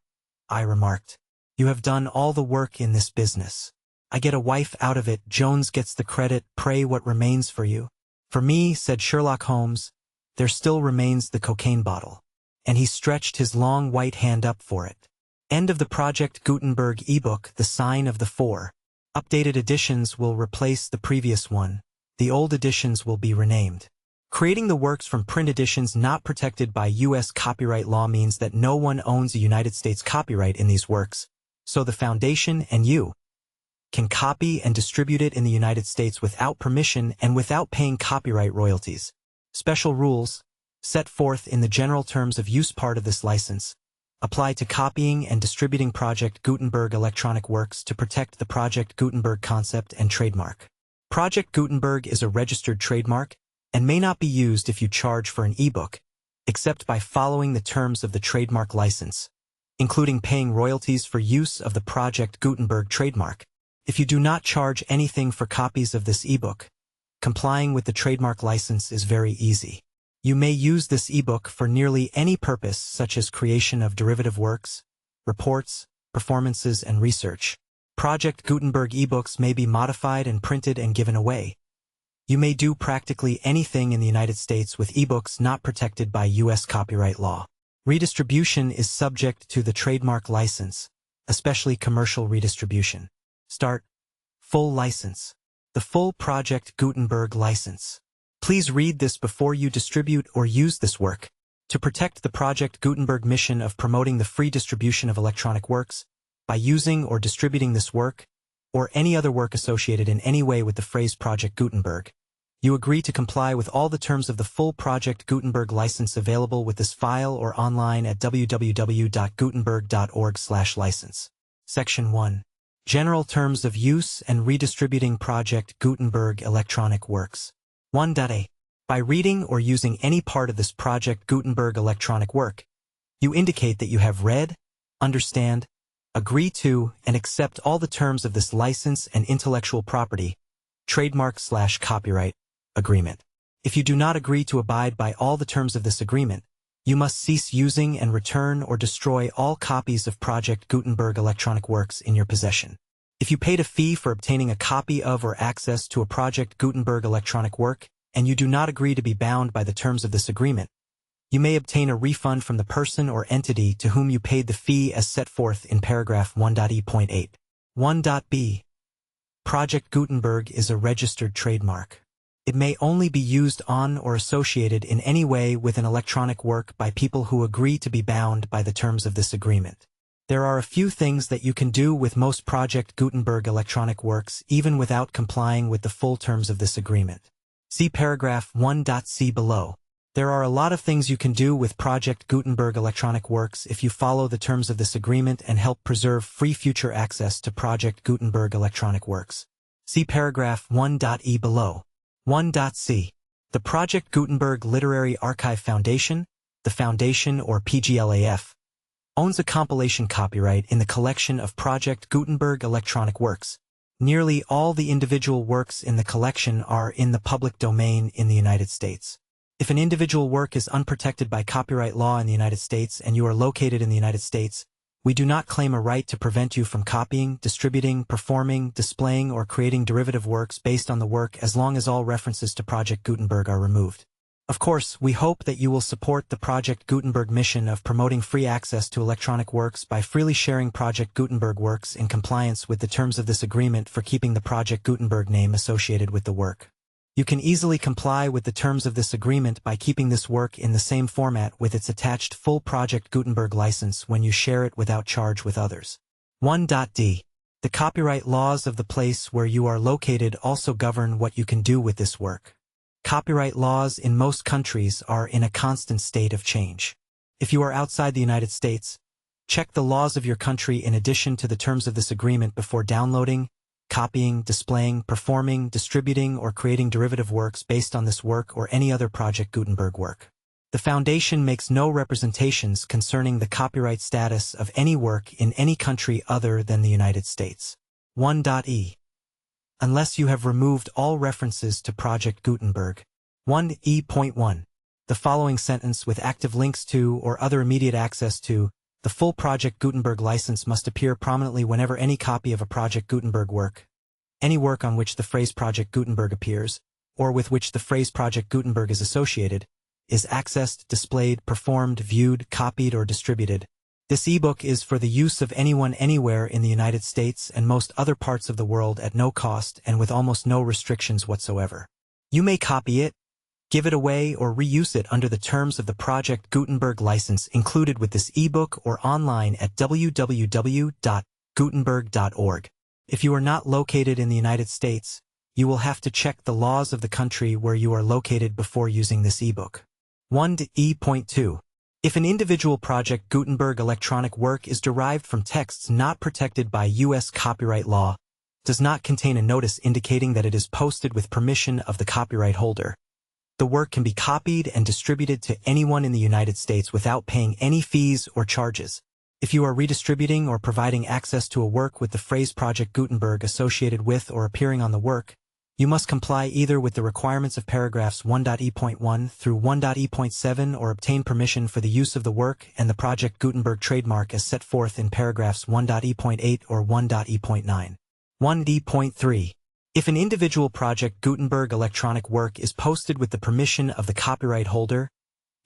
I remarked. You have done all the work in this business. I get a wife out of it, Jones gets the credit, pray what remains for you? For me, said Sherlock Holmes, there still remains the cocaine bottle. And he stretched his long white hand up for it. End of the Project Gutenberg ebook, The Sign of the Four. Updated editions will replace the previous one. The old editions will be renamed. Creating the works from print editions not protected by U.S. copyright law means that no one owns a United States copyright in these works, so the Foundation and you can copy and distribute it in the United States without permission and without paying copyright royalties. Special rules, set forth in the general terms of use part of this license, apply to copying and distributing Project Gutenberg electronic works to protect the Project Gutenberg concept and trademark. Project Gutenberg is a registered trademark and may not be used if you charge for an ebook, except by following the terms of the trademark license, including paying royalties for use of the Project Gutenberg trademark. If you do not charge anything for copies of this ebook, complying with the trademark license is very easy. You may use this ebook for nearly any purpose such as creation of derivative works, reports, performances, and research. Project Gutenberg ebooks may be modified and printed and given away. You may do practically anything in the United States with ebooks not protected by U.S. copyright law. Redistribution is subject to the trademark license, especially commercial redistribution. Start. Full license. The full Project Gutenberg license. Please read this before you distribute or use this work. To protect the Project Gutenberg mission of promoting the free distribution of electronic works, by using or distributing this work, or any other work associated in any way with the phrase Project Gutenberg, you agree to comply with all the terms of the full Project Gutenberg license available with this file or online at www.gutenberg.org/license. Section 1. General Terms of Use and Redistributing Project Gutenberg Electronic Works. 1.a. By reading or using any part of this Project Gutenberg electronic work, you indicate that you have read, understand, agree to, and accept all the terms of this license and intellectual property, trademark/copyright, agreement. If you do not agree to abide by all the terms of this agreement, you must cease using and return or destroy all copies of Project Gutenberg electronic works in your possession. If you paid a fee for obtaining a copy of or access to a Project Gutenberg electronic work, and you do not agree to be bound by the terms of this agreement, you may obtain a refund from the person or entity to whom you paid the fee as set forth in paragraph 1.e.8. 1.b. Project Gutenberg is a registered trademark. It may only be used on or associated in any way with an electronic work by people who agree to be bound by the terms of this agreement. There are a few things that you can do with most Project Gutenberg electronic works even without complying with the full terms of this agreement. See paragraph 1.c below. There are a lot of things you can do with Project Gutenberg electronic works if you follow the terms of this agreement and help preserve free future access to Project Gutenberg electronic works. See paragraph 1.e below. 1.c. The Project Gutenberg Literary Archive Foundation, the Foundation or PGLAF, owns a compilation copyright in the collection of Project Gutenberg electronic works. Nearly all the individual works in the collection are in the public domain in the United States. If an individual work is unprotected by copyright law in the United States and you are located in the United States, we do not claim a right to prevent you from copying, distributing, performing, displaying, or creating derivative works based on the work as long as all references to Project Gutenberg are removed. Of course, we hope that you will support the Project Gutenberg mission of promoting free access to electronic works by freely sharing Project Gutenberg works in compliance with the terms of this agreement for keeping the Project Gutenberg name associated with the work. You can easily comply with the terms of this agreement by keeping this work in the same format with its attached full Project Gutenberg license when you share it without charge with others. 1.d. The copyright laws of the place where you are located also govern what you can do with this work. Copyright laws in most countries are in a constant state of change. If you are outside the United States, check the laws of your country in addition to the terms of this agreement before downloading, copying, displaying, performing, distributing, or creating derivative works based on this work or any other Project Gutenberg work. The Foundation makes no representations concerning the copyright status of any work in any country other than the United States. 1.e. Unless you have removed all references to Project Gutenberg. 1e.1. The following sentence with active links to or other immediate access to the full Project Gutenberg license must appear prominently whenever any copy of a Project Gutenberg work, any work on which the phrase Project Gutenberg appears, or with which the phrase Project Gutenberg is associated, is accessed, displayed, performed, viewed, copied, or distributed. This ebook is for the use of anyone anywhere in the United States and most other parts of the world at no cost and with almost no restrictions whatsoever. You may copy it, give it away, or reuse it under the terms of the Project Gutenberg license included with this ebook or online at www.gutenberg.org. If you are not located in the United States, you will have to check the laws of the country where you are located before using this ebook. 1e.2. If an individual Project Gutenberg electronic work is derived from texts not protected by U.S. copyright law, does not contain a notice indicating that it is posted with permission of the copyright holder, the work can be copied and distributed to anyone in the United States without paying any fees or charges. If you are redistributing or providing access to a work with the phrase Project Gutenberg associated with or appearing on the work, you must comply either with the requirements of paragraphs 1.e.1 through 1.e.7 or obtain permission for the use of the work and the Project Gutenberg trademark as set forth in paragraphs 1.e.8 or 1.e.9. 1d.3. If an individual Project Gutenberg electronic work is posted with the permission of the copyright holder,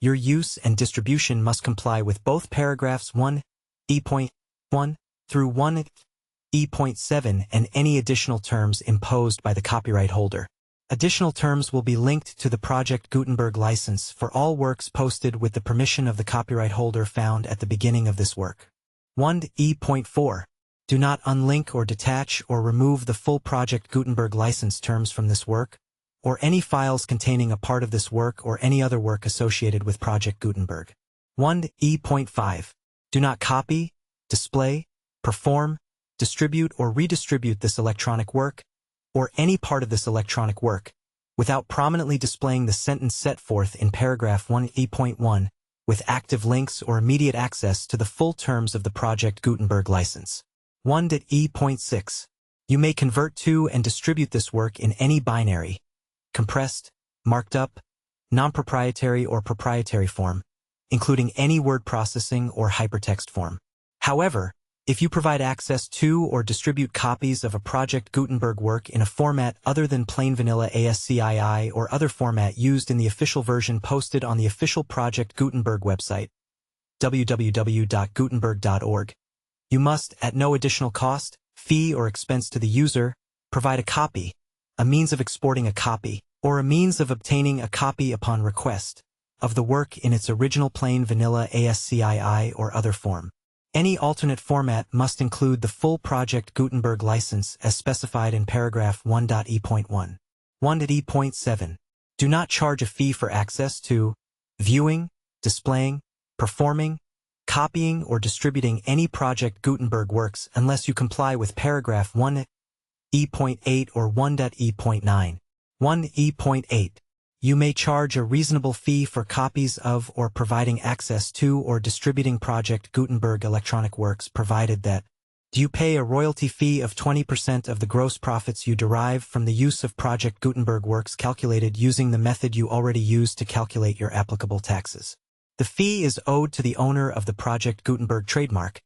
your use and distribution must comply with both paragraphs 1e.1 through 1e.7 and any additional terms imposed by the copyright holder. Additional terms will be linked to the Project Gutenberg license for all works posted with the permission of the copyright holder found at the beginning of this work. 1e.4. Do not unlink or detach or remove the full Project Gutenberg license terms from this work, or any files containing a part of this work or any other work associated with Project Gutenberg. 1e.5. Do not copy, display, perform, distribute or redistribute this electronic work, or any part of this electronic work, without prominently displaying the sentence set forth in paragraph 1e.1, with active links or immediate access to the full terms of the Project Gutenberg license. 1e.6. You may convert to and distribute this work in any binary, compressed, marked up, non-proprietary or proprietary form, including any word processing or hypertext form. However, if you provide access to or distribute copies of a Project Gutenberg work in a format other than plain vanilla ASCII or other format used in the official version posted on the official Project Gutenberg website, www.gutenberg.org, you must, at no additional cost, fee, or expense to the user, provide a copy, a means of exporting a copy, or a means of obtaining a copy upon request, of the work in its original plain vanilla ASCII or other form. Any alternate format must include the full Project Gutenberg license as specified in paragraph 1.e.1. 1.e.7. Do not charge a fee for access to, viewing, displaying, performing, copying, or distributing any Project Gutenberg works unless you comply with paragraph 1e.8 or 1.e.9. 1e.8. You may charge a reasonable fee for copies of or providing access to or distributing Project Gutenberg electronic works provided that you pay a royalty fee of 20% of the gross profits you derive from the use of Project Gutenberg works calculated using the method you already used to calculate your applicable taxes. The fee is owed to the owner of the Project Gutenberg trademark,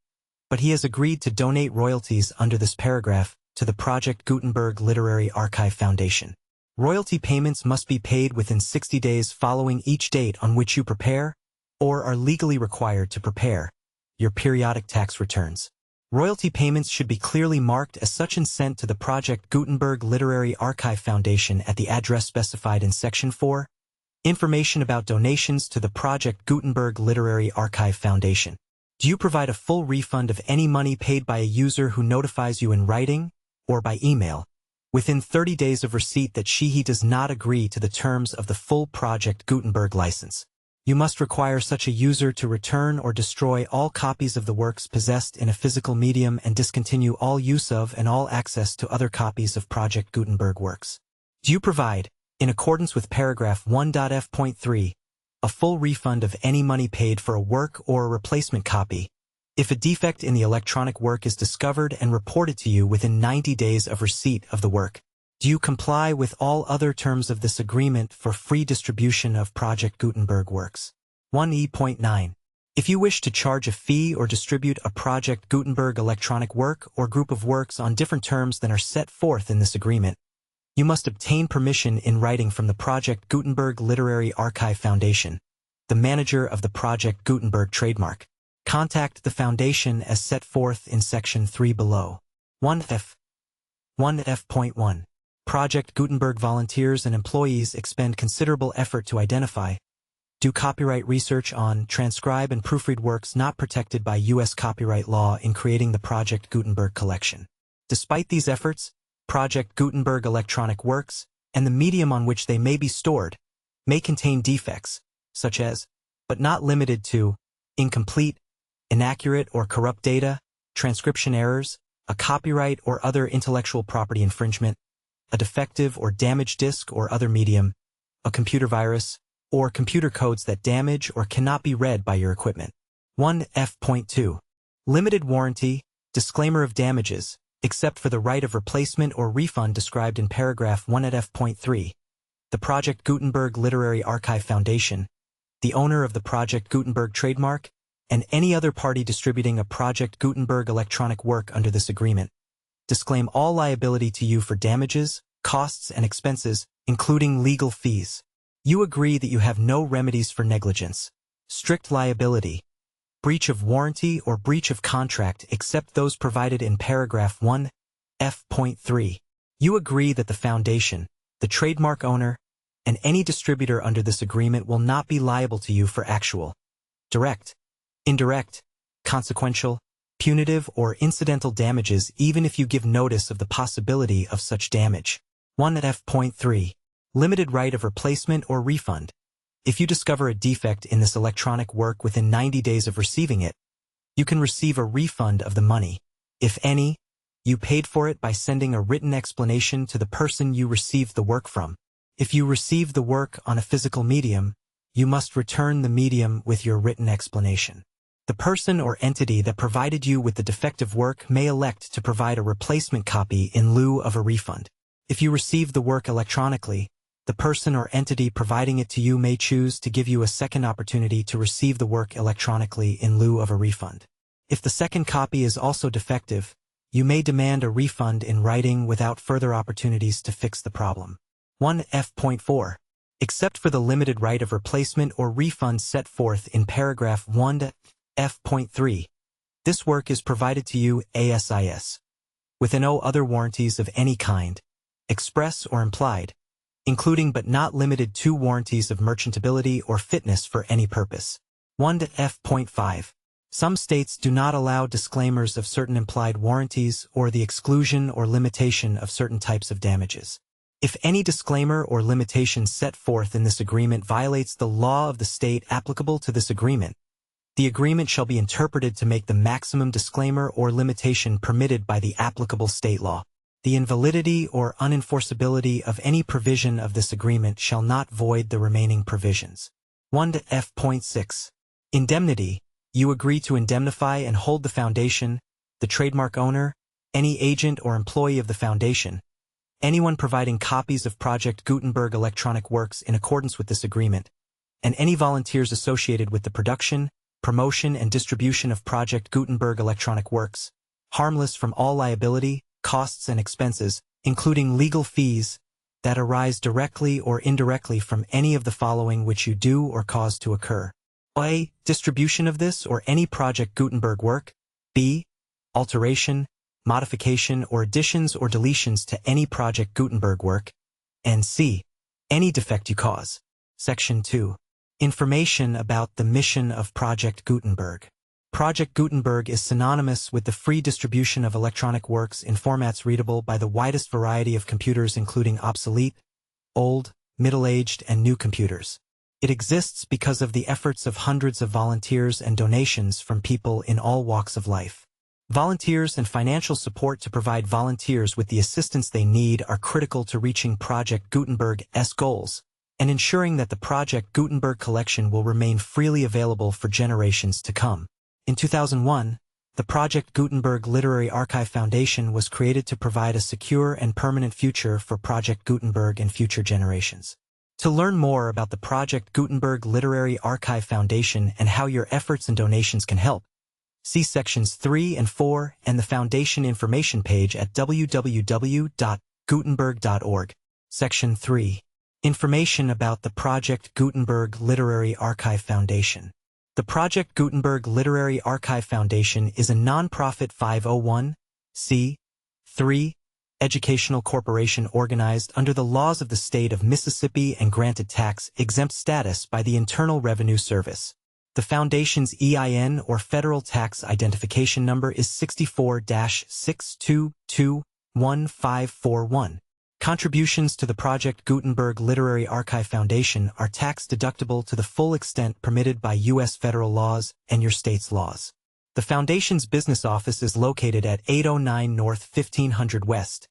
but he has agreed to donate royalties under this paragraph to the Project Gutenberg Literary Archive Foundation. Royalty payments must be paid within 60 days following each date on which you prepare, or are legally required to prepare, your periodic tax returns. Royalty payments should be clearly marked as such and sent to the Project Gutenberg Literary Archive Foundation at the address specified in Section 4. Information about donations to the Project Gutenberg Literary Archive Foundation. Do you provide a full refund of any money paid by a user who notifies you in writing, or by email, within 30 days of receipt that he does not agree to the terms of the full Project Gutenberg license? You must require such a user to return or destroy all copies of the works possessed in a physical medium and discontinue all use of and all access to other copies of Project Gutenberg works. Do you provide, in accordance with paragraph 1.f.3, a full refund of any money paid for a work or a replacement copy, if a defect in the electronic work is discovered and reported to you within 90 days of receipt of the work? Do you comply with all other terms of this agreement for free distribution of Project Gutenberg works? 1E.9. If you wish to charge a fee or distribute a Project Gutenberg electronic work or group of works on different terms than are set forth in this agreement, you must obtain permission in writing from the Project Gutenberg Literary Archive Foundation, the manager of the Project Gutenberg trademark. Contact the foundation as set forth in section 3 below. 1F. 1F.1. Project Gutenberg volunteers and employees expend considerable effort to identify, do copyright research on, transcribe and proofread works not protected by U.S. copyright law in creating the Project Gutenberg collection. Despite these efforts, Project Gutenberg electronic works, and the medium on which they may be stored, may contain defects, such as, but not limited to, incomplete, inaccurate or corrupt data, transcription errors, a copyright or other intellectual property infringement, a defective or damaged disk or other medium, a computer virus, or computer codes that damage or cannot be read by your equipment. 1F.2. Limited warranty, disclaimer of damages, except for the right of replacement or refund described in paragraph 1 at F.3. The Project Gutenberg Literary Archive Foundation, the owner of the Project Gutenberg trademark, and any other party distributing a Project Gutenberg electronic work under this agreement, disclaim all liability to you for damages, costs, and expenses, including legal fees. You agree that you have no remedies for negligence, strict liability, breach of warranty, or breach of contract except those provided in paragraph 1, F.3. You agree that the foundation, the trademark owner, and any distributor under this agreement will not be liable to you for actual, direct, indirect, consequential, punitive, or incidental damages even if you give notice of the possibility of such damage. 1 at F.3. Limited right of replacement or refund. If you discover a defect in this electronic work within 90 days of receiving it, you can receive a refund of the money, if any, you paid for it by sending a written explanation to the person you received the work from. If you receive the work on a physical medium, you must return the medium with your written explanation. The person or entity that provided you with the defective work may elect to provide a replacement copy in lieu of a refund. If you receive the work electronically, the person or entity providing it to you may choose to give you a second opportunity to receive the work electronically in lieu of a refund. If the second copy is also defective, you may demand a refund in writing without further opportunities to fix the problem. 1F.4. Except for the limited right of replacement or refund set forth in paragraph 1F.3, this work is provided to you ASIS, with no other warranties of any kind, express or implied, including but not limited to warranties of merchantability or fitness for any purpose. 1F.5. Some states do not allow disclaimers of certain implied warranties or the exclusion or limitation of certain types of damages. If any disclaimer or limitation set forth in this agreement violates the law of the state applicable to this agreement, the agreement shall be interpreted to make the maximum disclaimer or limitation permitted by the applicable state law. The invalidity or unenforceability of any provision of this agreement shall not void the remaining provisions. 1F.6. Indemnity. You agree to indemnify and hold the foundation, the trademark owner, any agent or employee of the foundation, anyone providing copies of Project Gutenberg electronic works in accordance with this agreement, and any volunteers associated with the production, promotion, and distribution of Project Gutenberg electronic works, harmless from all liability, costs, and expenses, including legal fees, that arise directly or indirectly from any of the following which you do or cause to occur. A. Distribution of this or any Project Gutenberg work. B. Alteration, modification, or additions or deletions to any Project Gutenberg work. And C. Any defect you cause. Section 2. Information about the mission of Project Gutenberg. Project Gutenberg is synonymous with the free distribution of electronic works in formats readable by the widest variety of computers including obsolete, old, middle-aged, and new computers. It exists because of the efforts of hundreds of volunteers and donations from people in all walks of life. Volunteers and financial support to provide volunteers with the assistance they need are critical to reaching Project Gutenberg's goals and ensuring that the Project Gutenberg collection will remain freely available for generations to come. In 2001, the Project Gutenberg Literary Archive Foundation was created to provide a secure and permanent future for Project Gutenberg and future generations. To learn more about the Project Gutenberg Literary Archive Foundation and how your efforts and donations can help, see Sections 3 and 4 and the Foundation information page at www.gutenberg.org. Section 3. Information about the Project Gutenberg Literary Archive Foundation. The Project Gutenberg Literary Archive Foundation is a non-profit 501(c)(3) educational corporation organized under the laws of the state of Mississippi and granted tax-exempt status by the Internal Revenue Service. The Foundation's EIN or Federal Tax Identification Number is 64-6221541. Contributions to the Project Gutenberg Literary Archive Foundation are tax-deductible to the full extent permitted by U.S. federal laws and your state's laws. The Foundation's business office is located at 809 North 1500 West,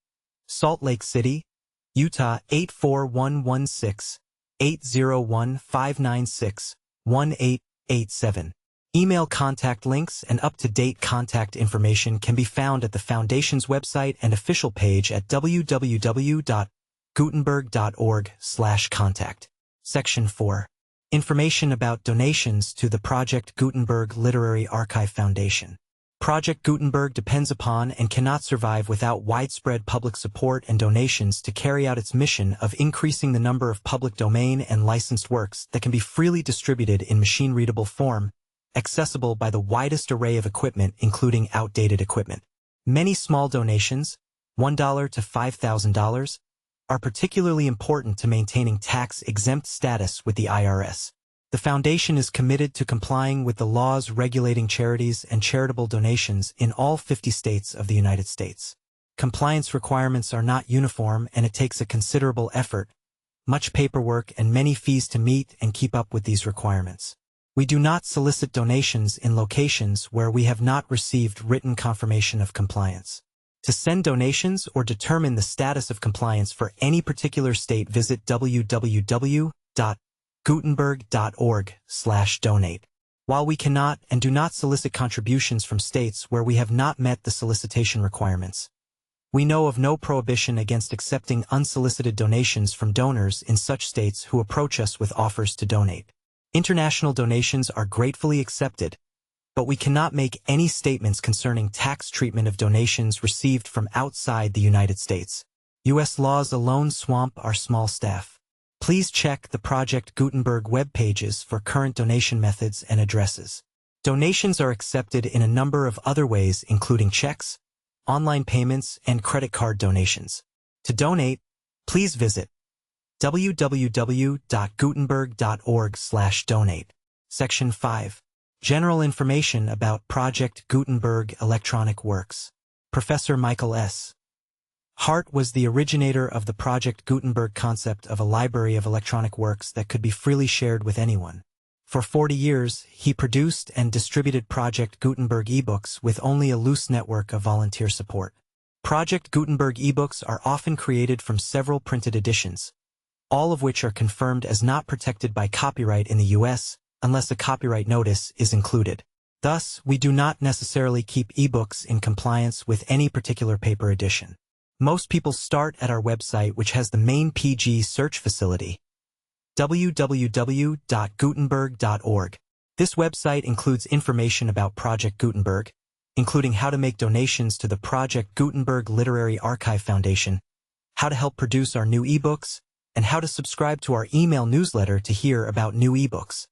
Salt Lake City, Utah 84116, 801-596-1887. Email contact links and up-to-date contact information can be found at the Foundation's website and official page at www.gutenberg.org/contact. Section 4. Information about donations to the Project Gutenberg Literary Archive Foundation. Project Gutenberg depends upon and cannot survive without widespread public support and donations to carry out its mission of increasing the number of public domain and licensed works that can be freely distributed in machine-readable form, accessible by the widest array of equipment including outdated equipment. Many small donations, $1 to $5,000, are particularly important to maintaining tax-exempt status with the IRS. The Foundation is committed to complying with the laws regulating charities and charitable donations in all 50 states of the United States. Compliance requirements are not uniform and it takes a considerable effort, much paperwork and many fees to meet and keep up with these requirements. We do not solicit donations in locations where we have not received written confirmation of compliance. To send donations or determine the status of compliance for any particular state, visit www.gutenberg.org/donate. While we cannot and do not solicit contributions from states where we have not met the solicitation requirements, we know of no prohibition against accepting unsolicited donations from donors in such states who approach us with offers to donate. International donations are gratefully accepted, but we cannot make any statements concerning tax treatment of donations received from outside the United States. U.S. laws alone swamp our small staff. Please check the Project Gutenberg web pages for current donation methods and addresses. Donations are accepted in a number of other ways, including checks, online payments, and credit card donations. To donate, please visit www.gutenberg.org/donate. Section 5. General information about Project Gutenberg electronic works. Professor Michael S. Hart was the originator of the Project Gutenberg concept of a library of electronic works that could be freely shared with anyone. For 40 years, he produced and distributed Project Gutenberg ebooks with only a loose network of volunteer support. Project Gutenberg ebooks are often created from several printed editions, all of which are confirmed as not protected by copyright in the U.S. unless a copyright notice is included. Thus, we do not necessarily keep ebooks in compliance with any particular paper edition. Most people start at our website, which has the main PG search facility, www.gutenberg.org. This website includes information about Project Gutenberg, including how to make donations to the Project Gutenberg Literary Archive Foundation, how to help produce our new ebooks, and how to subscribe to our email newsletter to hear about new ebooks.